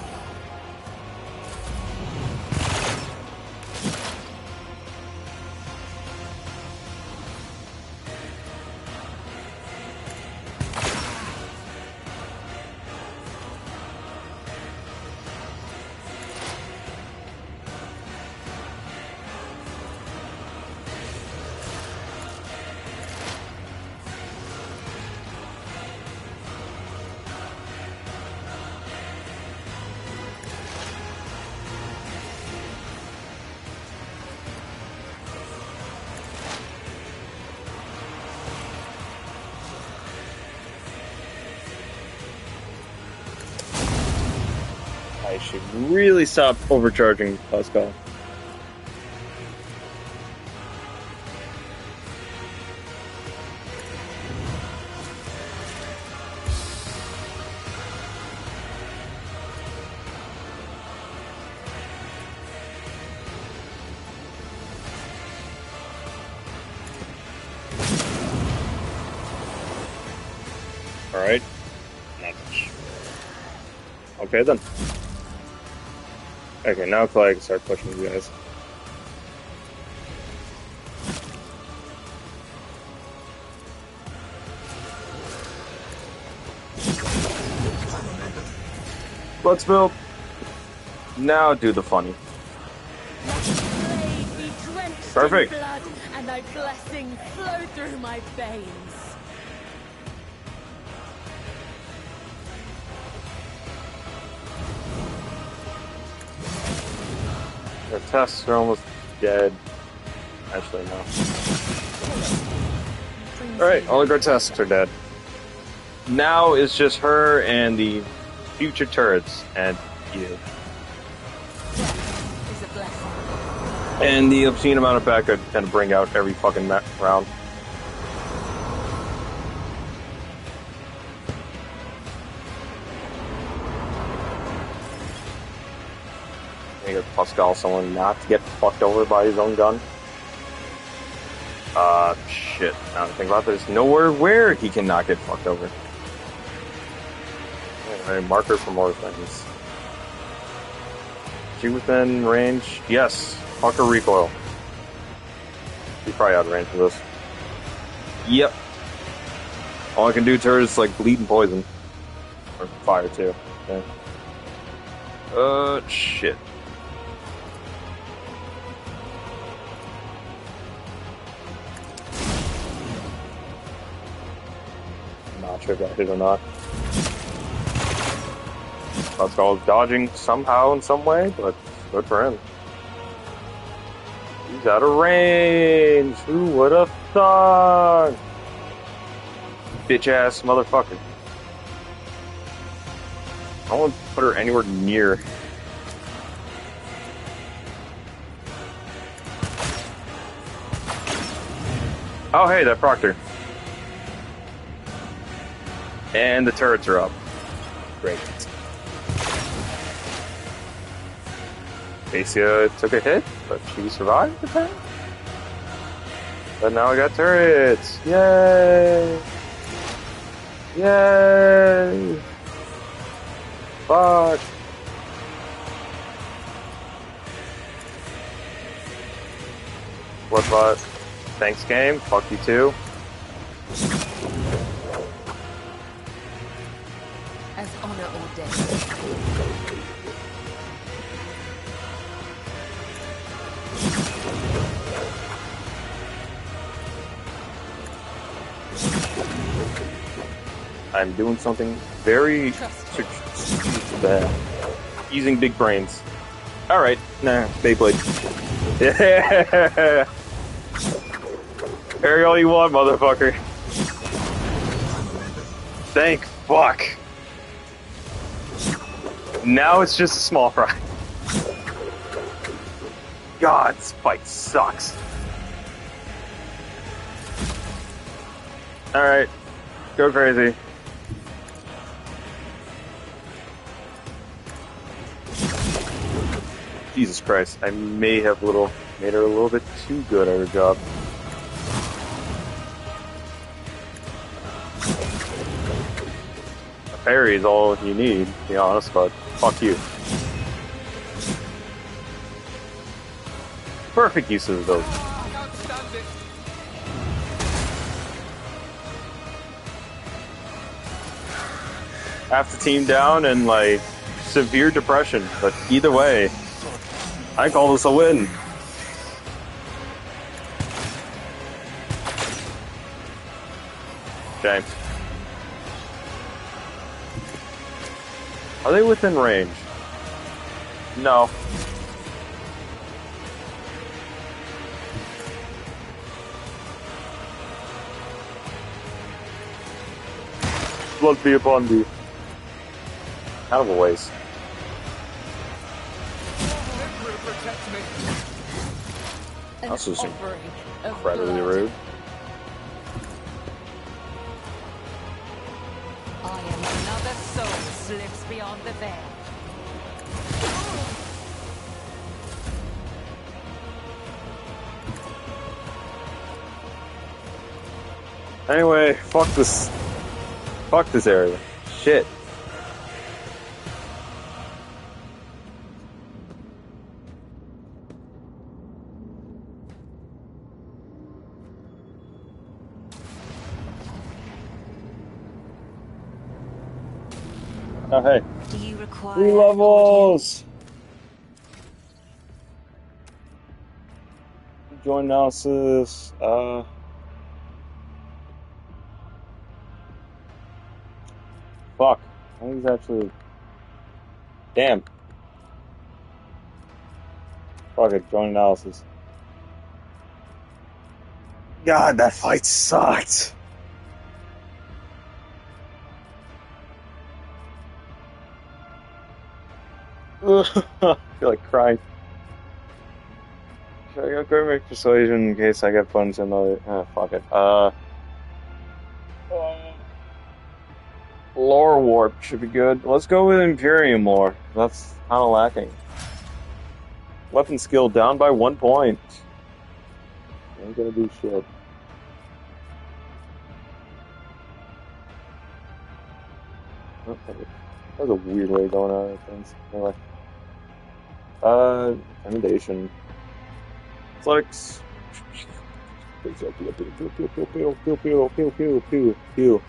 I should really stop overcharging Pascal. Alright. Not much. Okay then. Okay, now Clay can start pushing you guys. Blood spill. Now do the funny. Blade be drenched Perfect. in blood, and thy blessing flow through my veins. Their tests are almost dead. Actually, no. Alright, all of our tests are dead. Now it's just her and the future turrets and you. Death is a blessing. And the obscene amount of back I'd kind of bring out every fucking round. I get Pascal someone not to get fucked over by his own gun. Shit. Now that I think about it, there's nowhere where he cannot get fucked over. Alright, marker for more things. She within range? Yes. Fuck her recoil. She's probably out of range for this. Yep. All I can do to her is like bleed and poison. Or fire too. Okay. Shit. Not sure if that hit or not. Let's call it dodging somehow in some way, but good for him. He's out of range. Who would have thought? Bitch ass motherfucker. I won't put her anywhere near. Oh, hey, that Proctor. And the turrets are up. Great. Acia took a hit, but she survived the attack. But now I got turrets. Yay! Yay! Fuck. What? Thanks, game. Fuck you too. As honor ordained. I'm doing something very bad. Using big brains. Alright, nah, Beyblade. Yeah! Carry all you want, motherfucker. Thank fuck. Now it's just a small fry. God, this fight sucks. Alright, go crazy. Jesus Christ, I may have made her a little bit too good at her job. A parry is all you need, to be honest, but fuck you. Perfect uses of those. Half the team down and like severe depression, but either way, I call this a win. Okay. Are they within range? No. Blood be upon thee. Kind of a waste. That's just incredibly rude. I am another soul slips beyond the veil. Anyway, fuck this. Fuck this area. Shit. Oh, hey. Do you require 3 levels! Joint analysis. Fuck. I think it's actually. Damn. Fuck it, joint analysis. God, that fight sucked! I feel like crying. Should I go great persuasion in case I get punched another? Fuck it. Lore warp should be good. Let's go with Imperium lore. That's kind of lacking. Weapon skill down by 1 point. Ain't gonna do shit. Okay. That was a weird way of going on things. Anyway. Intimidation. Athletics. Pew pew pew pew pew pew pew pew pew pew pew pew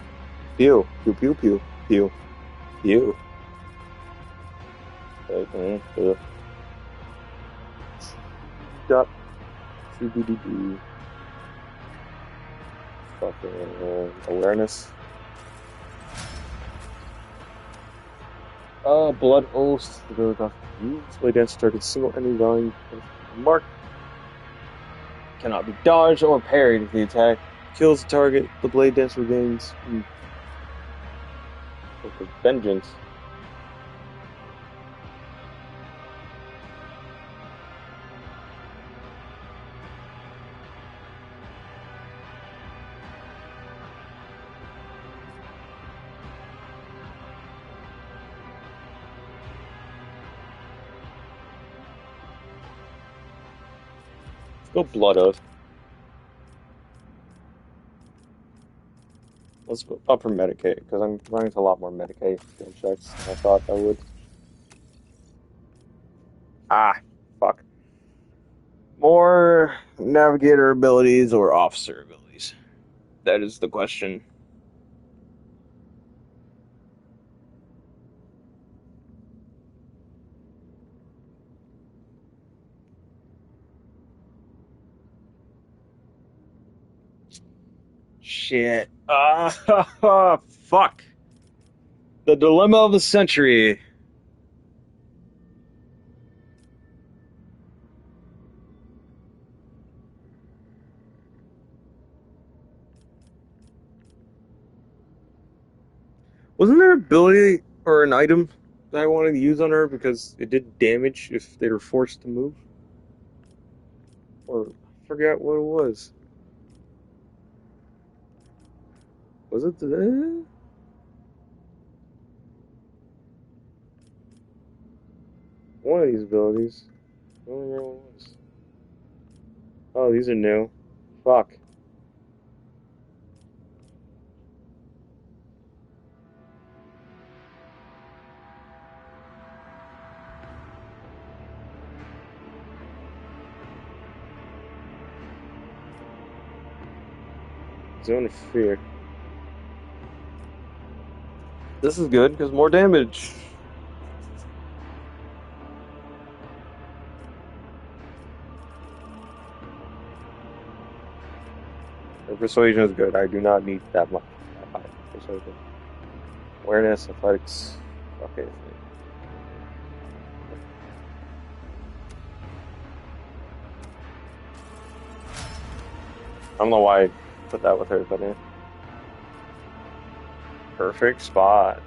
pew pew pew pew pew. Dot. CBDB. Fucking awareness. Blood Oath. The ability to use Blade Dance target single enemy volume mark. Cannot be dodged or parried if the attack kills the target. The Blade Dance regains vengeance. Go Blood Oath. Let's go up for Medicaid, because I'm running into a lot more Medicaid skill checks than I thought I would. Ah, fuck. More Navigator abilities or Officer abilities? That is the question. Shit. Fuck. The dilemma of the century. Wasn't there an ability or an item that I wanted to use on her because it did damage if they were forced to move? Or I forgot what it was. Was it the... One of these abilities. I don't remember what it was. Oh, these are new. Fuck. Zone of Fear. This is good because more damage. The Persuasion is good. I do not need that much. That high Persuasion. Awareness, Athletics. Okay. I don't know why I put that with her, but yeah. Perfect spot.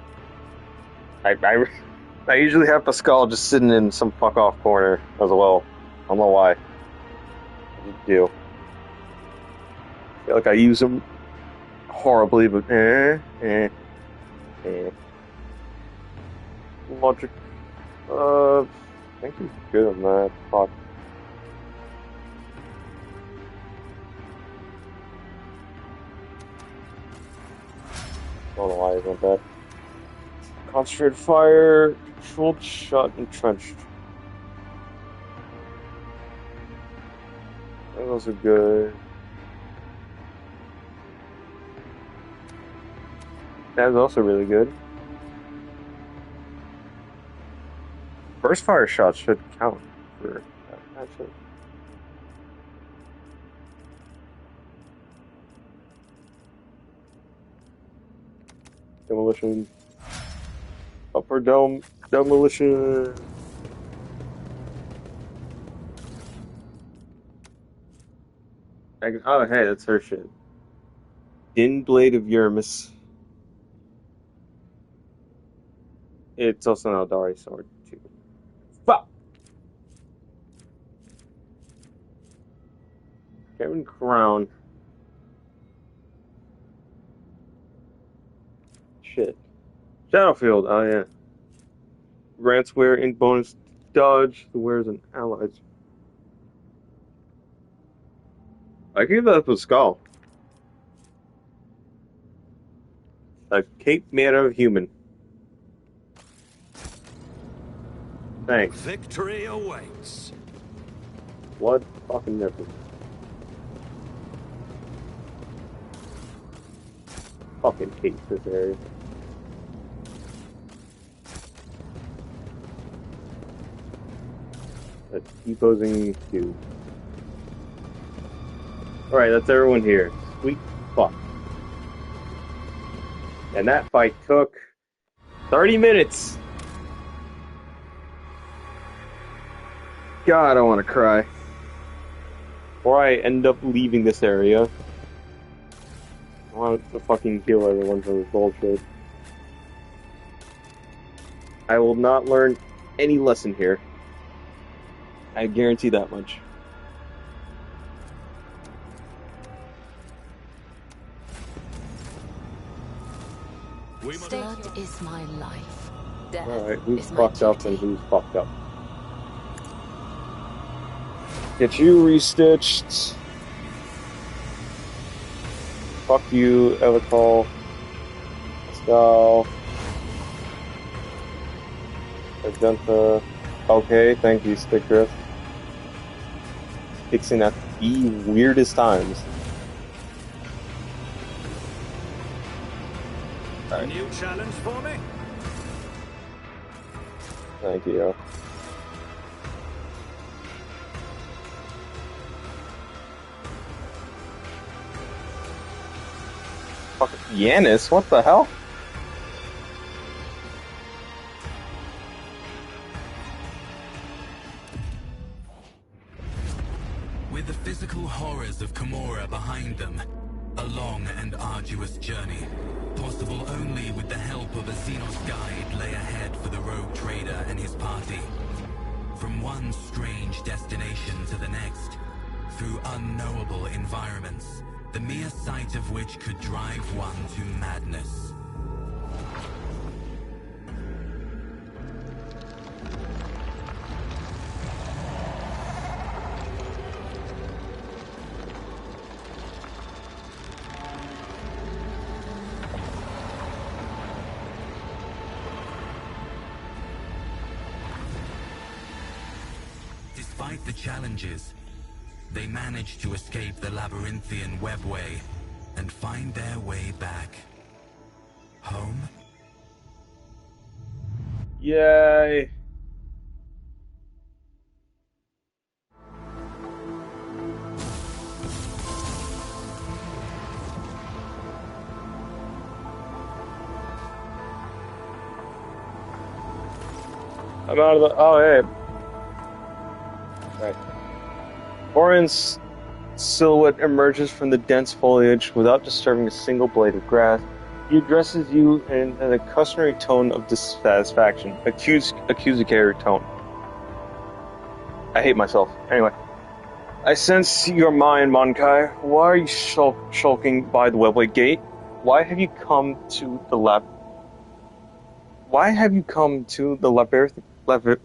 I usually have Pascal just sitting in some fuck off corner as well. I don't know why. I just do. I feel like I use him horribly, but Logic. I think he's good on that. Fuck. I don't know why I went that. Concentrated fire, controlled shot, entrenched. Those are good. That's also really good. Burst fire shots should count for that, actually. Demolition. Upper dome. Demolition. Oh, hey, that's her shit. Din Blade of Uramus. It's also an Eldari sword, too. Fuck! Kevin Crown. Shit. Shadowfield, oh yeah. Ranswear in bonus dodge, the wears an allies. I give that a skull. A cape made out of human. Thanks. Victory awaits. Blood fucking nipple. Fucking hate this area. A deposing cube. Alright, that's everyone here. Sweet fuck. And that fight took 30 minutes. God, I want to cry. Or I end up leaving this area. I want to fucking kill everyone for this bullshit. I will not learn any lesson here. I guarantee that much. Blood is my life. Death Alright, who's is my fucked up duty. and who's fucked up? Get you restitched. Fuck you, Evacol. Pascal. Agenta. Okay, thank you, Stickdrift. Fixing at the weirdest times. Right. New challenge for me? Thank you. Fucking Yanis, what the hell? With the physical horrors of Kimura behind them, a long and arduous journey, possible only with the help of a Xenos guide, lay ahead for the rogue trader and his party. From one strange destination to the next, through unknowable environments, the mere sight of which could drive one to madness. Despite the challenges, they managed to escape the labyrinthian webway and find their way back. Home? Yay! I'm out of the. Oh, hey. Right. Orion's silhouette emerges from the dense foliage without disturbing a single blade of grass. He addresses you in a customary tone of dissatisfaction, accusatory tone. I hate myself. Anyway, I sense your mind, Monkai. Why are you shulking by the webway gate? Why have you come to the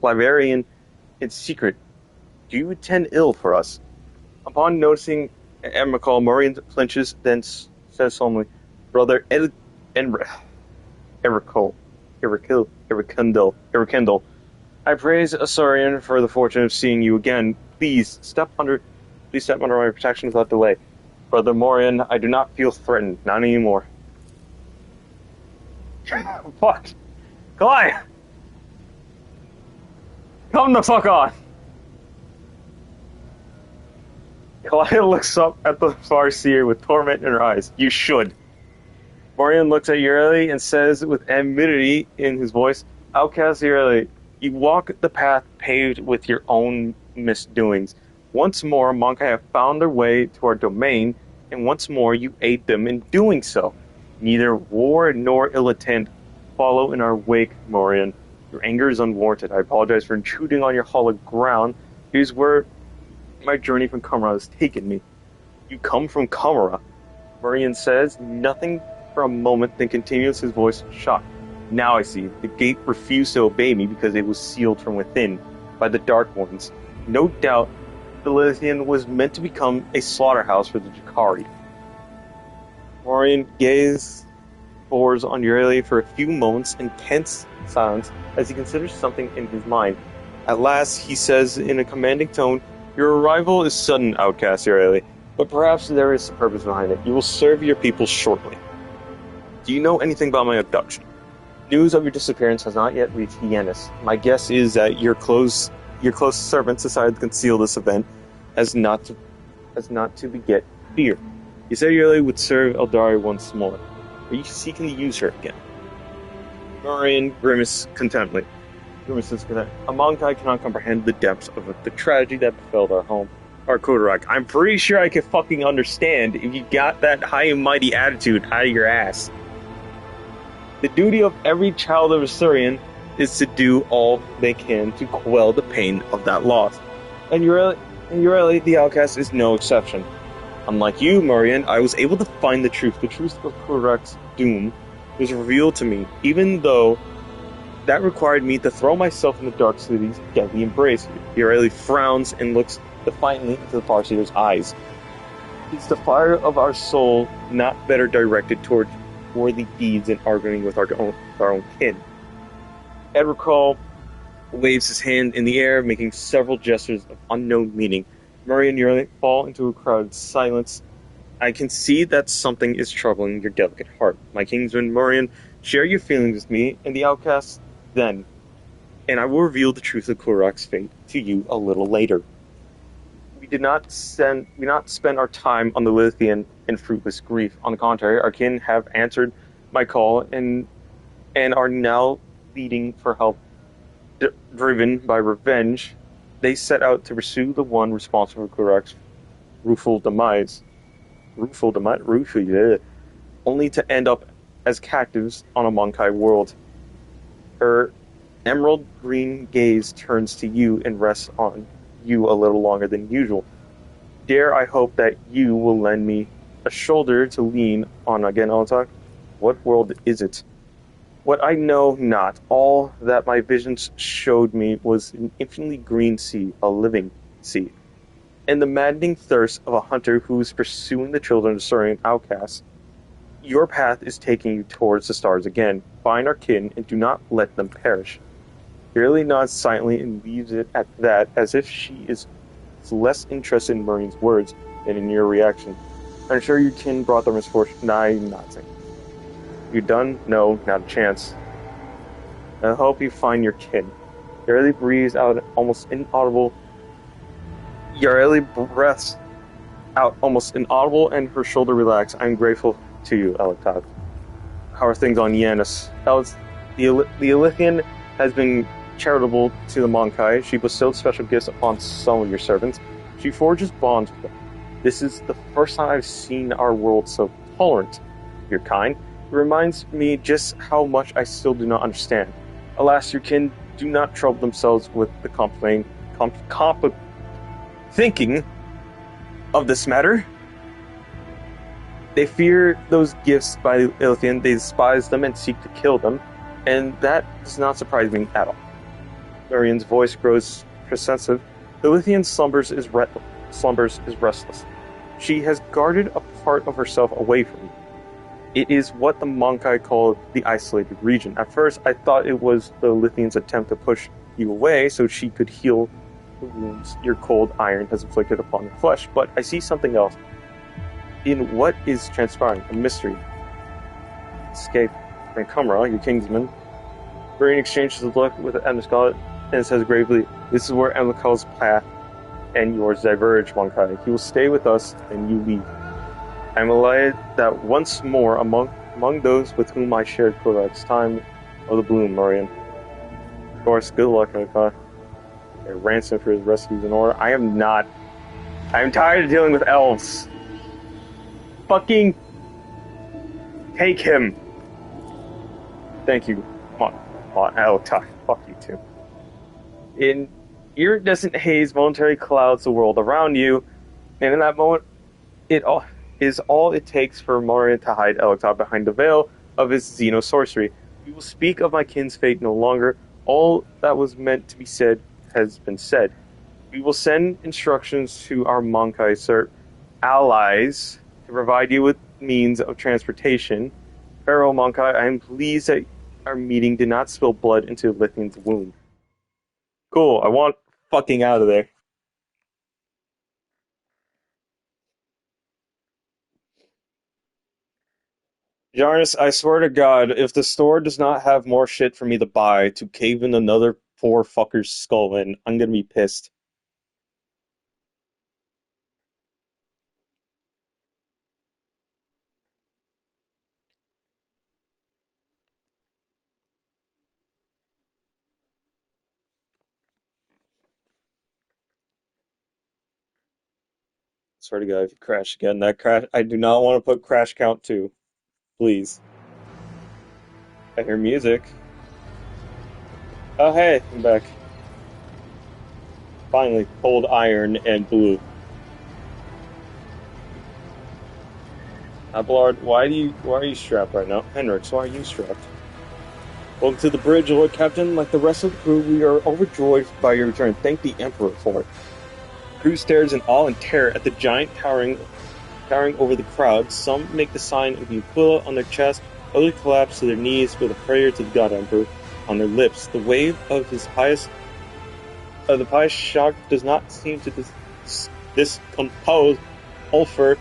Librarian in secret? Do you intend ill for us? Upon noticing Emrakul, Morian flinches, then says solemnly, Brother Erikindle, I praise Asurian for the fortune of seeing you again. Please step under my protection without delay. Brother Morian, I do not feel threatened, not anymore. Fuck. Kalai! Come the fuck on! Kalaya looks up at the Farseer with torment in her eyes. You should. Morian looks at Ureli and says with amity in his voice, Outcast Ureli, you walk the path paved with your own misdoings. Once more, Monkai have found their way to our domain, and once more you aid them in doing so. Neither war nor ill intent follow in our wake, Morian. Your anger is unwarranted. I apologize for intruding on your hallowed ground. Here's where my journey from Kamara has taken me. You come from Kamara, Morian says, nothing for a moment, then continues, his voice shocked. Now I see. The gate refused to obey me because it was sealed from within by the Dark Ones. No doubt, the Lithian was meant to become a slaughterhouse for the Jakari. Morian gazes forwards on Ureli for a few moments in tense silence as he considers something in his mind. At last, he says in a commanding tone, Your arrival is sudden, Outcast Ureli, but perhaps there is some purpose behind it. You will serve your people shortly. Do you know anything about my abduction? News of your disappearance has not yet reached Yanis. My guess is that your close servants decided to conceal this event as not to beget fear. You said Ureli would serve Eldari once more. Are you seeking to use her again? Morian grimaced contemptibly. A Monkai cannot comprehend the depths of the tragedy that befell our home. Our Kodarak. I'm pretty sure I could fucking understand if you got that high and mighty attitude out of your ass. The duty of every child of Assyrian is to do all they can to quell the pain of that loss. And Ureli, the outcast, is no exception. Unlike you, Marian, I was able to find the truth. The truth of Kodarak's doom was revealed to me, even though that required me to throw myself in the dark city's deadly embrace. Ureli frowns and looks defiantly into the Farseer's eyes. Is the fire of our soul not better directed toward worthy deeds and arguing with our own kin? Edricol waves his hand in the air, making several gestures of unknown meaning. Murray and Ureli fall into a crowded silence. I can see that something is troubling your delicate heart. My kingsman Murian, share your feelings with me and the outcasts then, and I will reveal the truth of Korok's fate to you a little later. We did not spend our time on the Lithian in fruitless grief. On the contrary, our kin have answered my call and are now pleading for help. Driven by revenge, they set out to pursue the one responsible for Korok's rueful demise. Yeah. Only to end up as captives on a Monkai world. Her emerald green gaze turns to you and rests on you a little longer than usual. Dare I hope that you will lend me a shoulder to lean on again, Altak? What world is it? What I know not. All that my visions showed me was an infinitely green sea, a living sea, and the maddening thirst of a hunter who is pursuing the children of Surian outcasts. Your path is taking you towards the stars again. Find our kin and do not let them perish. Barely nods silently and leaves it at that, as if she is less interested in Marine's words than in your reaction. I'm sure your kin brought the misfortune. I'm not saying. You done? No, not a chance. I hope you find your kin. Yareli breathes out almost inaudible. Yareli breaths out almost inaudible, and her shoulder relaxes. I'm grateful to you, Electab. How are things on Yanis? The Elithian has been charitable to the Monkai. She bestowed special gifts upon some of your servants. She forges bonds with them. This is the first time I've seen our world so tolerant. Your kind. It reminds me just how much I still do not understand. Alas, your kin do not trouble themselves with the thinking of this matter. They fear those gifts by the Ilithian, they despise them and seek to kill them, and that does not surprise me at all. Marian's voice grows perceptive. The Ilithian slumbers is restless. She has guarded a part of herself away from you. It is what the Monkai call the isolated region. At first, I thought it was the Lithian's attempt to push you away so she could heal the wounds your cold iron has inflicted upon your flesh, but I see something else. In what is transpiring, a mystery. Escape from Kumra, your kingsman. Marian exchanges a look with Amnescott and says gravely, "This is where Amnescott's path and yours diverge, Monkai. He will stay with us, and you leave. I am elated that once more among those with whom I shared Kodak's time of the bloom, Marian. Of course, good luck, Monkai. A ransom for his rescues in order. I am tired of dealing with elves. Fucking take him. Thank you. Come on, Altai. Fuck you too. In iridescent haze momentarily clouds the world around you, and in that moment, it all it takes for Marian to hide Electab behind the veil of his Xeno sorcery. We will speak of my kin's fate no longer. All that was meant to be said has been said. We will send instructions to our Monkai allies to provide you with means of transportation. Pharaoh Monkai, I am pleased that our meeting did not spill blood into Lithian's wound. Cool, I want fucking out of there. Jarnis, I swear to God, if the store does not have more shit for me to buy to cave in another poor fucker's skull in, I'm gonna be pissed. Swear to God, if you crash again, that crash. I do not want to put crash count 2. Please. I hear music. Oh, hey, I'm back. Finally, cold iron and blue. Abelard, why are you strapped right now? Hendrix, why are you strapped? Welcome to the bridge, Lord Captain. Like the rest of the crew, we are overjoyed by your return. Thank the Emperor for it. The crew stares in awe and terror at the giant towering over the crowd. Some make the sign of the Aquila on their chest, others collapse to their knees with a prayer to the God Emperor on their lips. The wave of the pious shock does not seem to discompose Ulfer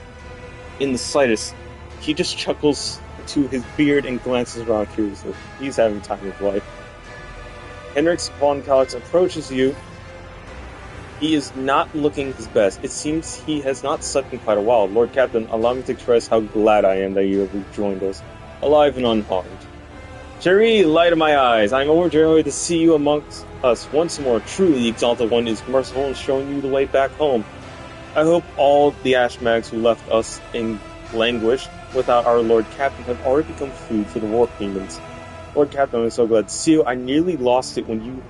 in the slightest. He just chuckles to his beard and glances around curiously. He's having time of life. Henrik von Calix approaches you. He is not looking his best. It seems he has not slept in quite a while. Lord Captain, allow me to express how glad I am that you have rejoined us, alive and unharmed. Cherie, light of my eyes, I am overjoyed to see you amongst us once more. Truly, the Exalted One is merciful in showing you the way back home. I hope all the Ashmags who left us in languish without our Lord Captain have already become food for the war demons. Lord Captain, I'm so glad to see you. I nearly lost it when you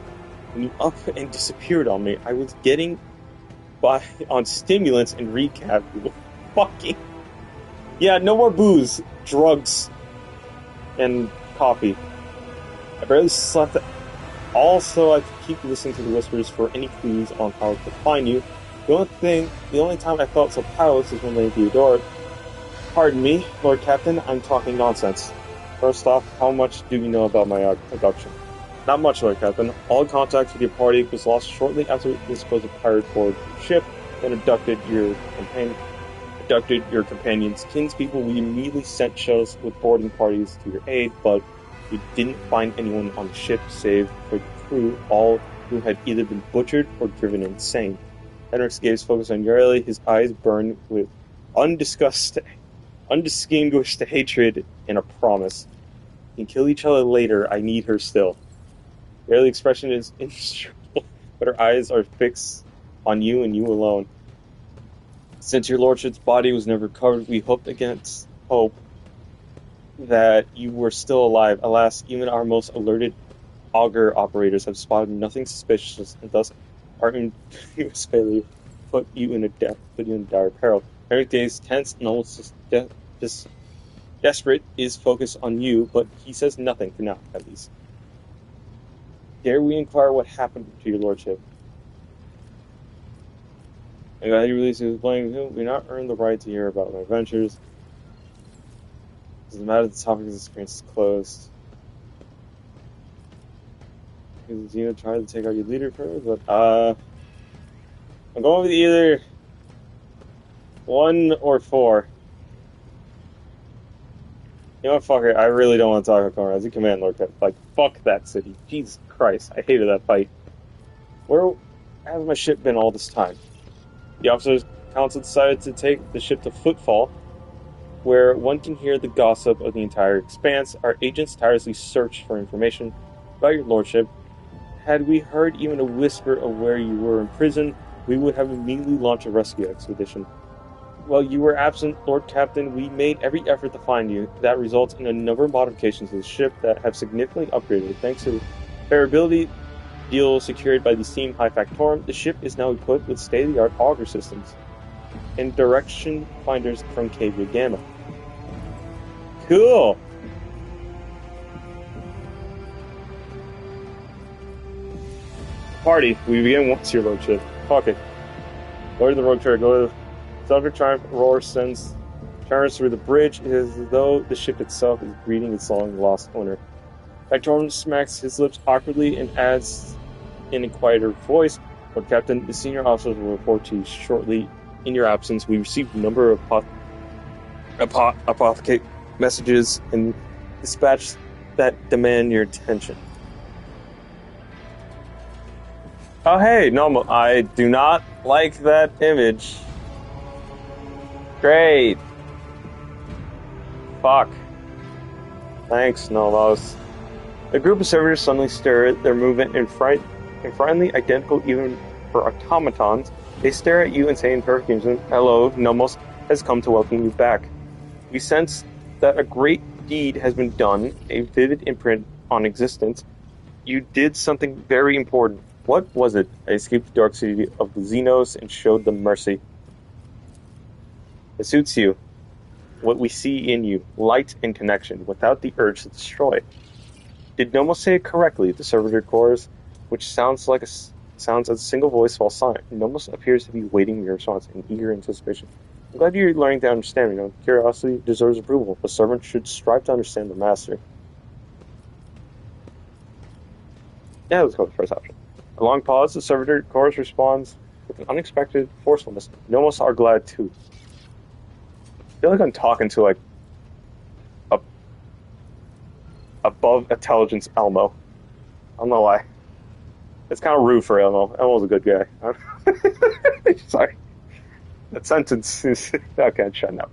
up and disappeared on me. I was getting by on stimulants and recap. Fucking yeah, no more booze, drugs, and coffee. I barely slept. Also, I could keep listening to the whispers for any clues on how to find you. The only time I felt so powerless is when Lady Theodora. Pardon me, Lord Captain, I'm talking nonsense. First off, how much do you know about my abduction? Not much, Lord Captain. All contact with your party was lost shortly after the supposed pirate board ship and abducted your companions. Kinspeople, we immediately sent shells with boarding parties to your aid, but we didn't find anyone on the ship save for the crew, all who had either been butchered or driven insane. Henrik's gaze focused on Yareli, his eyes burned with undistinguished hatred and a promise. We can kill each other later, I need her still. Yareli's expression is indestructible, but her eyes are fixed on you and you alone. Since your lordship's body was never recovered, we hoped against hope that you were still alive. Alas, even our most alerted auger operators have spotted nothing suspicious, and thus our ingenuous failure put you in dire peril. Henrik gaze tense and almost desperate is focused on you, but he says nothing for now, at least. Dare we inquire what happened to your lordship? And God, he released his blame. We not earned the right to hear about my adventures. Doesn't matter, the topic of this experience is closed. Xena tried to take out your leader first, but I'm going with either 1 or 4. You know what, fuck it, I really don't want to talk about Conrad. You command Lord Captain. Like, fuck that city. Jesus Christ, I hated that fight. Where has my ship been all this time? The officers' council decided to take the ship to Footfall, where one can hear the gossip of the entire expanse. Our agents tirelessly searched for information about your lordship. Had we heard even a whisper of where you were in prison, we would have immediately launched a rescue expedition. While you were absent, Lord Captain, we made every effort to find you. That results in a number of modifications to the ship that have significantly upgraded. Thanks to the variability deal secured by the Steam High Factorum, the ship is now equipped with state-of-the-art auger systems and direction finders from KV Gamma. Cool! Party, we begin once, your lordship. Fuck it. Lord of the Rogue Trader, go to Celtic Triumph roar sends tremors through the bridge. It is as though the ship itself is greeting its long-lost owner. Factorum smacks his lips awkwardly and adds in a quieter voice, Lord Captain, the senior officers will report to you shortly. In your absence, we received a number of apothecate messages and dispatch that demand your attention. Oh hey, no, I do not like that image. Great. Fuck. Thanks, Nomos. A group of servitors suddenly stir their movement and frighteningly identical even for automatons. They stare at you and say in perfect unison, "Hello, Nomos has come to welcome you back. We sense that a great deed has been done, a vivid imprint on existence. You did something very important. What was it? I escaped the dark city of the Xenos and showed them mercy. It suits you. What we see in you, light and connection, without the urge to destroy. Did Nomos say it correctly? The servitor chorus, which sounds as a single voice, falls silent. Nomos appears to be waiting your response in eager anticipation. I'm glad you're learning to understand me. Curiosity deserves approval. A servant should strive to understand the master. Yeah, let's go with the first option. A long pause, the servitor chorus responds with an unexpected forcefulness. Nomos are glad too. I feel like I'm talking to like a above intelligence Elmo. I don't know why. It's kind of rude for Elmo. Elmo's a good guy. Sorry. That sentence is... Okay, shut up.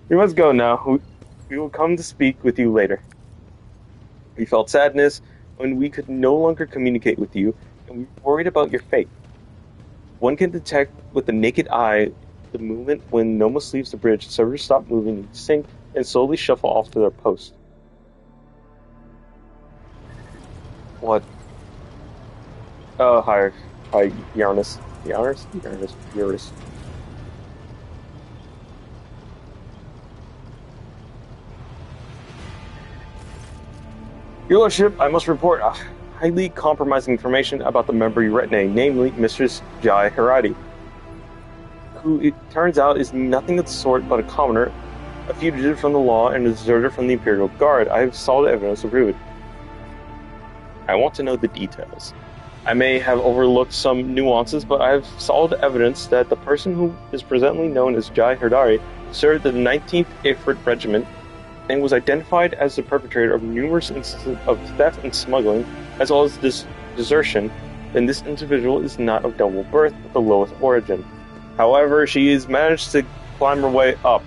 We must go now. We will come to speak with you later. We felt sadness when we could no longer communicate with you, and we were worried about your fate. One can detect with the naked eye the movement when Nomos leaves the bridge. The servers stop moving in sync and slowly shuffle off to their post. What? Oh, hi, Yarnus. Yarnus. Your Lordship, I must report highly compromising information about the member of your retinue, namely Mistress Jai Haradi, who it turns out is nothing of the sort but a commoner, a fugitive from the law, and a deserter from the Imperial Guard. I have solid evidence to prove it. I want to know the details. I may have overlooked some nuances, but I have solid evidence that the person who is presently known as Jai Herdari served the 19th Ifrit Regiment and was identified as the perpetrator of numerous instances of theft and smuggling, as well as desertion. Then this individual is not of noble birth, but the lowest origin. However, she has managed to climb her way up.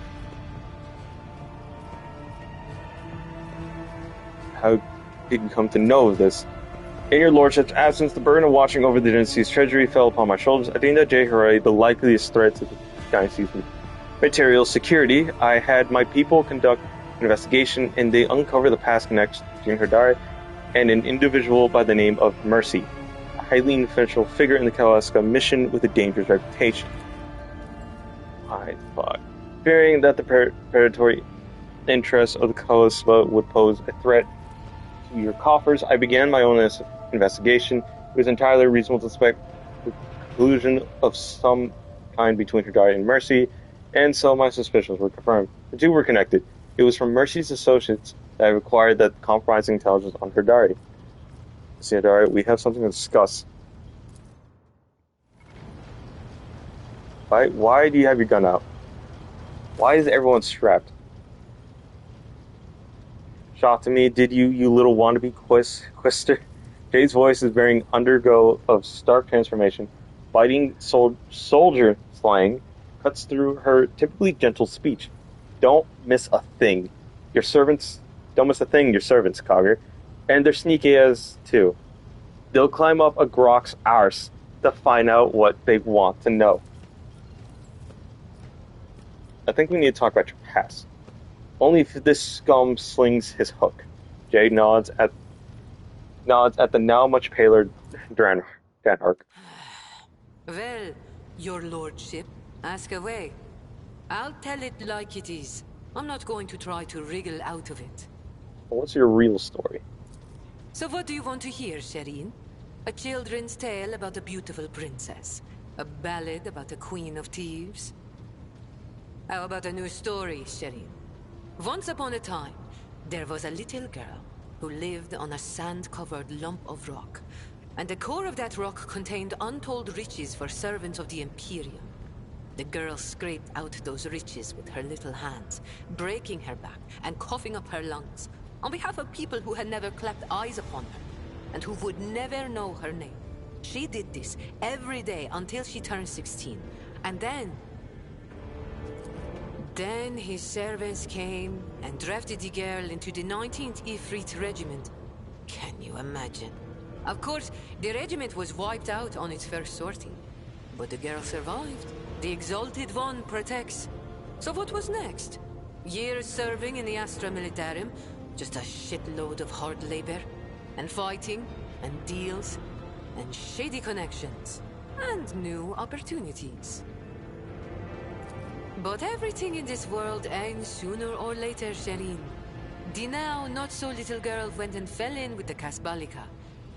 How did you come to know of this? In your lordship's absence, the burden of watching over the dynasty's treasury fell upon my shoulders. I think that Jai Haradi, the likeliest threat to the dynasty's material security. I had my people conduct an investigation, and they uncovered the past connection between Herdari and an individual by the name of Mercy, a highly influential figure in the Kalaska mission with a dangerous reputation. I thought, fearing that the predatory interests of the Kalaska would pose a threat to your coffers, I began my own investigation. It was entirely reasonable to suspect the collusion of some kind between Herdari and Mercy, and so my suspicions were confirmed. The two were connected. It was from Mercy's associates that I acquired that compromising intelligence on Herdari. See, Herdari, we have something to discuss. Why do you have your gun out? Why is everyone strapped? Shout to me, did you little wannabe quister? Jay's voice is bearing undergo of stark transformation. Biting soldier slang cuts through her typically gentle speech. Don't miss a thing. Your servants, Cogger. And they're sneaky as too. They'll climb up a grok's arse to find out what they want to know. I think we need to talk about your past. Only if this scum slings his hook. Jay nods at the now much paler Danhark. Well, your lordship, ask away. I'll tell it like it is. I'm not going to try to wriggle out of it. What's your real story? So what do you want to hear, Shireen? A children's tale about a beautiful princess? A ballad about a queen of thieves? How about a new story, Shireen? Once upon a time, there was a little girl who lived on a sand-covered lump of rock, and the core of that rock contained untold riches for servants of the Imperium. The girl scraped out those riches with her little hands, breaking her back and coughing up her lungs, on behalf of people who had never clapped eyes upon her, and who would never know her name. She did this every day until she turned 16, and then his servants came and drafted the girl into the 19th Ifrit Regiment. Can you imagine? Of course, the regiment was wiped out on its first sortie. but the girl survived. The Exalted One protects. So what was next? Years serving in the Astra Militarum, just a shitload of hard labor, and fighting, and deals, and shady connections, and new opportunities. But everything in this world ends sooner or later, Shireen. The now not-so-little girl went and fell in with the Kasbalika.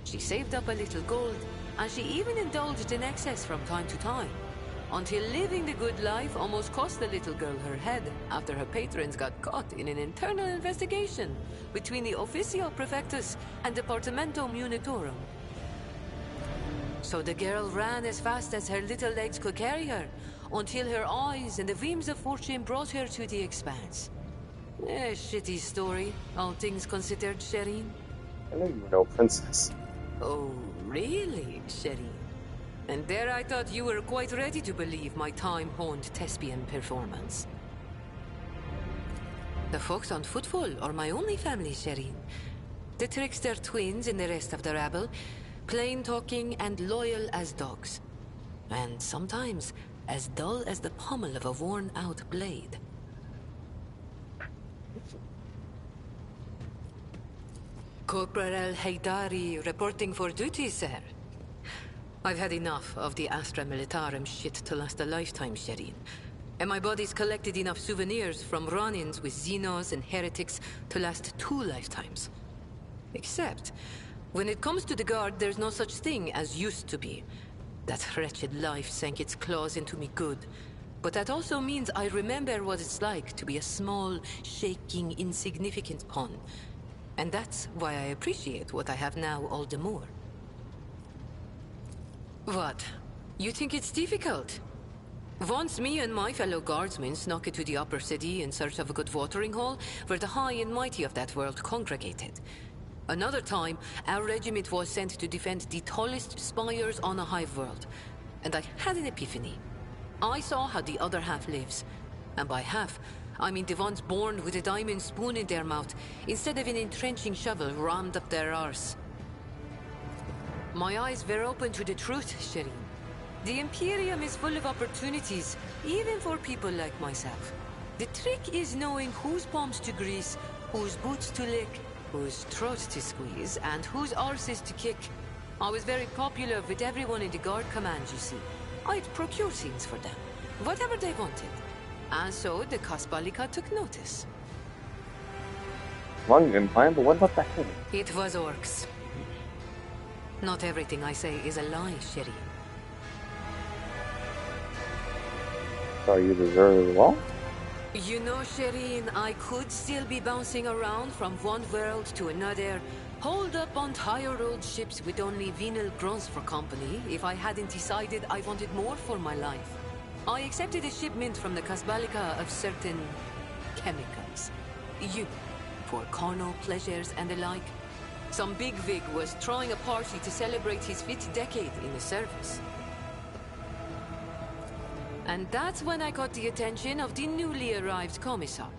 She saved up a little gold, and she even indulged in excess from time to time, until living the good life almost cost the little girl her head after her patrons got caught in an internal investigation between the Officio Prefectus and Departamento Munitorum. So the girl ran as fast as her little legs could carry her, until her eyes and the beams of fortune brought her to the Expanse. A shitty story, all things considered, Shireen. I know you were no princess. Oh, really, Shireen? And there I thought you were quite ready to believe my time-honed thespian performance. The folks on Footfall are my only family, Shireen. The trickster twins and the rest of the rabble, plain-talking and loyal as dogs. And sometimes as dull as the pommel of a worn-out blade. Corporal Haydari reporting for duty, sir. I've had enough of the Astra Militarum shit to last a lifetime, Shireen. And my body's collected enough souvenirs from run-ins with Xenos and heretics to last 2 lifetimes. Except, when it comes to the Guard, there's no such thing as used to be. That wretched life sank its claws into me good. But that also means I remember what it's like to be a small, shaking, insignificant pawn. And that's why I appreciate what I have now all the more. What? You think it's difficult? Once me and my fellow guardsmen snuck into the upper city in search of a good watering hole, where the high and mighty of that world congregated. Another time, our regiment was sent to defend the tallest spires on a hive world. And I had an epiphany. I saw how the other half lives. And by half, I mean the ones born with a diamond spoon in their mouth, instead of an entrenching shovel rammed up their arse. My eyes were open to the truth, Shireen. The Imperium is full of opportunities, even for people like myself. The trick is knowing whose palms to grease, whose boots to lick, whose throat to squeeze, and whose arses to kick. I was very popular with everyone in the Guard Command, you see. I'd procure things for them, whatever they wanted. And so the Kasbalika took notice. Long implant, but what about the head? It was orcs. Not everything I say is a lie, Shireen. So you deserve it all? You know, Shireen, I could still be bouncing around from one world to another, holed up on tired old ships with only venal grunts for company, if I hadn't decided I wanted more for my life. I accepted a shipment from the Kasbalika of certain chemicals. You, for carnal pleasures and the like. Some bigwig was throwing a party to celebrate his 5th decade in the service. And that's when I caught the attention of the newly arrived commissar.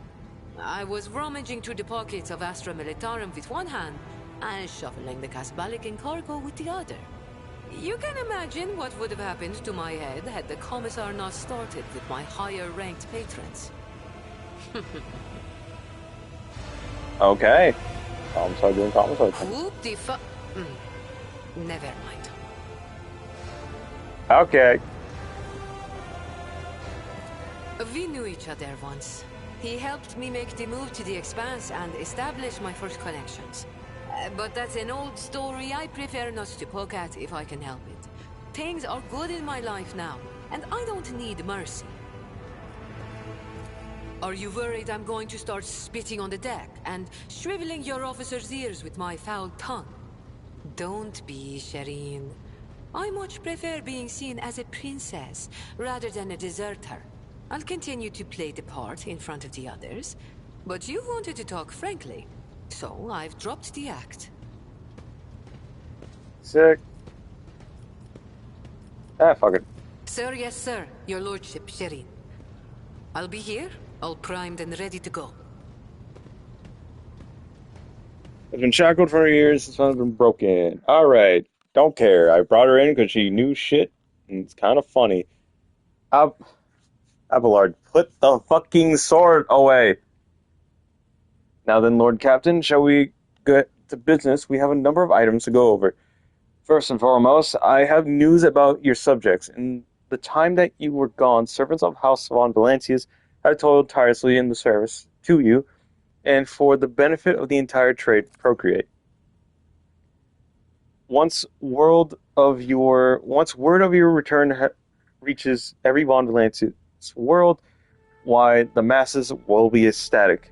I was rummaging through the pockets of Astra Militarum with one hand, and shuffling the Kasbalican cargo with the other. You can imagine what would have happened to my head had the commissar not started with my higher-ranked patrons. Okay. Commissar doing commissar thing. Whoop the fu- Never mind. Okay. We knew each other once. He helped me make the move to the Expanse and establish my first connections. But that's an old story I prefer not to poke at if I can help it. Things are good in my life now, and I don't need mercy. Are you worried I'm going to start spitting on the deck and shriveling your officers' ears with my foul tongue? Don't be, Shireen. I much prefer being seen as a princess rather than a deserter. I'll continue to play the part in front of the others, but you wanted to talk frankly, so I've dropped the act. Sick. Ah, fuck it. Sir, yes, sir. Your lordship, Shireen. I'll be here, all primed and ready to go. It's been shackled for years, this one's been broken. Alright. Don't care. I brought her in because she knew shit And it's kind of funny. Ab- Abelard, put the fucking sword away! Now then, Lord Captain, shall we get to business? We have a number of items to go over. First and foremost, I have news about your subjects. In the time that you were gone, servants of House von Valancius have toiled tirelessly in the service to you, and for the benefit of the entire trade, procreate. Once word of your return reaches every von Valancius world, why the masses will be ecstatic.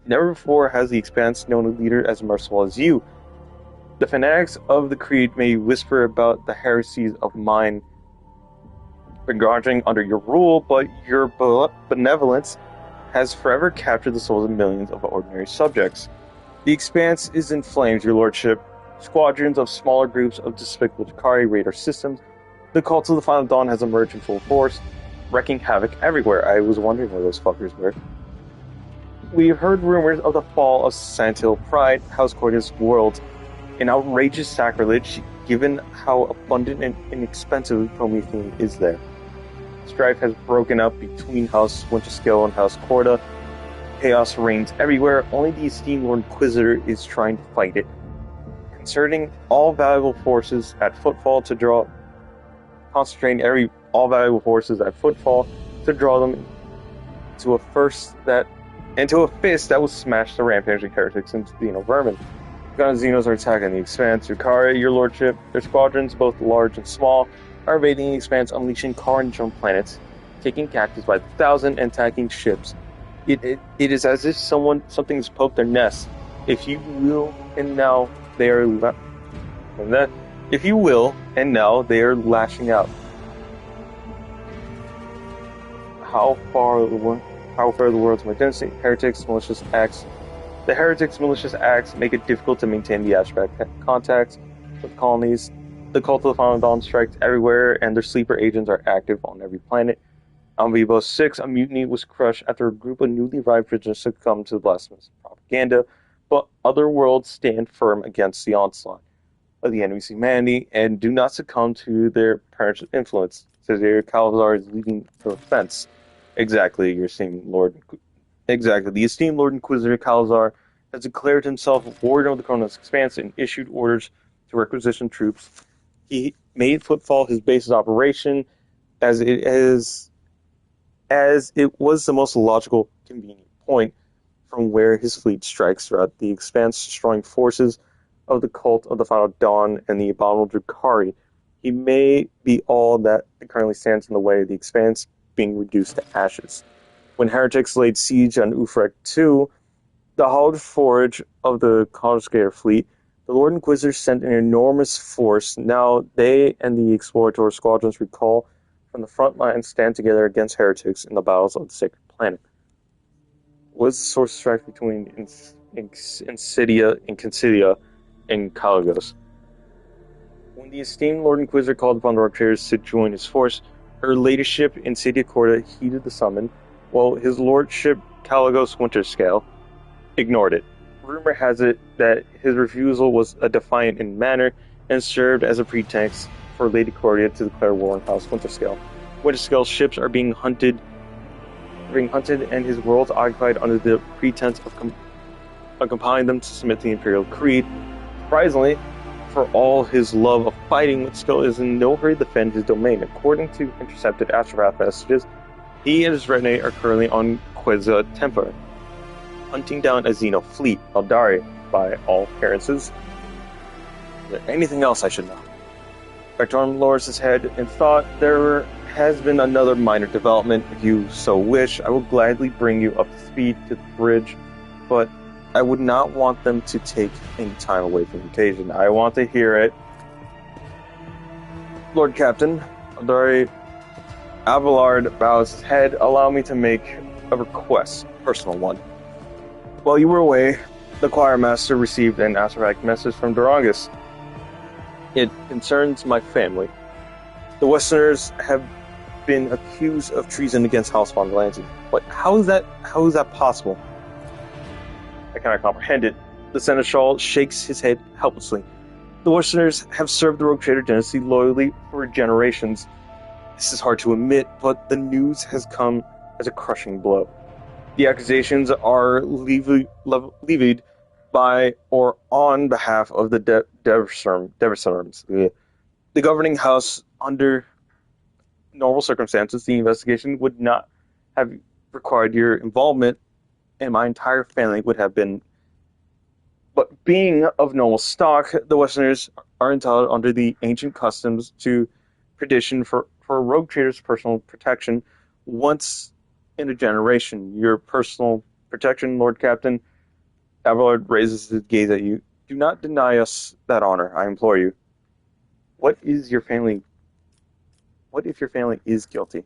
Never before has the Expanse known a leader as merciful as you. The fanatics of the Creed may whisper about the heresies of mine regarding under your rule, but your benevolence has forever captured the souls of millions of ordinary subjects. The Expanse is in flames, your lordship. Squadrons of smaller groups of despicable Jakari raid our systems. The cult of the Final Dawn has emerged in full force, wreaking havoc everywhere. I was wondering where those fuckers were. We've heard rumors of the fall of Sandhill Pride, House Corda's world, an outrageous sacrilege given how abundant and inexpensive Promethean is there. Strife has broken up between House Winterscale and House Corda. Chaos reigns everywhere. Only the esteemed Lord Inquisitor is trying to fight it. Concerning all valuable forces at Footfall to draw, concentrating all valuable forces at Footfall to draw them to a fist that will smash the rampaging heretics into Xeno vermin. Xenos are attacking the Expanse. Yukari, your lordship, their squadrons, both large and small, are invading the Expanse, unleashing carnage on planets, taking captives by the thousand, and attacking ships. It is as if something's poked their nest. If you will, and now they are lashing out. How far the world's my density? Heretics, malicious acts. The heretics' malicious acts make it difficult to maintain the abstract contacts with colonies. The cult of the Final Dawn strikes everywhere, and their sleeper agents are active on every planet. On Vivo 6, a mutiny was crushed after a group of newly arrived prisoners succumbed to the blasphemous propaganda, but other worlds stand firm against the onslaught of the enemy's humanity and do not succumb to their parents' influence. Cesare Calvazar is leading the defense. Exactly, the esteemed Lord Inquisitor Calazar has declared himself warden of the Chronos Expanse and issued orders to requisition troops. He made Footfall his base of operation as it was the most logical, convenient point from where his fleet strikes throughout the Expanse, destroying forces of the cult of the Final Dawn and the abominable Drukari. He may be all that currently stands in the way of the Expanse being reduced to ashes. When heretics laid siege on Ufrek II, the hollowed forge of the Confiscator fleet, the Lord Inquisitor sent an enormous force. Now they and the exploratory squadrons recall from the front line stand together against heretics in the battles of the Sacred Planet. What is the source of strife between Insidia and Caligos? When the esteemed Lord Inquisitor called upon the Rockers to join his force, her ladyship Insidia Corda heeded the summon, while his lordship Caligos Winterscale ignored it. Rumor has it that his refusal was a defiant in manner and served as a pretext for Lady Cordia to declare war on House Winterscale. Winterscale's ships are being hunted and his worlds occupied under the pretense of compelling them to submit to the Imperial Creed. Surprisingly, for all his love of fighting, Winterscale is in no hurry to defend his domain. According to intercepted Astropath messages, he and his retinue are currently on Queza Templar, hunting down a Xeno fleet, Eldari, by all appearances. Is there anything else I should know? Vectorn lowers his head in thought. There has been another minor development. If you so wish, I will gladly bring you up to speed to the bridge, but I would not want them to take any time away from the occasion. I want to hear it. Lord Captain, Eldari Abelard bows his head. Allow me to make a request, a personal one. While you were away, the choir master received an Asarak message from Durangus. It concerns my family. The Westerners have been accused of treason against House von Valancius. But how is that possible? I cannot comprehend it. The Seneschal shakes his head helplessly. The Westerners have served the Rogue Trader dynasty loyally for generations. This is hard to admit, but the news has come as a crushing blow. The accusations are levied by or on behalf of the Deversarms. The governing house. Under normal circumstances, the investigation would not have required your involvement, and my entire family would have been. But being of noble stock, the Westerners are entitled under the ancient customs to petition for a rogue trader's personal protection once in a generation. Your personal protection, Lord Captain. Abelard raises his gaze at you. Do not deny us that honor, I implore you. What if your family is guilty?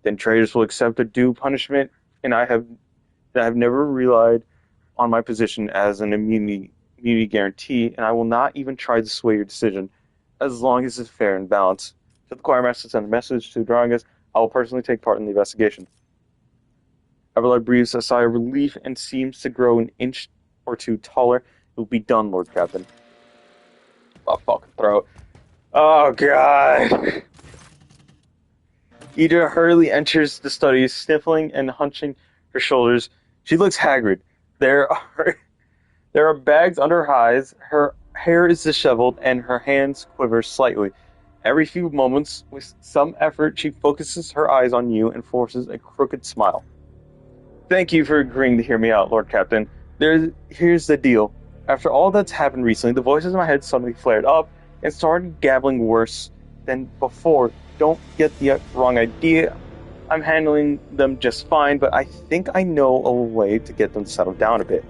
Then traitors will accept a due punishment, and I have never relied on my position as an immunity guarantee, and I will not even try to sway your decision, as long as it's fair and balanced. To the choirmaster send a message to Drongus. I will personally take part in the investigation. Abelard breathes a sigh of relief and seems to grow an inch or two taller. It will be done, Lord Captain. My fucking throat. Oh, God. Ida hurriedly enters the study, sniffling and hunching her shoulders. She looks haggard. There are bags under her eyes, her hair is disheveled, and her hands quiver slightly. Every few moments, with some effort, she focuses her eyes on you and forces a crooked smile. Thank you for agreeing to hear me out, Lord Captain. Here's the deal. After all that's happened recently, the voices in my head suddenly flared up and started gabbling worse than before. Don't get the wrong idea. I'm handling them just fine, but I think I know a way to get them settled down a bit.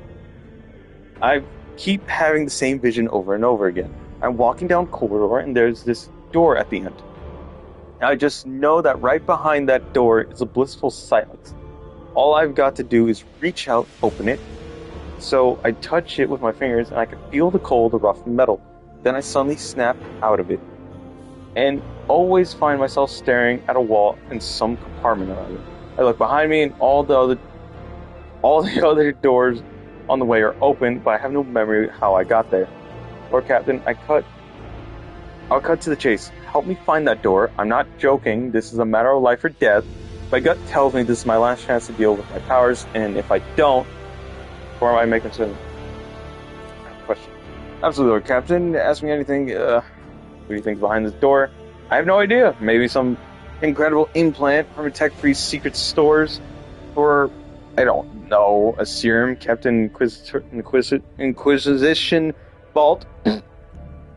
I keep having the same vision over and over again. I'm walking down a corridor, and there's this door at the end. I just know that right behind that door is a blissful silence. All I've got to do is reach out, open it. So I touch it with my fingers, and I can feel the cold, the rough metal. Then I suddenly snap out of it, and always find myself staring at a wall in some compartment around it. I look behind me, and all the other doors on the way are open, but I have no memory how I got there. Lord Captain, I'll cut to the chase. Help me find that door. I'm not joking. This is a matter of life or death. My gut tells me this is my last chance to deal with my powers, and if I don't, where am I making sense? Question. Absolutely, Lord Captain. Ask me anything. What do you think behind this door? I have no idea. Maybe some incredible implant from a tech-free secret stores, or I don't know, a serum kept in Inquisition vault.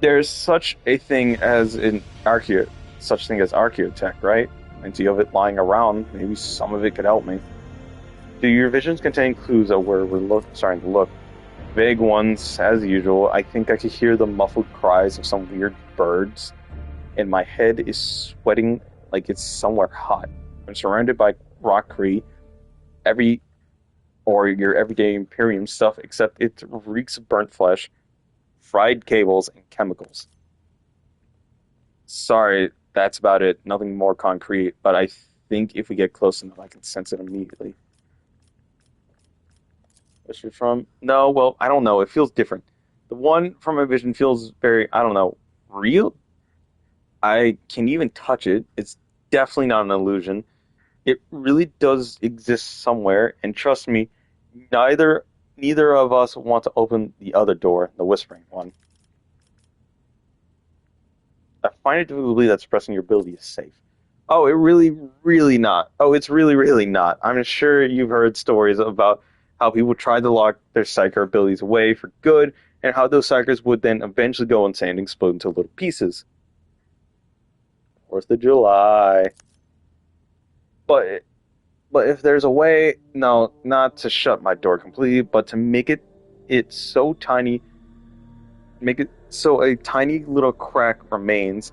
There's such thing as archaeotech, right? Plenty of it lying around. Maybe some of it could help me. Do your visions contain clues of where we're starting to look? Vague ones, as usual. I think I could hear the muffled cries of some weird birds, and my head is sweating like it's somewhere hot. I'm surrounded by rockry, your everyday Imperium stuff, except it reeks of burnt flesh, fried cables, and chemicals. Sorry, that's about it. Nothing more concrete, but I think if we get close enough, I can sense it immediately. Where's it from? No, well, I don't know. It feels different. The one from my vision feels very, I don't know, real? I can even touch it. It's definitely not an illusion. It really does exist somewhere, and trust me, neither of us want to open the other door, the whispering one. I find it difficult to believe that suppressing your ability is safe. Oh, it really, really not. Oh, it's really, really not. I'm sure you've heard stories about how people tried to lock their psyker abilities away for good, and how those psykers would then eventually go insane and explode into little pieces. 4th of July. But if there's a way, no, not to shut my door completely, but to make it so tiny, make it so a tiny little crack remains.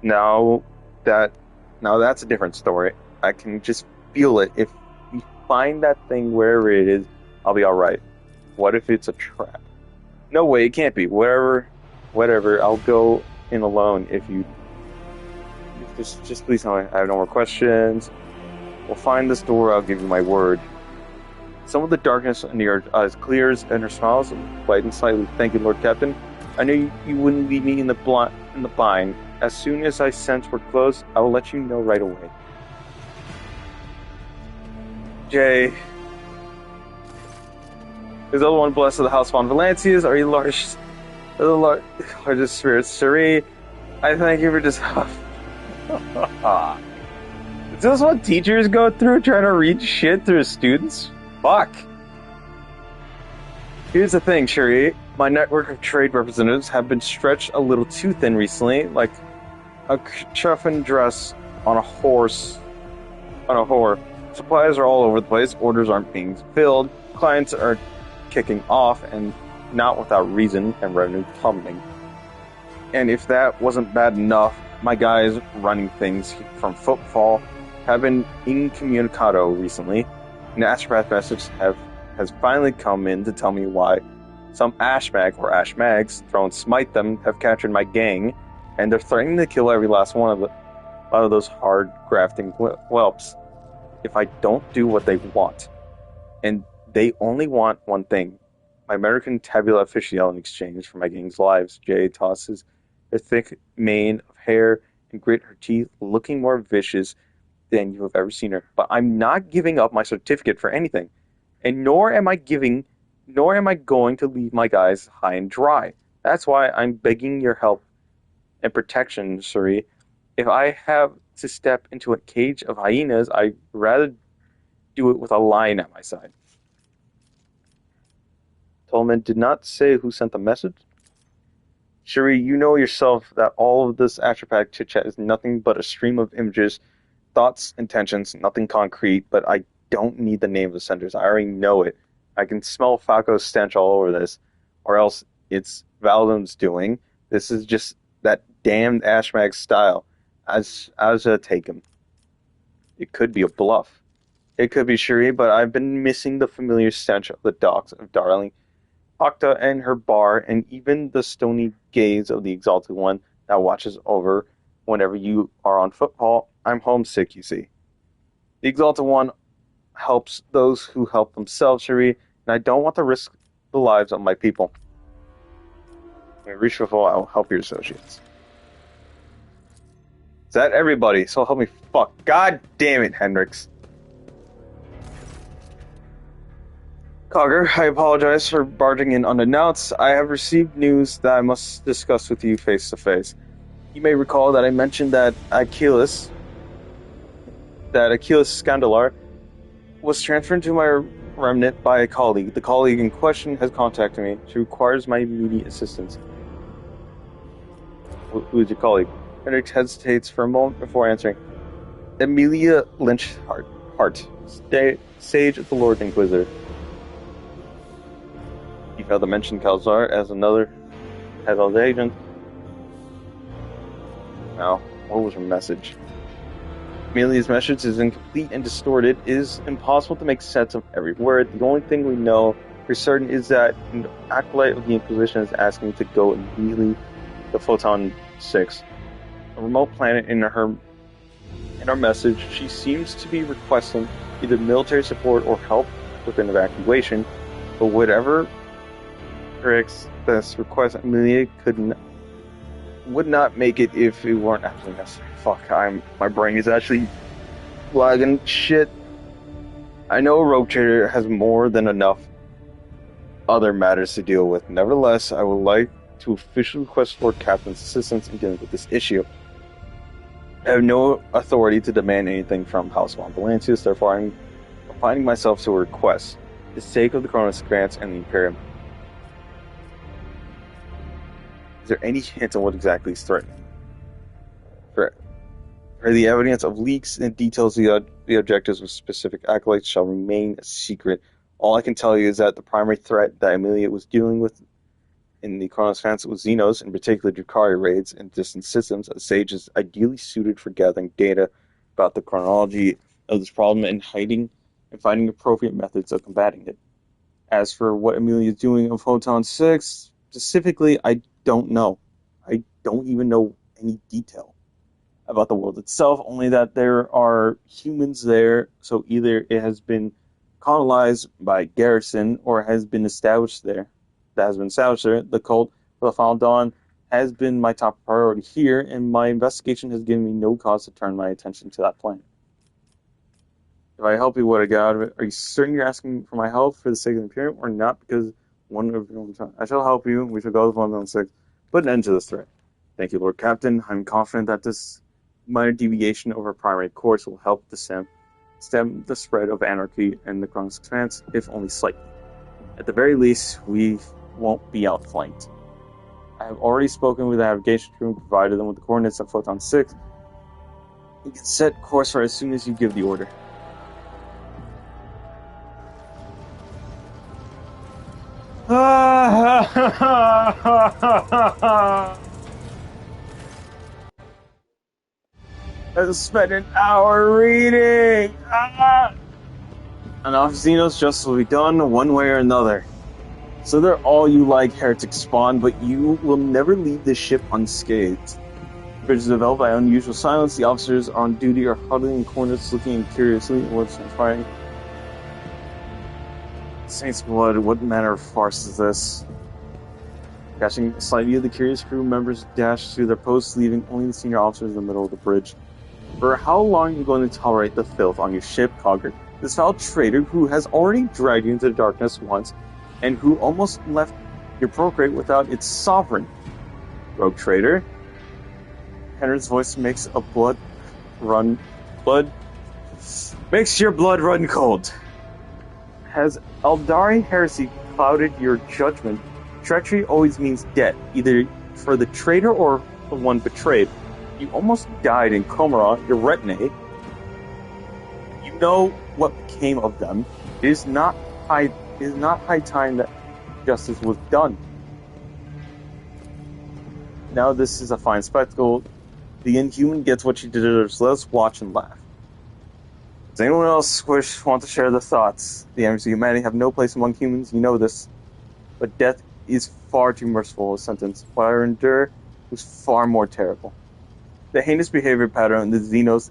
Now that's a different story. I can just feel it. If we find that thing wherever it is, I'll be alright. What if it's a trap? No way, it can't be. Whatever, I'll go in alone if you... Just please tell me I have no more questions. We'll find this door, I'll give you my word. Some of the darkness in your eyes clears, and her smiles lightens slightly. Thank you, Lord Captain. I knew you wouldn't leave me in the bind. As soon as I sense we're close, I will let you know right away. Jay. Is the other one blessed of the house von Valancias? Are you the largest spirits? Cherie, I thank you for just... Is this what teachers go through, trying to read shit through students? Fuck. Here's the thing, Cherie. My network of trade representatives have been stretched a little too thin recently, like a chuffing dress on a horse. On a whore. Supplies are all over the place, orders aren't being filled, clients are kicking off, and not without reason, and revenue plummeting. And if that wasn't bad enough, my guys running things from footfall have been incommunicado recently. An Astropath message has finally come in to tell me why some Ashmag or Ashmags, thrown smite them, have captured my gang, and they're threatening to kill every last one of those hard grafting whelps if I don't do what they want. And they only want one thing: my American tabula officiale in exchange for my gang's lives. Jay tosses her thick mane of hair and grit her teeth, looking more vicious than you have ever seen her. But I'm not giving up my certificate for anything, and nor am I going to leave my guys high and dry. That's why I'm begging your help and protection, Suri. If I have to step into a cage of hyenas, I'd rather do it with a lion at my side. Tolman did not say who sent the message. Cherie, you know yourself that all of this Astropath chit-chat is nothing but a stream of images, thoughts, intentions, nothing concrete, but I don't need the name of the senders. I already know it. I can smell Falco's stench all over this, or else it's Valdem's doing. This is just that damned Ashmag style. As take him. It could be a bluff. It could be Cherie, but I've been missing the familiar stench of the docks of Darling Octa and her bar, and even the stony gaze of the Exalted One that watches over whenever you are on football. I'm homesick, you see. The Exalted One helps those who help themselves, Cherie, and I don't want to risk the lives of my people. When I reach for full, I'll help your associates. Is that everybody? So help me fuck. God damn it, Hendrix. Cogger, I apologize for barging in unannounced. I have received news that I must discuss with you face to face. You may recall that I mentioned that Achilles Scandalar was transferred to my remnant by a colleague. The colleague in question has contacted me. She requires my immediate assistance. Who is your colleague? Hendrix hesitates for a moment before answering. Amelia Lynchhart, Sage of the Lord Inquisitor. You failed to mention Calzar as another head-held agent. Now, what was her message? Amelia's message is incomplete and distorted. It is impossible to make sense of every word. The only thing we know for certain is that an acolyte of the Inquisition is asking me to go immediately to Photon 6. A remote planet in our message, she seems to be requesting either military support or help with an evacuation, but whatever this request, Amelia would not make it if it weren't absolutely necessary. Fuck, my brain is actually lagging shit. I know Rogue Trader has more than enough other matters to deal with. Nevertheless, I would like to officially request Lord Captain's assistance in dealing with this issue. I have no authority to demand anything from House von Valancias, therefore I'm confining myself to a request, for the sake of the Cronus Grants and the Imperium. Is there any hint on what exactly is threatening? For the evidence of leaks and details of the objectives of specific acolytes shall remain a secret. All I can tell you is that the primary threat that Amelia was dealing with in the Chronos Fantasy was Xenos, in particular Drukhari raids and distant systems. A Sage is ideally suited for gathering data about the chronology of this problem and hiding and finding appropriate methods of combating it. As for what Amelia is doing on Photon 6, specifically, I don't know. I don't even know any detail about the world itself, only that there are humans there, so either it has been colonized by Garrison or has been established there. The cult of the Final Dawn has been my top priority here, and my investigation has given me no cause to turn my attention to that plan. If I help you, what I get out of it? Are you certain you're asking for my help for the sake of the Imperium, or not because one of your time? I shall help you. We shall go with 116. Put an end to this threat. Thank you, Lord Captain. I'm confident that this minor deviation over primary course will help to stem the spread of anarchy in the Krung's expanse, if only slightly. At the very least, we won't be outflanked. I have already spoken with the navigation crew and provided them with the coordinates of Photon 6. You can set course for as soon as you give the order. I spent an hour reading! Enough Xenos justice will be done one way or another. So they're all you like heretic spawn, but you will never leave this ship unscathed. The bridge is developed by unusual silence. The officers on duty are huddling in corners, looking curiously at what's transpiring. Saints' blood, what manner of farce is this? Catching a slight view, the curious crew members dash to their posts, leaving only the senior officers in the middle of the bridge. For how long are you going to tolerate the filth on your ship, Cogger? This foul traitor who has already dragged you into the darkness once, and who almost left your procreate without its sovereign. Rogue traitor. Henry's voice makes your blood run cold. Has Eldari heresy clouded your judgment? Treachery always means death, either for the traitor or the one betrayed. You almost died in Komara, your retinue. You know what became of them. It is not high time that justice was done. Now this is a fine spectacle. The inhuman gets what she deserves. Let us watch and laugh. Does anyone else want to share their thoughts? The enemies of humanity have no place among humans, you know this. But death is far too merciful a sentence. What I endure was far more terrible. The heinous behavior pattern of the Xenos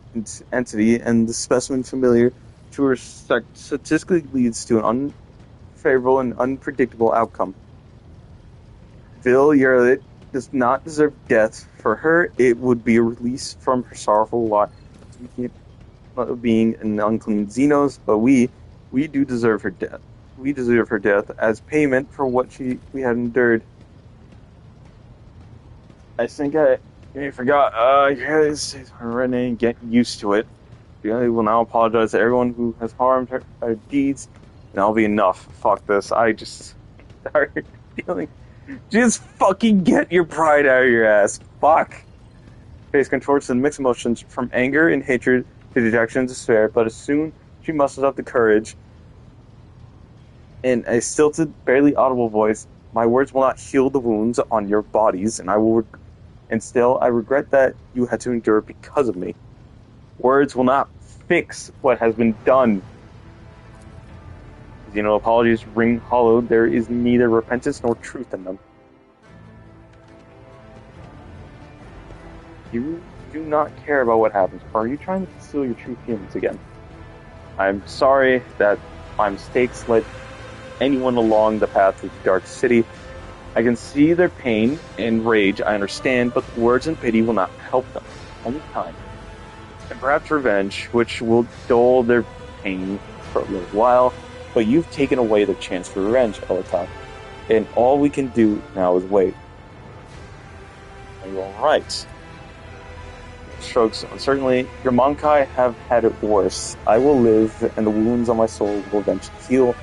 entity and the specimen familiar to her statistically leads to an unfavorable and unpredictable outcome. Vil Yerlit does not deserve death. For her, it would be a release from her sorrowful lot of being an unclean Xenos, but we do deserve her death. We deserve her death as payment for what we had endured. I think I forgot. Yes, Renee, get used to it. I will now apologize to everyone who has harmed her deeds, and that'll be enough. Fuck this. I just started feeling. Just fucking get your pride out of your ass. Fuck. Face contorts and mixed emotions from anger and hatred to dejection and despair, but as soon she musters up the courage, in a stilted, barely audible voice, my words will not heal the wounds on your bodies, and still I regret that you had to endure because of me. Words will not fix what has been done. Apologies ring hollow. There is neither repentance nor truth in them. You do not care about what happens. Are you trying to conceal your true feelings again? I'm sorry that my mistakes led anyone along the path to the Dark City. I can see their pain and rage, I understand, but words and pity will not help them. Only time. And perhaps revenge, which will dull their pain for a little while, but you've taken away their chance for revenge, Elitak, and all we can do now is wait. Are you alright? Shrugs uncertainly. Your Monkai have had it worse. I will live, and the wounds on my soul will eventually heal.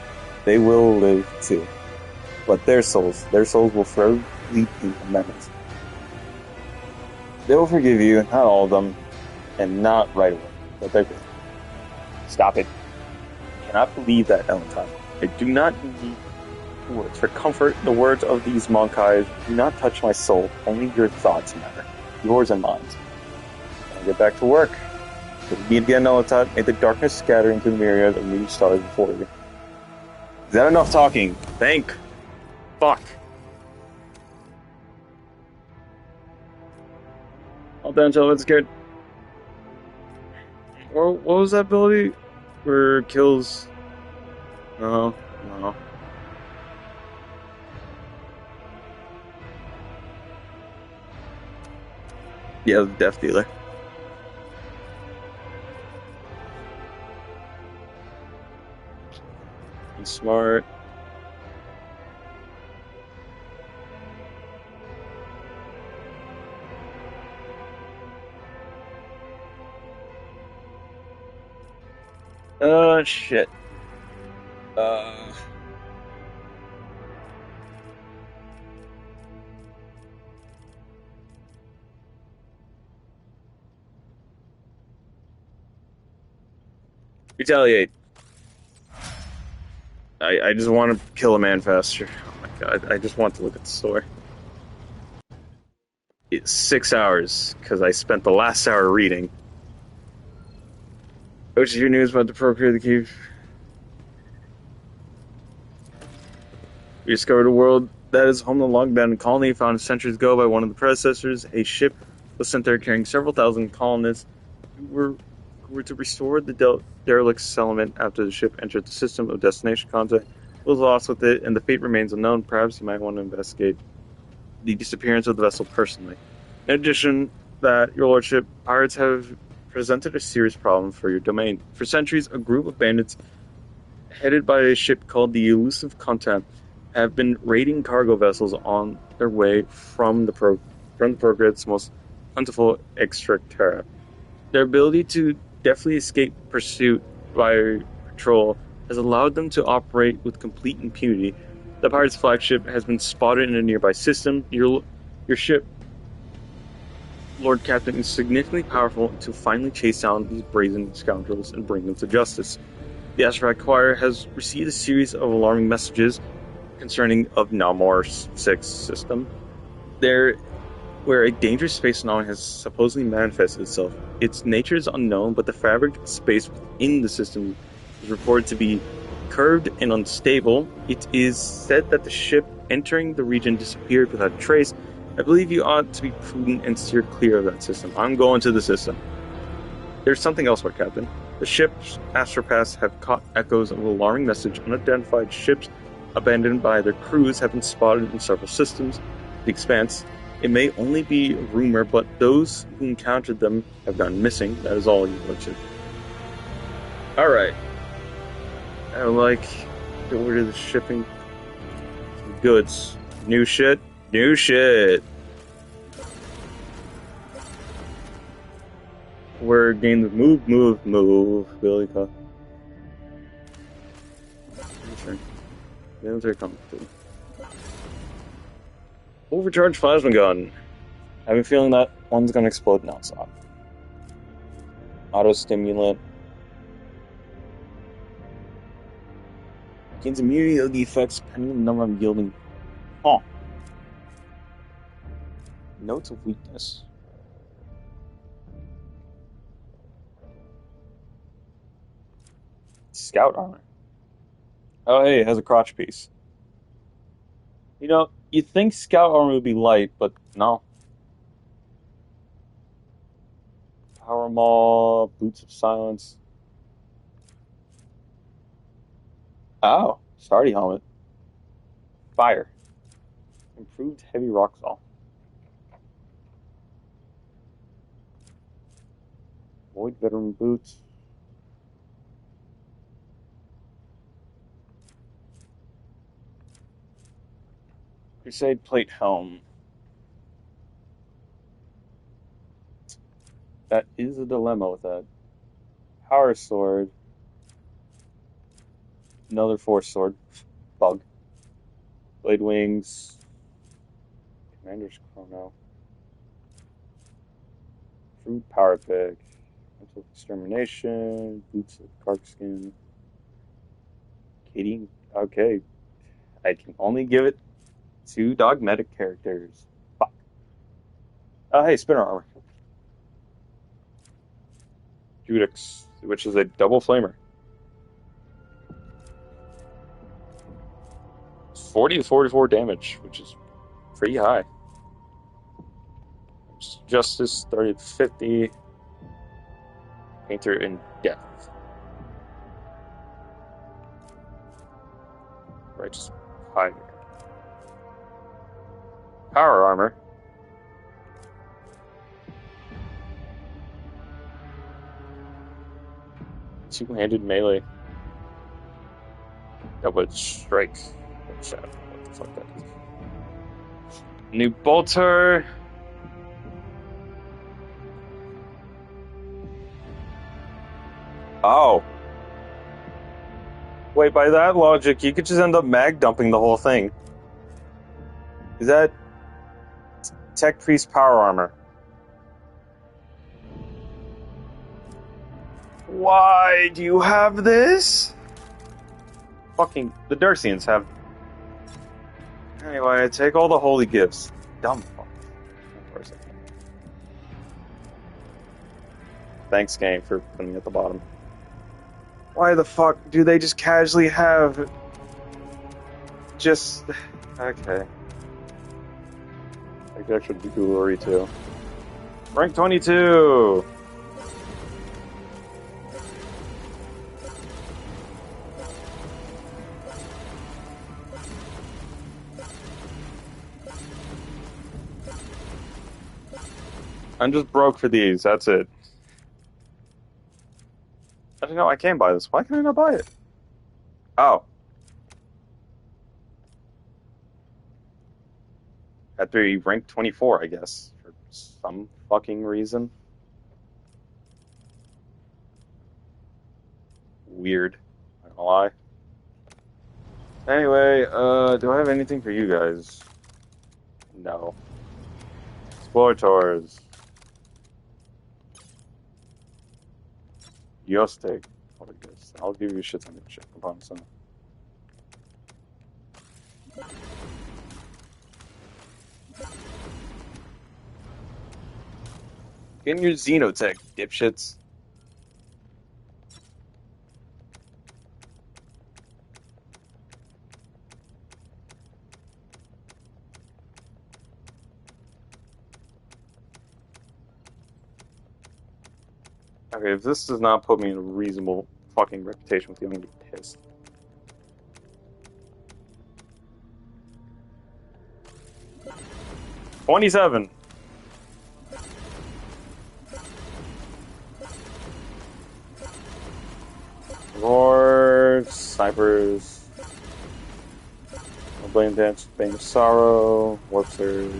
They will live too. But their souls will forever be amendments. They will forgive you, not all of them, and not right away, but they're good. Stop it. I cannot believe that, Elitak. I do not need words for comfort. The words of these Monkai do not touch my soul. Only your thoughts matter. Yours and mine. I'll get back to work. Till we meet again, Elitak. May the darkness scatter into the myriad of new stars before you. Is that enough talking? Fuck. All done until it's good. What was that ability? Where it kills... No. Yeah, the Death Dealer. Be smart. Shit. Uh, Retaliate. I just want to kill a man faster. Oh my god, I just want to look at the store. It's 6 hours, because I spent the last hour reading. Which is your news about the procure the keep? We discovered a world that is home to a long-abandoned colony founded centuries ago by one of the predecessors. A ship was sent there carrying several thousand colonists who were to restore the derelict settlement after the ship entered the system of destination contact. Was lost with it, and the fate remains unknown. Perhaps you might want to investigate the disappearance of the vessel personally. In addition, that your lordship, pirates have presented a serious problem for your domain. For centuries, a group of bandits headed by a ship called the Elusive Content have been raiding cargo vessels on their way from the Prograd's most plentiful extractera. Their ability to deftly escape pursuit by patrol has allowed them to operate with complete impunity. The pirates' flagship has been spotted in a nearby system. Your ship, Lord Captain, is significantly powerful to finally chase down these brazen scoundrels and bring them to justice. The Azrac Choir has received a series of alarming messages concerning of Namor 6 system. Where a dangerous space anomaly has supposedly manifested itself. Its nature is unknown, but the fabric space within the system is reported to be curved and unstable. It is said that the ship entering the region disappeared without a trace. I believe you ought to be prudent and steer clear of that system. I'm going to the system. There's something else, Lord Captain. The ship's astropaths have caught echoes of an alarming message. Unidentified ships abandoned by their crews have been spotted in several systems. The Expanse. It may only be a rumor, but those who encountered them have gone missing. That is all, you lordship. Alright. I would like to order the shipping goods. New shit. New shit. We're getting the move. Billy Cup. Military competency. Overcharged plasma gun. I have a feeling that one's gonna explode now, stop. Auto stimulant. Gains immunity to the effects depending on the number I'm yielding. Oh. Notes of weakness. Scout armor. Oh, hey, it has a crotch piece. You know, you'd think scout armor would be light, but no. Power Maul, Boots of Silence. Oh, Stardy Helmet. Fire. Improved Heavy Rockfall. Void Veteran Boots. Crusade Plate Helm. That is a dilemma with that. Power Sword. Another Force Sword. Bug. Blade Wings. Commander's Chrono. Fruit Power Pick. Mental Extermination. Boots of Carkskin. Katie. Okay. I can only give it to dogmatic characters. Fuck. Oh, hey, Spinner Armor. Judix, which is a double flamer. 40 to 44 damage, which is pretty high. Justice, 30 to 50. Painter in Death. Righteous Fire. Power Armor. two-handed melee. Double strike. What the fuck that is. New bolter. Oh. Wait, by that logic, you could just end up mag dumping the whole thing. Is that Tech Priest power armor? Why do you have this? Fucking the Dursians have. Anyway, I take all the holy gifts. Dumb fuck. Thanks, game, for putting me at the bottom. Why the fuck do they just casually have just... Okay. I think that should be jewelry too. Rank 22! I'm just broke for these, that's it. I don't know, I can buy this. Why can I not buy it? Oh. Had to be rank 24, I guess. For some fucking reason. Weird. Not gonna lie. Anyway, do I have anything for you guys? No. Explorators. Yostek. I'll give you shit on your shit. I promise. Get in your Xenotech, dipshits. Okay, if this does not put me in a reasonable fucking reputation with you, I'm gonna be pissed. $27. Lords, snipers, blame dance, bane of sorrow, warp surge,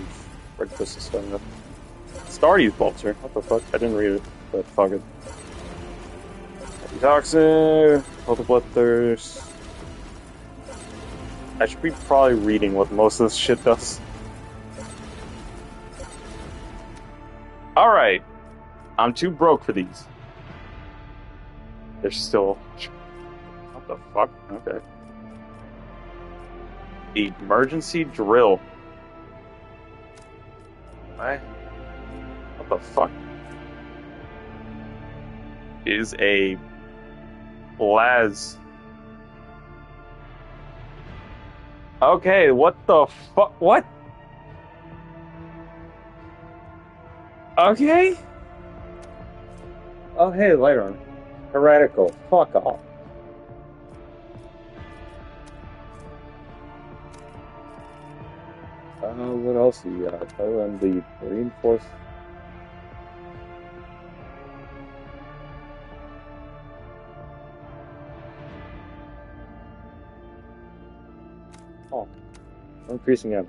red crystal stuff. Stardy's bolter. What the fuck? I didn't read it, but fuck it. Toxic, Cult of Bloodthirst. I should be probably reading what most of this shit does. Alright. I'm too broke for these. They're still... What the fuck? Okay. Emergency drill. What the fuck? Is a... Laz. Okay, what the fuck? What? Okay. Oh, hey, light armor. Heretical. Fuck off. What else do you got? Other than the reinforced. Oh, increasing it.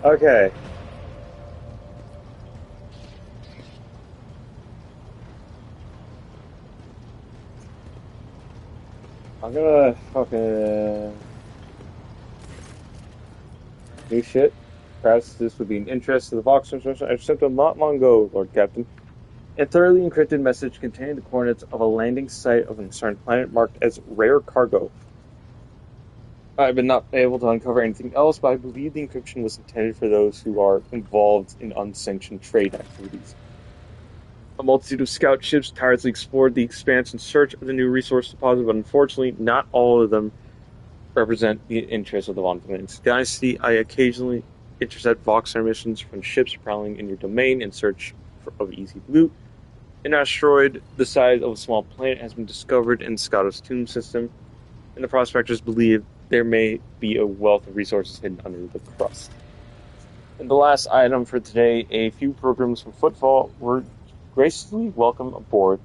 Okay. I'm gonna fucking new shit. Perhaps this would be an interest to the Vox instruction. I sent them not long ago, Lord Captain. A thoroughly encrypted message containing the coordinates of a landing site of a concerned planet marked as rare cargo. I've been not able to uncover anything else, but I believe the encryption was intended for those who are involved in unsanctioned trade activities. A multitude of scout ships tirelessly explored the expanse in search of the new resource deposit, but unfortunately, not all of them represent the interests of the Von Valens dynasty. I occasionally intercept Voxer missions from ships prowling in your domain in search of easy loot. An asteroid the size of a small planet has been discovered in Scotto's tomb system, and the prospectors believe there may be a wealth of resources hidden under the crust. And the last item for today, a few pilgrims from Footfall were graciously welcomed aboard,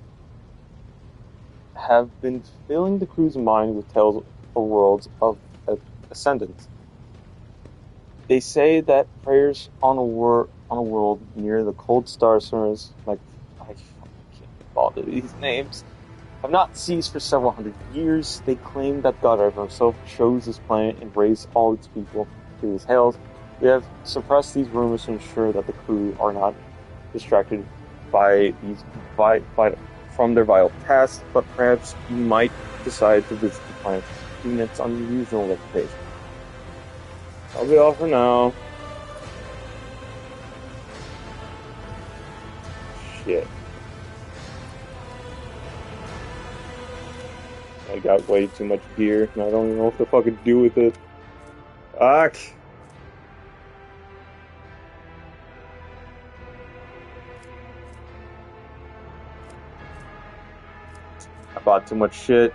have been filling the crew's mind with tales of worlds of ascendance. They say that prayers on a world near the cold star swimmers, like I can't bother these names, have not ceased for several hundred years. They claim that God himself chose this planet and raised all its people to his hails. We have suppressed these rumors to ensure that the crew are not distracted by these from their vital tasks, but perhaps you might decide to visit the planet in its unusual reputation. I'll be off for now. Shit. I got way too much gear, and I don't even know what to fucking do with it. Fuck. I bought too much shit.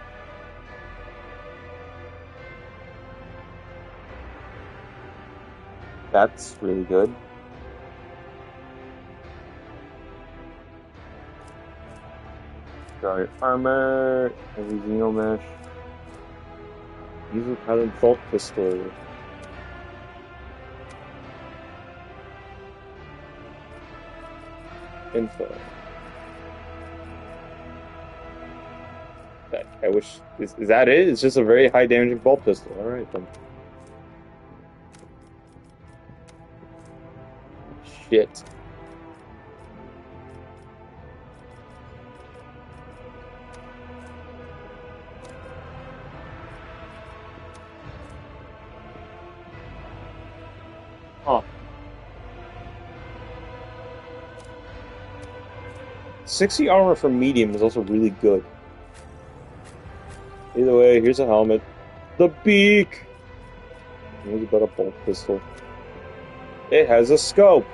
That's really good. Sorry, armor, heavy xeno mesh. User pattern bolt pistol. Info. I wish. Is that it? It's just a very high damaging bolt pistol. Alright then. Shit. Huh. 60 armor for medium is also really good. Either way, here's a helmet. The beak! Here's about a bolt pistol. It has a scope!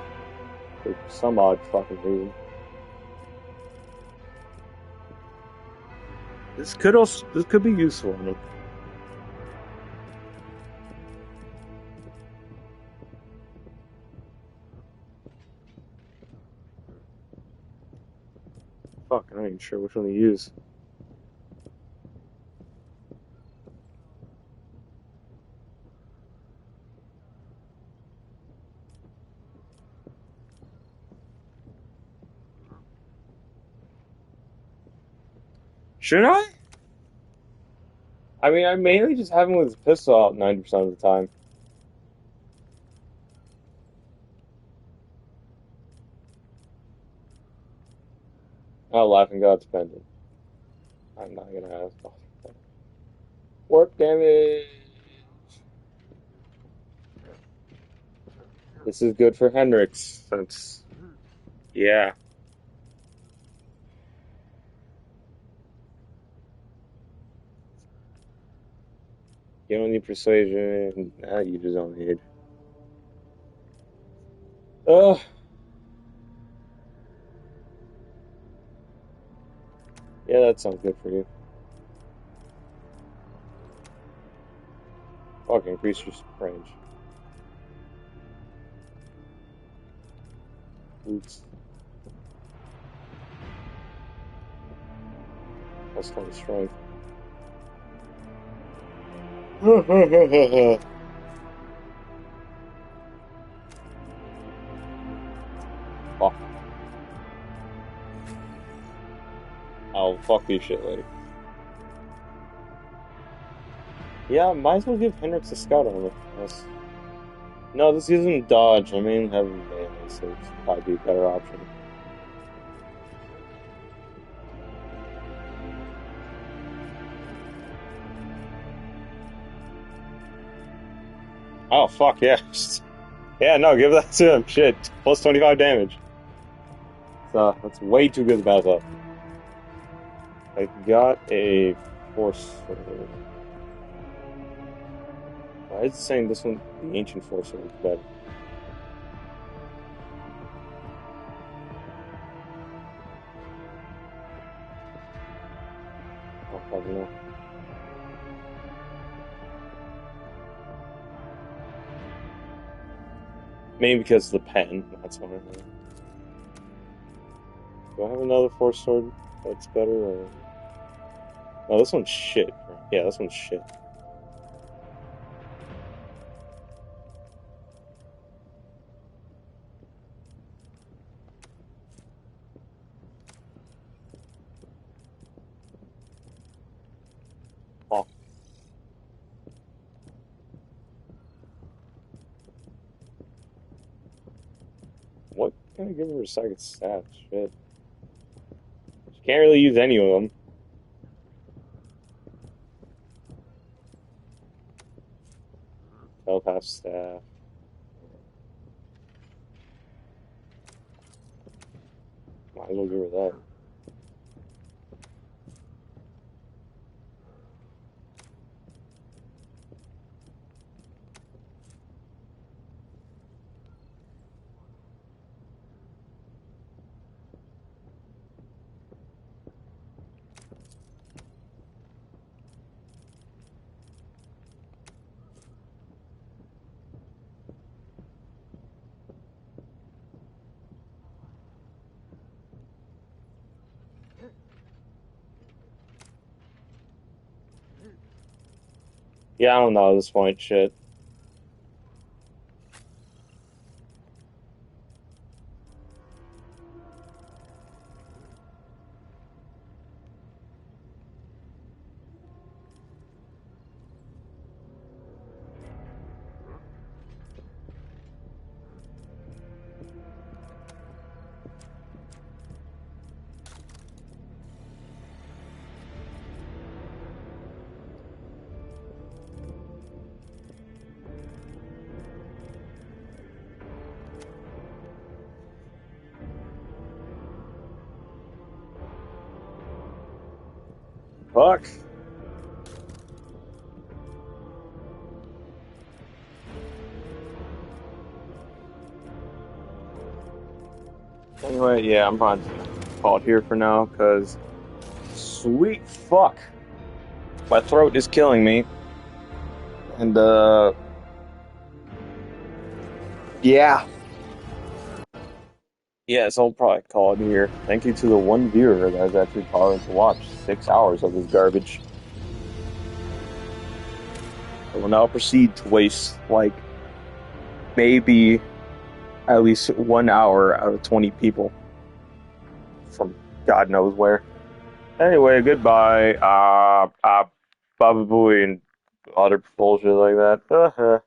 For some odd fucking reason. This could be useful. Fuck, I'm not even sure which one to use. Shouldn't I? I mean, I mainly just have him with his pistol out 90% of the time. Oh, Laughing God's Pendant. I'm not gonna have warp damage. This is good for Hendrix. That's yeah. You don't need persuasion. Nah, you just don't need. Oh, yeah, that sounds good for you. Fuck, increase your range. Oops. Plus 20 strength. Fuck. I'll fuck this shit later. Yeah, might as well give Hendrix a scout armor. Yes. No, this gives him dodge. I mean, have him melee, so it's probably be a better option. Oh, fuck, yeah. Yeah, no, give that to him. Shit. Plus 25 damage. So, that's way too good to pass up. I got a force. Why is it saying this one, the ancient force, is better? Oh, fuck no. Maybe because of the pen. That's what I mean. Do I have another force sword that's better? Or... No, this one's shit. Yeah, this one's shit. Oh. What can I give her a second stat? Shit. She can't really use any of them. Telepath staff. Might as well give her that. Yeah, I don't know at this point. Shit. Fuck. Anyway, yeah, I'm probably just gonna call it here for now, because sweet fuck. My throat is killing me. And, yeah. Yeah, so I'll probably call it here. Thank you to the one viewer that has actually bothered to watch 6 hours of this garbage. I will now proceed to waste, like, maybe at least 1 hour out of 20 people from God knows where. Anyway, goodbye. Baba Booey and other bullshit like that.